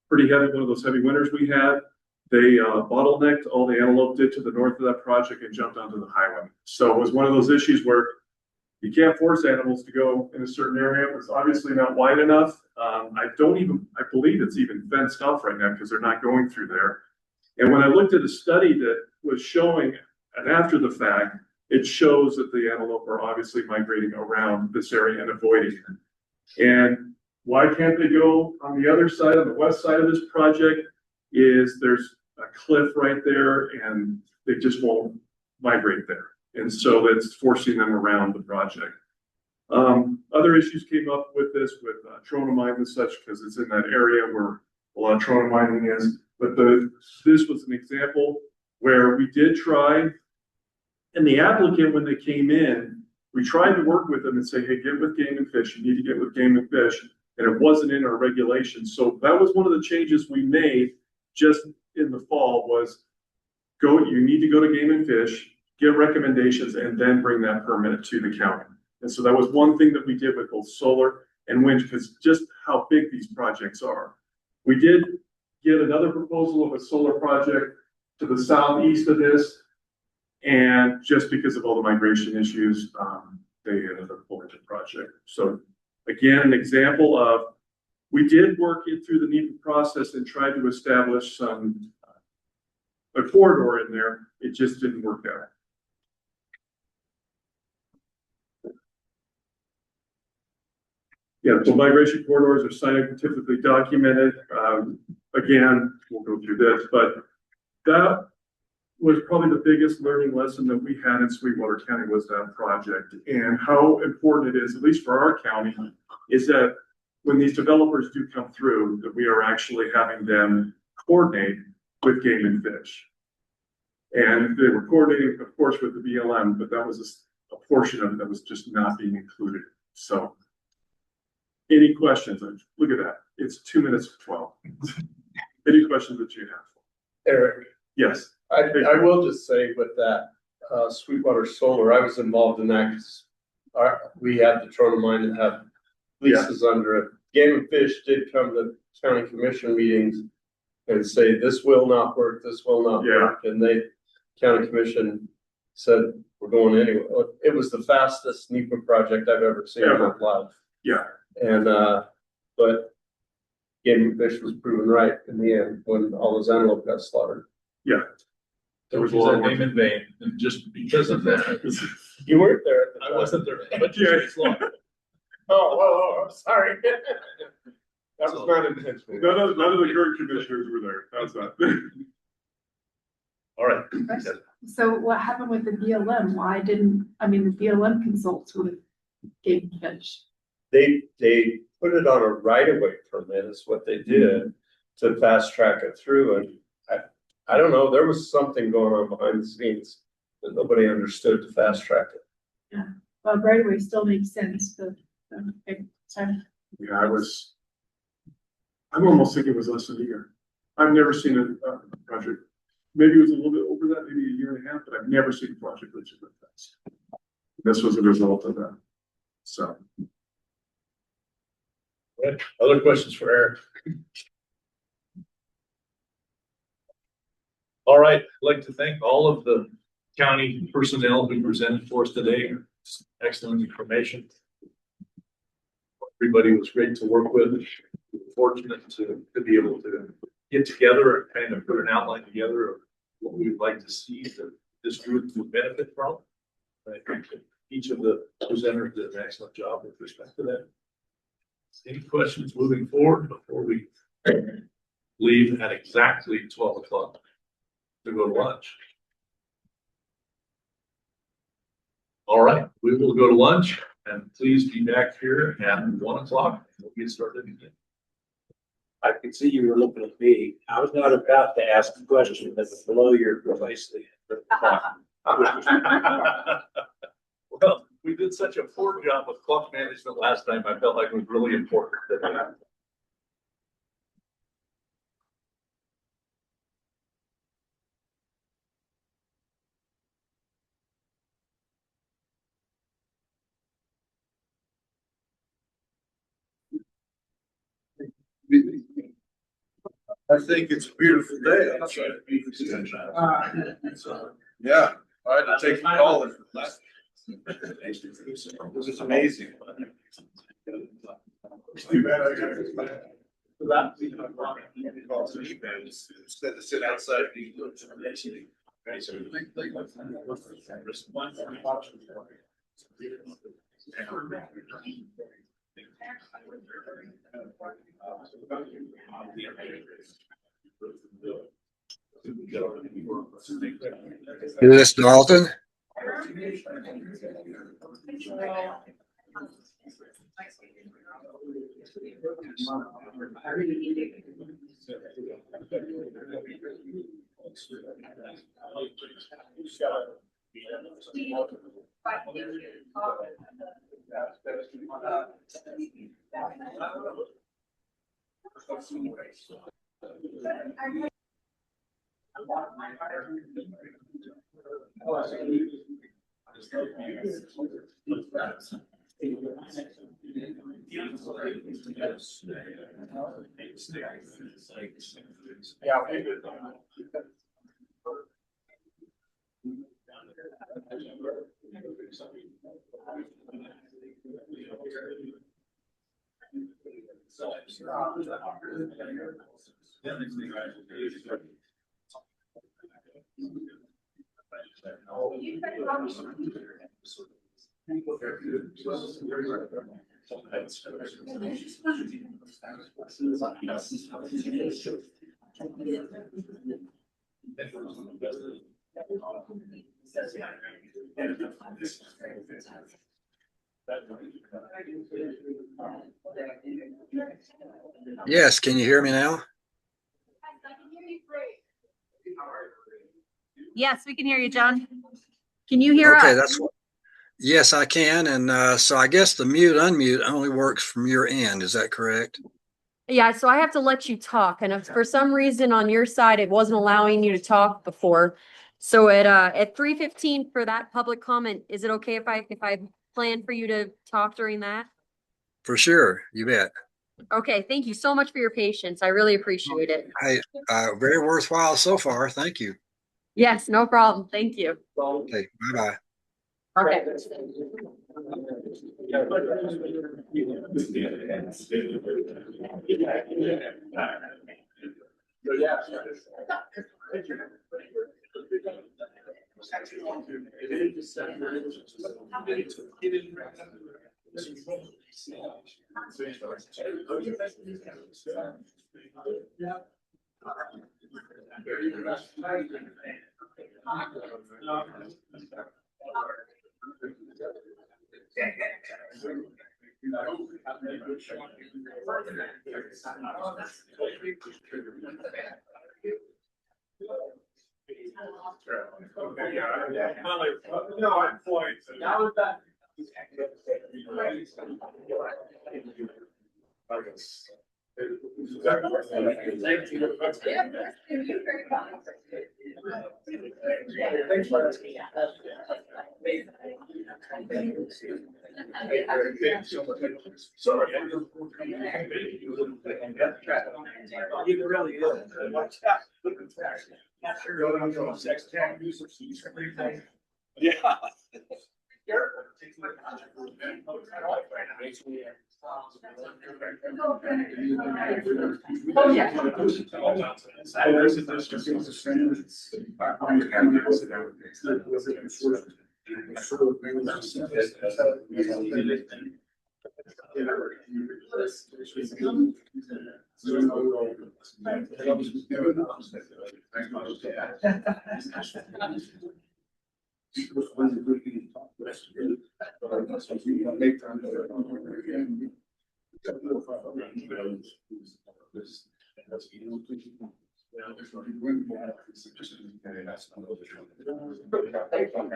pretty heavy, one of those heavy winters we had, they bottlenecked all the Antelope did to the north of that project and jumped onto the highway. So it was one of those issues where you can't force animals to go in a certain area. It was obviously not wide enough. I believe it's even fenced off right now because they're not going through there. And when I looked at a study that was showing an after the fact, it shows that the antelope are obviously migrating around this area and avoiding it. And why can't they go on the other side, on the west side of this project, is there's a cliff right there and they just won't migrate there. And so that's forcing them around the project. Other issues came up with this, with trona mine and such, because it's in that area where a lot of trona mining is. But this was an example where we did try, and the applicant, when they came in, we tried to work with them and say, hey, get with Game and Fish. You need to get with Game and Fish. And it wasn't in our regulations. So that was one of the changes we made just in the fall was you need to go to Game and Fish, get recommendations, and then bring that permit to the county. And so that was one thing that we did with both solar and wind, because just how big these projects are. We did get another proposal of a solar project to the southeast of this. And just because of all the migration issues, they ended up pulling the project. So again, an example of, we did work it through the NEPA process and tried to establish a corridor in there. It just didn't work out. Yeah, so migration corridors are scientifically documented. Again, we'll go through this, but that was probably the biggest learning lesson that we had in Sweetwater County was that project, and how important it is, at least for our county, is that when these developers do come through, that we are actually having them coordinate with Game and Fish. And they were coordinating, of course, with the BLM, but that was a portion of it that was just not being included. So any questions? Look at that. It's 2 minutes to 12. Any questions that you have? Eric? Yes. I will just say with that, Sweetwater Solar, I was involved in that because we had the Trona mine that have leases under it. Game and Fish did come to county commission meetings and say, this will not work, this will not work. And county commission said, we're going anyway. It was the fastest NEPA project I've ever seen in my life. Yeah. And, but Game and Fish was proven right in the end when all those antelope got slaughtered. Yeah. There was a lot of name in vain, and just because of that. You weren't there. I wasn't there, but you said slaughter. Oh, I'm sorry. That was not intentional. None of the current commissioners were there. That's not. All right. So what happened with the BLM? Why didn't, I mean, the BLM consults with Game and Fish? They put it on a right-of-way permit is what they did to fast track it through. And I don't know, there was something going on behind the scenes that nobody understood to fast track it. Yeah, well, right away still makes sense, but, okay, sorry. Yeah, I'm almost thinking it was less than a year. I've never seen a project. Maybe it was a little bit over that, maybe a year and a half, but I've never seen a project that that fast. This was a result of that. So. Right. Other questions for Eric? All right, I'd like to thank all of the county personnel who presented for us today. Excellent information. Everybody was great to work with. Fortunate to be able to get together and kind of put an outline together of what we would like to see that this group would benefit from. I think that each of the presenters did an excellent job with respect to that. Any questions moving forward before we leave at exactly 12 o'clock to go to lunch? All right, we will go to lunch, and please be back here at 1 o'clock. We'll get started again. I could see you were looking at me. I was not about to ask a question that was below your precisely. Well, we did such a poor job with clock management last time. I felt like it was really important. I think it's a beautiful day. Yeah, I had to take a call. It was amazing. Too bad I got it back. Instead of sit outside. Is this Dalton? Yes, can you hear me now? Yes, we can hear you, John. Can you hear Okay, us? that's what. Yes, I can. And so I guess the mute unmute only works from your end. Is that correct? Yeah, so I have to let you talk, and if for some reason on your side it wasn't allowing you to talk before. So at 3:15 for that public comment, is it okay if I plan for you to talk during that? For sure. You bet. Okay, thank you so much for your patience. I really appreciate it. Hey, very worthwhile so far. Thank you. Yes, no problem. Thank you. Okay, bye-bye. Okay.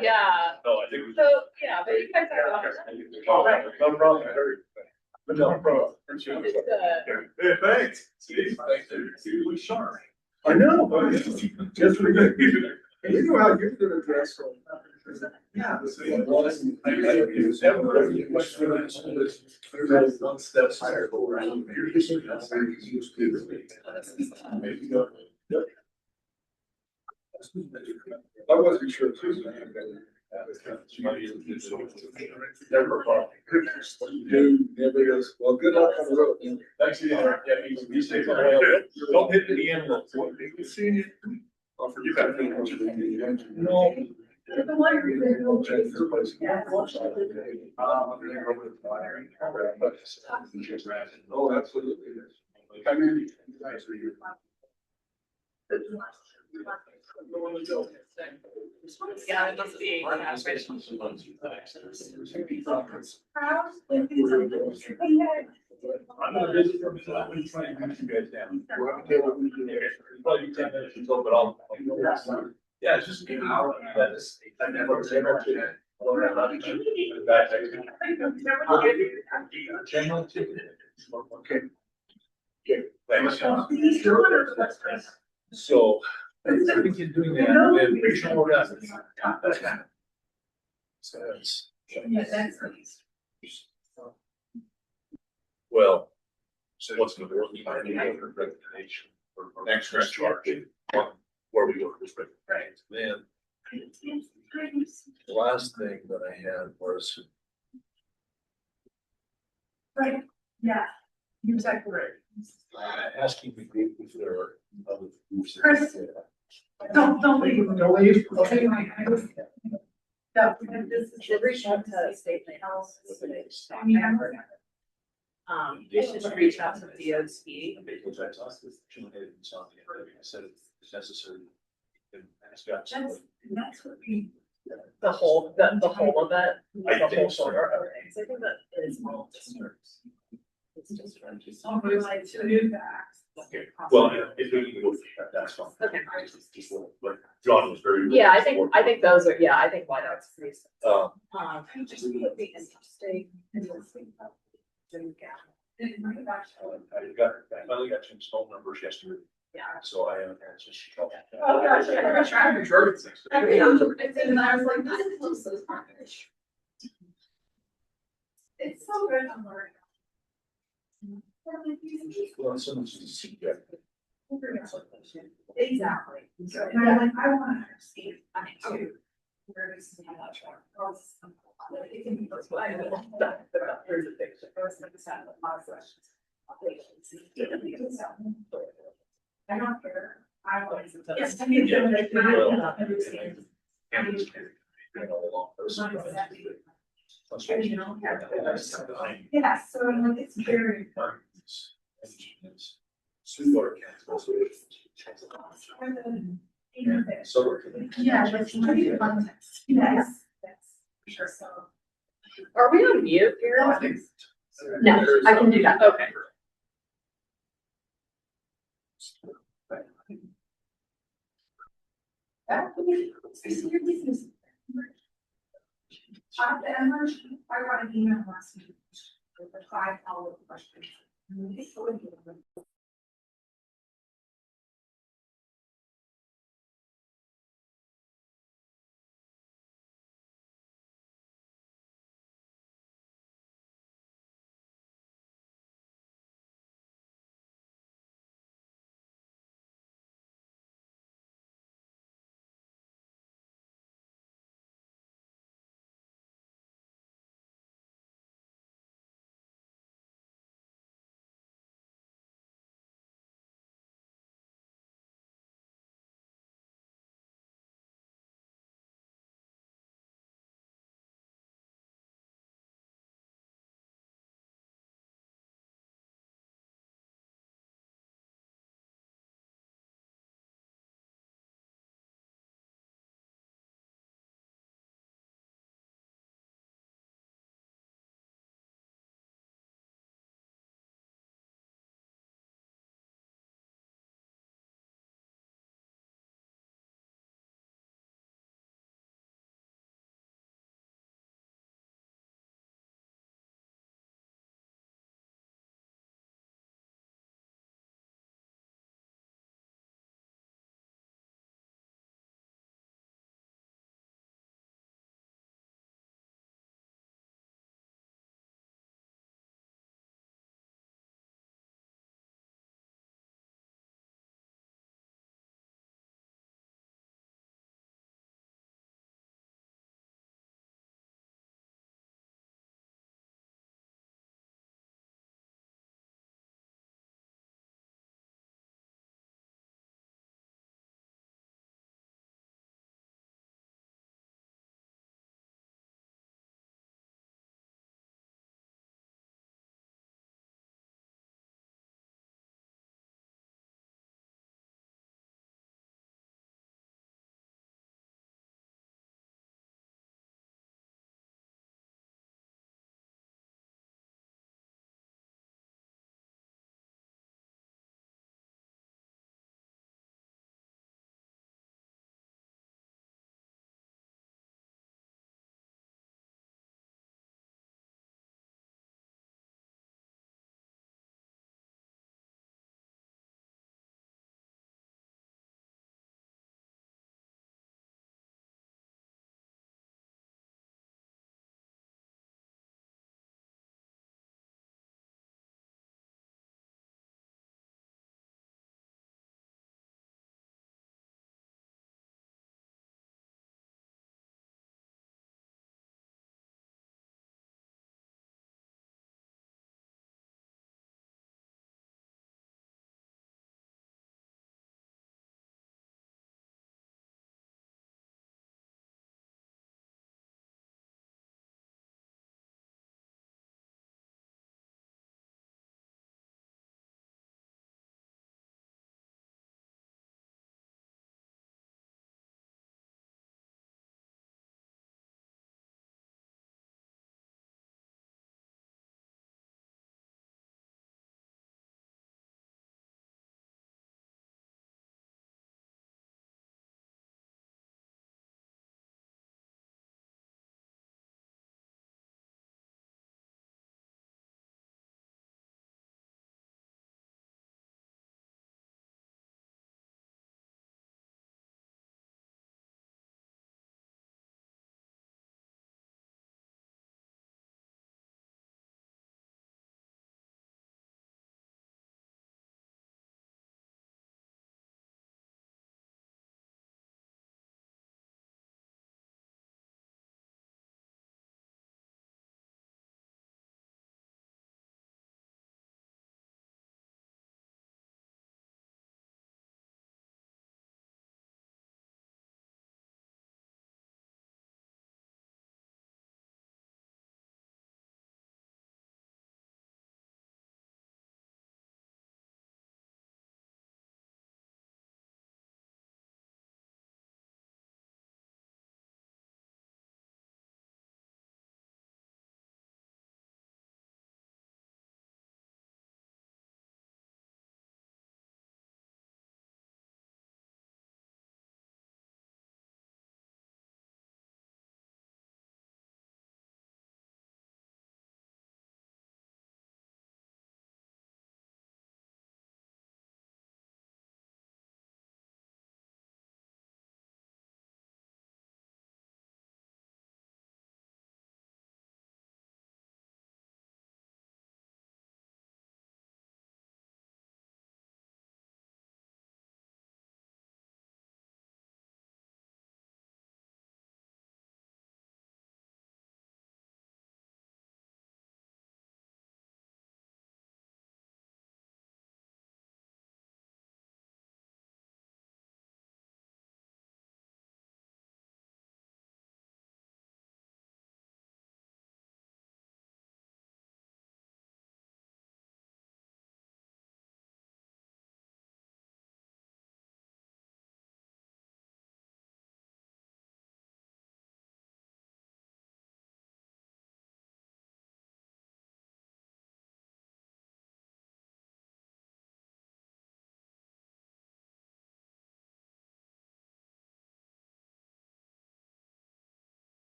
Yeah. No, I think. So, yeah, but you guys are. No problem. No problem. Hey, thanks. We sharp. I know. Just for you. You know how you're gonna dress. Yeah. One step higher. I wasn't sure. Never is. Well, good luck on the road. Thanks. Yeah, he stays on the rail. Don't hit the Antelope. Good seeing you. For you guys. No. The one who they will choose. Oh, absolutely. Yeah, it must be. I'm not busy for me, so I'm gonna try and hunt you guys down. Probably be 10 minutes until, but I'll. Yeah, it's just an hour. That's. I never. Okay. Okay, thanks. So. I think you're doing that, and pretty sure we're done. So it's. Well, so what's the work finding of recognition or extra charge? Where we go with this, right? Then. The last thing that I had was. Right, yeah, you're exactly right. Asking the group if there are other groups. that- Chris. Don't leave. Don't leave. Okay. No, this is. Should reach out to state house. I mean, I'm. You should reach out to DOT. Because I talked with Jim Hayden, something, I said it's necessary. And ask God. That's what we. The whole of it. I The think whole so. shoulder of things. I think that is all districts. It's just. Somebody like to do that. Okay, well, if we can go, that's fine. Okay. But John was very. Yeah, I think those are, yeah, I think why that's pretty. Uh, Just would be interesting. I finally got Jim's phone numbers yesterday. Yeah. So I haven't answered. Oh, gosh, I never tried. Sure. I mean, I was like, this is close to the front. It's so good to learn. Well, someone's to see that. Exactly. So, and I'm like, I want to understand, I mean, too. Where this is how much more. It can be. That's what I know. Here's the thing. First, like, the lot of questions. I don't care. I always. Yes, I mean, Yeah. I understand. You know. Yeah, so I'm like, it's very. Sweetwater So. Yeah, that's pretty fun. Yes, that's for sure, so. Are we on mute here? No, I can do that. Okay. That would be, I see your business. At the end, I got an email last week with a 5 follow-up questions.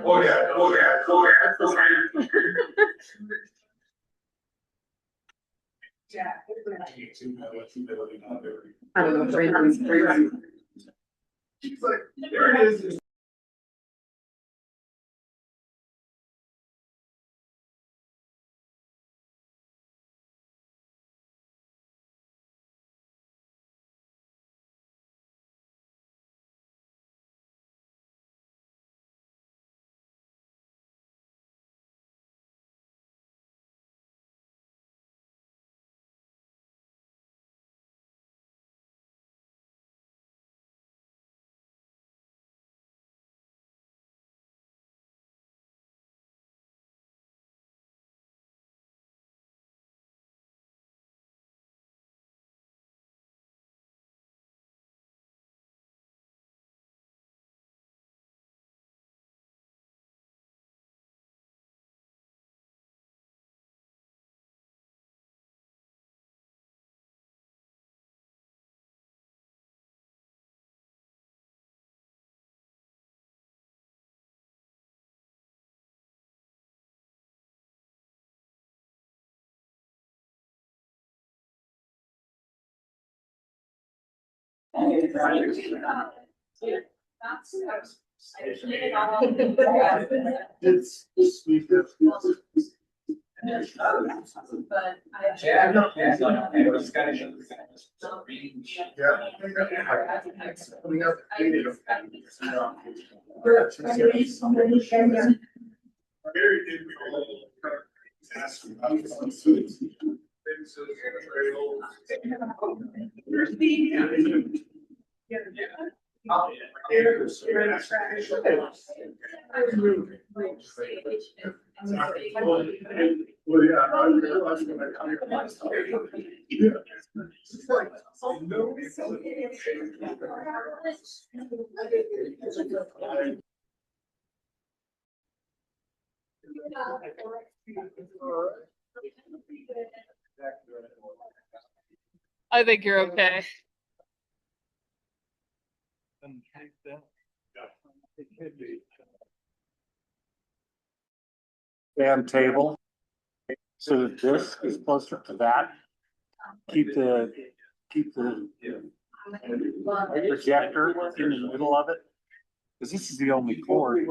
Oh, yeah, oh, yeah, oh, yeah, oh, I don't know if Brandon's free. She's like, there it is. I think you're okay. Band table. So that this is closer to that. Keep the projector in the middle of it. Because this is the only cord.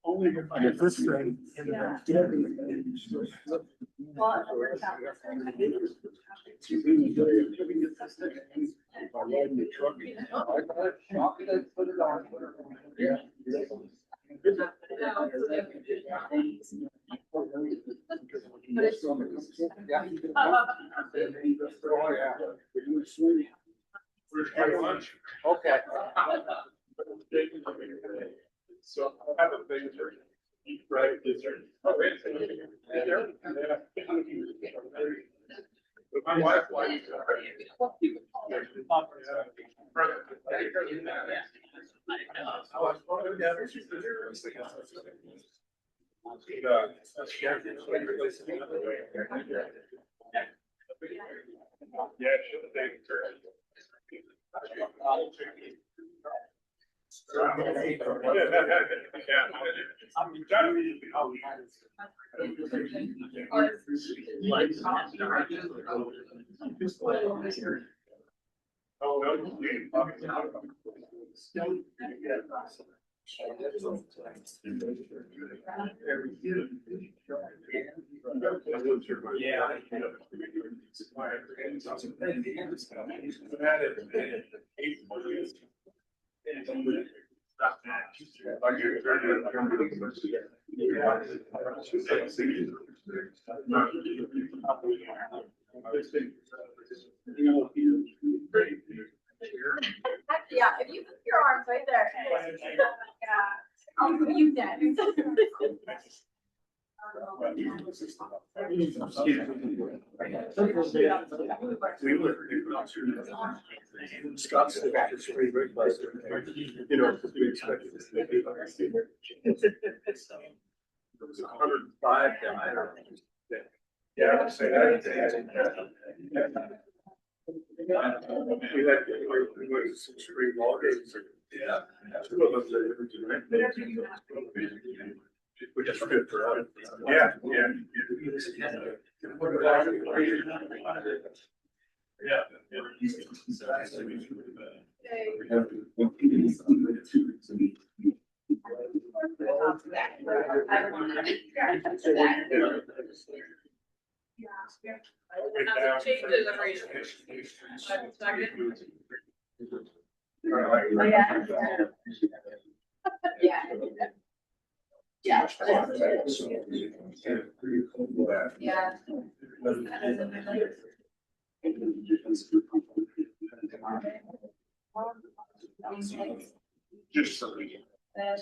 And if this thing. Okay. So I have a thing for eat right. But my wife likes yeah, should take Yeah, if you put your arms right there. Yeah. I'll put you dead. Scott's free breakfast. You know, we expected this to be. It was 105. Yeah, I say that. is extreme ball games. Yeah. Two of us are every two, right? Which is good for us. Yeah, yeah. Changes every second. Yeah. Yeah. Yeah. Just so we. Yeah.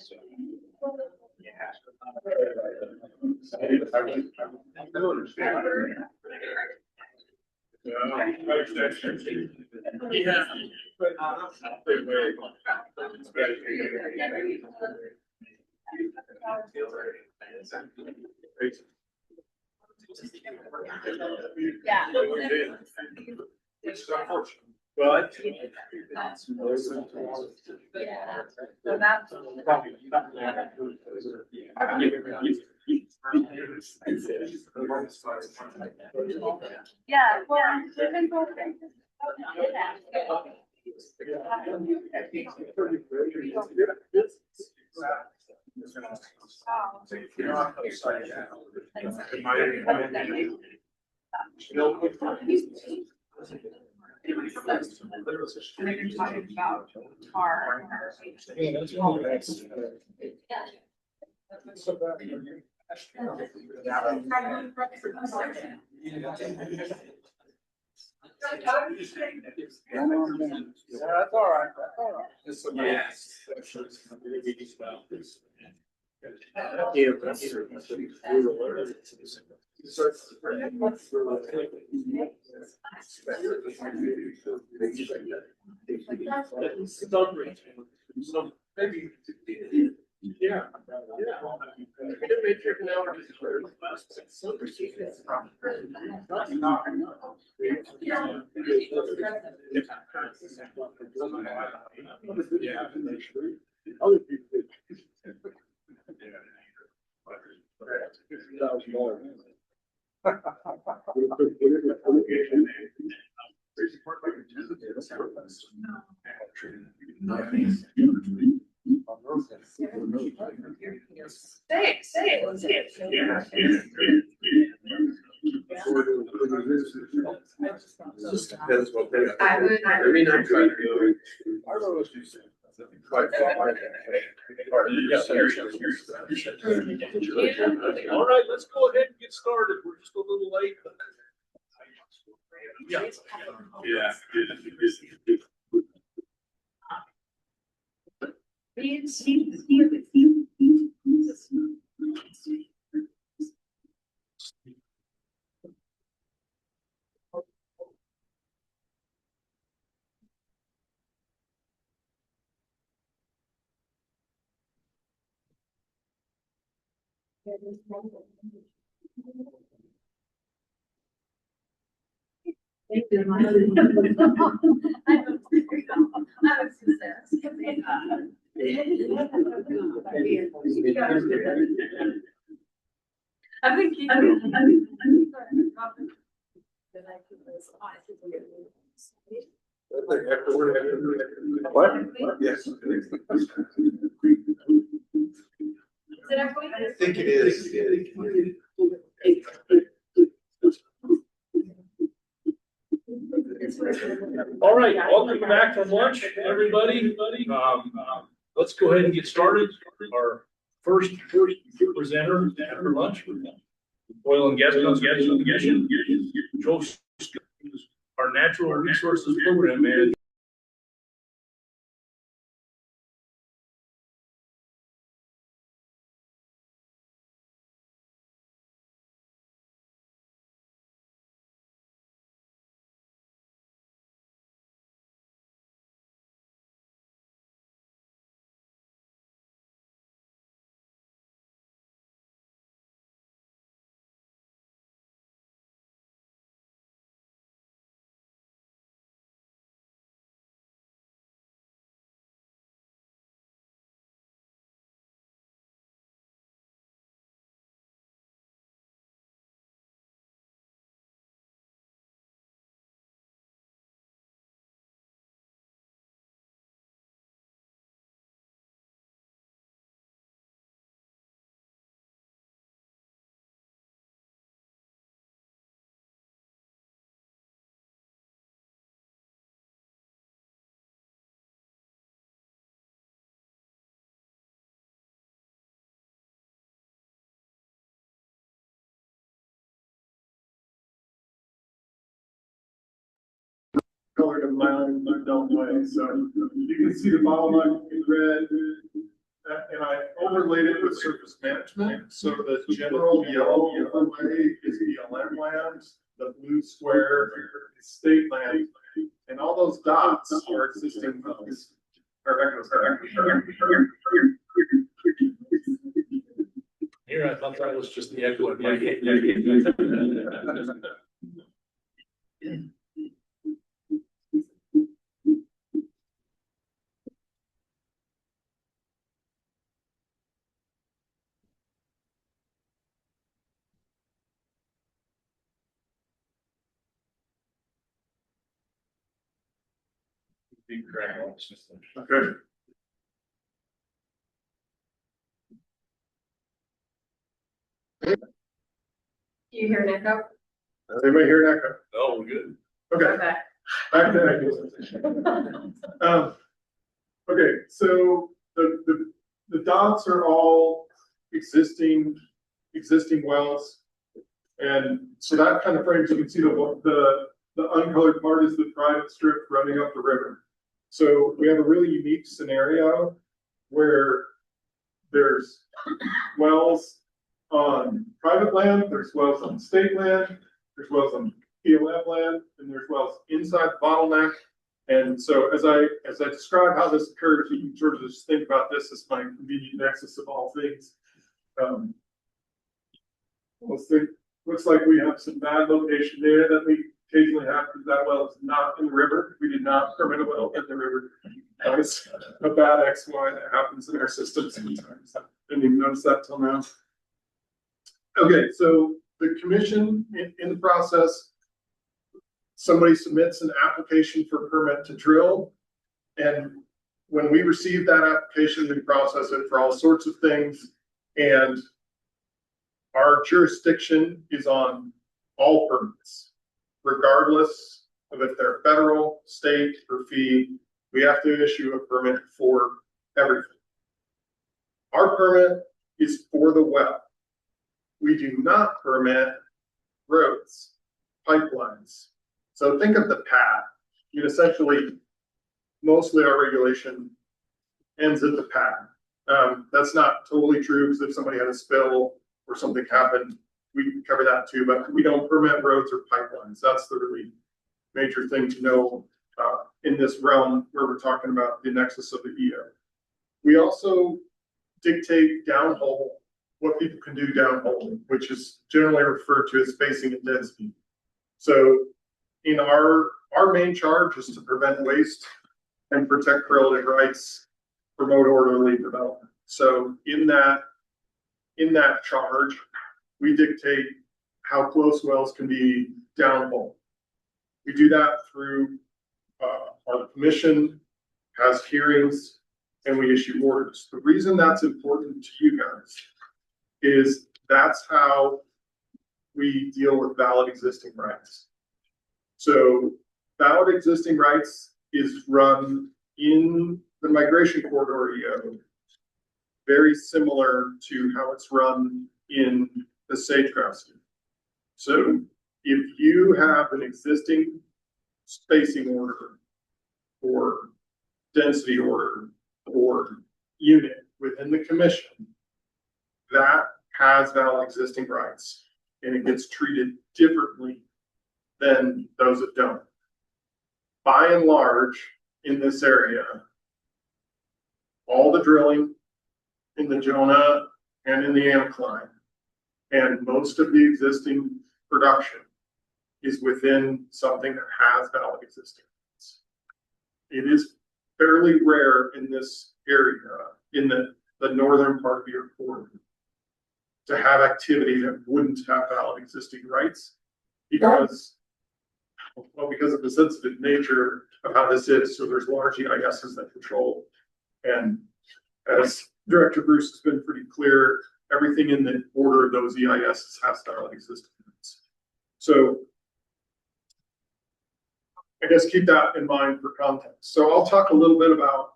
Yeah. Well, Yeah. So that's. Yeah, well. And you're talking about tar. Yeah, that's all right. That's all right. Yes. So maybe. Yeah. Thanks. I would. I mean, I'm trying to go. All right, let's go ahead and get started. We're just a little late. Yeah. Yeah. Thank you. I think you. What? Yes. I think it is. All right, welcome back from lunch, everybody. Let's go ahead and get started. Our first presenter after lunch, oil and gas conservation, Joe, our natural resources program manager. northern line, Beltway. So you can see the bottleneck in red. And I overlaid it with surface management. So the general yellow overlay is BLM land, the blue square is state land, and all those dots are existing wells. Here, I thought that was just the echo of my. Okay. Do you hear an echo? Anybody hear an echo? Oh, we're good. Okay. Back to echoes. Okay, so the dots are all existing wells. And so that kind of frames, you can see the uncolored part is the private strip running up the river. So we have a really unique scenario where there's wells on private land, there's wells on state land, there's wells on BLM land, and there's wells inside the bottleneck. And so as I describe how this occurs, you can sort of just think about this as my convenient nexus of all things. Looks like we have some bad location data that we occasionally have because that well is not in the river. We did not permit a well in the river. That was a bad XY that happens in our system sometimes. I didn't even notice that till now. Okay, so the commission in the process, somebody submits an application for a permit to drill. And when we receive that application, we process it for all sorts of things. And our jurisdiction is on all permits, regardless of if they're federal, state, or fee. We have to issue a permit for everything. Our permit is for the well. We do not permit roads, pipelines. So think of the pad. You essentially, mostly our regulation ends at the pad. That's not totally true because if somebody had a spill or something happened, we can cover that too, but we don't permit roads or pipelines. That's the really major thing to know in this realm where we're talking about the nexus of the EO. We also dictate downhole, what people can do downhole, which is generally referred to as spacing and density. So in our main charge is to prevent waste and protect correlative rights, promote orderly development. So in that charge, we dictate how close wells can be downhole. We do that through our commission has hearings and we issue orders. The reason that's important to you guys is that's how we deal with valid existing rights. So valid existing rights is run in the migration corridor EO, very similar to how it's run in the sage-grouse. So if you have an existing spacing order or density order or unit within the commission, that has valid existing rights and it gets treated differently than those that don't. By and large, in this area, all the drilling in the Jonah and in the Antelope and most of the existing production is within something that has valid existing rights. It is fairly rare in this area, in the northern part of your corridor, to have activity that wouldn't have valid existing rights because of the sensitive nature of how this is. So there's large EISs that control. And as Director Bruce has been pretty clear, everything in the order of those EISs has valid existing rights. So I guess keep that in mind for context. So I'll talk a little bit about,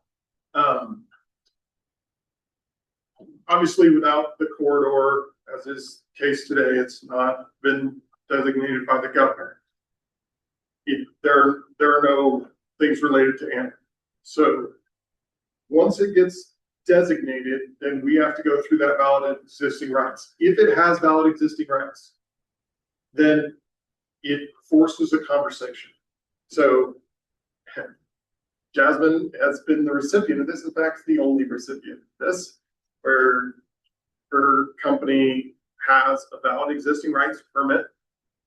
obviously without the corridor, as is the case today, it's not been designated by the governor. There are no things related to Antelope. So once it gets designated, then we have to go through that valid existing rights. If it has valid existing rights, then it forces a conversation. So Jasmine has been the recipient of this. In fact, the only recipient of this, where her company has a valid existing rights permit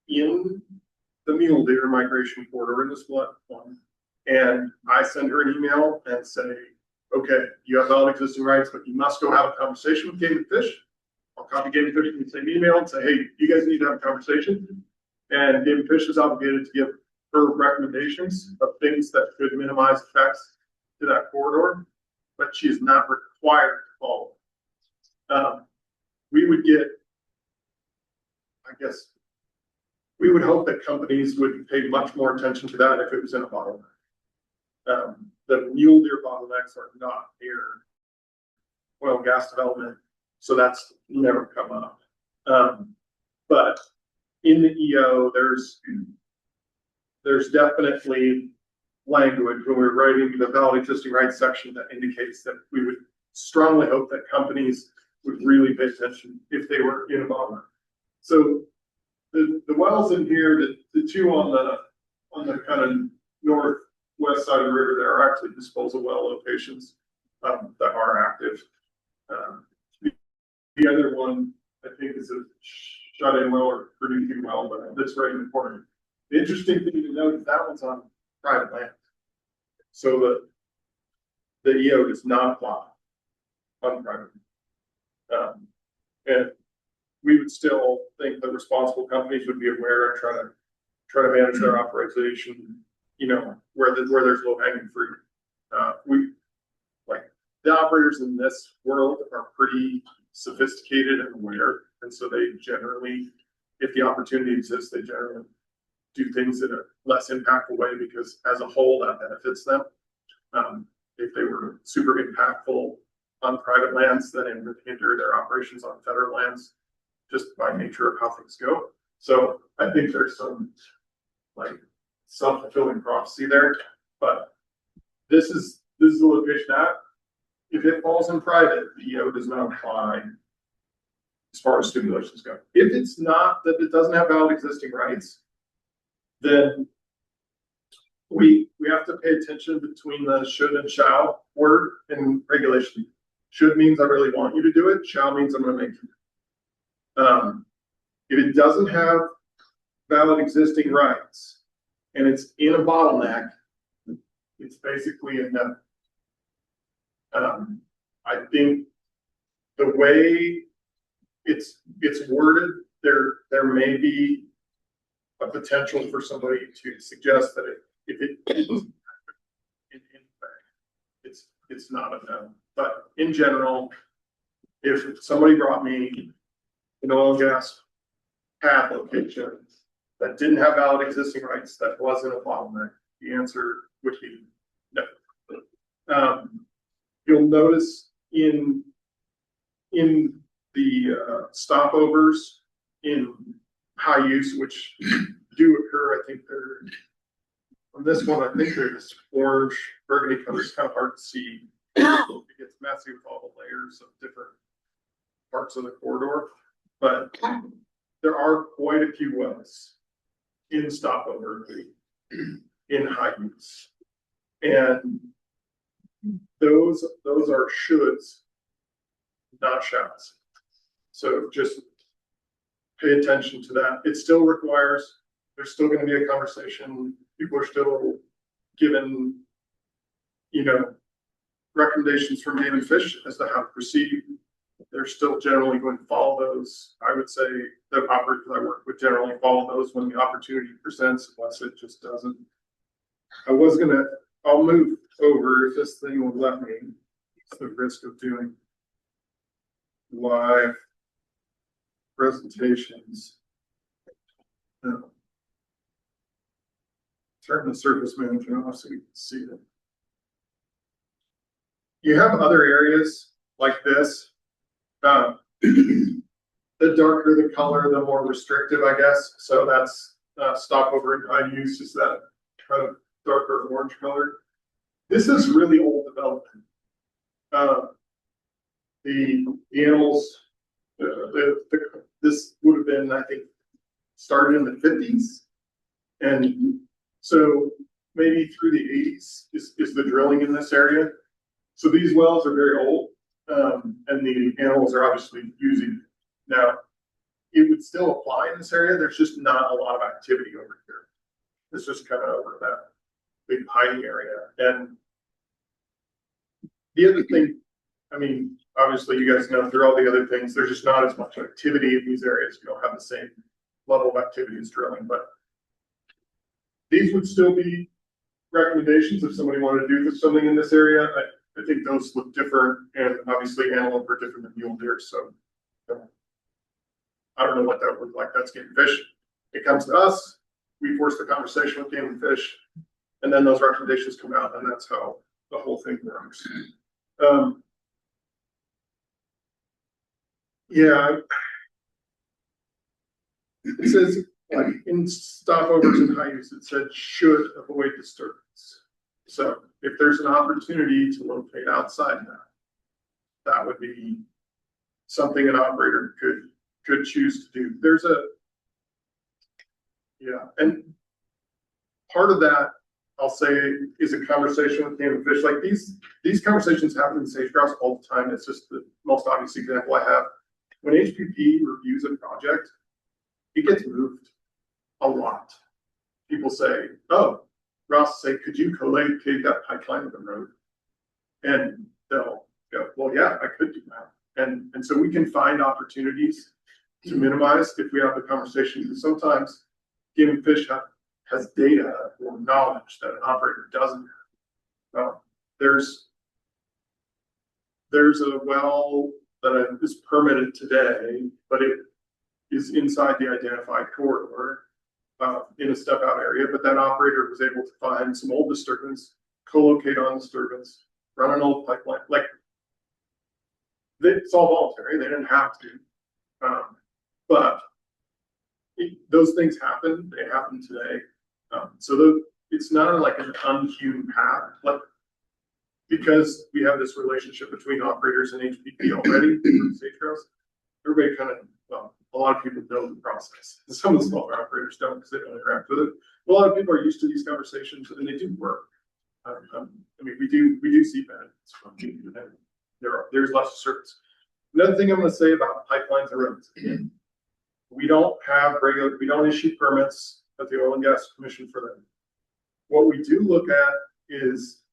in the mule deer migration corridor in the Sublette one. And I send her an email and say, okay, you have valid existing rights, but you must go have a conversation with Game and Fish. I'll copy Game and Fish in the same email and say, hey, you guys need to have a conversation. And Game and Fish is obligated to give her recommendations of things that could minimize effects to that corridor, but she is not required to follow. We would get, I guess, we would hope that companies would pay much more attention to that if it was in a bottleneck. The mule deer bottlenecks are not near oil and gas development, so that's never come up. But in the EO, there's definitely language when we're writing the valid existing rights section that indicates that we would strongly hope that companies would really pay attention if they were in a bottleneck. So the wells in here, the two on the kind of northwest side of the river, there are actually disposal well locations that are active. The other one, I think, is a shut-in well or producing well, but that's very important. The interesting thing to note is that one's on private land. So the EO does not apply on private land. And we would still think that responsible companies would be aware and try to manage their operation, you know, where there's low hanging fruit. The operators in this world are pretty sophisticated and aware, and so they generally, if the opportunity exists, they generally do things in a less impactful way because as a whole that benefits them. If they were super impactful on private lands, then it would hinder their operations on federal lands just by nature of how things go. So I think there's some like self-fulfilling prophecy there, but this is the location at. If it falls in private, the EO does not apply as far as stimulations go. If it's not, that it doesn't have valid existing rights, then we have to pay attention between the should and shall word in regulation. Should means I really want you to do it. Shall means I'm going to make you. If it doesn't have valid existing rights and it's in a bottleneck, it's basically a no. I think the way it's worded, there may be a potential for somebody to suggest that if it is, in fact, it's not a no. But in general, if somebody brought me an oil and gas pad location that didn't have valid existing rights, that wasn't a bottleneck, the answer would be no. You'll notice in the stopovers in high use, which do occur, I think they're on this one, I think they're this orange burgundy color. It's kind of hard to see. It gets messy with all the layers of different parts of the corridor, but there are quite a few wells in stopover in high use, and those are shoulds, not shalls. So just pay attention to that. It still requires, there's still going to be a conversation. People are still given, you know, recommendations from Game and Fish as to how to proceed. They're still generally going to follow those. I would say the operators I work with generally follow those when the opportunity presents, unless it just doesn't. I'll move over if this thing will let me. It's the risk of doing live presentations. Turn the surface management off so we can see them. You have other areas like this. The darker the color, the more restrictive, I guess. So that's stopover in high use is that kind of darker orange color. This is really old development. The animals, this would have been, I think, started in the 50s. And so maybe through the 80s is the drilling in this area. So these wells are very old, and the animals are obviously using it. Now, it would still apply in this area. There's just not a lot of activity over here. It's just kind of over that big hiding area. And the other thing, I mean, obviously you guys know through all the other things, there's just not as much activity in these areas. You don't have the same level of activity as drilling, but these would still be recommendations if somebody wanted to do something in this area. I think those look different, and obviously antelope are different than mule deer. So I don't know what that would look like. That's game and fish. It comes to us, we force the conversation with game and fish, and then those recommendations come out, and that's how the whole thing works. Yeah, it says like in stopovers and high use, it said should avoid disturbance. So if there's an opportunity to locate outside that would be something an operator could choose to do. There's and part of that I'll say is a conversation with game and fish. Like these conversations happen in sage grouse all the time. It's just the most obvious example I have. When HPP reviews a project, it gets moved a lot. People say, oh, Ross say, could you co-locate that pipeline with the road? And they'll go, well, yeah, I could do that. And so we can find opportunities to minimize if we have the conversation. Because sometimes game and fish has data or knowledge that an operator doesn't have. There's a well that is permitted today, but it is inside the identified corridor in a step out area. But that operator was able to find some old disturbance, co-locate on disturbance, run an old pipeline. Like it's all voluntary. They didn't have to, but those things happen. They happen today. So it's not like an unhewn path. Like because we have this relationship between operators and HPP already for sage grouse, everybody kind of, well, a lot of people know the process. Some of the smaller operators don't because they don't interact with it. A lot of people are used to these conversations and they do work. I mean, we do see benefits from doing it. There's less disturbance. Another thing I'm going to say about pipelines and roads. We don't issue permits at the Oil and Gas Commission for them. What we do look at is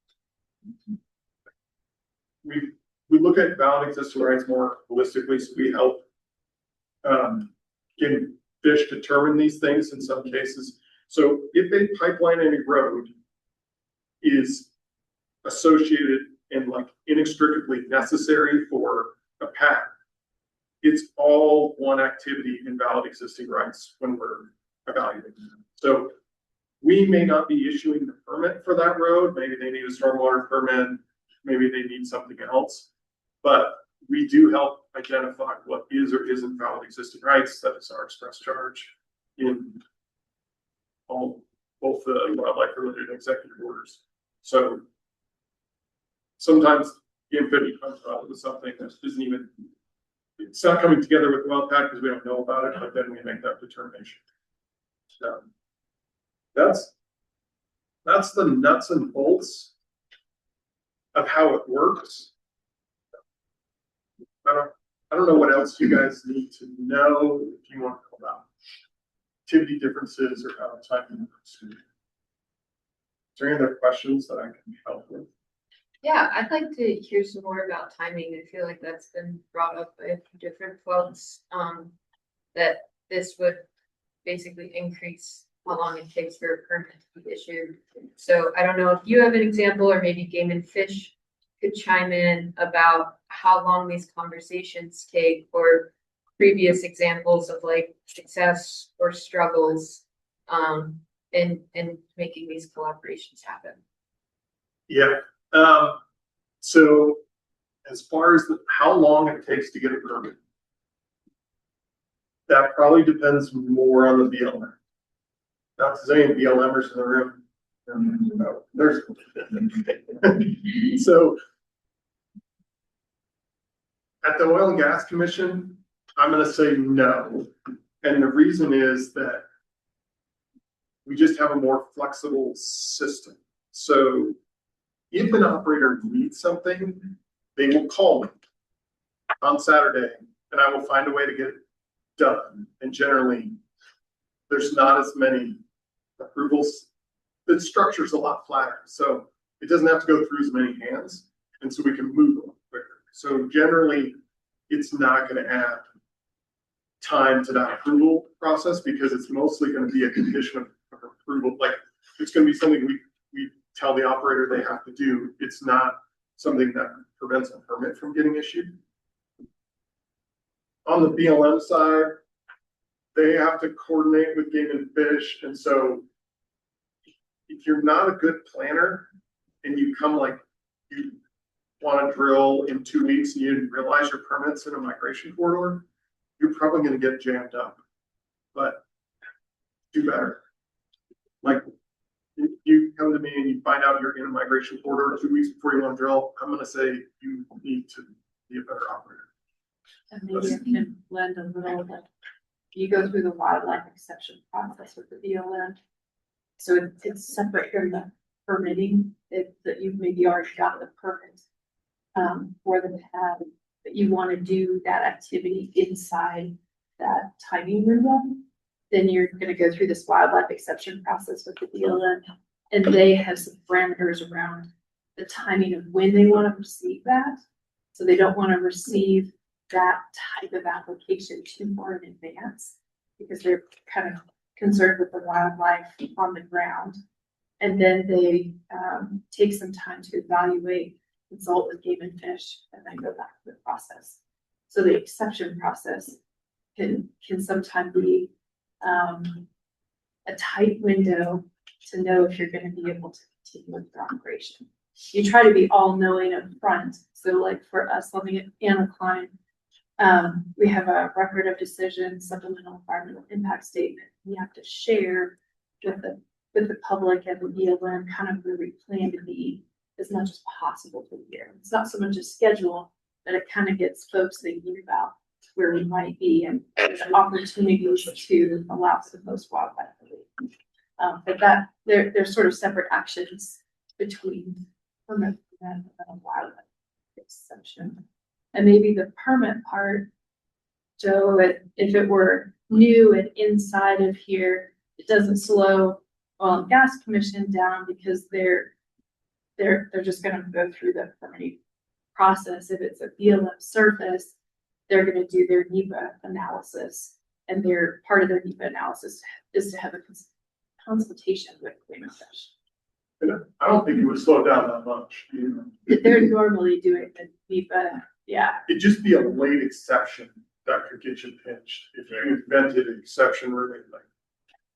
we look at valid existing rights more holistically, so we help game fish determine these things in some cases. So if a pipeline and a road is associated and like inextricably necessary for a path, it's all one activity in valid existing rights when we're evaluating them. So we may not be issuing the permit for that road. Maybe they need a stormwater permit. Maybe they need something else. But we do help identify what is or isn't valid existing rights. That is our express charge in both the wildlife related and executive orders. So sometimes game fish comes out with something that isn't even, it's not coming together with the well pack because we don't know about it, but then we make that determination. So that's the nuts and bolts of how it works. I don't know what else you guys need to know if you want to know about activity differences or how timing works. Is there any other questions that I can help with? Yeah, I'd like to hear some more about timing. I feel like that's been brought up by a few different folks, that this would basically increase how long it takes for a permit to be issued. So I don't know if you have an example, or maybe Game and Fish could chime in about how long these conversations take, or previous examples of like success or struggles in making these collaborations happen. Yeah. So as far as how long it takes to get a permit, that probably depends more on the BLM. Not to say any BLMers in the room, There's. So. At the Oil and Gas Commission, I'm gonna say no. And the reason is that we just have a more flexible system. So if an operator needs something, they will call me on Saturday and I will find a way to get it done. And generally, there's not as many approvals. The structure's a lot flatter, so it doesn't have to go through as many hands. And so we can move a lot quicker. So generally, it's not gonna add time to that approval process because it's mostly gonna be a condition of approval. Like, it's gonna be something we tell the operator they have to do. It's not something that prevents a permit from getting issued. On the BLM side, they have to coordinate with Game and Fish. And so if you're not a good planner and you come like you want to drill in 2 weeks and you didn't realize your permit's in a migration corridor, you're probably going to get jammed up. But do better. Like, if you come to me and you find out you're in a migration corridor 2 weeks before you want to drill, I'm going to say you need to be a better operator. And maybe it can blend a little bit. You go through the wildlife exception process with the BLM. So it's separate from the permitting that you've maybe already got the permit for the pad, but you want to do that activity inside that timing window. Then you're going to go through this wildlife exception process with the BLM, and they have some parameters around the timing of when they want to receive that. So they don't want to receive that type of application too far in advance because they're kind of concerned with the wildlife on the ground. And then they take some time to evaluate, consult with Game and Fish, and then go back to the process. So the exception process can sometimes be a tight window to know if you're going to be able to continue with your operation. You try to be all knowing up front. So like for us, living at Antelope, we have a record of decision, supplemental environmental impact statement. We have to share with the public and the BLM kind of where we plan to be as much as possible for the year. It's not so much a schedule, but it kind of gets folks thinking about where we might be and opportunities to allow for the most wildlife. But that there's sort of separate actions between permit and wildlife exception. And maybe the permit part, Joe, if it were new and inside of here, it doesn't slow Oil and Gas Commission down because they're just going to go through the permitting process. If it's a BLM surface, they're going to do their NEPA analysis, and their part of their NEPA analysis is to have a consultation with Game and Fish. I don't think it would slow down that much. They're normally doing the NEPA. Yeah. It'd just be a late exception that could get you pinched if you invented an exception really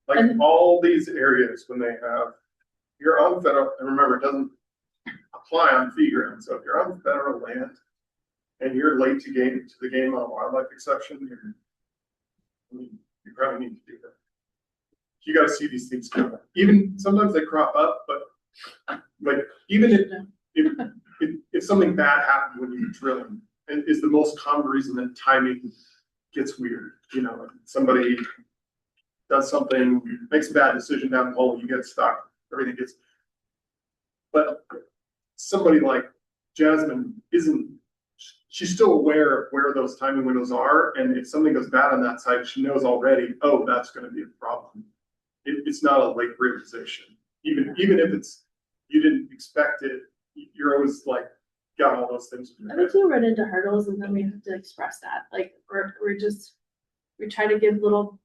like all these areas when they have, you're on federal, and remember it doesn't apply on fee ground. So if you're on federal land and you're late to the game on a wildlife exception, you probably need to do that. You got to see these things come up. Even sometimes they crop up, but like even if something bad happened when you're drilling, it is the most common reason that timing gets weird. You know, somebody does something, makes a bad decision down the hole, you get stuck, everything gets. But somebody like Jasmine she's still aware of where those timing windows are, and if something goes bad on that site, she knows already, oh, that's going to be a problem. It's not a late realization. Even if it's, you didn't expect it, you're always like, got all those things. I think you run into hurdles and then we have to express that. Like we try to give little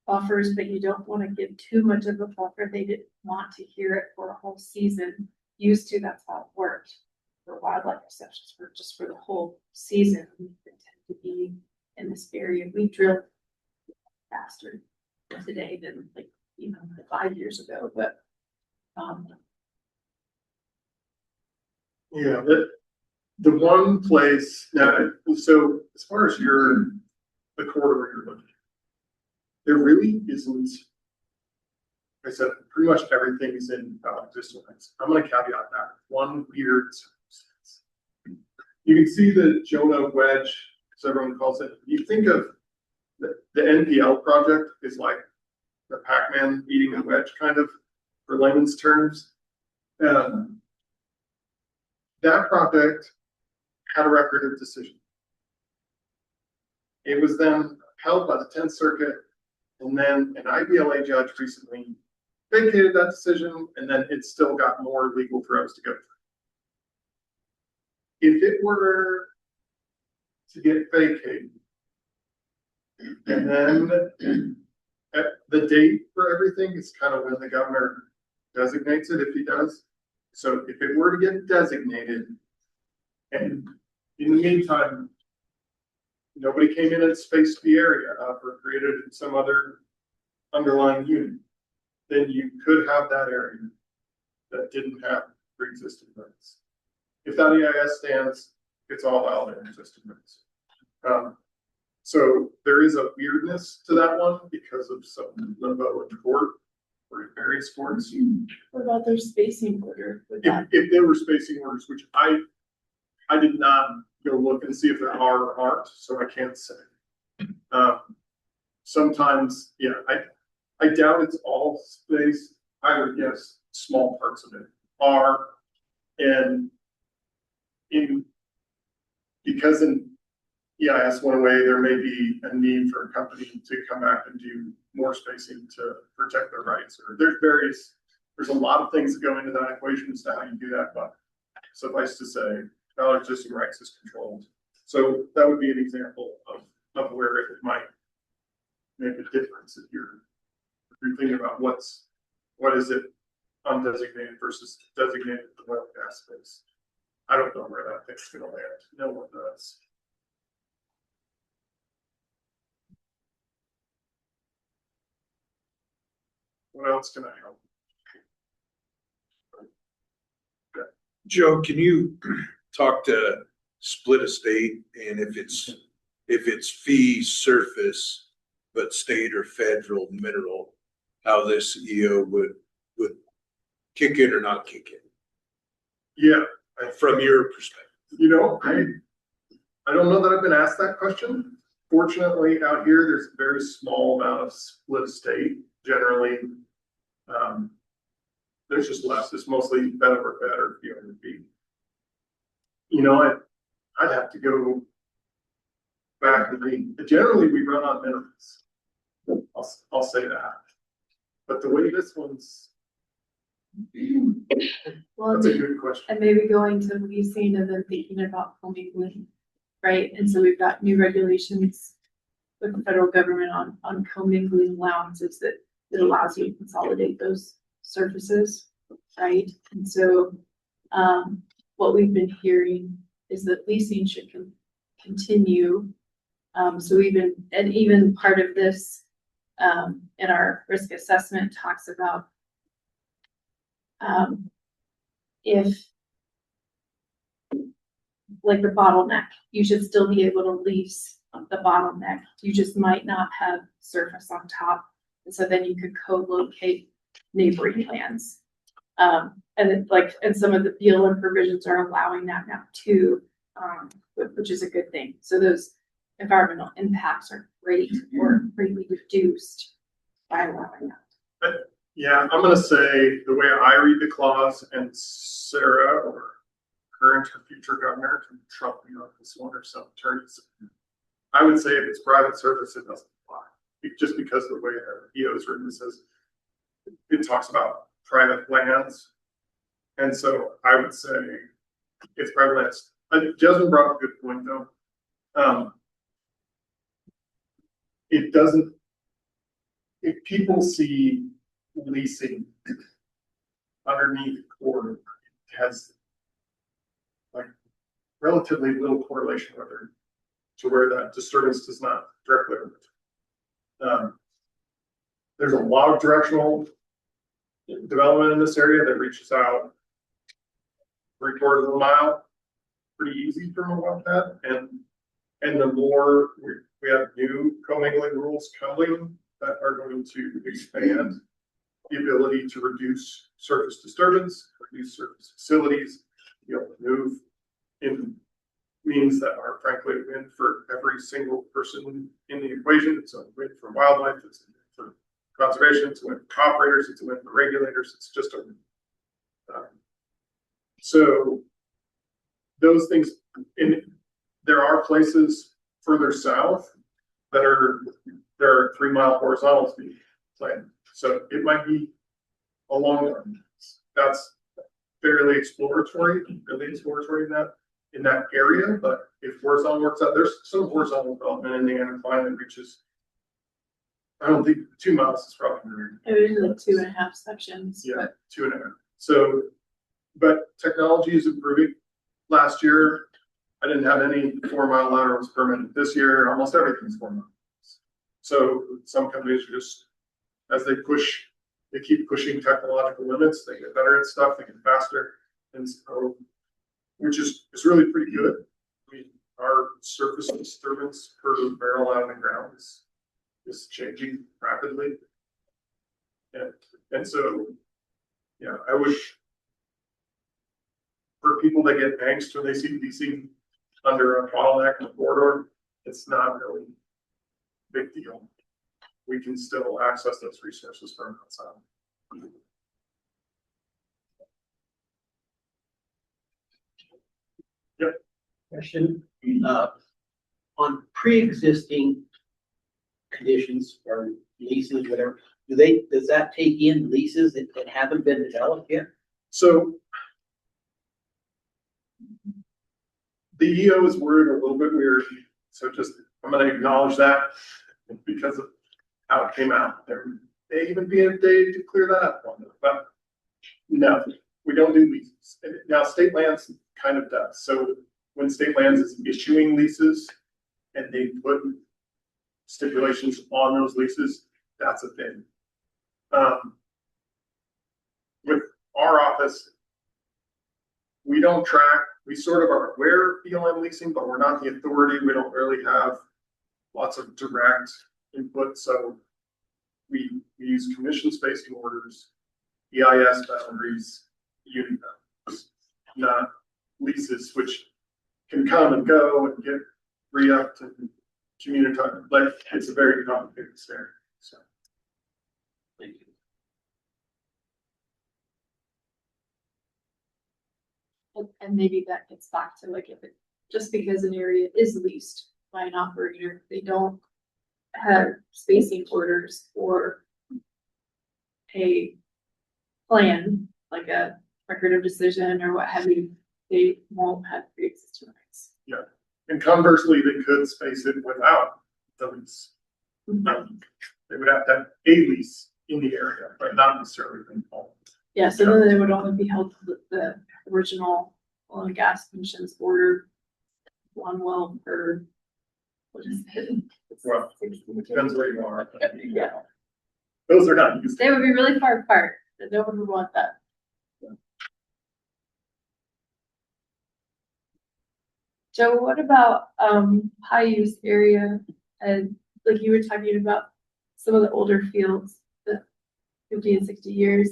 buffers, but you don't want to give too much of a buffer. They didn't want to hear it for a whole season. Used to, that's how it worked for wildlife exceptions for the whole season. We tend to be in this area. We drill faster today than 5 years ago, but yeah, the one place now, so as far as the corridor you're looking at, there really isn't I said, pretty much everything is in existing rights. I'm gonna caveat that, one weird circumstance. You can see the Jonah wedge, as everyone calls it. You think of the NPL project is like the Pac-Man eating a wedge, kind of, for layman's terms. That project had a record of decision. It was then held by the 10th Circuit, and then an IBLA judge recently vacated that decision, and then it still got more legal throes to go through. If it were to get vacated, and then at the date for everything is kind of when the governor designates it, if he does. So if it were to get designated, and in the meantime, nobody came in and spaced the area up or created some other underlying unit, then you could have that area that didn't have pre-existing rights. If that EIS stands, it's all valid in existing rights. So there is a weirdness to that one because of some limbo in court or in various courts. What about their spacing order with that? If there were spacing orders, which I did not go look and see if there are or aren't, so I can't say. Sometimes, yeah, I doubt it's all space. I would guess small parts of it are, and because in EIS one way, there may be a need for a company to come back and do more spacing to protect their rights, or there's a lot of things that go into that equation as to how you do that, but suffice to say, all existing rights is controlled. So that would be an example of where it might make a difference if you're thinking about what is it undesignated versus designated oil and gas space. I don't know where that thing's gonna land. No one does. What else can I help? Joe, can you talk to split estate and if it's fee surface, but state or federal mineral, how this EO would kick in or not kick in? Yeah. From your perspective. You know, I don't know that I've been asked that question. Fortunately, out here, there's a very small amount of split estate. Generally, there's just less. It's mostly better or better if you want to be. You know, I'd have to go back and read. Generally, we run on minimums. I'll say that. But the way this one's, Well, that's a good question. and maybe going to leasing and then thinking about commingling, right? And so we've got new regulations with the federal government on commingling allowances that allows you to consolidate those surfaces, right? And so what we've been hearing is that leasing should continue. So even part of this in our risk assessment talks about if like the bottleneck, you should still be able to lease the bottleneck. You just might not have surface on top. And so then you could co-locate neighboring lands. And some of the BLM provisions are allowing that now too, which is a good thing. So those environmental impacts are greatly reduced by allowing that. Yeah, I'm gonna say the way I read the clause, and Sarah or current or future governor can trump me on this one or some attorneys. I would say if it's private service, it doesn't apply. Just because of the way our EO is written, it talks about private lands. And so I would say it's private lands. Jasmine brought up a good point though. It doesn't, if people see leasing underneath core, it has like relatively little correlation to where that disturbance does not directly limit. There's a lot of directional development in this area that reaches out 3/4 of a mile, pretty easy from a wetland, and the more we have new commingling rules coming that are going to expand the ability to reduce surface disturbance, reduce surface facilities, be able to move in means that are frankly a win for every single person in the equation. It's a win for wildlife, it's a win for conservation, it's a win for operators, it's a win for regulators, it's just a win. So those things, there are places further south that there are 3 mile horizontals being planned. So it might be along, that's fairly exploratory in that area. But if horizontal works out, there's some horizontal development in the anticline that reaches, I don't think 2 miles is probably. It was like 2.5 sections. Yeah, 2.5. So, but technology is improving. Last year, I didn't have any 4 mile laterals permitted. This year, almost everything's 4 miles. So some companies are just, as they keep pushing technological limits, they get better at stuff, they get faster. And so, which is really pretty good. I mean, our surface disturbance per barrel out of the ground is changing rapidly. And so, yeah, I wish for people that get angst when they see DC under a bottleneck in the corridor, it's not really a big deal. We can still access those resources from outside. Yep. Question, on pre-existing conditions or leases, whatever, does that take in leases that haven't been developed yet? So the EO is worded a little bit weird. So just, I'm going to acknowledge that because of how it came out. There may even be a day to clear that up. But no, we don't do leases. Now, state lands kind of does. So when state lands is issuing leases and they put stipulations on those leases, that's a thing. With our office, we don't track, we sort of are aware of BLM leasing, but we're not the authority. We don't really have lots of direct input. So we use commission spacing orders, EIS boundaries, unit boundaries, not leases, which can come and go and get re-upped and community. Like, it's a very complicated scenario. So. Thank you. And maybe that gets back to like, if it, just because an area is leased by an operator, they don't have spacing orders or a plan, like a record of decision or what have you, they won't have pre-existing rights. Yeah, and conversely, they could space it without the lease. They would have to have a lease in the area, but not necessarily in all. Yeah, so then they would only be held to the original oil and gas commission's order, one well per, what is it? Well, depends where you are. Yeah. Those are not used. They would be really far apart, and no one would want that. Joe, what about high use area, and like you were talking about some of the older fields, the 50 and 60 years,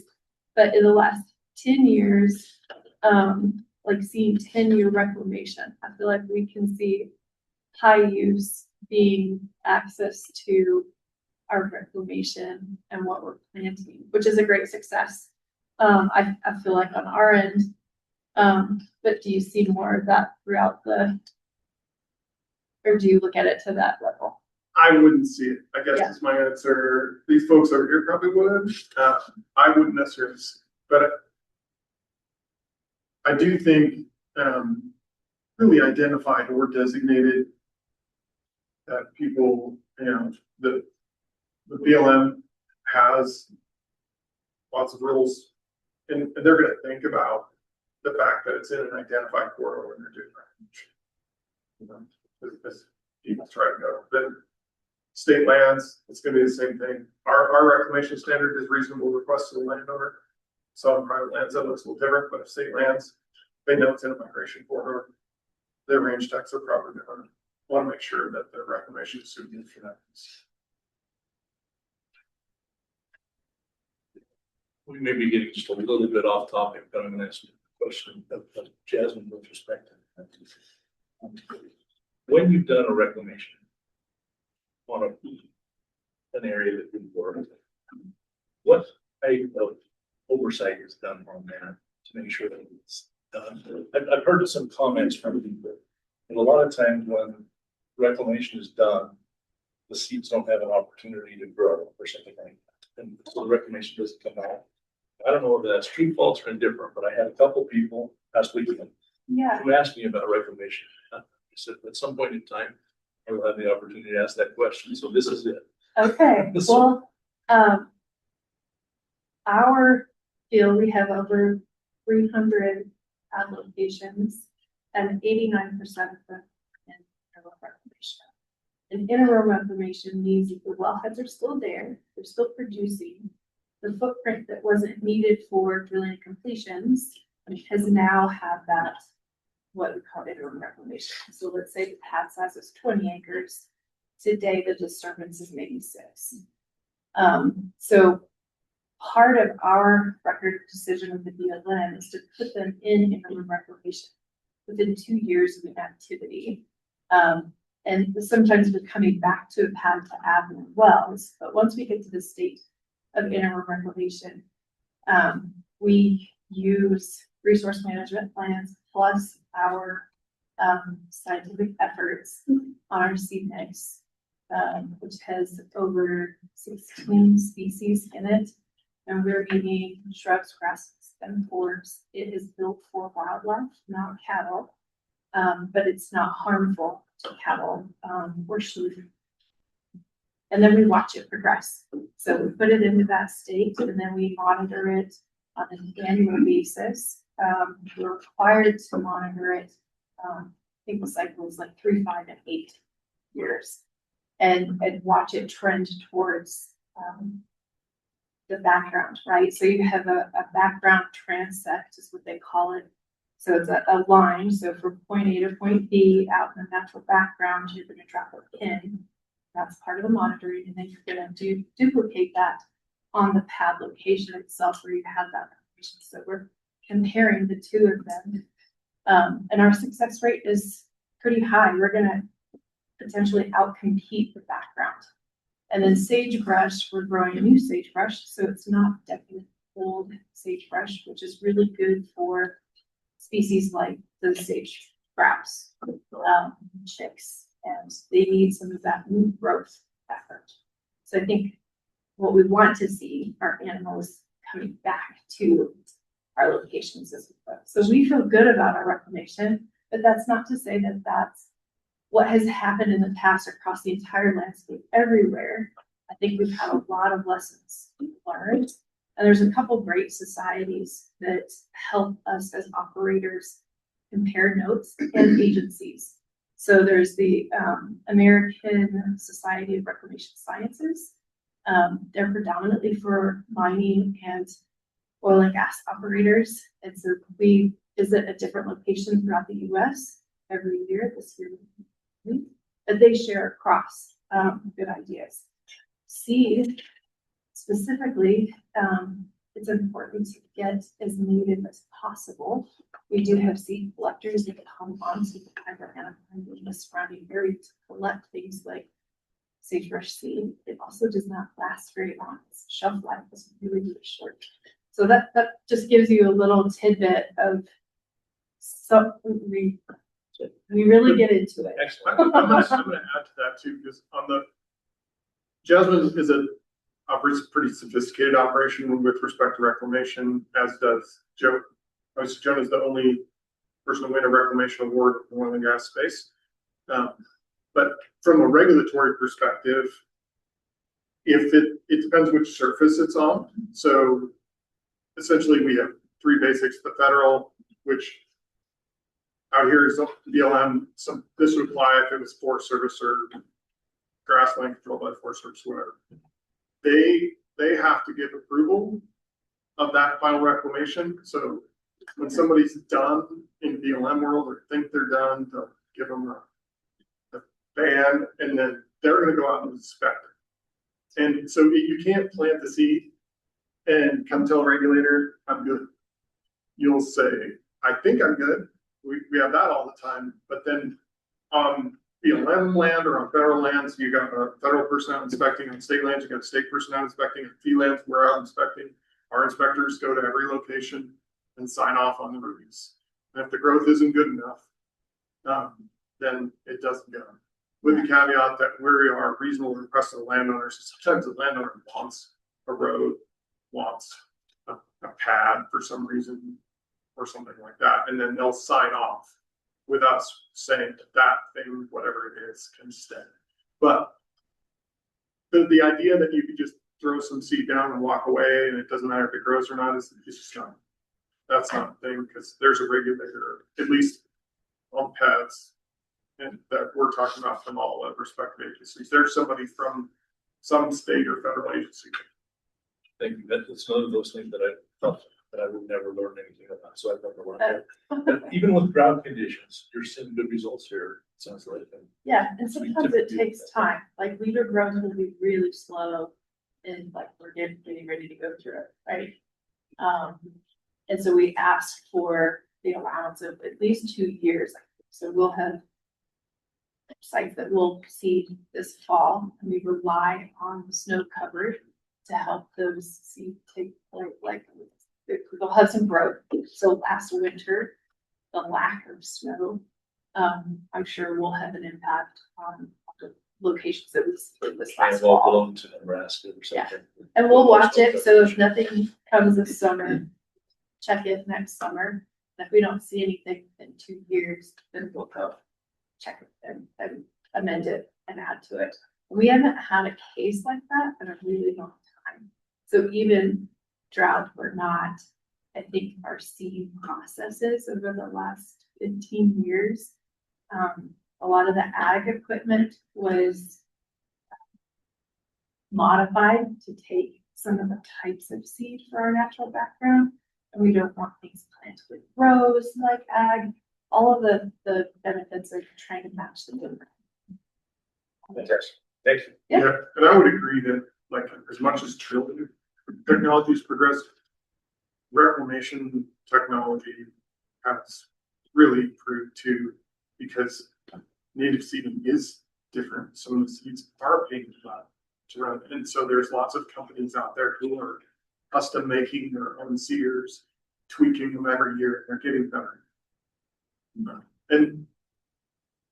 but in the last 10 years, like seeing 10-year reclamation, I feel like we can see high use being access to our reclamation and what we're planting, which is a great success. I feel like on our end, but do you see more of that throughout or do you look at it to that level? I wouldn't see it. I guess is my answer. These folks over here probably would. I wouldn't necessarily see it, but I do think really identified or designated that people, the BLM has lots of rules, and they're going to think about the fact that it's in an identified corridor when they're doing that. As people try to go, then state lands, it's going to be the same thing. Our reclamation standard is reasonable request to the landowner. So on private lands, that looks a little different, but if state lands, they know it's in a migration corridor, their range techs are probably going to want to make sure that their reclamation is suited for that. we may be getting just a little bit off topic, but I'm gonna ask you a question of Jasmine with respect to that. When you've done a reclamation on an area that we work, what type of oversight is done on that to make sure that it's done? I've heard some comments from people, and a lot of times when reclamation is done, the seeds don't have an opportunity to grow or something like that, and so the reclamation doesn't come out. I don't know whether that's true, false, or indifferent, but I had a couple people last weekend who asked me about reclamation. I said, at some point in time, I will have the opportunity to ask that question. So this is it. Okay, well, our field, we have over 300 locations, and 89% of them in interim reclamation. And interim reclamation means that the wellheads are still there, they're still producing. The footprint that wasn't needed for drilling completions has now had that, what we call interim reclamation. So let's say the pad size is 20 acres. Today, the disturbance is maybe 6. So part of our record decision with the BLM is to put them in interim reclamation within 2 years of an activity. And sometimes we're coming back to a pad to add more wells, but once we get to the state of interim reclamation, we use resource management plans plus our scientific efforts on our seed mix, which has over 16 species in it. And we're eating shrubs, grasses, and forbs. It is built for wildlife, not cattle, but it's not harmful to cattle or sheep. And then we watch it progress. So we put it into that state, and then we monitor it on an annual basis. We're required to monitor it. I think the cycle is like 3, 5, and 8 years, and watch it trend towards the background, right? So you have a background transect is what they call it. So it's a line. So from point A to point B out in the natural background, you're going to drop a pin. That's part of the monitoring, and then you're going to duplicate that on the pad location itself where you have that information. So we're comparing the two of them, and our success rate is pretty high. We're going to potentially outcompete the background. And then sagebrush, we're growing a new sagebrush, so it's not decadent old sagebrush, which is really good for species like the sage grouse, chicks, and they need some of that new growth effort. So I think what we want to see are animals coming back to our locations as well. So we feel good about our reclamation, but that's not to say that that's what has happened in the past across the entire landscape everywhere. I think we've had a lot of lessons learned, and there's a couple great societies that help us as operators compare notes and agencies. So there's the American Society of Reclamation Sciences. They're predominantly for mining and oil and gas operators. And so we visit a different location throughout the US every year. This year, but they share across good ideas. Seed, specifically, it's important to get as native as possible. We do have seed collectors that come on to the in the surrounding area to collect things like sagebrush seed. It also does not last very long. Its shelf life is really, really short. So that just gives you a little tidbit of we really get into it. I'm gonna add to that too, because on the Jasmine operates a pretty sophisticated operation with respect to reclamation, as does Joe. Joan is the only person to win a reclamation award in the oil and gas space. But from a regulatory perspective, if it depends which surface it's on. So essentially we have 3 basics: the federal, which out here is BLM. This would apply if it was Forest Service or grassland controlled by Forest Service, whatever. They have to give approval of that final reclamation. So when somebody's done in BLM world or think they're done, they'll give them a ban, and then they're going to go out and inspect it. And so you can't plant the seed and come tell a regulator, I'm good. You'll say, I think I'm good. We have that all the time, but then on BLM land or on federal lands, you got a federal person out inspecting. On state lands, you got a state person out inspecting. On fee lands, we're out inspecting. Our inspectors go to every location and sign off on the reviews. And if the growth isn't good enough, then it doesn't go. With the caveat that we are reasonable requests of the landowners. Sometimes the landowner wants a road, wants a pad for some reason or something like that. And then they'll sign off with us saying that thing, whatever it is, can stay. But the idea that you could just throw some seed down and walk away and it doesn't matter if it grows or not is just not, that's not a thing, because there's a regulator, at least on pads, and that we're talking about from all the respective agencies. There's somebody from some state or federal agency. Thank you. That's one of those things that I thought that I would never learn anything about. So I've never learned that. But even with drought conditions, you're seeing good results here. It sounds like. Yeah, and sometimes it takes time. Like leader growth will be really slow, and like we're getting ready to go through it, right? And so we ask for the allowance of at least 2 years. So we'll have sites that will seed this fall, and we rely on the snow cover to help those seed take like they'll have some growth. So last winter, the lack of snow, I'm sure will have an impact on the locations that we seeded this last fall. To Nebraska or something. Yeah. And we'll watch it. So if nothing comes this summer, check it next summer. And if we don't see anything in 2 years, then we'll go check it and amend it and add to it. We haven't had a case like that in a really long time. So even drought or not, I think our seed processes over the last 15 years, a lot of the ag equipment was modified to take some of the types of seed for our natural background. And we don't want things planted with rows like ag. All of the benefits are trying to match the demand. Fantastic. Thank you. Yeah, and I would agree that like as much as technology's progressed, reclamation technology has really improved too, because native seeding is different. Some of the seeds are painted to run, and so there's lots of companies out there who are custom making their own seeders, tweaking them every year. They're getting better. And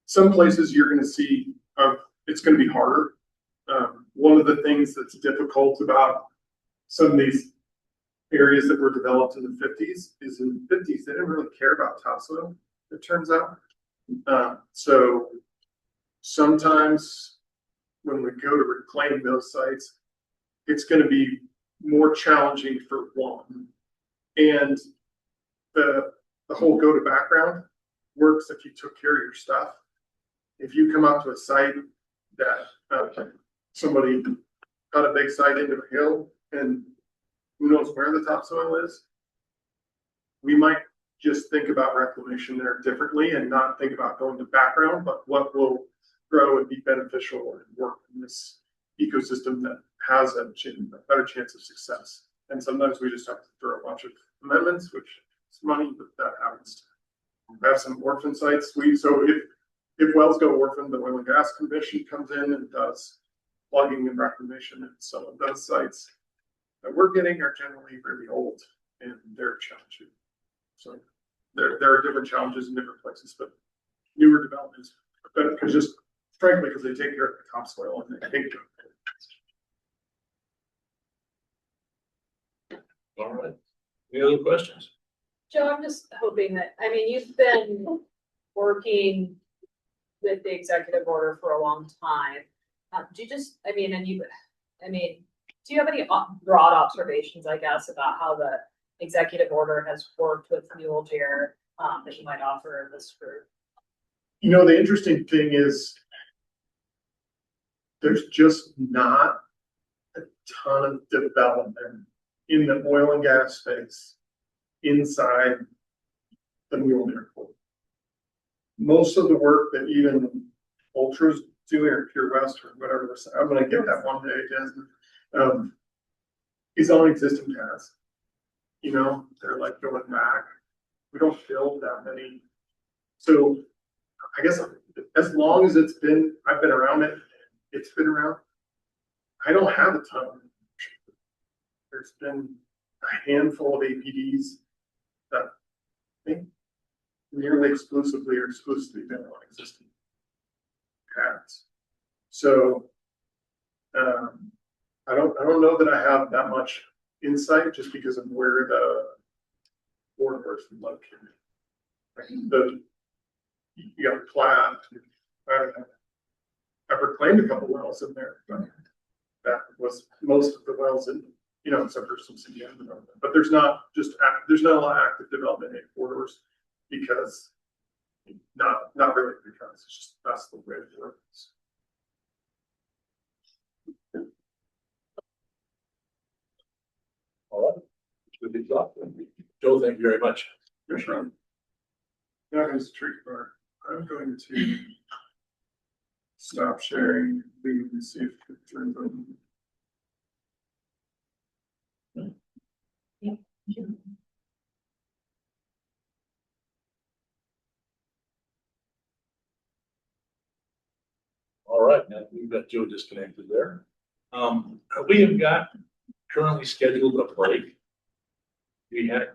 some places you're going to see it's going to be harder. One of the things that's difficult about some of these areas that were developed in the 50s is in the 50s, they didn't really care about topsoil, it turns out. So sometimes when we go to reclaim those sites, it's going to be more challenging for one. And the whole go to background works if you took care of your stuff. If you come up to a site that somebody got a big site into a hill and who knows where the topsoil is, we might just think about reclamation there differently and not think about going to background, but what will grow and be beneficial and work in this ecosystem that has a better chance of success. And sometimes we just have to throw a bunch of amendments, which is money, but that happens. We have some orphan sites. So if wells go orphan, the Oil and Gas Commission comes in and does plugging and reclamation, and some of those sites that we're getting are generally really old and they're challenging. So there are different challenges in different places, but newer developments are better because just frankly, because they take care of the topsoil and they take care of it. All right. Any other questions? Joe, I'm just hoping that, I mean, you've been working with the executive order for a long time. Do you just, do you have any broad observations, I guess, about how the executive order has worked with Mule Deer that you might offer in this group? You know, the interesting thing is there's just not a ton of development in the oil and gas space inside the Mule Deer Pool. Most of the work that even Ultra's doing or Pure West or whatever, I'm going to get that one day, Jasmine, is on existing paths. You know, they're like going back. We don't build that many. So I guess as long as I've been around it, it's been around. I don't have a ton. There's been a handful of APDs that I think nearly exclusively or exclusively been on existing paths. So I don't know that I have that much insight just because of where the corridors are located. You got Platt. I don't know. I've reclaimed a couple wells in there, but that was most of the wells in, you know, except for some CDM development. But there's not a lot of active development in corridors because not really because it's just that's the way it works. All right. Good job. Joe, thank you very much. You're sure. That is a tricky part. I'm going to stop sharing, leave and see if it turns on. All right, now we've got Joe disconnected there. We have got currently scheduled a break. We had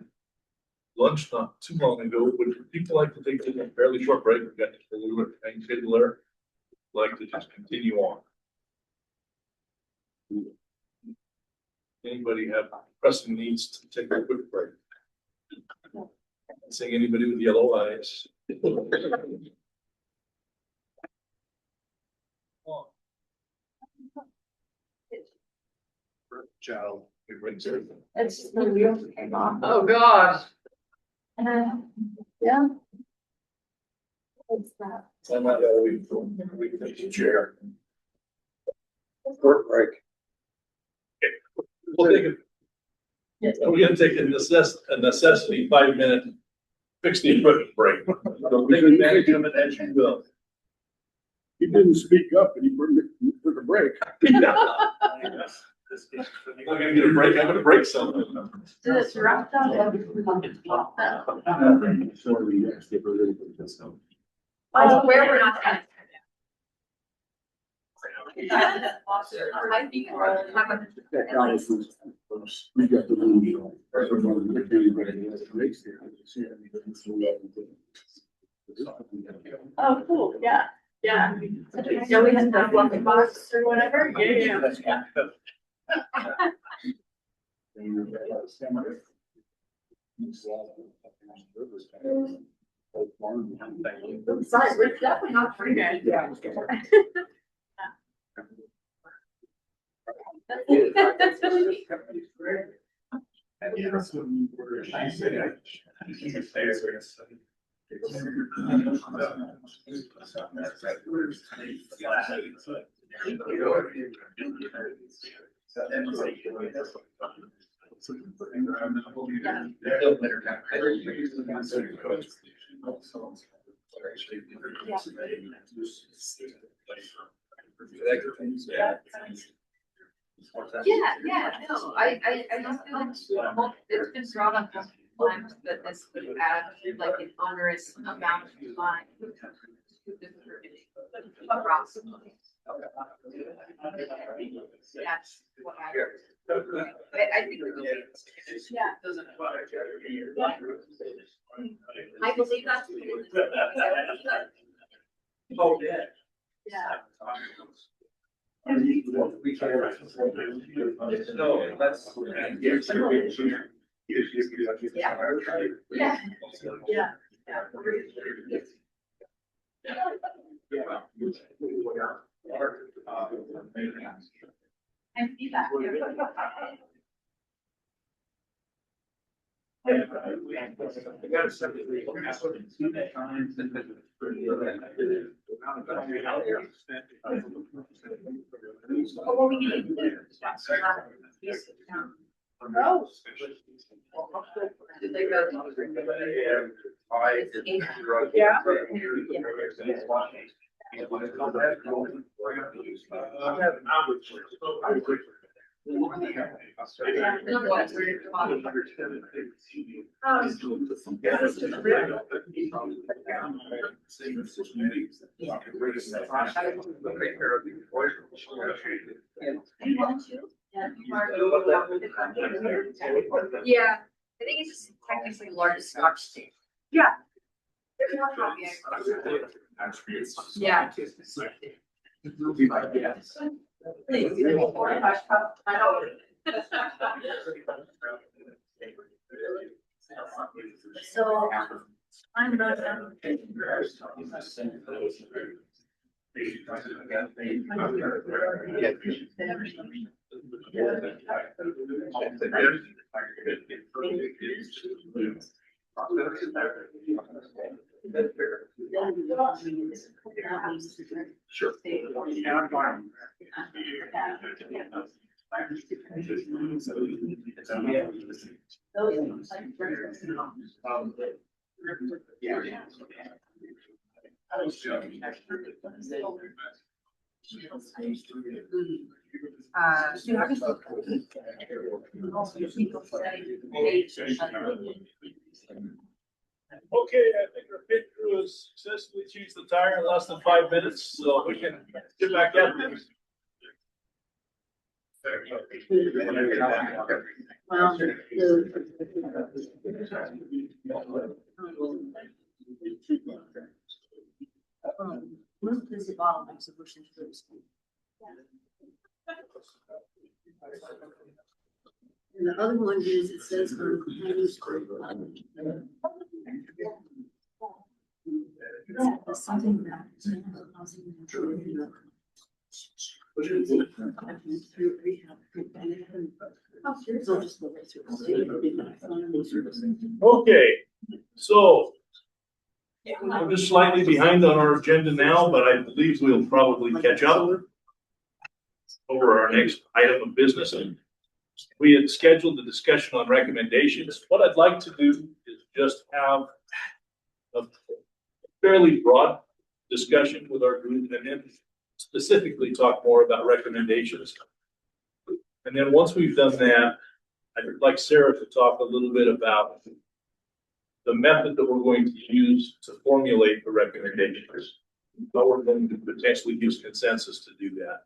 lunch not too long ago, but people like to take a fairly short break. We've got a little bit of time schedule there. Like to just continue on. Anybody have pressing needs to take a quick break? Seeing anybody with yellow eyes? Child. It's just the wheels came off. Oh, gosh. Yeah. What's that? I'm not we can take a chair. Short break. Okay. We'll take it. We're gonna take a necessity 5-minute fix the equipment break. So take advantage of it as you will. He didn't speak up and he took a break. I'm not gonna get a break. I'm gonna break something. Did it drop down? I swear we're not done. That guy was, we got the room. Oh, cool, yeah, yeah. So we had the welcome box or whatever, yeah. Besides, we're definitely not free. Yeah. No, I don't feel like it's been brought up multiple times that this would add like an onerous amount of time. Across. That's what I think. Yeah. I believe that's. Oh, yeah. Yeah. No, that's. I see that. Well, we need to do. Oh. Did they go? Yeah. Yeah, I think it's just technically the largest Scotch state. Yeah. Yeah. So I'm not. Sure. Okay, I think our pit crew has successfully changed the tire in less than 5 minutes, so we can get back at this. Most is the bottlenecks of pushing through the school. And the other one is, it says on something that. Okay, so I'm just slightly behind on our agenda now, but I believe we'll probably catch up over our next item of business. We had scheduled the discussion on recommendations. What I'd like to do is just have a fairly broad discussion with our group and then specifically talk more about recommendations. And then once we've done that, I'd like Sarah to talk a little bit about the method that we're going to use to formulate the recommendations. How we're going to potentially use consensus to do that.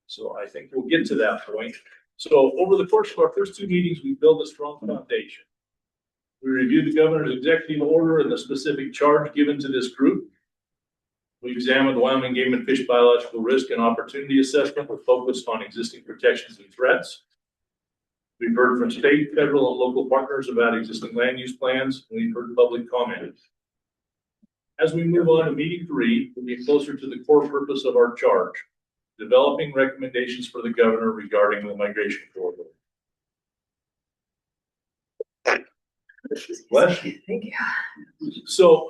So I think we'll get to that point. So over the course of our first 2 meetings, we built a strong foundation. We reviewed the governor's executive order and the specific charge given to this group. We examined the Wyoming Game and Fish Biological Risk and Opportunity Assessment with focus on existing protections and threats. We've heard from state, federal, and local partners about existing land use plans, and we've heard public comment. As we move on to meeting 3, we'll get closer to the core purpose of our charge, developing recommendations for the governor regarding the migration corridor. Bless you. Thank you. So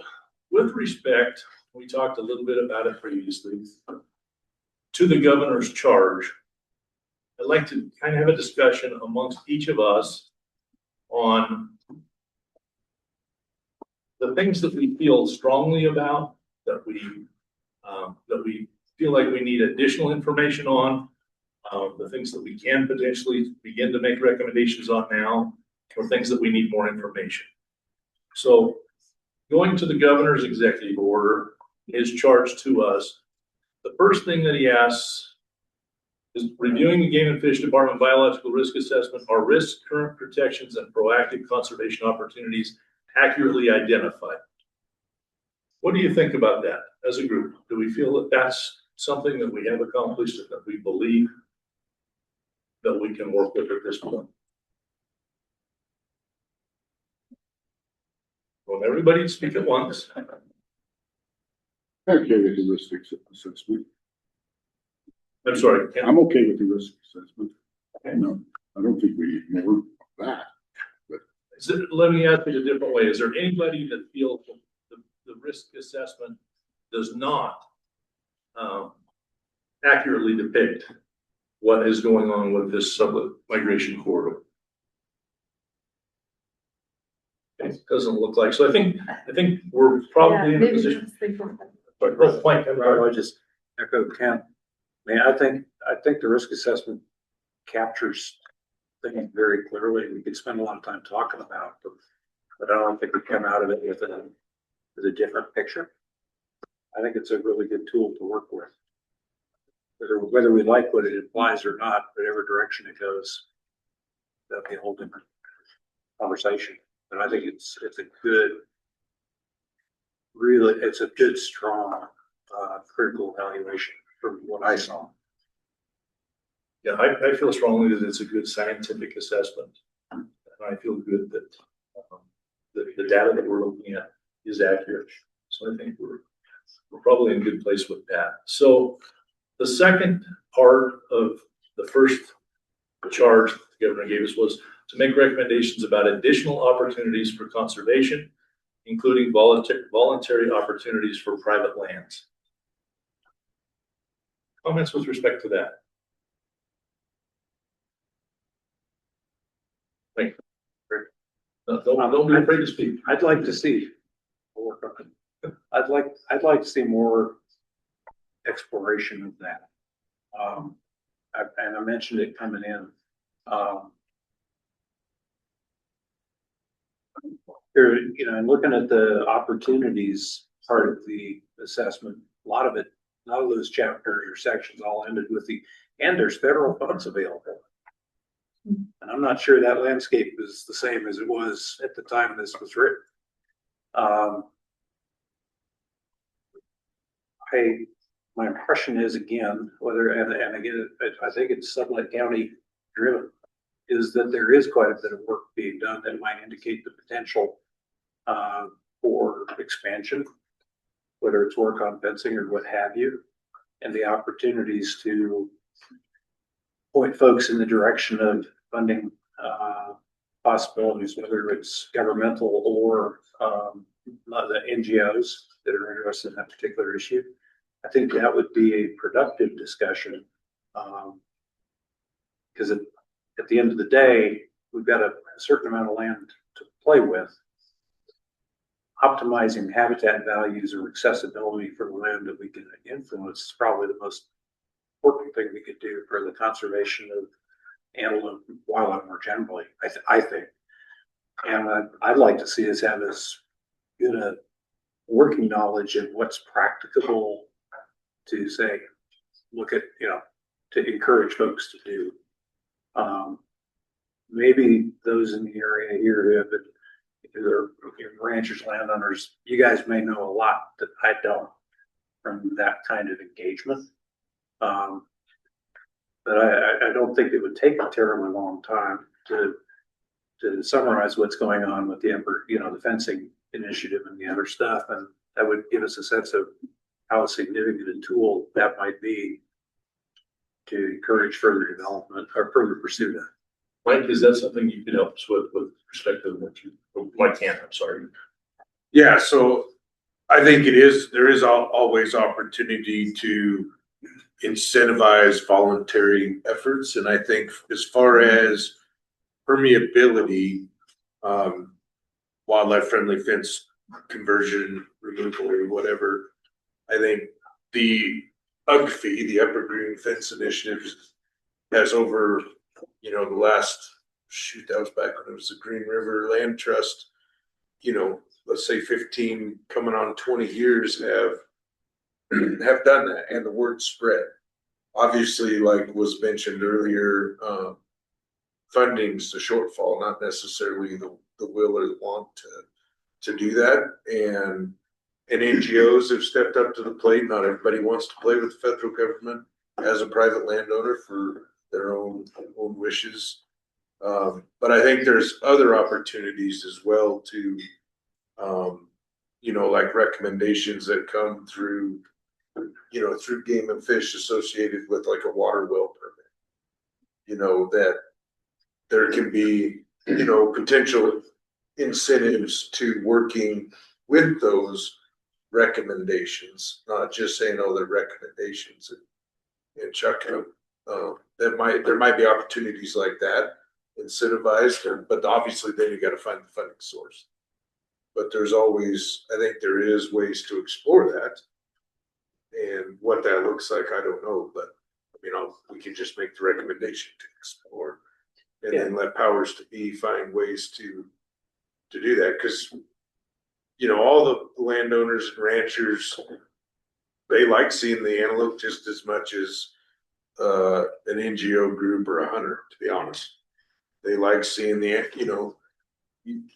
with respect, we talked a little bit about it previously, to the governor's charge, I'd like to kind of have a discussion amongst each of us on the things that we feel strongly about, that we feel like we need additional information on, the things that we can potentially begin to make recommendations on now, or things that we need more information. So going to the governor's executive order, his charge to us, the first thing that he asks is reviewing the Game and Fish Department biological risk assessment, are risks, current protections, and proactive conservation opportunities accurately identified? What do you think about that as a group? Do we feel that that's something that we have accomplished and that we believe that we can work with at this point? Well, everybody speak at once. I'm okay with the risk assessment. I'm sorry. I'm okay with the risk assessment. No, I don't think we need more of that. Let me ask it a different way. Is there anybody that feels the risk assessment does not accurately depict what is going on with this Sublette migration corridor? It doesn't look like. So I think we're probably in a position. I would just echo Ken. I mean, I think the risk assessment captures things very clearly. We could spend a lot of time talking about, but I don't think we come out of it with a different picture. I think it's a really good tool to work with. Whether we like what it implies or not, whatever direction it goes, that'll be a whole different conversation. And I think it's a good, really, it's a good, strong, critical evaluation from what I saw. Yeah, I feel strongly that it's a good scientific assessment. And I feel good that the data that we're looking at is accurate. So I think we're probably in a good place with that. So the second part of the first charge the governor gave us was to make recommendations about additional opportunities for conservation, including voluntary opportunities for private lands. Comments with respect to that? Thank you. Don't be afraid to speak. I'd like to see. I'd like to see more exploration of that. And I mentioned it coming in. There, you know, and looking at the opportunities part of the assessment, a lot of those chapters or sections all ended with and there's federal funds available. And I'm not sure that landscape is the same as it was at the time this was written. My impression is, again, and again, I think it's Sublette County driven, is that there is quite a bit of work being done that might indicate the potential for expansion, whether it's work on fencing or what have you, and the opportunities to point folks in the direction of funding possibilities, whether it's governmental or the NGOs that are interested in that particular issue. I think that would be a productive discussion, because at the end of the day, we've got a certain amount of land to play with. Optimizing habitat values or accessibility for the land that we can influence is probably the most important thing we could do for the conservation of antelope and wildlife more generally, I think. And I'd like to see us have as good a working knowledge of what's practicable to say, look at, to encourage folks to do. Maybe those in the area here who have been either ranchers, landowners, you guys may know a lot that I don't from that kind of engagement. But I don't think it would take a terribly long time to summarize what's going on with the fencing initiative and the other stuff. And that would give us a sense of how significant a tool that might be to encourage further development or further pursuit of. Mike, is that something you could help us with respect to what I'm sorry. Yeah, so I think there is always opportunity to incentivize voluntary efforts. And I think as far as permeability, wildlife friendly fence conversion, removal, or whatever, I think the UGFI, the Upper Green Fence Initiative, has over, the last, that was back when it was the Green River Land Trust, let's say 15 coming on 20 years have done that, and the word spread. Obviously, like was mentioned earlier, funding's the shortfall, not necessarily the will or the want to do that. And NGOs have stepped up to the plate. Not everybody wants to play with the federal government as a private landowner for their own wishes. But I think there's other opportunities as well to, like recommendations that come through, through Game and Fish associated with like a water well permit, that there can be, potential incentives to working with those recommendations, not just saying, oh, they're recommendations and chucking them. There might be opportunities like that, incentivized, but obviously then you got to find the funding source. But there's always, I think there is ways to explore that, and what that looks like, I don't know, but we can just make the recommendation to explore. And then let powers to be find ways to do that, because all the landowners and ranchers, they like seeing the antelope just as much as an NGO group or a hunter, to be honest. They like seeing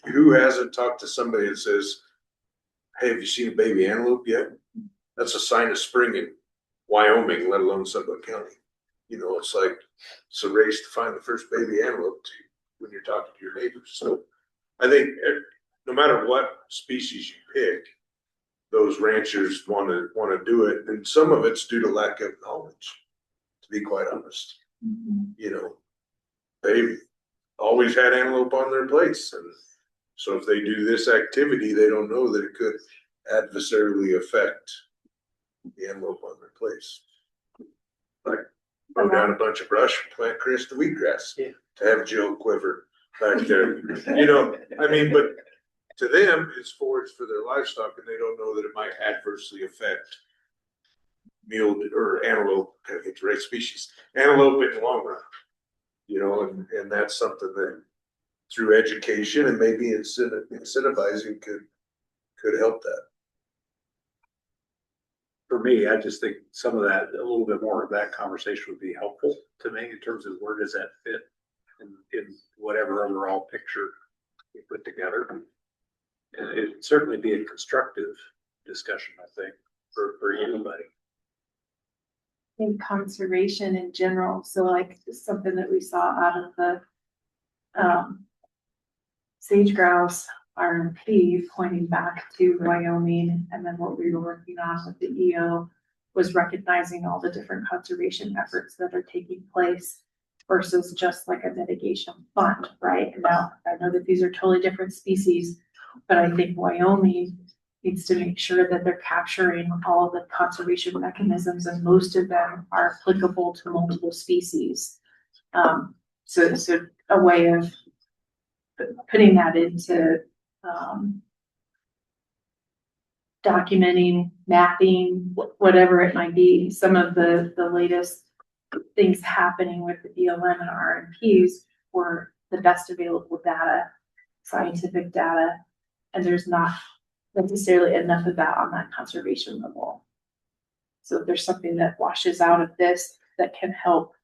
who hasn't talked to somebody that says, hey, have you seen a baby antelope yet? That's a sign of spring in Wyoming, let alone Sublette County. It's like, it's a race to find the first baby antelope when you're talking to your neighbors. So I think no matter what species you pick, those ranchers want to do it. And some of it's due to lack of knowledge, to be quite honest. They've always had antelope on their plates. And so if they do this activity, they don't know that it could adversarially affect the antelope on their place. Like mow down a bunch of brush, plant Chris the wheatgrass to have Jill quiver back there. But to them, it's forage for their livestock, and they don't know that it might adversely affect mule or antelope, kind of the right species, antelope in the long run. And that's something that through education and maybe incentivizing could help that. For me, I just think some of that, a little bit more of that conversation would be helpful to me in terms of where does that fit in whatever overall picture we put together. And it'd certainly be a constructive discussion, I think, for anybody. In conservation in general, so like something that we saw out of the sage grouse RMP pointing back to Wyoming, and then what we were working on with the EO was recognizing all the different conservation efforts that are taking place versus just like a mitigation fund, right? Now, I know that these are totally different species, but I think Wyoming needs to make sure that they're capturing all of the conservation mechanisms, and most of them are applicable to multiple species. So a way of putting that into documenting, mapping, whatever it might be. Some of the latest things happening with the BLM and RMPs were the best available data, scientific data, and there's not necessarily enough of that on that conservation level. So if there's something that washes out of this that can help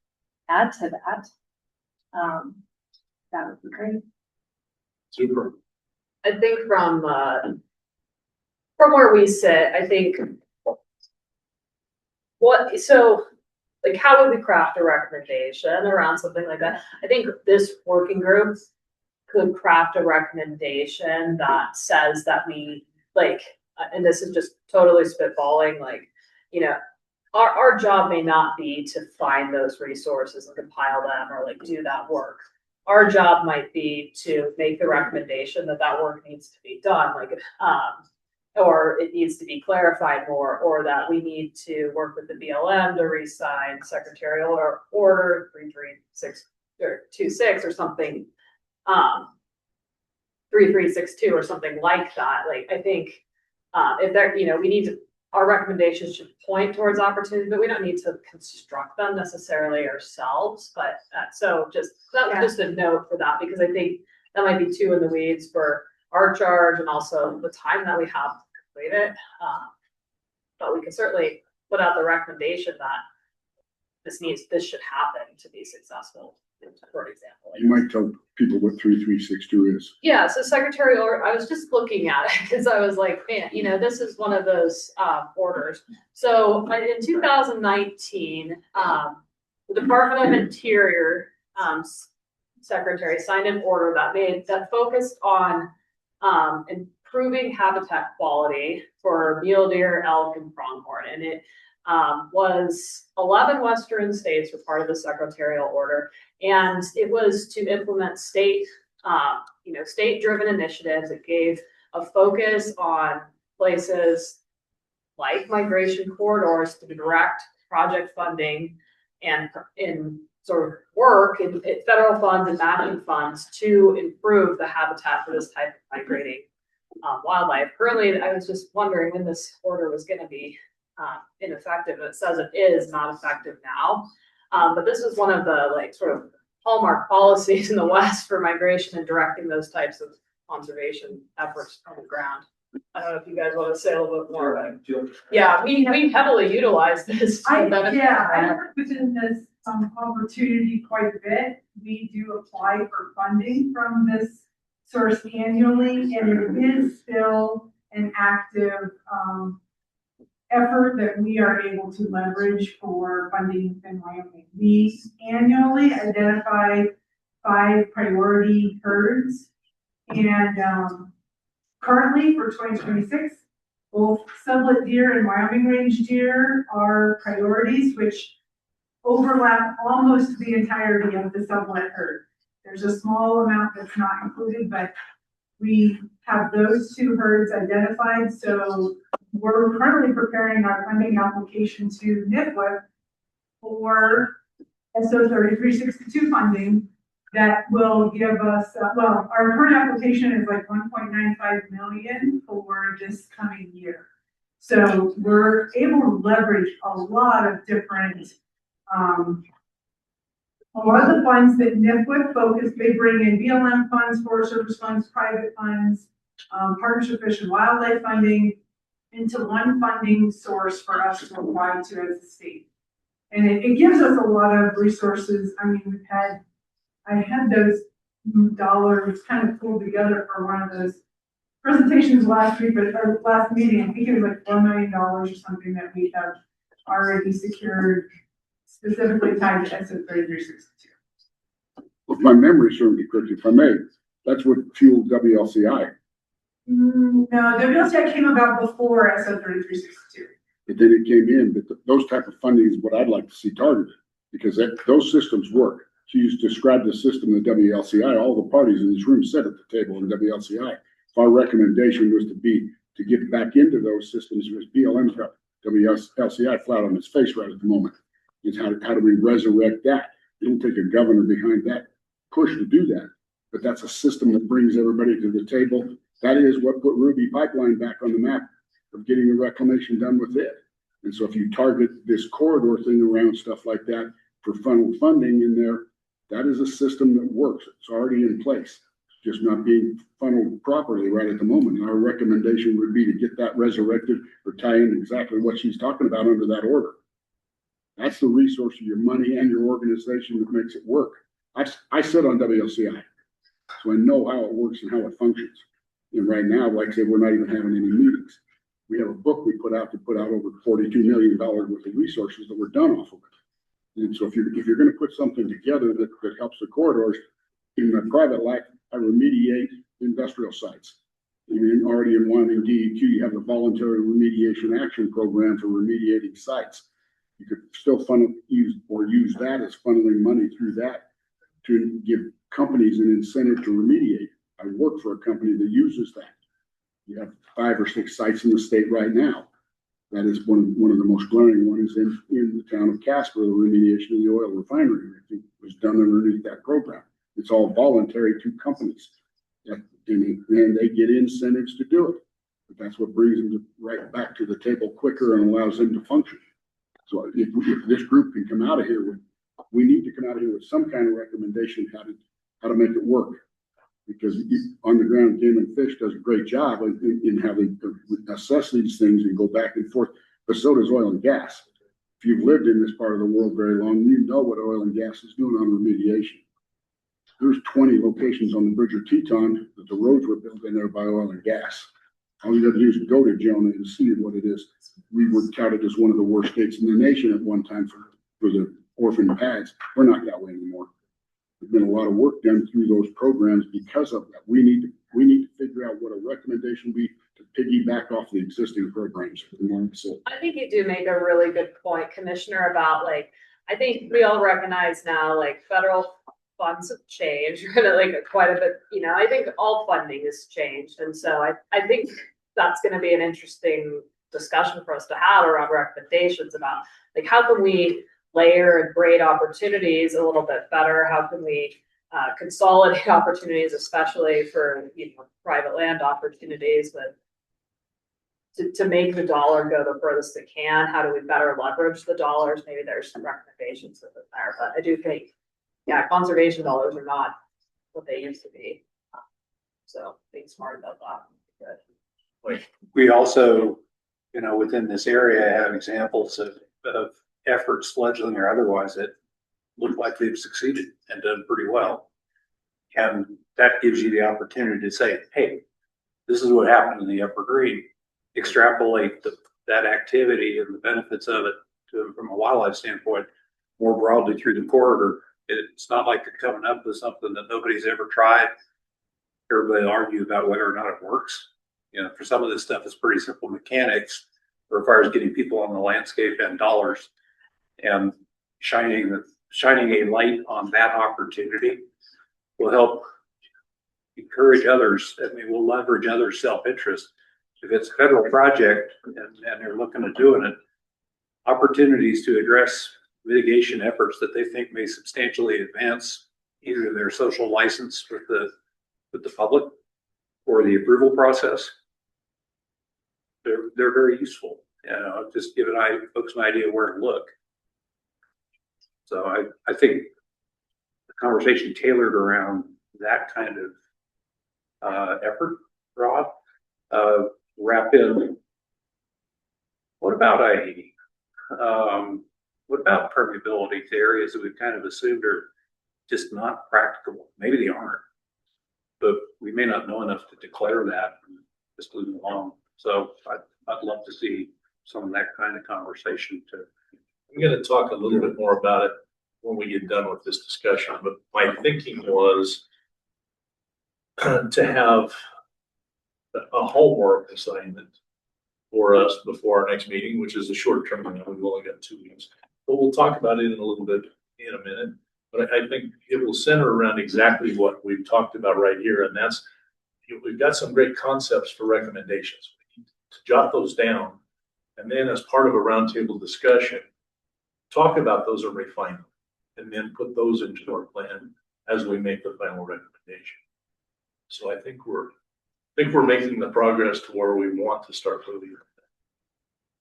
add to that, that would be great. Super. I think from where we sit, I think how would we craft a recommendation around something like that? I think this working group could craft a recommendation that says that we and this is just totally spitballing, our job may not be to find those resources and compile them or do that work. Our job might be to make the recommendation that work needs to be done, or it needs to be clarified more, or that we need to work with the BLM to re-sign secretarial order 336 or something, 3362 or something like that. I think if there, we need to, our recommendations should point towards opportunities, but we don't need to construct them necessarily ourselves. But just a note for that, because I think that might be too in the weeds for our charge and also the time that we have to complete it. But we can certainly put out the recommendation that this should happen to be successful, for example. You might tell people what 3362 is. Yeah, so secretarial order, I was just looking at it because I was like, man, this is one of those orders. So in 2019, the Department of Interior secretary signed an order that focused on improving habitat quality for mule deer, elk, and pronghorn. And it was 11 Western states were part of the secretarial order. And it was to implement state-driven initiatives. It gave a focus on places like migration corridors to direct project funding and in sort of work in federal funds and matching funds to improve the habitat for this type of migrating wildlife. Currently, I was just wondering when this order was going to be ineffective. It says it is not effective now. But this is one of the like sort of hallmark policies in the West for migration and directing those types of conservation efforts on the ground. I don't know if you guys want to say a little bit more about it. Yeah, we heavily utilize this. I work within this opportunity quite a bit. We do apply for funding from this source annually, and it is still an active effort that we are able to leverage for funding in Wyoming. We annually identify 5 priority herds, and currently for 2026, both Sublette deer and Wyoming range deer are priorities, which overlap almost the entirety of the Sublette herd. There's a small amount that's not included, but we have those 2 herds identified. So we're currently preparing our funding application to NIFWIP for SO 3362 funding that will give us, well, our current application is like 1.95 million for this coming year. So we're able to leverage a lot of different, a lot of the funds that NIFWIP focus, they bring in BLM funds, Forest Service funds, private funds, Partnership Fish and Wildlife funding into one funding source for us to apply to as a state. And it gives us a lot of resources. I mean, I had those dollars kind of pulled together for one of those presentations last week, or last meeting. I think it was like $4 million or something that we have already secured specifically tied to SO 3362. If my memory serves me correctly, if I may, that's what fueled WLCI. No, WLCI came about before SO 3362. But then it came in, but those type of funding is what I'd like to see targeted, because those systems work. She described the system of WLCI, all the parties in this room sit at the table in WLCI. If our recommendation was to get back into those systems, was BLM's got WLCI flat on its face right at the moment. Is how do we resurrect that? It'll take a governor behind that push to do that. But that's a system that brings everybody to the table. That is what put Ruby Pipeline back on the map of getting the reclamation done with it. And so if you target this corridor thing around stuff like that for funnel funding in there, that is a system that works. It's already in place, just not being funneled properly right at the moment. And our recommendation would be to get that resurrected or tie in exactly what she's talking about under that order. That's the resource of your money and your organization that makes it work. I sit on WLCI, so I know how it works and how it functions. And right now, like I said, we're not even having any meetings. We have a book we put out over $42 million worth of resources that we're done off of it. And so if you're going to put something together that helps the corridors, in my private life, I remediate industrial sites. Even already in Wyoming DEQ, you have the voluntary remediation action program for remediating sites. You could still use that as funneling money through that to give companies an incentive to remediate. I work for a company that uses that. You have 5 or 6 sites in the state right now. That is one of the most glaring ones in the town of Casper, the remediation of the oil refinery. I think was done underneath that program. It's all voluntary to companies, and they get incentives to do it. But that's what brings them right back to the table quicker and allows them to function. So if this group can come out of here we need to come out of here with some kind of recommendation how to make it work. Because on the ground, Game and Fish does a great job in how they assess these things and go back and forth. But so does oil and gas. If you've lived in this part of the world very long, you know what oil and gas is doing on remediation. There's 20 locations on the bridge of Teton that the roads were built in there by oil and gas. All you have to do is go to Jonah and see what it is. We were touted as one of the worst states in the nation at one time for the orphan pads. We're not that way anymore. There's been a lot of work done through those programs because of that. We need to figure out what a recommendation would be to piggyback off the existing programs. So I think you do make a really good point, Commissioner, about I think we all recognize now federal funds have changed quite a bit. I think all funding has changed. And so I think that's going to be an interesting discussion for us to have around recommendations about how can we layer and grade opportunities a little bit better? How can we consolidate opportunities, especially for private land opportunities? But to make the dollar go the furthest it can, how do we better leverage the dollars? Maybe there's some recommendations within there, but I do think, yeah, conservation dollars are not what they used to be. So being smart about that would be good. We also, within this area, have examples of efforts, fledgling or otherwise, that look like they've succeeded and done pretty well. And that gives you the opportunity to say, hey, this is what happened in the Upper Green. Extrapolate that activity and the benefits of it from a wildlife standpoint more broadly through the corridor. It's not like they're coming up with something that nobody's ever tried. Everybody argue about whether or not it works. For some of this stuff, it's pretty simple mechanics. It requires getting people on the landscape and dollars, and shining a light on that opportunity will help encourage others. I mean, we'll leverage others' self-interest. If it's a federal project and they're looking at doing it, opportunities to address mitigation efforts that they think may substantially advance either their social license with the public or the approval process, they're very useful. Just give folks an idea where to look. So I think the conversation tailored around that kind of effort, Rob, wrap in. What about permeability to areas that we've kind of assumed are just not practicable? Maybe they aren't, but we may not know enough to declare that and just move along. So I'd love to see some of that kind of conversation too. I'm going to talk a little bit more about it when we get done with this discussion, but my thinking was to have a homework assignment for us before our next meeting, which is a short term. We've only got 2 weeks, but we'll talk about it in a little bit in a minute. But I think it will center around exactly what we've talked about right here, and that's we've got some great concepts for recommendations. We need to jot those down, and then as part of a roundtable discussion, talk about those and refine them, and then put those into our plan as we make the final recommendation. So I think we're making the progress to where we want to start moving.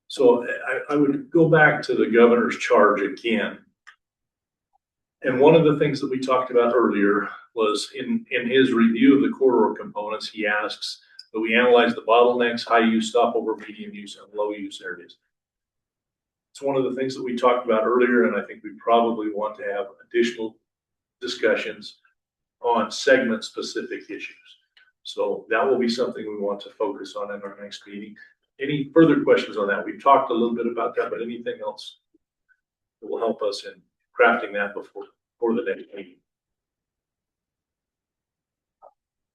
So I would go back to the governor's charge again. And one of the things that we talked about earlier was in his review of the corridor components, he asks that we analyze the bottlenecks, high use, stopover, medium use, and low use areas. It's one of the things that we talked about earlier, and I think we probably want to have additional discussions on segment specific issues. So that will be something we want to focus on in our next meeting. Any further questions on that? We've talked a little bit about that, but anything else that will help us in crafting that before the next meeting?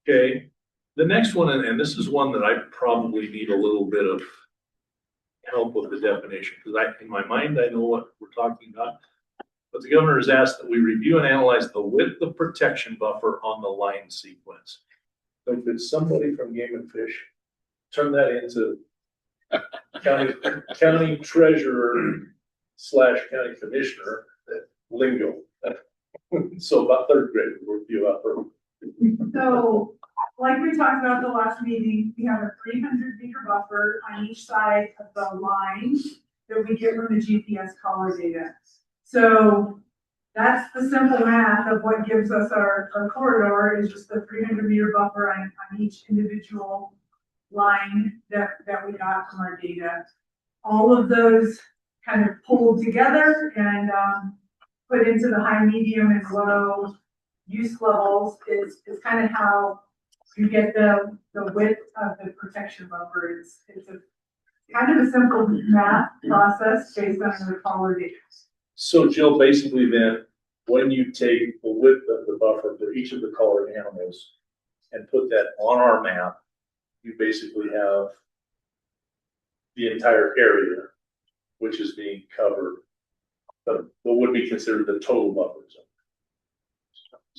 Okay, the next one, and this is one that I probably need a little bit of help with the definition, because in my mind, I know what we're talking about. But the governor has asked that we review and analyze the width of protection buffer on the line sequence. So could somebody from Game and Fish turn that into county treasurer / county commissioner lingo? So about third grade, we'll review about her. So, like we talked about the last meeting, we have a 300-meter buffer on each side of the line that we get from the GPS collar data. So that's the simple math of what gives us our corridor is just the 300-meter buffer on each individual line that we got from our data. All of those kind of pulled together and put into the high, medium, and low use levels is kind of how you get the width of the protection buffer. It's a kind of a simple math process based on the collar data. So Jill, basically then, when you take the width of the buffer for each of the colored animals and put that on our map, you basically have the entire area, which is being covered, but what would be considered the total buffer zone.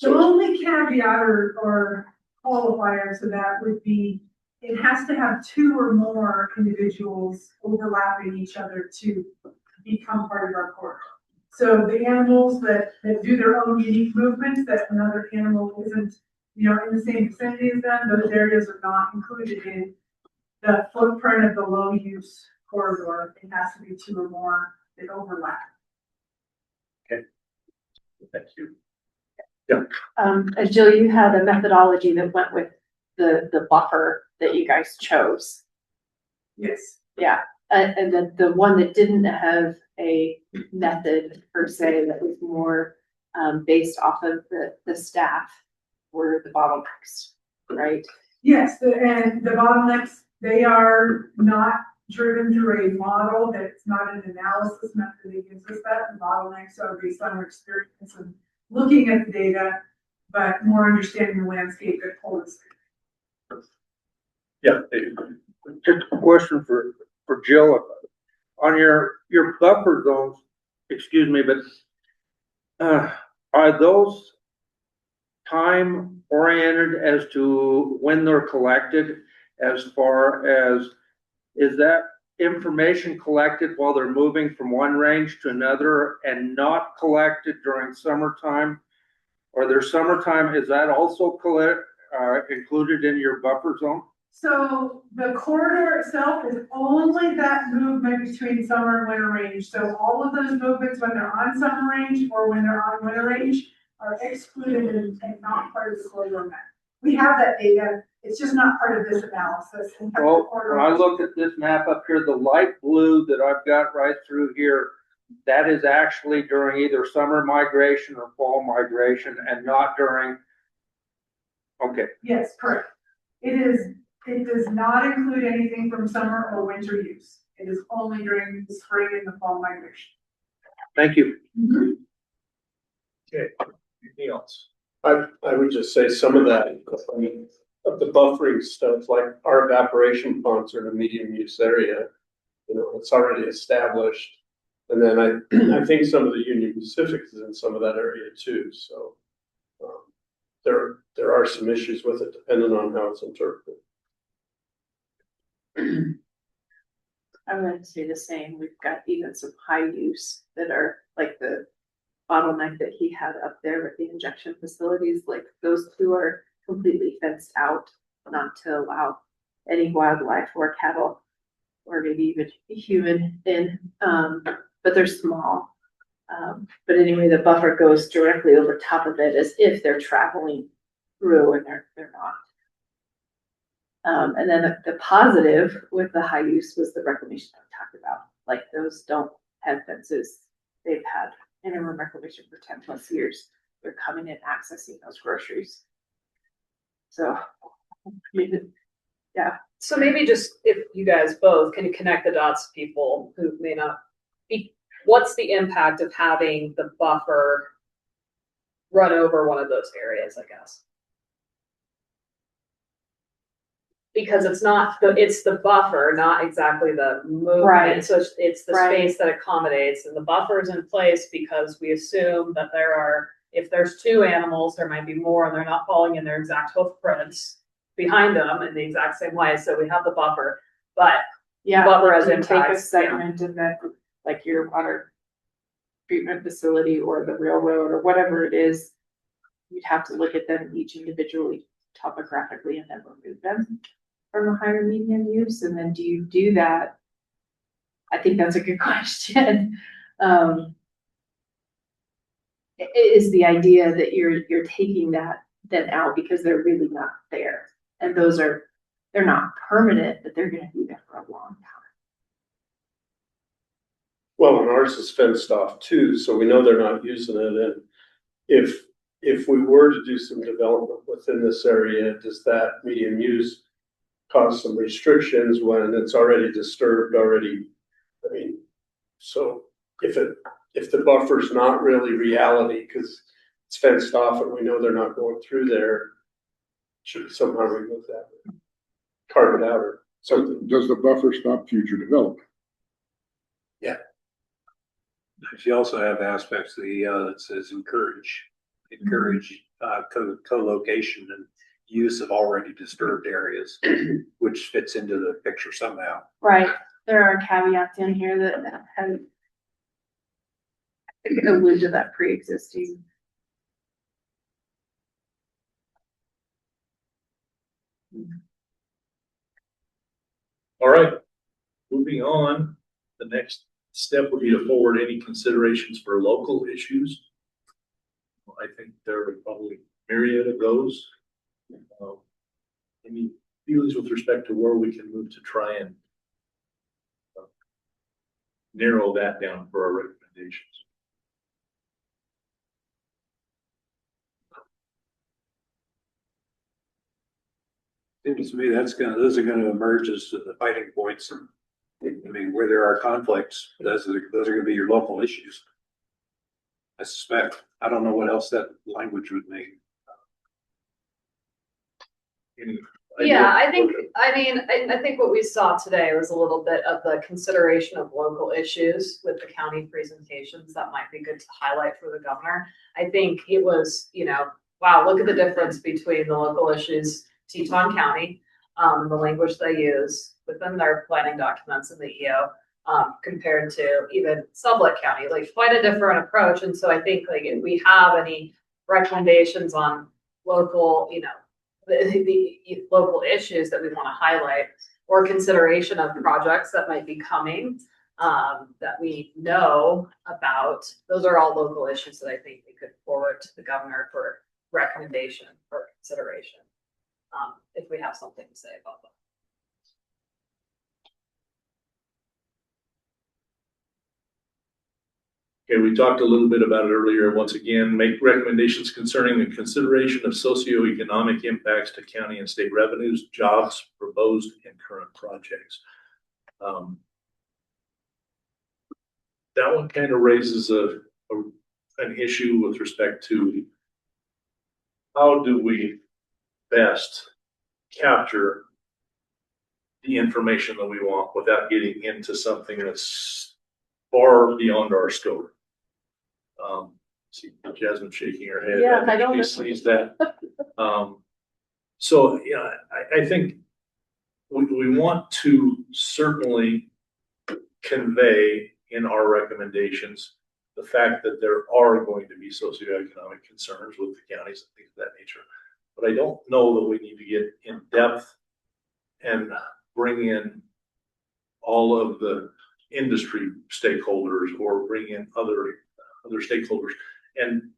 The only caveat or qualifier to that would be it has to have 2 or more individuals overlapping each other to become part of our corridor. So the animals that do their own unique movements, that another animal isn't, in the same vicinity as them, those areas are not included in the footprint of the low use corridor, it has to be 2 or more that overlap. Thank you. And Jill, you had a methodology that went with the buffer that you guys chose. Yes. Yeah, and then the one that didn't have a method per se, that was more based off of the staff were the bottlenecks, right? Yes, and the bottlenecks, they are not driven through a model. That's not an analysis method that gives us that. The bottlenecks are based on our experience and looking at the data, but more understanding the landscape that pulls. Yeah, just a question for Jill. On your buffer zones, excuse me, but are those time oriented as to when they're collected, as far as, is that information collected while they're moving from one range to another and not collected during summertime? Or their summertime, is that also included in your buffer zone? So the corridor itself is only that movement between summer and winter range. So all of those movements when they're on summer range or when they're on winter range are excluded and not part of the corridor map. We have that data. It's just not part of this analysis. Well, when I look at this map up here, the light blue that I've got right through here, that is actually during either summer migration or fall migration and not during. Okay. Yes, correct. It does not include anything from summer or winter use. It is only during the spring and the fall migration. Thank you. Mm-hmm. Okay, anything else? I would just say some of that, I mean, of the buffering stuff, like our evaporation ponds are in a medium use area. You know, it's already established. And then I think some of the Union Pacific is in some of that area too. So there are some issues with it depending on how it's interpreted. I would say the same. We've got even some high use that are like the bottleneck that he had up there with the injection facilities. Like those two are completely fenced out, not to allow any wildlife or cattle or maybe even human in, but they're small. But anyway, the buffer goes directly over top of it as if they're traveling through, and they're not. And then the positive with the high use was the reclamation I talked about. Like those don't have fences. They've had interim reclamation for 10+ years. They're coming and accessing those groceries. So, yeah. So maybe just if you guys both can connect the dots to people who may not be, what's the impact of having the buffer run over one of those areas, I guess? Because it's not it's the buffer, not exactly the movement. Right. So it's the Right. space that accommodates, and the buffer is in place because we assume that if there's 2 animals, there might be more, and they're not falling in their exact hoof prints behind them in the exact same way. So we have the buffer, but Yeah, buffer has you take a impacts. segment of that, like your water treatment facility or the railroad or whatever it is, you'd have to look at them each individually topographically and then remove them from a higher medium use. And then do you do that? I think that's a good question. Is the idea that you're taking that then out because they're really not there, and they're not permanent, but they're going to be there for a long time. Well, and ours is fenced off too, so we know they're not using it. And if we were to do some development within this area, does that medium use cause some restrictions when it's already disturbed already? I mean, so if the buffer's not really reality because it's fenced off and we know they're not going through there, should we somehow remove that, carve it out or something? Does the buffer stop future development? Yeah. You also have aspects of the that says encourage co-location and use of already disturbed areas, which fits into the picture somehow. Right. There are caveats in here that have allude to that pre-existing. All right, moving on, the next step would be to forward any considerations for local issues. I think there are probably myriad of those. Any feelings with respect to where we can move to try and narrow that down for our recommendations? Seems to me those are gonna emerge as the fighting points. I mean, where there are conflicts, those are gonna be your local issues. I suspect. I don't know what else that language would mean. Yeah, I think what we saw today was a little bit of the consideration of local issues with the county presentations that might be good to highlight for the governor. I think it was, wow, look at the difference between the local issues, Teton County, the language they use within their planning documents in the EO, compared to even Sublette County, like quite a different approach. And so I think like if we have any recommendations on local, the local issues that we want to highlight or consideration of projects that might be coming that we know about, those are all local issues that I think we could forward to the governor for recommendation or consideration, if we have something to say about them. Okay, we talked a little bit about it earlier. Once again, make recommendations concerning the consideration of socioeconomic impacts to county and state revenues, jobs, proposed and current projects. That one kind of raises an issue with respect to how do we best capture the information that we want without getting into something that's far beyond our scope. See Jasmine shaking her head. Yeah, I don't. She sees that. So yeah, I think we want to certainly convey in our recommendations the fact that there are going to be socioeconomic concerns with the counties and things of that nature. But I don't know that we need to get in depth and bring in all of the industry stakeholders or bring in other stakeholders and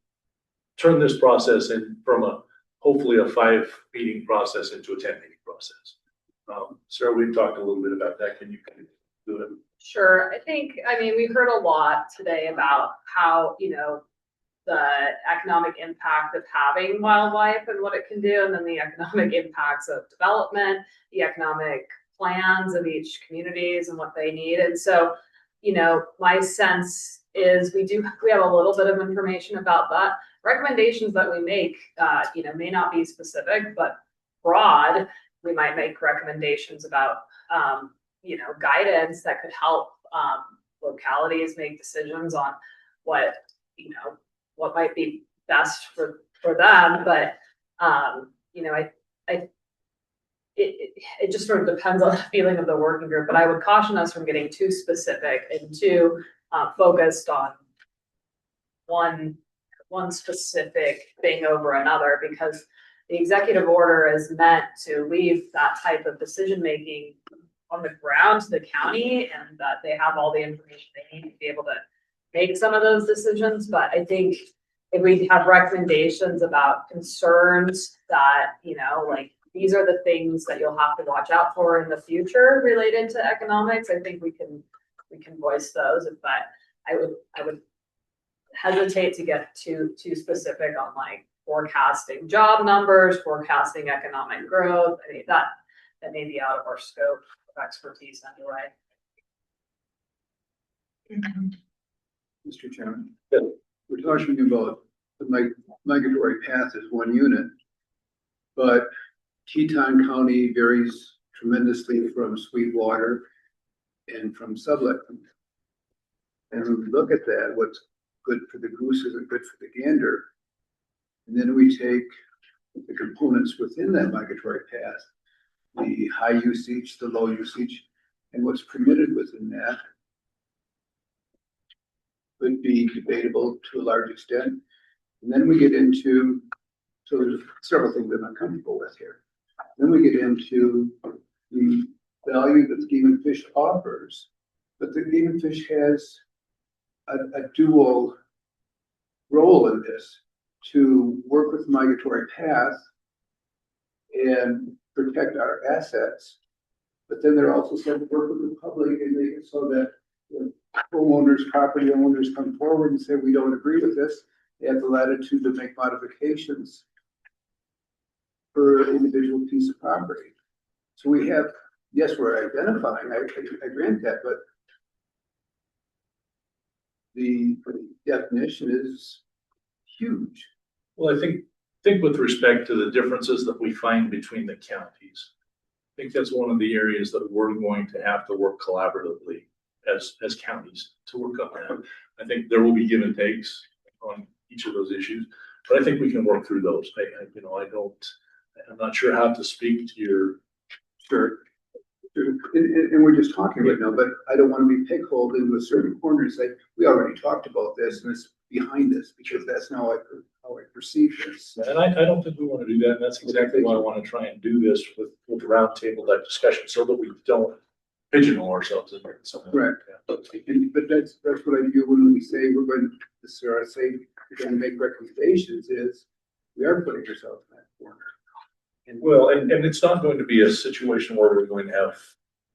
turn this process in from hopefully a 5 meeting process into a 10 meeting process. Sarah, we've talked a little bit about that. Can you do it? Sure. We heard a lot today about how, the economic impact of having wildlife and what it can do, and then the economic impacts of development, the economic plans of each communities and what they need. And so, my sense is we have a little bit of information about that. Recommendations that we make, may not be specific, but broad. We might make recommendations about, guidance that could help localities make decisions on what might be best for them. But, it just sort of depends on the feeling of the working group. But I would caution us from getting too specific and too focused on one specific thing over another, because the executive order is meant to leave that type of decision making on the ground to the county, and that they have all the information they need to be able to make some of those decisions. But I think if we have recommendations about concerns that, like these are the things that you'll have to watch out for in the future related to economics, I think we can voice those. But I would hesitate to get too specific on like forecasting job numbers, forecasting economic growth. That may be out of our scope of expertise anyway. Mr. Chairman, we're talking about the migratory path as one unit, but Teton County varies tremendously from Sweetwater and from Sublette. And when we look at that, what's good for the goose isn't good for the gander. And then we take the components within that migratory path, the high usage, the low usage, and what's permitted within that would be debatable to a large extent. And then we get into, so there's several things I'm not comfortable with here. Then we get into the value that the Game and Fish offers. But the Game and Fish has a dual role in this, to work with migratory paths and protect our assets. But then they're also said to work with the public and make it so that when homeowners, property owners come forward and say, we don't agree with this, they have the latitude to make modifications for an individual piece of property. So we have, yes, we're identifying, I grant that, but the definition is huge. Well, I think with respect to the differences that we find between the counties, I think that's one of the areas that we're going to have to work collaboratively as counties to work on that. I think there will be give and takes on each of those issues, but I think we can work through those. I'm not sure how to speak to your. Sure. And we're just talking right now, but I don't want to be pig-holed into a certain corner and say, we already talked about this and it's behind this, because that's not how I perceive this. And I don't think we want to do that. And that's exactly why I want to try and do this with the roundtable type discussion, so that we don't pigeonhole ourselves in something. Correct. But that's what I do when we say we're going to we're going to make recommendations, is we are putting ourselves in that corner. Well, and it's not going to be a situation where we're going to have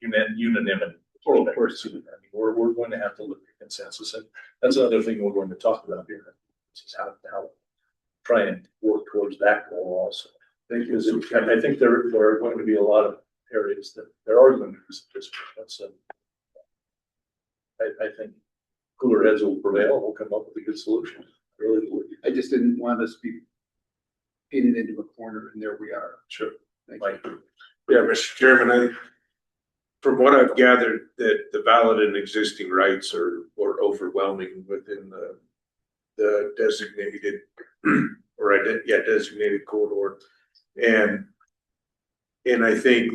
unanimity. Oh, of course. I mean, we're going to have to look at consensus, and that's another thing we're going to talk about here. This is how try and work towards that goal also. Because I think there are going to be a lot of areas that there are going to be some disagreements, and I think cooler heads will prevail. We'll come up with a good solution. I really would. I just didn't want us to be painted into a corner, and there we are. Sure. Thank you. Yeah, Mr. Chairman, from what I've gathered, that the valid and existing rights are overwhelming within the designated designated corridor. And I think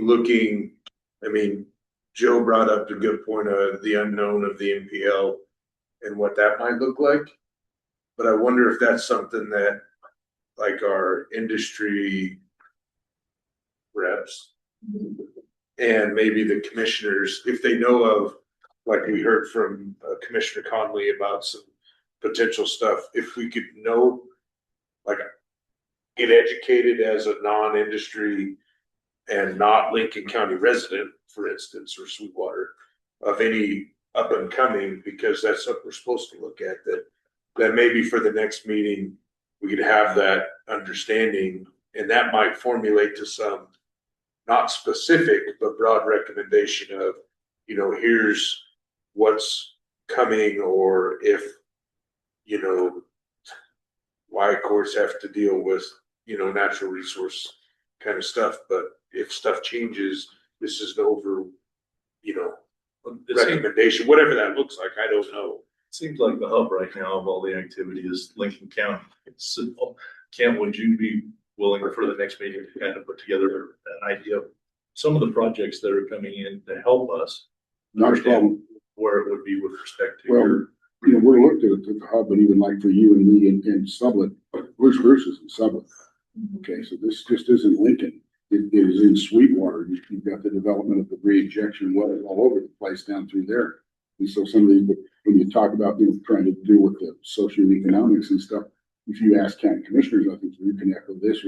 Joe brought up the good point of the unknown of the MPL and what that might look like. But I wonder if that's something that, like, our industry reps and maybe the commissioners, if they know of, like we heard from Commissioner Conley about some potential stuff, if we could know, like, get educated as a non-industry and not Lincoln County resident, for instance, or Sweetwater, of any up and coming, because that's what we're supposed to look at, that maybe for the next meeting we could have that understanding, and that might formulate to some not specific but broad recommendation of, here's what's coming, or if, why courts have to deal with, natural resource kind of stuff. But if stuff changes, this is the recommendation, whatever that looks like, I don't know. It seems like the hub right now of all the activity is Lincoln County. Cam, would you be willing for the next meeting to kind of put together an idea of some of the projects that are coming in to help us Not a problem. where it would be with respect to Well, we're looked at the hub, and even like for you and me and Sublette, Blue Spruce is in Sublette. Okay, so this just isn't Lincoln. It is in Sweetwater. You've got the development of the re-injection wells all over the place down through there. And so some of these, when you talk about, trying to deal with the socioeconomics and stuff, if you ask county commissioners, I think you can echo this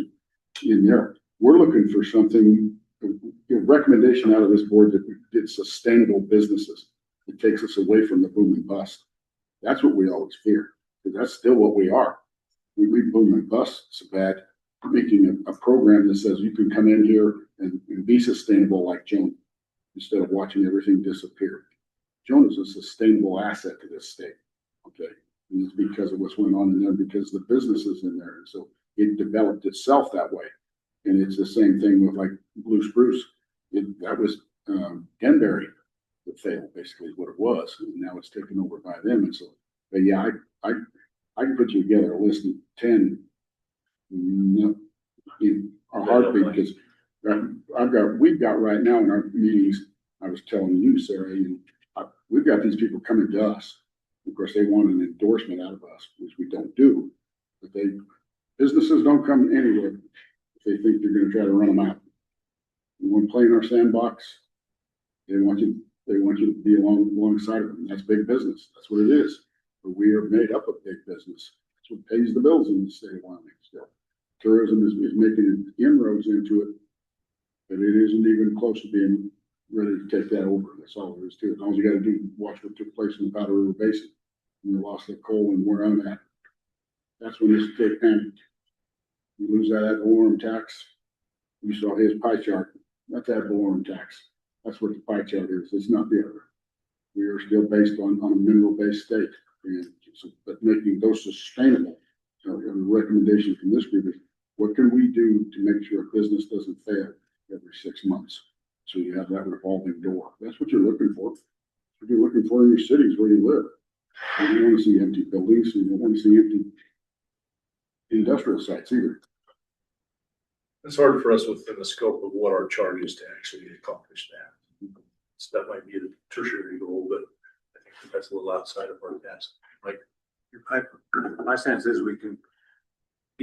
in there. We're looking for something, a recommendation out of this board that we get sustainable businesses. It takes us away from the boom and bust. That's what we always fear, because that's still what we are. We boom and bust so bad. Making a program that says you can come in here and be sustainable like Joan, instead of watching everything disappear. Joan is a sustainable asset to this state. Okay. And it's because of what's going on in there, because the business is in there. And so it developed itself that way. And it's the same thing with like Blue Spruce. That was Denbury that failed, basically is what it was. And now it's taken over by them. And so, but yeah, I can put you together a list of 10 in a heartbeat, because we've got right now in our meetings, I was telling you, Sarah, we've got these people coming to us. Of course, they want an endorsement out of us, which we don't do. But businesses don't come anywhere if they think they're going to try to run them out. We want to play in our sandbox. They want you to be alongside of them. That's big business. That's what it is. But we are made up of big business. That's what pays the bills in the state of Wyoming still. Tourism is making inroads into it, but it isn't even close to being ready to take that over. That's all there is to it. All you gotta do is watch what took place in the Powder River Basin. When they lost their coal and where I'm at. That's when this state panicked. You lose that ad valorem tax. You saw his pie chart. That's ad valorem tax. That's what the pie chart is. It's not the other. We are still based on a mineral-based state, and so, but making those sustainable. So a recommendation from this group is, what can we do to make sure a business doesn't fail every 6 months? So you have that revolving door. That's what you're looking for. That's what you're looking for in your cities where you live. You don't want to see empty buildings. You don't want to see empty industrial sites either. It's hard for us within the scope of what our charge is to actually accomplish that. So that might be a tertiary goal, but I think that's a little outside of our task. Like, My sense is you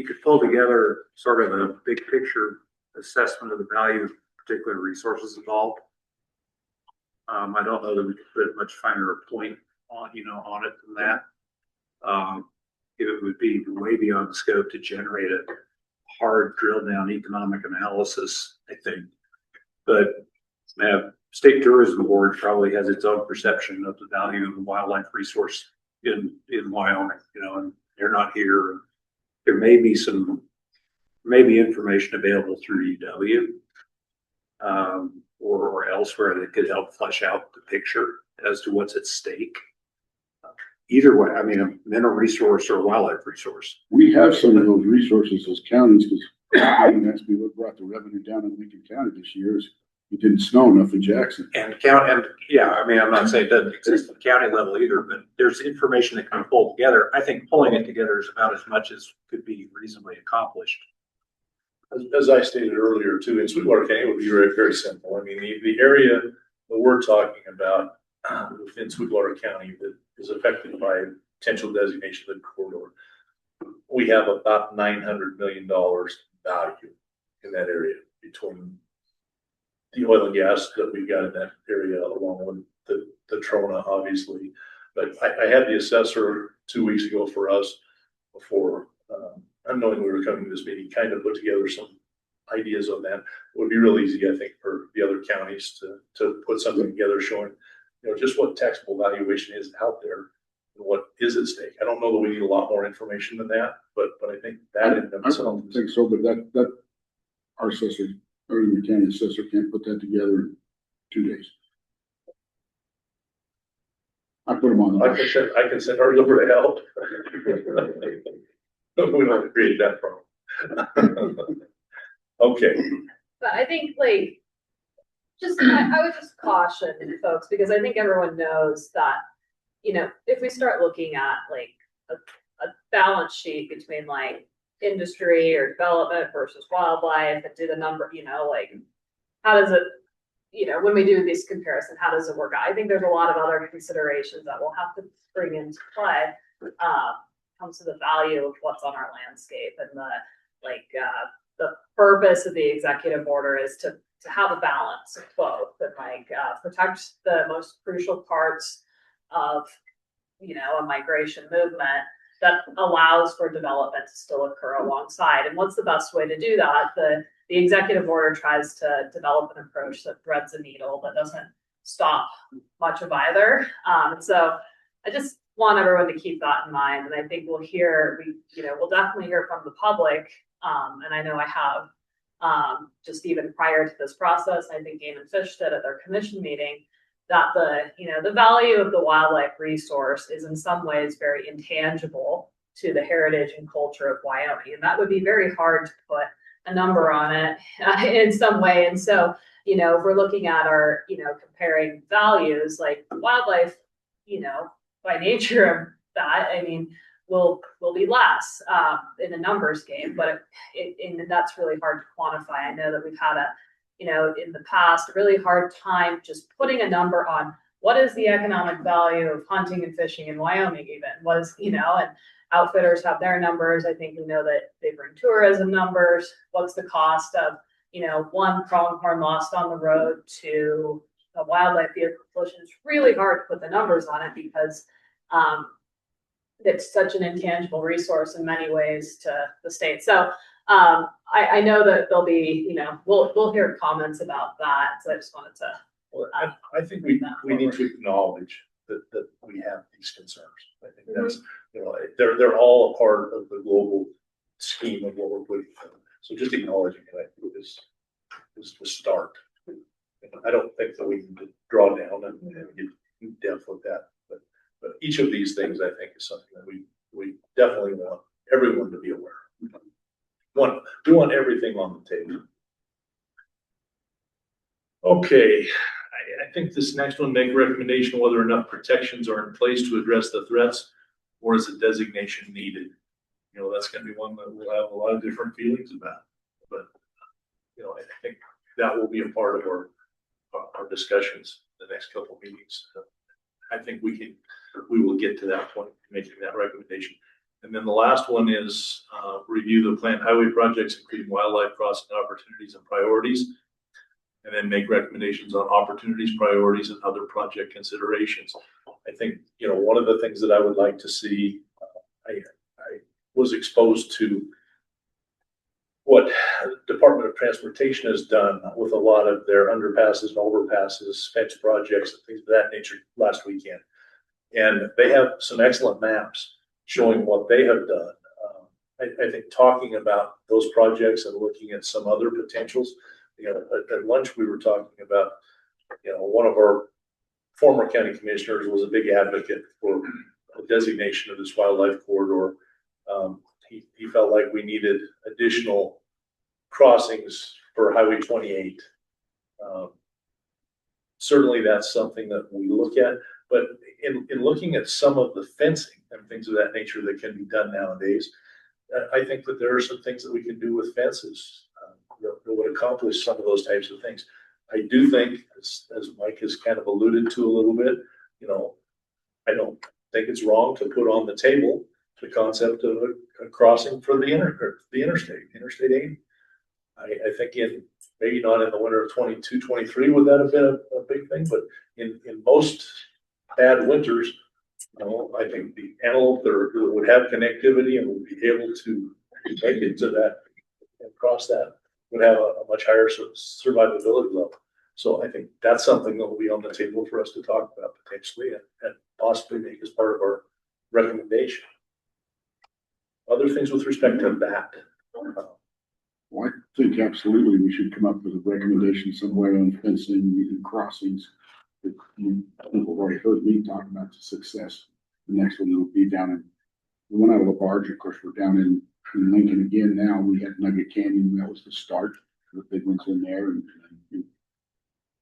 could pull together sort of a big picture assessment of the value of particular resources involved. I don't know that we could put a much finer point on it than that. It would be way beyond the scope to generate a hard drill down economic analysis, I think. But state tourism board probably has its own perception of the value of the wildlife resource in Wyoming, and they're not here. There may be information available through UW or elsewhere that could help flesh out the picture as to what's at stake. Either way, I mean, a mineral resource or a wildlife resource. We have some of those resources as counties, because asked me what brought the revenue down in Lincoln County this year is it didn't snow enough in Jackson. And yeah, I mean, I'm not saying it doesn't exist at the county level either, but there's information that can be pulled together. I think pulling it together is about as much as could be reasonably accomplished. As I stated earlier too, in Sweetwater County, it would be very, very simple. I mean, the area that we're talking about within Sweetwater County that is affected by potential designation of the corridor, we have about $900 million value in that area between the oil and gas that we've got in that area, along with the Trona, obviously. But I had the assessor 2 weeks ago for us before, unknowing we were coming to this meeting, kind of put together some ideas on that. It would be real easy, I think, for the other counties to put something together showing, just what taxable valuation is out there and what is at stake. I don't know that we need a lot more information than that, but I think that in I don't think so, but that our assessor, or the county assessor, can't put that together in 2 days. I put them on. I can send ours over to help. We don't create that problem. Okay. But I think I would just caution folks, because I think everyone knows that, if we start looking at a balance sheet between industry or development versus wildlife and do the number, how does it, when we do this comparison, how does it work out? I think there's a lot of other considerations that we'll have to bring into play. Comes to the value of what's on our landscape, and the purpose of the executive order is to have a balance of both, and protect the most crucial parts of a migration movement that allows for development to still occur alongside. And what's the best way to do that? The executive order tries to develop an approach that threads a needle that doesn't stop much of either. So I just want everyone to keep that in mind. And I think we'll definitely hear from the public. And I know I have, just even prior to this process, I think Game and Fish did at their commission meeting, that the value of the wildlife resource is in some ways very intangible to the heritage and culture of Wyoming. And that would be very hard to put a number on it in some way. And so, if we're looking at our, comparing values, wildlife, by nature of that, will be less in a numbers game, but and that's really hard to quantify. I know that we've had in the past, a really hard time just putting a number on what is the economic value of hunting and fishing in Wyoming even. And outfitters have their numbers. I think we know that they bring tourism numbers. What's the cost of, one pronghorn lost on the road to a wildlife vehicle pollution, it's really hard to put the numbers on it because it's such an intangible resource in many ways to the state. So I know that there'll be, we'll hear comments about that. So I just wanted to. Well, I think we need to acknowledge that we have these concerns. I think that's, they're all a part of the global scheme of what we're putting. So just acknowledging it, I think is the start. I don't think that we need to draw down and get in depth with that, but each of these things I think is something that we definitely want everyone to be aware of. We want everything on the table. Okay, I think this next one, make a recommendation whether enough protections are in place to address the threats, or is a designation needed? That's going to be one that we'll have a lot of different feelings about. But I think that will be a part of our discussions the next couple of meetings. I think we will get to that point, making that recommendation. And then the last one is review the planned highway projects, including wildlife crossing opportunities and priorities, and then make recommendations on opportunities, priorities, and other project considerations. I think, one of the things that I would like to see, I was exposed to what Department of Transportation has done with a lot of their underpasses and overpasses, fence projects, and things of that nature last weekend. And they have some excellent maps showing what they have done. I think talking about those projects and looking at some other potentials, at lunch we were talking about, one of our former county commissioners was a big advocate for a designation of this wildlife corridor. He felt like we needed additional crossings for Highway 28. Certainly that's something that we look at, but in looking at some of the fencing and things of that nature that can be done nowadays, I think that there are some things that we can do with fences that would accomplish some of those types of things. I do think, as Mike has kind of alluded to a little bit, I don't think it's wrong to put on the table the concept of a crossing for the Interstate 80. I think maybe not in the winter of 22, 23 would that have been a big thing, but in most bad winters, I think the Antelope that would have connectivity and would be able to make it to that and cross that would have a much higher survivability level. So I think that's something that will be on the table for us to talk about potentially and possibly make as part of our recommendation. Other things with respect to that. Well, I think absolutely we should come up with a recommendation somewhere on fencing and crossings. People have already heard me talk about the success. The next one will be down in, the one out of LaBarge, of course, we're down in Lincoln again now. We had Nugget Canyon, that was the start. The big ones in there. And a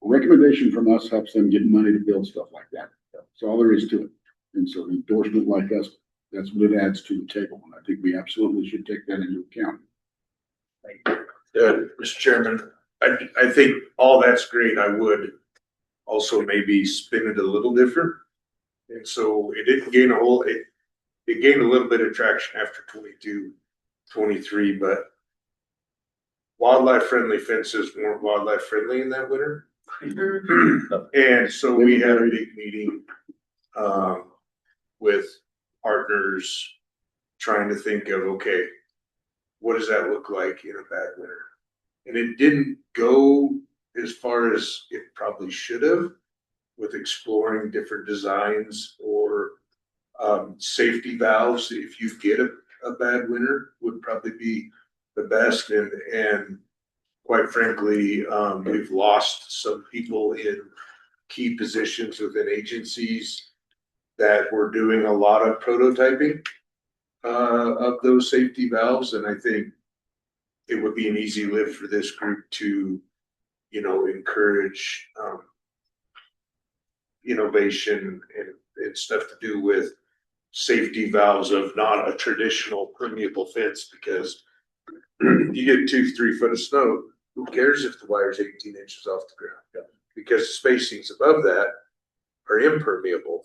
recommendation from us helps them get money to build stuff like that. That's all there is to it. And so an endorsement like us, that's what it adds to the table. And I think we absolutely should take that into account. Mr. Chairman, I think all that's great. I would also maybe spin it a little different. And so it didn't gain it gained a little bit of traction after 22, 23, but wildlife friendly fences weren't wildlife friendly in that winter. And so we had a big meeting with partners trying to think of, okay, what does that look like in a bad winter? And it didn't go as far as it probably should have with exploring different designs or safety valves. If you get a bad winter would probably be the best. And quite frankly, we've lost some people in key positions within agencies that were doing a lot of prototyping of those safety valves. And I think it would be an easy lift for this group to, encourage innovation and stuff to do with safety valves of not a traditional permeable fence, because you get 2-3 foot of snow, who cares if the wire's 18 inches off the ground? Because the spacings above that are impermeable,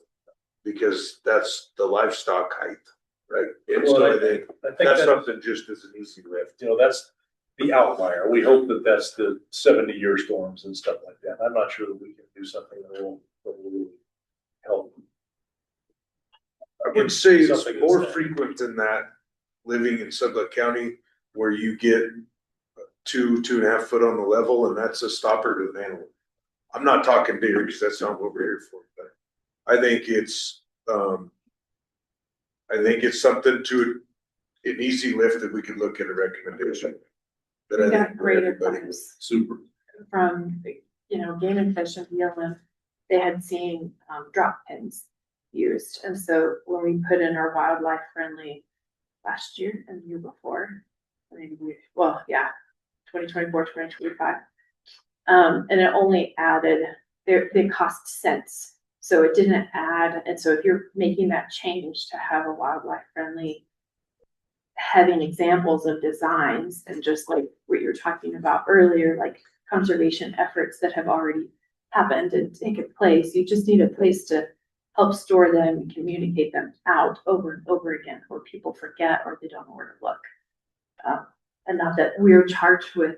because that's the livestock height, right? And so I think that's something just as an easy lift. That's the outlier. We hope that that's the 70-year storms and stuff like that. I'm not sure that we can do something that will really help. I would say it's Something more that's- frequent than that, living in Sublette County, where you get 2.5 foot on the level, and that's a stopper to an animal. I'm not talking deer, because that's not what we're here for, but I think it's something to an easy lift that we could look at a recommendation. That I We think got for great everybody. advice Super. from, Game and Fish and BLM. They had seen drop pins used. And so when we put in our wildlife friendly last year and the year before, maybe 2024, 2025. And it only added, they cost cents. So it didn't add. And so if you're making that change to have a wildlife friendly, having examples of designs and just like what you're talking about earlier, like conservation efforts that have already happened and taken place, you just need a place to help store them and communicate them out over and over again, or people forget or they don't know where to look. And not that we're charged with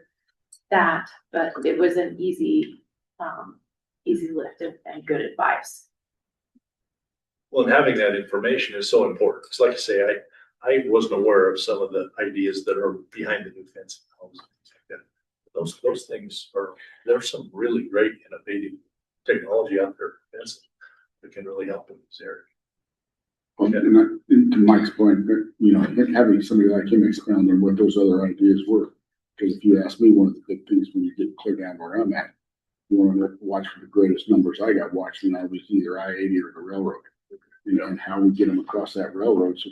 that, but it was an easy lift and good advice. Well, and having that information is so important. It's like I say, I wasn't aware of some of the ideas that are behind the new fencing homes. Those things there's some really great innovative technology out there for fencing that can really help in this area. Well, and to Mike's point, having somebody like him expound on what those other ideas were. Because if you ask me, one of the big things when you get clear down where I'm at, you want to watch for the greatest numbers I got watching, I was either I-80 or the railroad. And how we get them across that railroad. So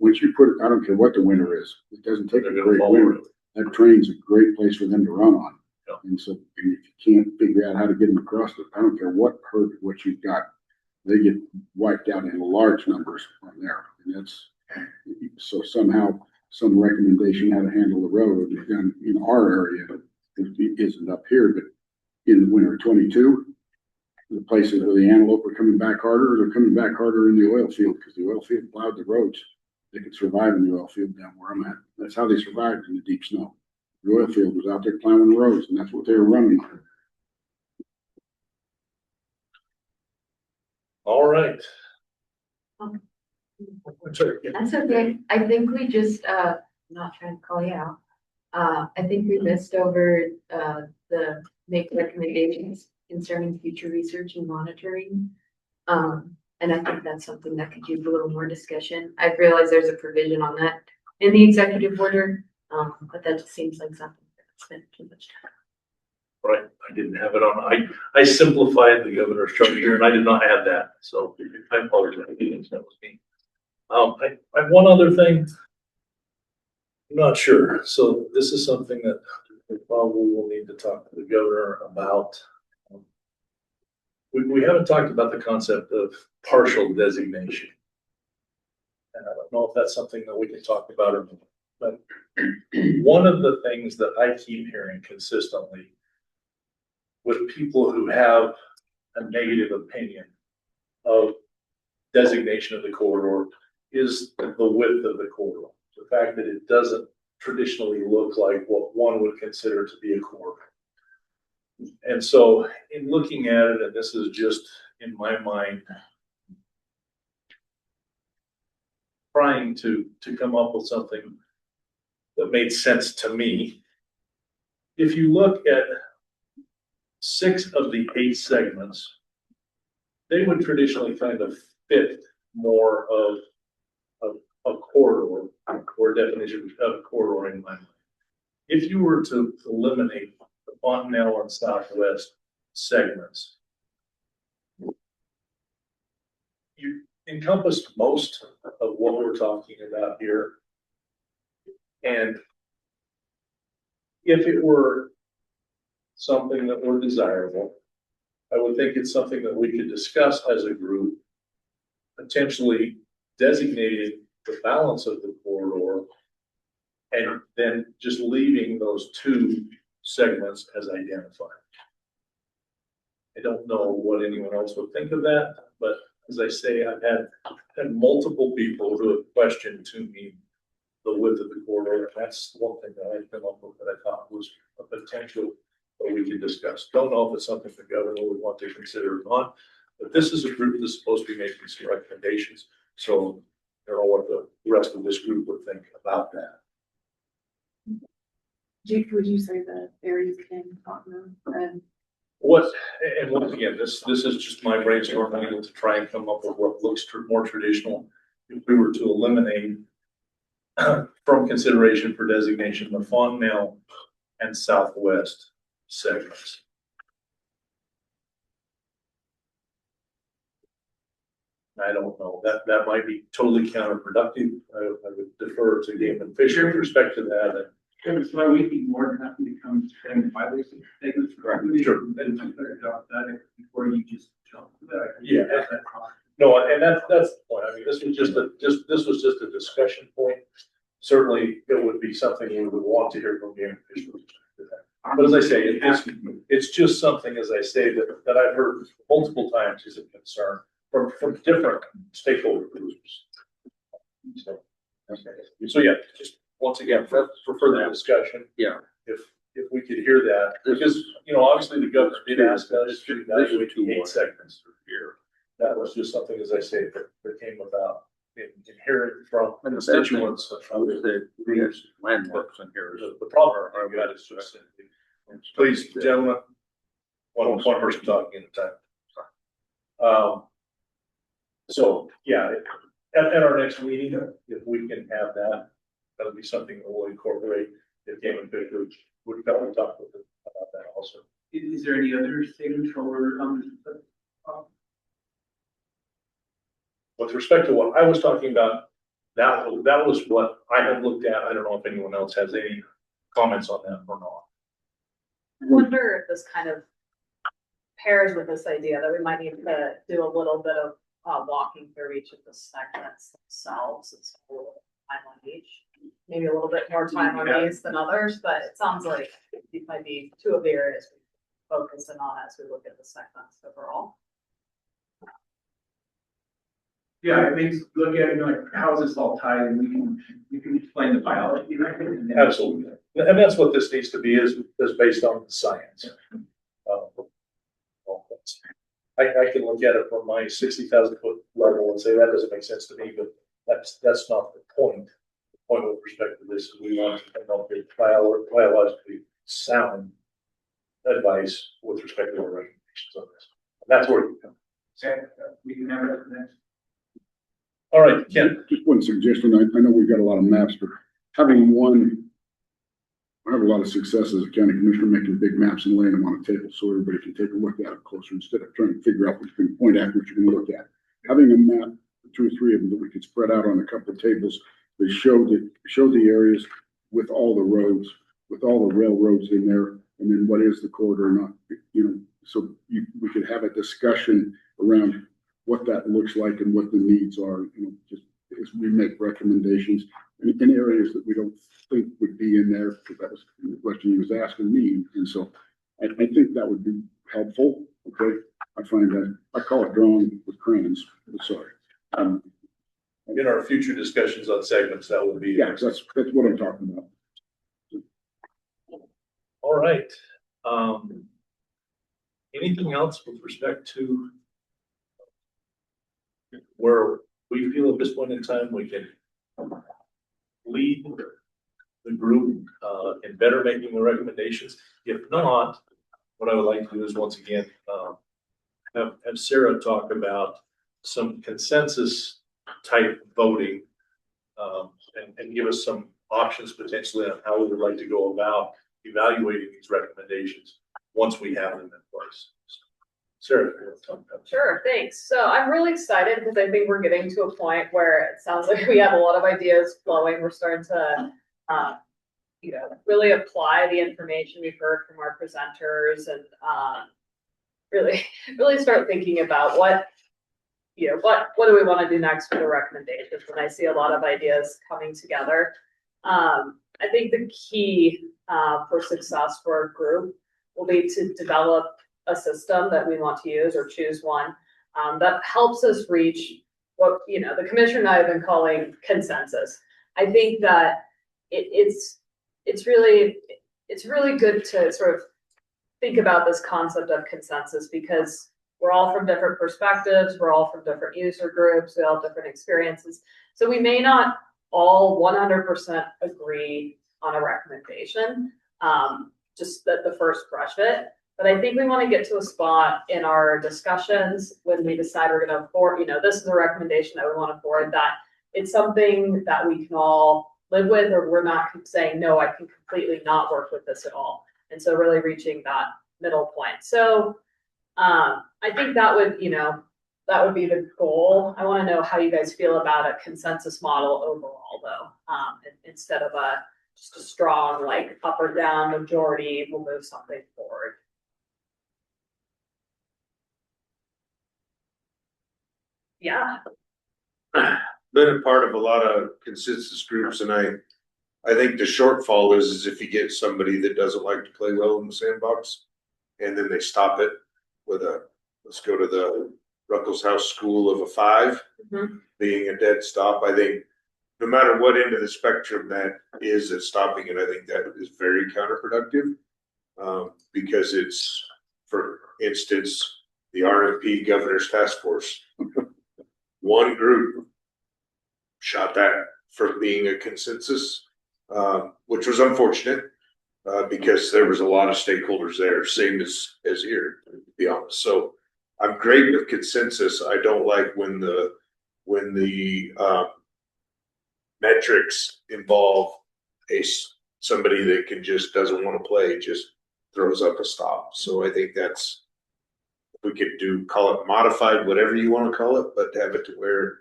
once you put it, I don't care what the winter is, it doesn't take a great winter. That train's a great place for them to run on. Yeah. And so if you can't figure out how to get them across it, I don't care what herd, what you've got, they get wiped out in large numbers on there. And that's, so somehow some recommendation how to handle the road down in our area isn't up here, but in the winter of 22, the places where the antelope are coming back harder, they're coming back harder in the oil field because the oil field plowed the roads. They could survive in the oil field down where I'm at. That's how they survived in the deep snow. The oil field was out there plowing the roads, and that's what they were running on. All right. That's okay. I think we just, I'm not trying to call you out. I think we missed over, the make recommendations concerning future research and monitoring. And I think that's something that could use a little more discussion. I realize there's a provision on that in the executive order, but that just seems like something that's spent too much time. Right, I didn't have it on. I simplified the governor's charter and I did not add that, so I apologize. That was me. I have one other thing. I'm not sure. So this is something that we probably will need to talk to the governor about. We haven't talked about the concept of partial designation. And I don't know if that's something that we can talk about or not, but one of the things that I keep hearing consistently with people who have a negative opinion of designation of the corridor is the width of the corridor. The fact that it doesn't traditionally look like what one would consider to be a corridor. And so in looking at it, and this is just in my mind, trying to come up with something that made sense to me. If you look at 6 of the 8 segments, they would traditionally kind of fit more of a corridor or definition of a corridor in my mind. If you were to eliminate the Fontenelle and Southwest segments, you encompassed most of what we're talking about here. And if it were something that were desirable, I would think it's something that we could discuss as a group, potentially designating the balance of the corridor and then just leaving those 2 segments as identified. I don't know what anyone else would think of that, but as I say, I've had multiple people who have questioned to me the width of the corridor. That's one thing that I came up with that I thought was a potential that we can discuss. Don't know if it's something the governor would want to consider or not, but this is a group that's supposed to be making some recommendations. So I don't know what the rest of this group would think about that. Would you say the areas in Tottenham and What, and once again, this is just my brainstorming to try and come up with what looks more traditional. If we were to eliminate from consideration for designation, the Fawn Mill and Southwest segments. I don't know, that might be totally counterproductive. I would defer to Game and Fish with respect to that. That's why we'd be more than happy to come and buy those statements. Correct. Sure. And adopt that before you just jump to that. Yeah. No, and that's the point. I mean, this was just a discussion point. Certainly, it would be something we would want to hear from Game and Fish. But as I say, it's just something, as I say, that I've heard multiple times is a concern from different stakeholder groups. So yeah, just once again, for further discussion. Yeah. If we could hear that, because, obviously the governor did ask us to evaluate the 8 segments here. That was just something, as I say, that came about in hearing from constituents. Landmarks in here. The problem I've got is just, please, gentlemen, one person talking at a time. So, yeah, at our next meeting, if we can have that, that'll be something that we'll incorporate. If Game and Fish would come and talk with them about that also. Is there any other statements or, with respect to what I was talking about, that was what I had looked at. I don't know if anyone else has any comments on that or not. I wonder if this kind of pairs with this idea that we might need to do a little bit of walking through each of the segments themselves. It's a little time on each, maybe a little bit more time on these than others, but it sounds like these might be 2 of the areas we focus in on as we look at the segments overall. yeah, it makes look at it like how is this all tied, and you can explain the biology. Absolutely, and that's what this needs to be is based on the science. I can look at it from my 60,000 foot level and say that doesn't make sense to me, but that's not the point. The point with respect to this is we want to come up with biologically sound advice with respect to our recommendations on this. And that's where you come. Okay, we can have it next. All right, Ken. Just one suggestion. I know we've got a lot of maps, but having one, I have a lot of success as a county commissioner making big maps and laying them on a table so everybody can take a look at it closer instead of trying to figure out what you can point at, what you can look at. Having a map, 2 or 3 of them that we could spread out on a couple of tables that show the areas with all the roads, with all the railroads in there, and then what is the corridor not, so we could have a discussion around what that looks like and what the needs are, just as we make recommendations in areas that we don't think would be in there, because that was the question he was asking me. And so I think that would be helpful. Okay. I find that I call it drawing with crayons. Sorry. In our future discussions on segments, that would be. Yeah, that's what I'm talking about. All right. Anything else with respect to where we feel at this point in time we can lead the group in better making the recommendations? If not, what I would like to do is once again have Sarah talk about some consensus type voting and give us some options potentially on how we would like to go about evaluating these recommendations once we have them in place. Sarah, sure, thanks. So I'm really excited because I think we're getting to a point where it sounds like we have a lot of ideas flowing. We're starting to, really apply the information we've heard from our presenters and really start thinking about what do we want to do next for the recommendations. And I see a lot of ideas coming together. I think the key for success for our group will be to develop a system that we want to use or choose one that helps us reach what the commissioner and I have been calling consensus. I think that it's really good to sort of think about this concept of consensus, because we're all from different perspectives, we're all from different user groups, we all have different experiences. So we may not all 100% agree on a recommendation, just at the first brush of it. But I think we want to get to a spot in our discussions when we decide we're going to forward, this is a recommendation that we want to forward, that it's something that we can all live with, or we're not saying, no, I can completely not work with this at all. And so really reaching that middle point. So I think that would be the goal. I want to know how you guys feel about a consensus model overall, though, instead of just a strong, like, up or down majority will move something forward. Yeah. Been a part of a lot of consensus groups, and I think the shortfall is if you get somebody that doesn't like to play well in the sandbox, and then they stop it with let's go to the Ruckelshaus School of a 5, being a dead stop. I think no matter what end of the spectrum that is at stopping it, I think that is very counterproductive, because it's, for instance, the RMP Governor's Task Force. One group shot that from being a consensus, which was unfortunate, because there was a lot of stakeholders there, same as here, to be honest. So I'm great with consensus. I don't like when the metrics involve somebody that doesn't want to play, just throws up a stop. So I think we could call it modified, whatever you want to call it, but have it to where,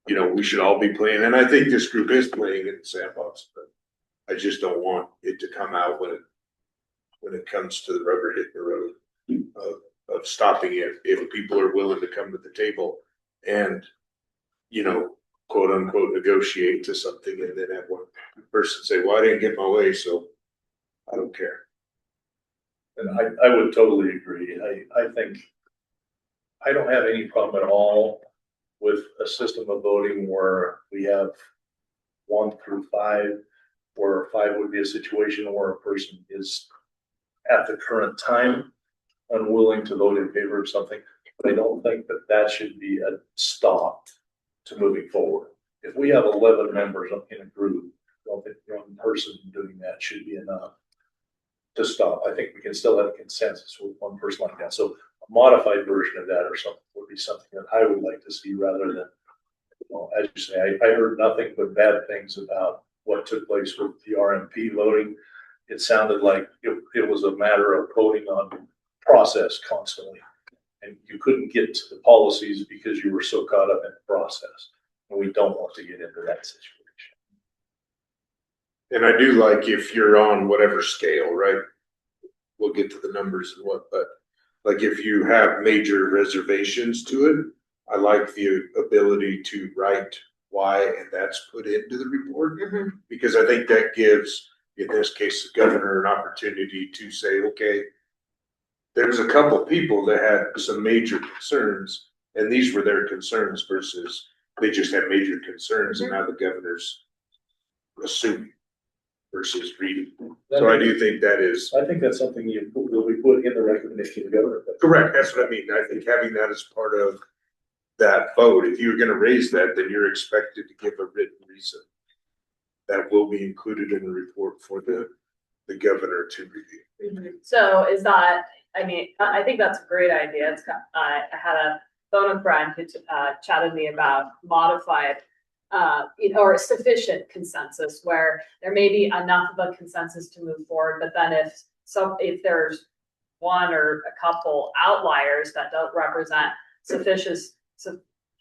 we should all be playing. And I think this group is playing in the sandbox, but I just don't want it to come out when it comes to the rubber hitting the road of stopping it. If people are willing to come to the table and, quote unquote, negotiate to something, and then have one person say, well, I didn't get my way, so I don't care. And I would totally agree. I think I don't have any problem at all with a system of voting where we have 1 through 5, where 5 would be a situation where a person is at the current time unwilling to vote in favor of something. But I don't think that should be a stop to moving forward. If we have 11 members in a group, I don't think one person doing that should be enough to stop. I think we can still have a consensus with one person like that. So a modified version of that or something would be something that I would like to see, rather than, as you say, I heard nothing but bad things about what took place with the RMP voting. It sounded like it was a matter of voting on process constantly, and you couldn't get to the policies because you were so caught up in the process. And we don't want to get into that situation. And I do like, if you're on whatever scale, right? We'll get to the numbers and but like if you have major reservations to it, I like the ability to write why, and that's put into the report, because I think that gives, in this case, the governor an opportunity to say, okay, there's a couple people that had some major concerns, and these were their concerns, versus they just had major concerns, and now the governor's assuming versus reading. So I do think that is. I think that's something we put in the recommendation to the governor. Correct. That's what I mean. I think having that as part of that vote, if you're going to raise that, then you're expected to give a written reason that will be included in the report for the governor to review. So is that, I think that's a great idea. I had a phone friend who chatted me about modified or sufficient consensus, where there may be enough of a consensus to move forward, but then if there's one or a couple outliers that don't represent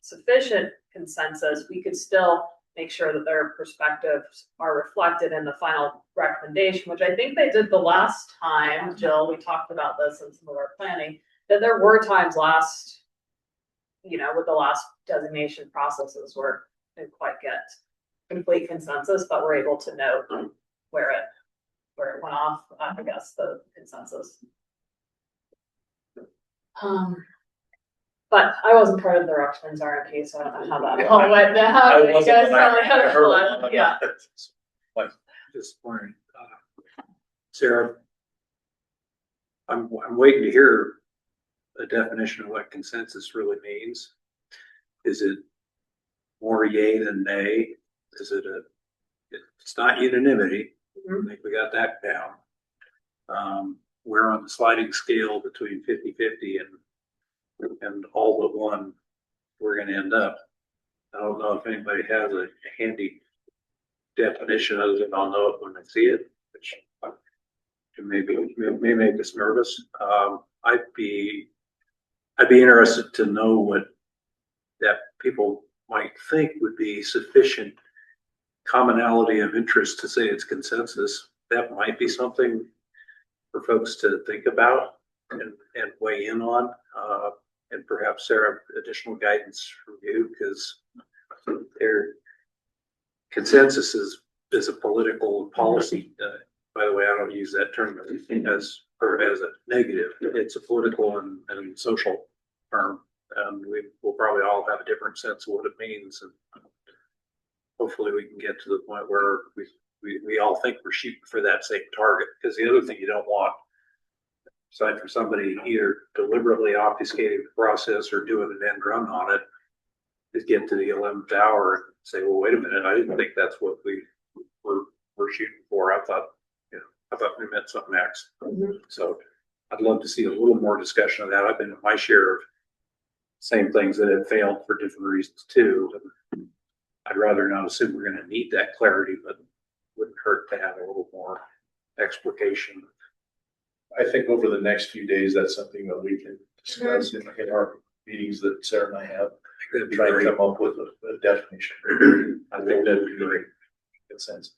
sufficient consensus, we could still make sure that their perspectives are reflected in the final recommendation, which I think they did the last time. Jill, we talked about this in some of our planning, that there were times with the last designation processes where they didn't quite get complete consensus, but we're able to note where it went off, I guess, the consensus. But I wasn't part of the Ruxpin's RFP, so I don't know how that all went down. You guys probably had a flood, yeah. Like, just wondering, Sarah, I'm waiting to hear a definition of what consensus really means. Is it more yay than nay? Is it it's not unanimity. I think we got that down. We're on the sliding scale between 50-50 and all but one we're gonna end up. I don't know if anybody has a handy definition other than I'll know it when I see it, which may make us nervous. I'd be interested to know what that people might think would be sufficient commonality of interest to say it's consensus. That might be something for folks to think about and weigh in on. And perhaps, Sarah, additional guidance from you, because their consensus is a political and policy. By the way, I don't use that term as a negative. It's a political and social term. We will probably all have a different sense of what it means, and hopefully we can get to the point where we all think we're shooting for that same target. Because the other thing you don't want, aside from somebody either deliberately obfuscating the process or doing an end run on it, is get to the 11th hour and say, well, wait a minute, I didn't think that's what we're shooting for. I thought we meant something else. So I'd love to see a little more discussion of that. I've been in my share of same things that have failed for different reasons too. I'd rather not assume we're going to need that clarity, but it wouldn't hurt to have a little more explication. I think over the next few days, that's something that we can discuss in our meetings that Sarah and I have. Try to come up with a definition. I think that'd be great consensus.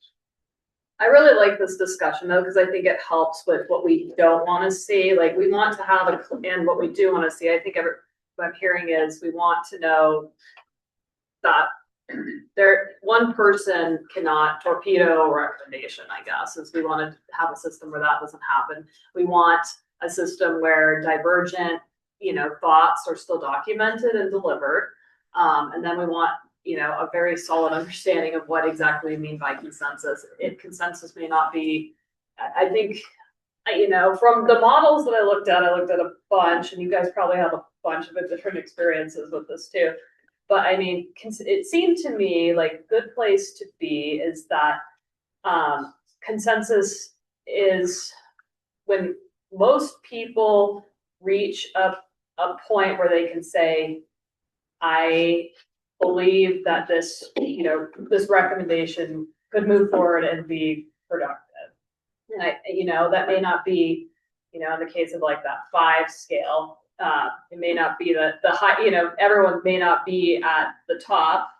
I really like this discussion though, because I think it helps with what we don't want to see. Like we want to have and what we do want to see. I think what I'm hearing is we want to know that one person cannot torpedo a recommendation, I guess, is we want to have a system where that doesn't happen. We want a system where divergent, thoughts are still documented and delivered. And then we want, a very solid understanding of what exactly we mean by consensus. Consensus may not be, I think, from the models that I looked at a bunch, and you guys probably have a bunch of different experiences with this too. But I mean, it seemed to me like a good place to be is that consensus is when most people reach a point where they can say, I believe that this, this recommendation could move forward and be productive. And that may not be, in the case of like that 5 scale, it may not be the high, everyone may not be at the top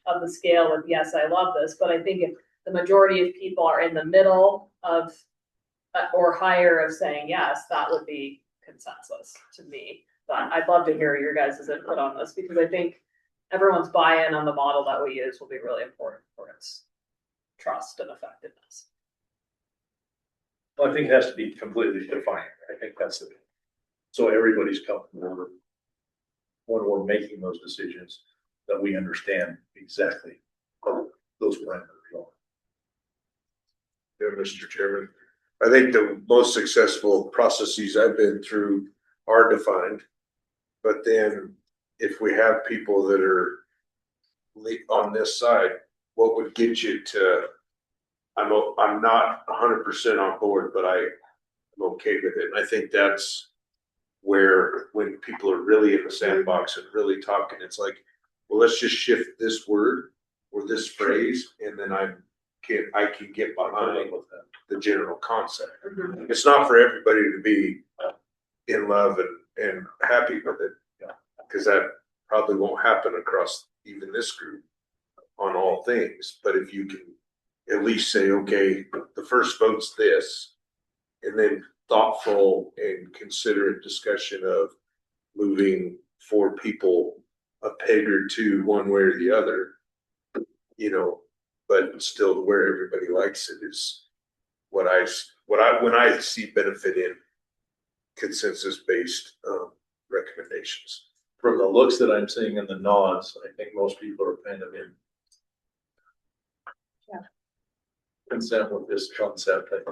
of the scale with, yes, I love this, but I think if the majority of people are in the middle of or higher of saying yes, that would be consensus to me. But I'd love to hear your guys' input on this, because I think everyone's buy-in on the model that we use will be really important for its trust and effectiveness. Well, I think it has to be completely defined. I think that's the thing. So everybody's comfortable when we're making those decisions, that we understand exactly what those parameters are. Yeah, Mr. Chairman, I think the most successful processes I've been through are defined, but then if we have people that are on this side, what would get you to, I'm not 100% on board, but I'm okay with it. And I think that's where when people are really in the sandbox and really talking, it's like, well, let's just shift this word or this phrase, and then I can get behind the general concept. It's not for everybody to be in love and happy with it, because that probably won't happen across even this group on all things. But if you can at least say, okay, the first vote's this, and then thoughtful and considerate discussion of moving 4 people a peg or 2 one way or the other, but still where everybody likes it is when I see benefit in consensus based recommendations. from the looks that I'm seeing in the nods, I think most people are kind of in consent with this concept, I think.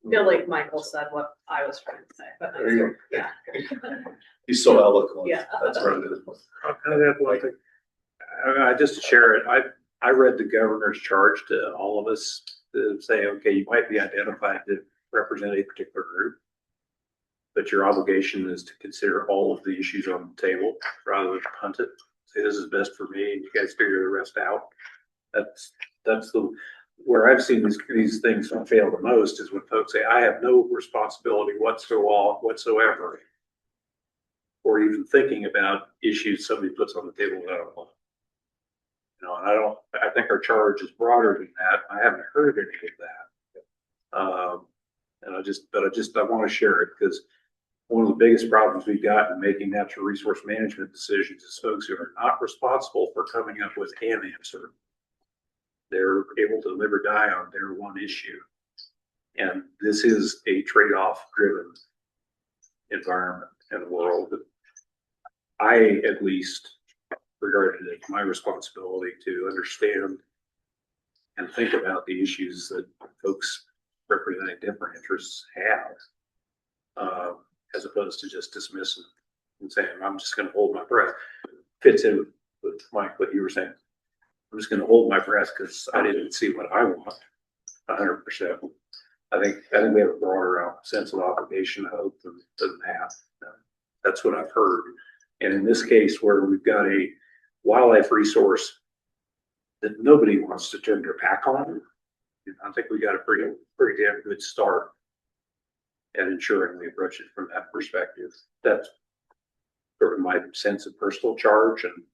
I feel like Michael said what I was trying to say, but There you yeah. He's so eloquent. Yeah. That's what it is. I'll kind of have one thing. Just to share it, I read the governor's charge to all of us to say, okay, you might be identified to represent a particular group, but your obligation is to consider all of the issues on the table rather than punt it. Say, this is best for me, and you guys figure the rest out. That's where I've seen these things fail the most is when folks say, I have no responsibility whatsoever, or even thinking about issues somebody puts on the table that I don't want. You know, and I think our charge is broader than that. I haven't heard any of that. And I want to share it because one of the biggest problems we've got in making natural resource management decisions is folks who are not responsible for coming up with an answer. They're able to live or die on their one issue. And this is a trade-off driven environment and world. I, at least, regarded it as my responsibility to understand and think about the issues that folks representing different interests have, as opposed to just dismissing and saying, I'm just going to hold my breath. Fits in with Mike, what you were saying. I'm just going to hold my breath because I didn't see what I want 100%. I think we have a broader sense of obligation, I hope, than that. That's what I've heard. And in this case, where we've got a wildlife resource that nobody wants to turn their back on, I think we got a pretty damn good start at ensuring we approach it from that perspective. That's sort of my sense of personal charge. And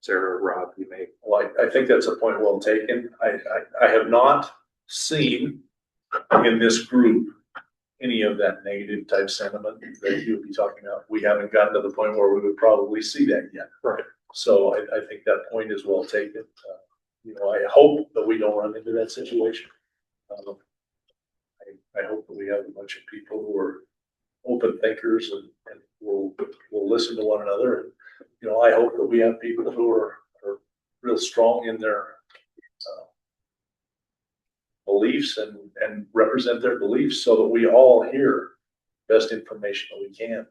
Sarah, Rob, you may. Well, I think that's a point well taken. I have not seen in this group any of that negative type sentiment that you would be talking about. We haven't gotten to the point where we would probably see that yet. Right. So I think that point is well taken. I hope that we don't run into that situation. I hope that we have a bunch of people who are open thinkers and will listen to one another. And, I hope that we have people who are real strong in their beliefs and represent their beliefs so that we all hear best information that we can.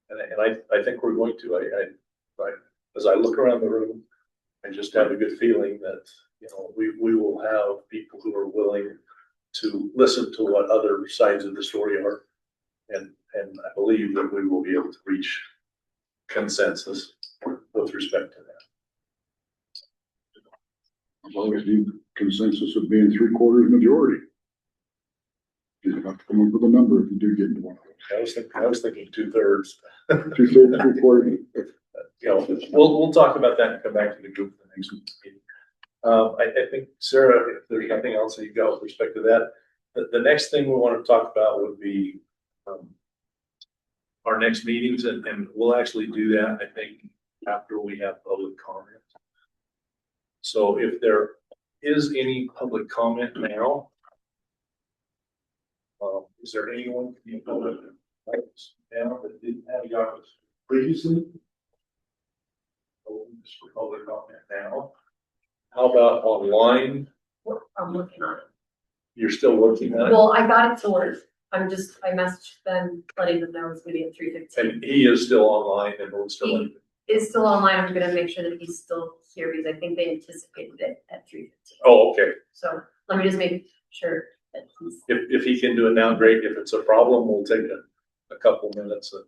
And I think we're going to. As I look around the room, I just have a good feeling that we will have people who are willing to listen to what other sides of the story are, and I believe that we will be able to reach consensus with respect to that. As long as you consensus of being 3/4 majority. You have to come up with a number if you do get into one of those. I was thinking 2/3. 2/3, 3/4. We'll talk about that and come back to the group for the next meeting. I think, Sarah, if there's nothing else that you got with respect to that, the next thing we want to talk about would be our next meetings, and we'll actually do that, I think, after we have public comment. So if there is any public comment now, is there anyone now that didn't have the office previously? Open this for public comment now. How about online? I'm looking on it. You're still working on it? Well, I got it sorted. I messaged them, letting them know it's gonna be at 3:15. And he is still online and we're still. He is still online. I'm gonna make sure that he's still here because I think they anticipated it at 3:15. Oh, okay. So let me just make sure that he's. If he can do it now, great. If it's a problem, we'll take a couple minutes and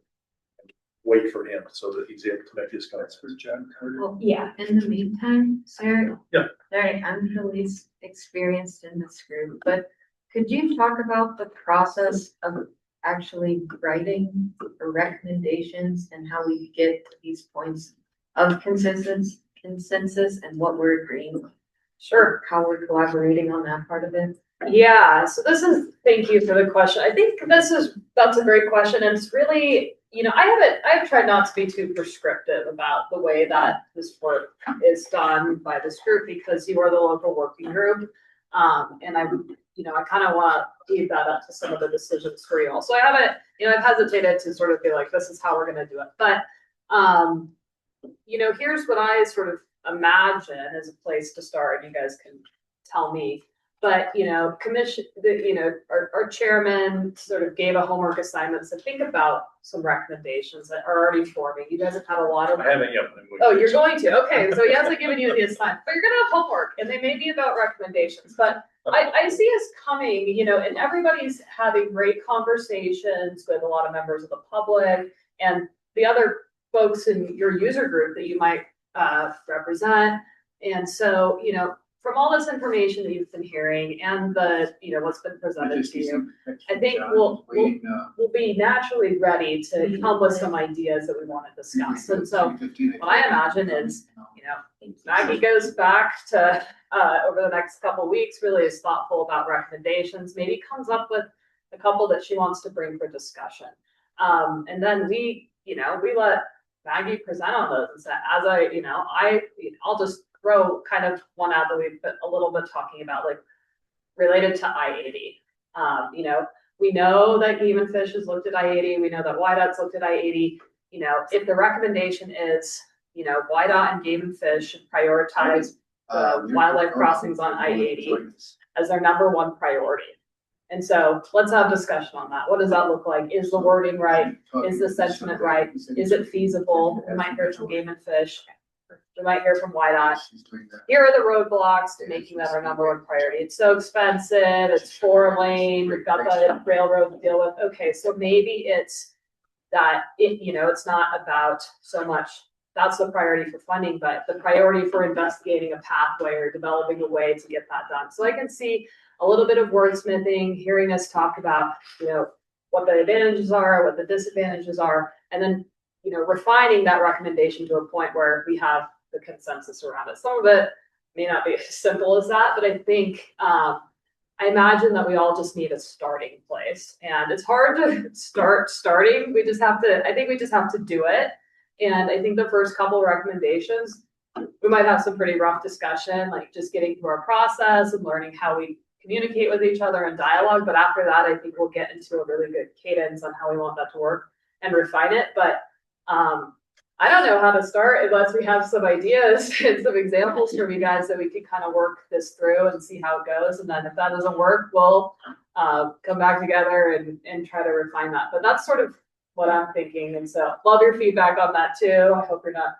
wait for him so that he's able to make his comments. Well, yeah, in the meantime, Sarah. Yeah. Sorry, I'm the least experienced in this group, but could you talk about the process of actually writing the recommendations and how we get to these points of consensus and what we're agreeing? Sure. How we're collaborating on that part of it? Yeah, so thank you for the question. I think that's a great question. And it's really, I've tried not to be too prescriptive about the way that this work is done by this group because you are the local working group. And I kind of want to leave that up to some of the decisions for you all. So I haven't, I've hesitated to sort of be like, this is how we're going to do it. But, here's what I sort of imagine as a place to start. You guys can tell me. But, commission, our chairman sort of gave a homework assignment. So think about some recommendations that are already forming. You guys have had a lot of. I haven't yet. Oh, you're going to. Okay. So he hasn't given you the assignment, but you're going to have homework and they may be about recommendations. But I see us coming, and everybody's having great conversations with a lot of members of the public and the other folks in your user group that you might represent. And so, from all this information that you've been hearing and the, what's been presented to you, I think we'll be naturally ready to come with some ideas that we want to discuss. And so what I imagine is, Maggie goes back to, over the next couple of weeks, really is thoughtful about recommendations, maybe comes up with a couple that she wants to bring for discussion. And then we let Maggie present on those and say, I'll just throw kind of one out that we've been a little bit talking about, like related to I-80. We know that game and fish has looked at I-80. We know that YDOT's looked at I-80. If the recommendation is, YDOT and game and fish should prioritize wildlife crossings on I-80 as their number one priority. And so let's have discussion on that. What does that look like? Is the wording right? Is the sentiment right? Is it feasible? We might hear from game and fish. We might hear from YDOT. Here are the roadblocks to making that our number one priority. It's so expensive. It's 4-lane. We've got the railroad to deal with. Okay, so maybe it's that it's not about so much. That's the priority for funding, but the priority for investigating a pathway or developing a way to get that done. So I can see a little bit of wordsmithing, hearing us talk about, what the advantages are, what the disadvantages are, and then, refining that recommendation to a point where we have the consensus around it. Some of it may not be as simple as that, but I think, I imagine that we all just need a starting place, and it's hard to starting. We just have to, I think we just have to do it. And I think the first couple recommendations, we might have some pretty rough discussion, like just getting through our process and learning how we communicate with each other and dialogue. But after that, I think we'll get into a really good cadence on how we want that to work and refine it. But I don't know how to start unless we have some ideas and some examples from you guys that we can kind of work this through and see how it goes. And then if that doesn't work, we'll come back together and try to refine that. But that's sort of what I'm thinking. And so love your feedback on that too. I hope you're not.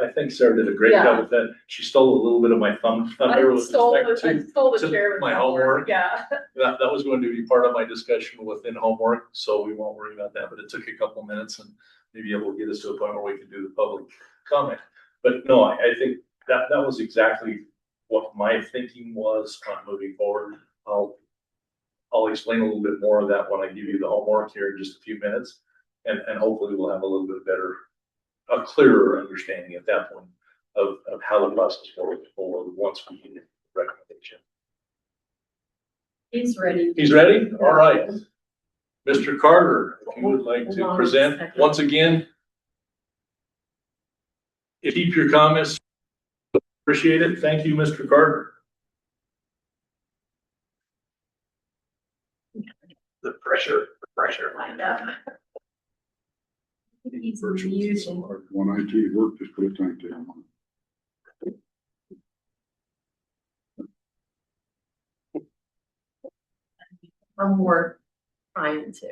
I think Sarah did a great job with that. She stole a little bit of my thunder with respect to my homework. Yeah. That was going to be part of my discussion within homework, so we won't worry about that. But it took a couple minutes and maybe able to get us to a point where we can do the public comment. But no, I think that was exactly what my thinking was on moving forward. I'll explain a little bit more of that when I give you the homework here in just a few minutes, and hopefully we'll have a little bit better, a clearer understanding at that point of how the process works forward once we get the recommendation. He's ready. He's ready? All right. Mr. Carter, if you would like to present once again. Keep your comments. Appreciate it. Thank you, Mr. Carter. The pressure lined up. When IT work, just put a timetable on it. I'm more trying to.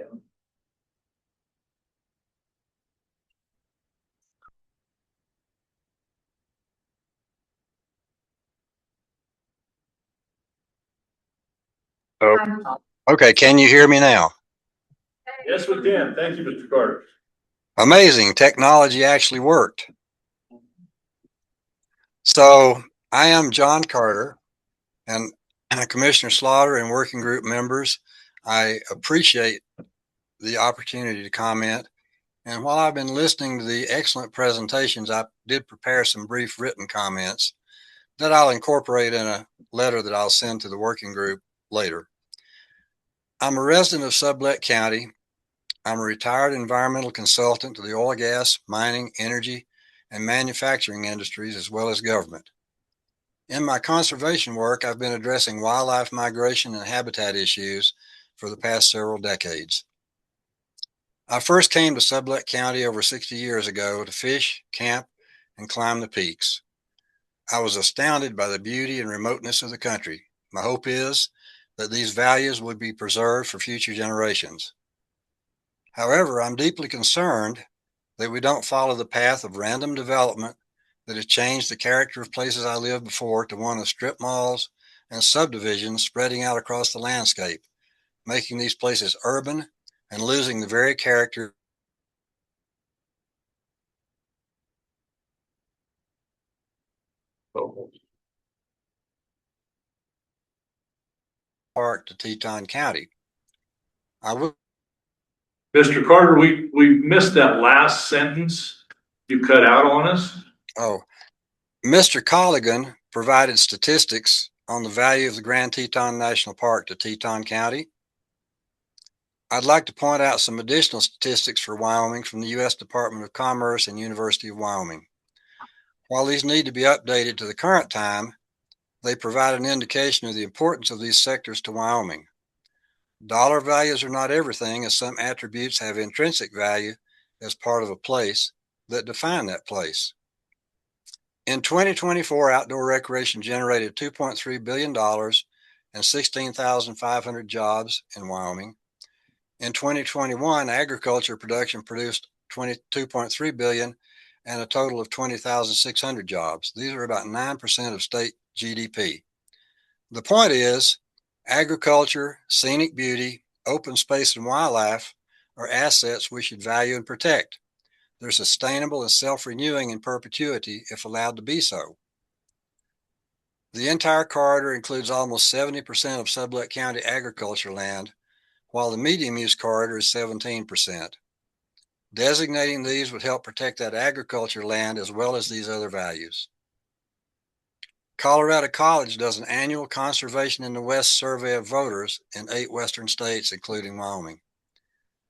Oh, okay. Can you hear me now? Yes, we can. Thank you, Mr. Carter. Amazing. Technology actually worked. So I am John Carter, and Commissioner Slaughter and working group members. I appreciate the opportunity to comment. And while I've been listening to the excellent presentations, I did prepare some brief written comments that I'll incorporate in a letter that I'll send to the working group later. I'm a resident of Sublette County. I'm a retired environmental consultant to the oil, gas, mining, energy, and manufacturing industries, as well as government. In my conservation work, I've been addressing wildlife migration and habitat issues for the past several decades. I first came to Sublette County over 60 years ago to fish, camp, and climb the peaks. I was astounded by the beauty and remoteness of the country. My hope is that these values would be preserved for future generations. However, I'm deeply concerned that we don't follow the path of random development that has changed the character of places I lived before to one of strip malls and subdivisions spreading out across the landscape, making these places urban and losing the very character park to Teton County. I would. Mr. Carter, we missed that last sentence you cut out on us. Oh, Mr. Colligan provided statistics on the value of the Grand Teton National Park to Teton County. I'd like to point out some additional statistics for Wyoming from the U.S. Department of Commerce and University of Wyoming. While these need to be updated to the current time, they provide an indication of the importance of these sectors to Wyoming. Dollar values are not everything, as some attributes have intrinsic value as part of a place that define that place. In 2024, outdoor recreation generated $2.3 billion and 16,500 jobs in Wyoming. In 2021, agriculture production produced $22.3 billion and a total of 20,600 jobs. These are about 9% of state GDP. The point is, agriculture, scenic beauty, open space, and wildlife are assets we should value and protect. They're sustainable and self-renewing in perpetuity if allowed to be so. The entire corridor includes almost 70% of Sublette County agriculture land, while the medium-use corridor is 17%. Designating these would help protect that agriculture land as well as these other values. Colorado College does an annual Conservation in the West survey of voters in 8 western states, including Wyoming.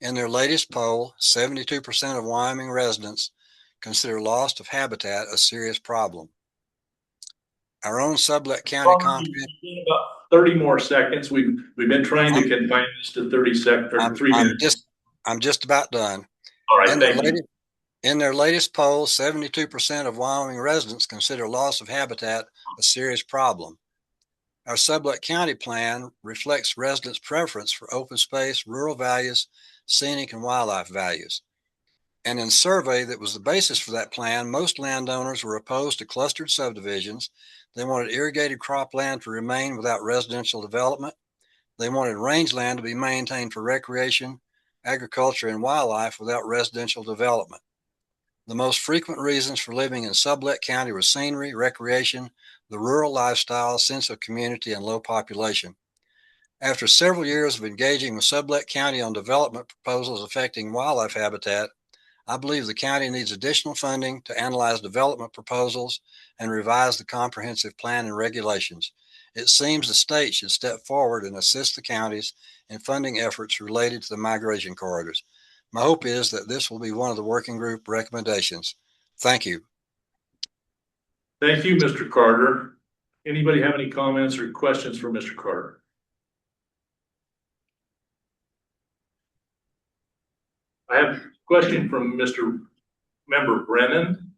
In their latest poll, 72% of Wyoming residents consider loss of habitat a serious problem. Our own Sublette County About 30 more seconds. We've been trying to confine this to 30 seconds or 3 minutes. I'm just about done. All right, thank you. In their latest poll, 72% of Wyoming residents consider loss of habitat a serious problem. Our Sublette County plan reflects residents' preference for open space, rural values, scenic and wildlife values. And in a survey that was the basis for that plan, most landowners were opposed to clustered subdivisions. They wanted irrigated cropland to remain without residential development. They wanted rangeland to be maintained for recreation, agriculture, and wildlife without residential development. The most frequent reasons for living in Sublette County were scenery, recreation, the rural lifestyle, sense of community, and low population. After several years of engaging with Sublette County on development proposals affecting wildlife habitat, I believe the county needs additional funding to analyze development proposals and revise the comprehensive plan and regulations. It seems the state should step forward and assist the counties in funding efforts related to the migration corridors. My hope is that this will be one of the working group recommendations. Thank you. Thank you, Mr. Carter. Anybody have any comments or questions for Mr. Carter? I have a question from Mr. Member Brennan.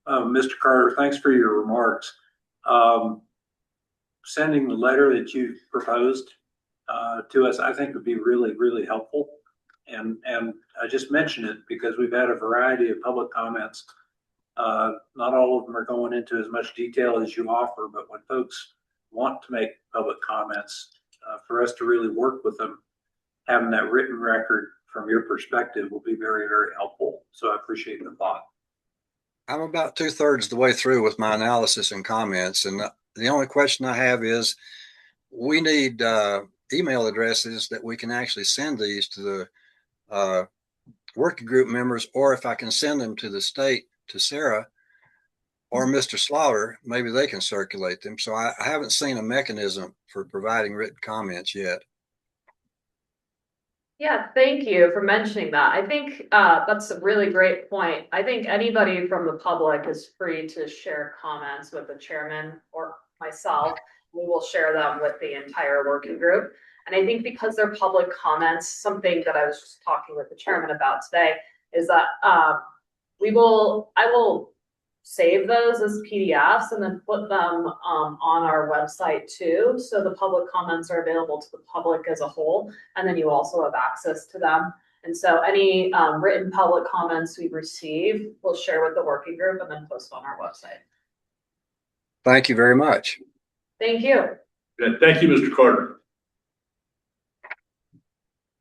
Mr. Carter, thanks for your remarks. Sending the letter that you proposed to us, I think would be really, really helpful. And I just mention it because we've had a variety of public comments. Not all of them are going into as much detail as you offer, but when folks want to make public comments, for us to really work with them, having that written record from your perspective will be very, very helpful. So I appreciate the thought. I'm about 2/3 the way through with my analysis and comments. And the only question I have is we need email addresses that we can actually send these to the working group members, or if I can send them to the state, to Sarah or Mr. Slaughter, maybe they can circulate them. So I haven't seen a mechanism for providing written comments yet. Yeah, thank you for mentioning that. I think that's a really great point. I think anybody from the public is free to share comments with the chairman or myself. We will share them with the entire working group. And I think because they're public comments, something that I was just talking with the chairman about today is that I will save those as PDFs and then put them on our website too. So the public comments are available to the public as a whole, and then you also have access to them. And so any written public comments we receive, we'll share with the working group and then post on our website. Thank you very much. Thank you. Good. Thank you, Mr. Carter.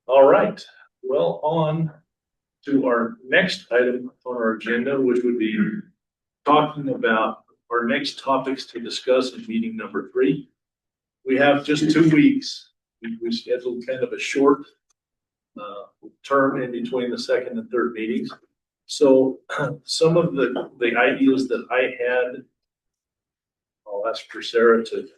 All right. Well, on to our next item on our agenda, which would be talking about our next topics to discuss in meeting number 3. We have just 2 weeks. We scheduled kind of a short term in between the second and third meetings. So some of the ideas that I had, I'll ask for Sarah to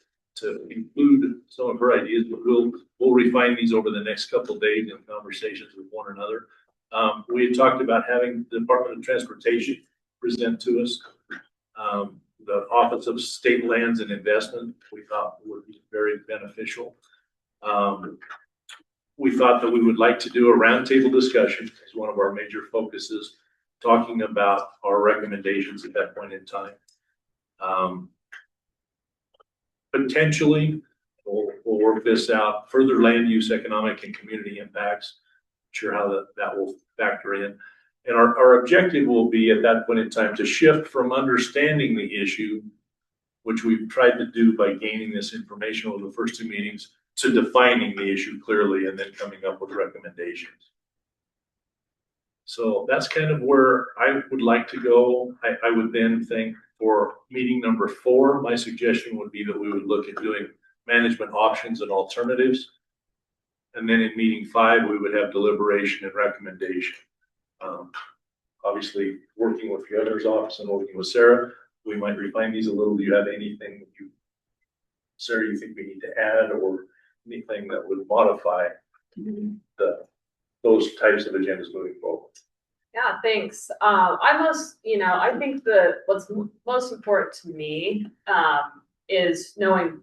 include some of her ideas, but we'll refine these over the next couple of days in conversations with one another. We had talked about having the Department of Transportation present to us. The Office of State Lands and Investment, we thought would be very beneficial. We thought that we would like to do a roundtable discussion as one of our major focuses, talking about our recommendations at that point in time. Potentially, we'll work this out, further land use, economic, and community impacts. Not sure how that will factor in. And our objective will be at that point in time to shift from understanding the issue, which we've tried to do by gaining this information over the first 2 meetings, to defining the issue clearly and then coming up with recommendations. So that's kind of where I would like to go. I would then think for meeting number 4, my suggestion would be that we would look at doing management options and alternatives. And then in meeting 5, we would have deliberation and recommendation. Obviously, working with the governor's office and working with Sarah, we might refine these a little. Do you have anything that Sarah, you think we need to add, or anything that would modify those types of agendas moving forward? Yeah, thanks. I think what's most important to me is knowing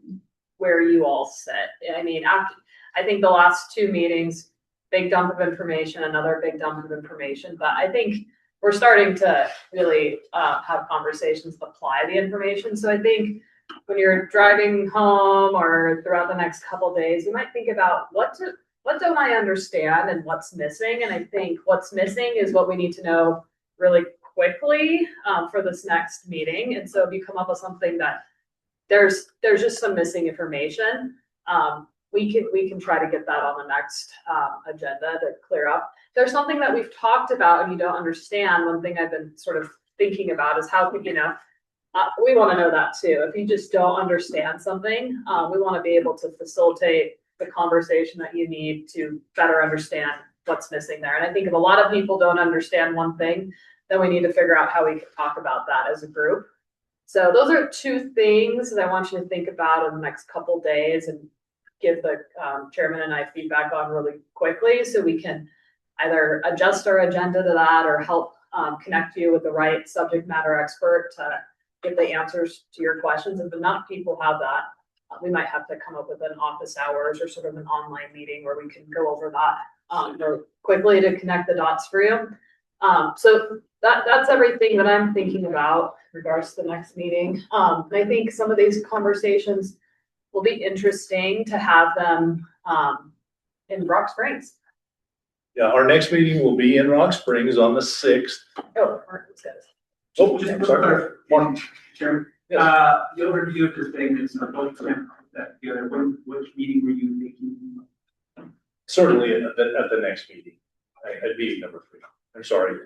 where you all sit. I mean, I think the last 2 meetings, big dump of information, another big dump of information, but I think we're starting to really have conversations to apply the information. So I think when you're driving home or throughout the next couple of days, you might think about what don't I understand and what's missing. And I think what's missing is what we need to know really quickly for this next meeting. And so if you come up with something that there's just some missing information, we can try to get that on the next agenda to clear up. If there's something that we've talked about and you don't understand, one thing I've been sort of thinking about is how could, we want to know that too. If you just don't understand something, we want to be able to facilitate the conversation that you need to better understand what's missing there. And I think if a lot of people don't understand one thing, then we need to figure out how we can talk about that as a group. So those are 2 things that I want you to think about in the next couple of days and give the chairman and I feedback on really quickly, so we can either adjust our agenda to that or help connect you with the right subject matter expert to get the answers to your questions. If enough people have that, we might have to come up with an office hours or sort of an online meeting where we can go over that very quickly to connect the dots for you. So that's everything that I'm thinking about in regards to the next meeting. And I think some of these conversations will be interesting to have them in Rock Springs. Yeah, our next meeting will be in Rock Springs on the 6th. Oh, let's go. Oh, Just I'm sorry. one, Chairman. The overview of the thing is both that together. Which meeting were you thinking? Certainly at the next meeting, at meeting number 3. I'm sorry.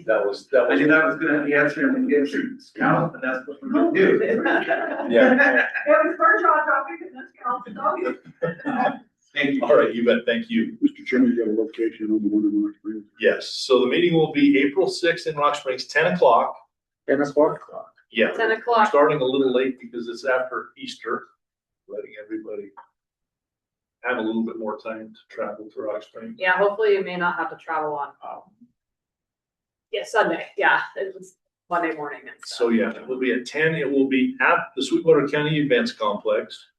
That was. I knew that was going to be the answer in the answer scout, but that's what we're going to do. Yeah. It was first jaw dropping and then scalp. Thank you. All right, you bet. Thank you. Mr. Chairman, you got a location on the one in Rock Springs? Yes. So the meeting will be April 6th in Rock Springs, 10 o'clock. 10 o'clock? Yeah. 10 o'clock. Starting a little late because it's after Easter, letting everybody have a little bit more time to travel to Rock Springs. Yeah, hopefully you may not have to travel on, yeah, Sunday, yeah, it was Monday morning and stuff. So yeah, it will be at 10. It will be at the Sweetwater County Events Complex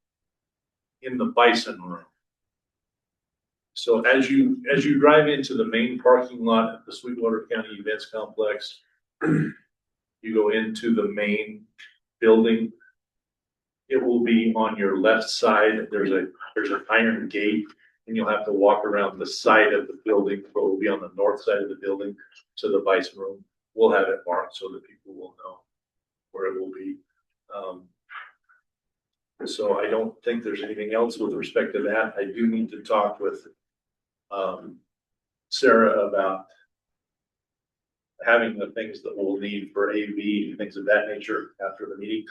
in the Bison Room. So as you drive into the main parking lot at the Sweetwater County Events Complex, you go into the main building. It will be on your left side. There's an iron gate, and you'll have to walk around the side of the building. But it will be on the north side of the building to the Bison Room. We'll have it marked so that people will know where it will be. So I don't think there's anything else with respect to that. I do need to talk with Sarah about having the things that we'll need for AV and things of that nature after the meeting.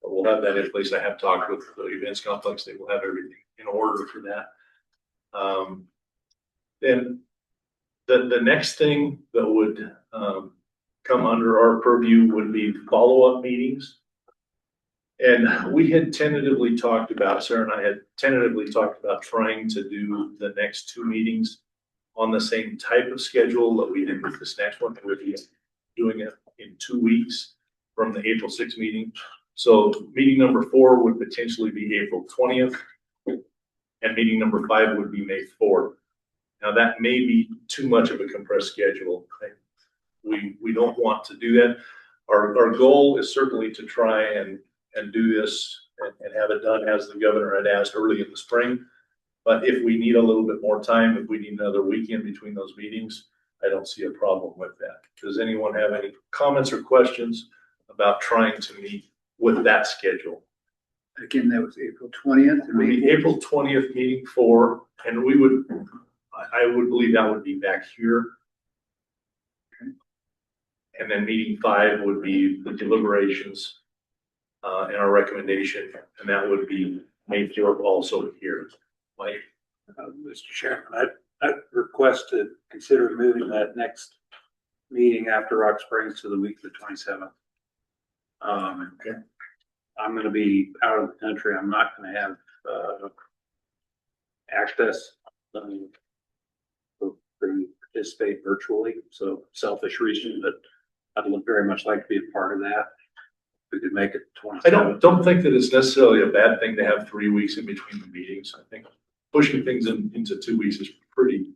But we'll have that in place. I have talked with the events complex. They will have everything in order for that. Then the next thing that would come under our purview would be follow-up meetings. And we had tentatively talked about, Sarah and I had tentatively talked about trying to do the next 2 meetings on the same type of schedule that we did with this next one. We'll be doing it in 2 weeks from the April 6th meeting. So meeting number 4 would potentially be April 20th, and meeting number 5 would be May 4th. Now that may be too much of a compressed schedule. We don't want to do that. Our goal is certainly to try and do this and have it done as the governor had asked early in the spring. But if we need a little bit more time, if we need another weekend between those meetings, I don't see a problem with that. Does anyone have any comments or questions about trying to meet with that schedule? Again, that was April 20th. It would be April 20th meeting 4, and I would believe that would be back here. And then meeting 5 would be the deliberations and our recommendation, and that would be May 4th also here. Mike? Mr. Chairman, I'd request to consider moving that next meeting after Rock Springs to the week of the 27th. Okay. I'm going to be out of the country. I'm not going to have access to participate virtually. So selfish reason, but I'd very much like to be a part of that. We could make it 27th. I don't think that it's necessarily a bad thing to have 3 weeks in between the meetings. I think pushing things into 2 weeks is pretty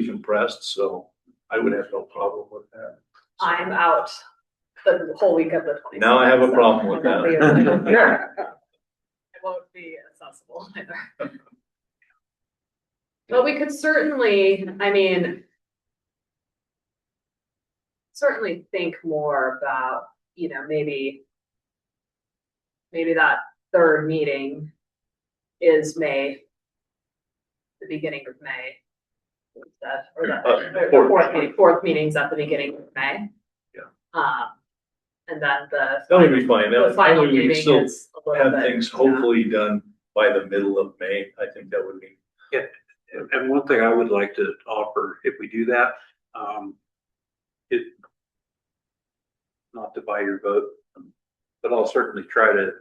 compressed. So I would have no problem with that. I'm out the whole week of the 27th. Now I have a problem with that. It won't be accessible either. But we could certainly, certainly think more about, maybe that 3rd meeting is May, the beginning of May. Instead, or the 4th meeting's at the beginning of May. Yeah. And then that would be fine. The final we meeting still is a little have bit, things hopefully done by the middle of May. I think that would be. Yeah. And one thing I would like to offer, if we do that, not to buy your vote, but I'll certainly try to,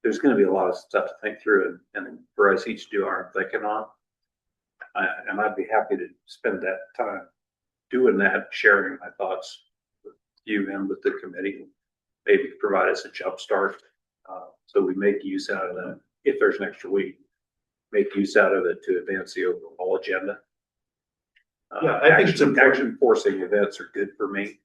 there's going to be a lot of stuff to think through and for us each to do our thinking on. And I'd be happy to spend that time doing that, sharing my thoughts with you and with the committee, maybe provide us a jump start. So we make use out of that. If there's an extra week, make use out of it to advance the overall agenda. Yeah, I think it's important. Action forcing events are good for me.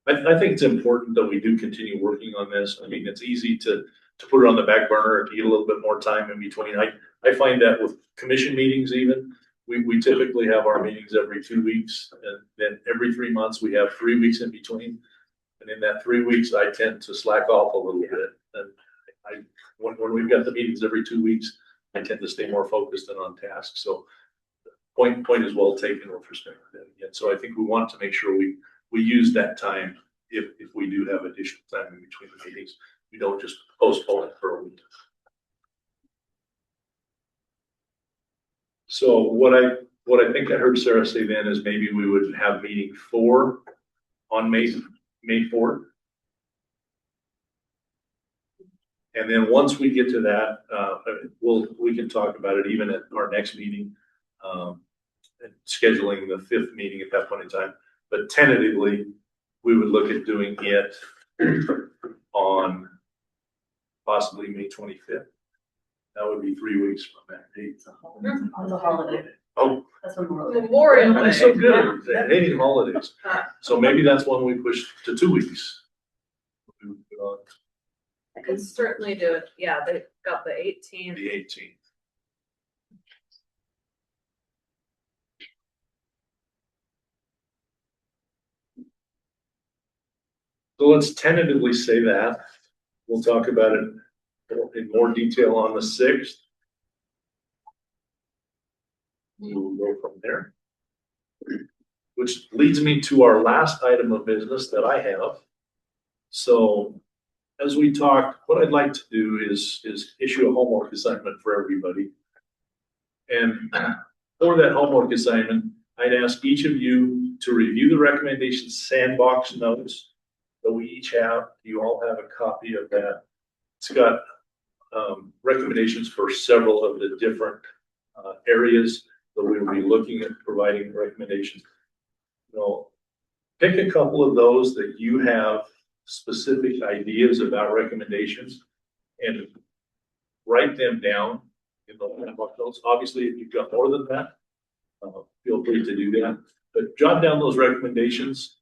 I think it's important that we do continue working on this. It's easy to put it on the back burner if you get a little bit more time in between. I find that with commission meetings even, we typically have our meetings every 2 weeks, and then every 3 months we have 3 weeks in between. And in that 3 weeks, I tend to slack off a little bit. And when we've got the meetings every 2 weeks, I tend to stay more focused and on task. So point is well taken with respect to that. Again. So I think we want to make sure we use that time if we do have additional time in between the meetings. We don't just postpone it for a week. So what I think I heard Sarah say then is maybe we would have meeting 4 on May 4th. And then once we get to that, we can talk about it even at our next meeting, and scheduling the 5th meeting at that point in time. But tentatively, we would look at doing it on possibly May 25th. That would be 3 weeks from that date. On the holiday. Oh, That's Memorial. Memorial. I'm so good at hating holidays. So maybe that's one we push to 2 weeks. I could certainly do it. Yeah, they got the 18th. The 18th. So let's tentatively say that. We'll talk about it in more detail on the 6th. We'll go from there. Which leads me to our last item of business that I have. So as we talked, what I'd like to do is issue a homework assignment for everybody. And for that homework assignment, I'd ask each of you to review the recommendation sandbox notes that we each have. You all have a copy of that. It's got recommendations for several of the different areas that we will be looking at providing recommendations. Pick a couple of those that you have specific ideas about recommendations and write them down in the handbook notes. Obviously, if you've got more than that, feel free to do that. But jot down those recommendations,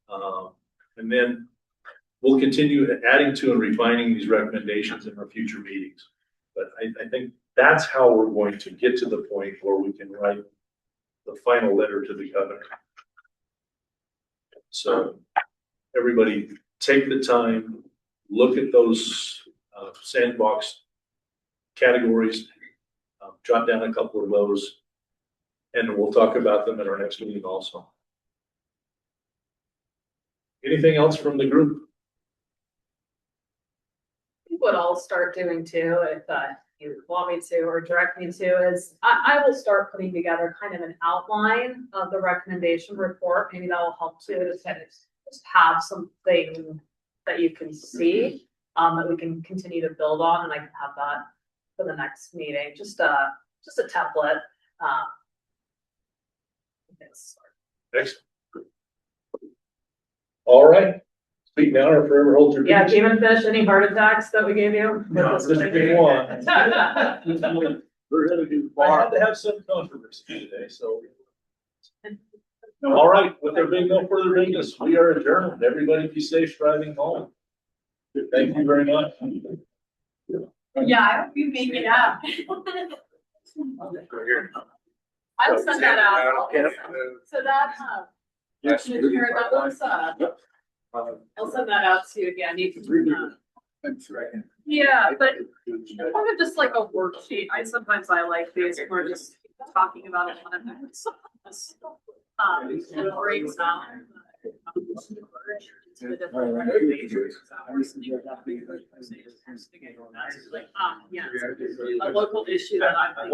and then we'll continue adding to and refining these recommendations in our future meetings. But I think that's how we're going to get to the point where we can write the final letter to the governor. So everybody take the time, look at those sandbox categories, jot down a couple of those, and we'll talk about them in our next meeting also. Anything else from the group? What I'll start doing too, if you want me to or direct me to, is I will start putting together kind of an outline of the recommendation report. Maybe that will help too, to kind of just have something that you can see, that we can continue to build on, and I can have that for the next meeting. Just a template. Excellent. All right. Speak now or forever hold your peace. Yeah, game and fish, any heart attacks that we gave you? No, just pick one. We're gonna do far. I had to have some controversy today, so. All right, with there being no further business, we are adjourned. Everybody be safe driving home. Thank you very much. Yeah, I hope you make it out. I'll send that out. Yeah. So that, Yes. that one's, I'll send that out to you again. You can, yeah, but kind of just like a worksheet. Sometimes I like these, we're just talking about it on a next. It breaks down. Yeah, a local issue that I think.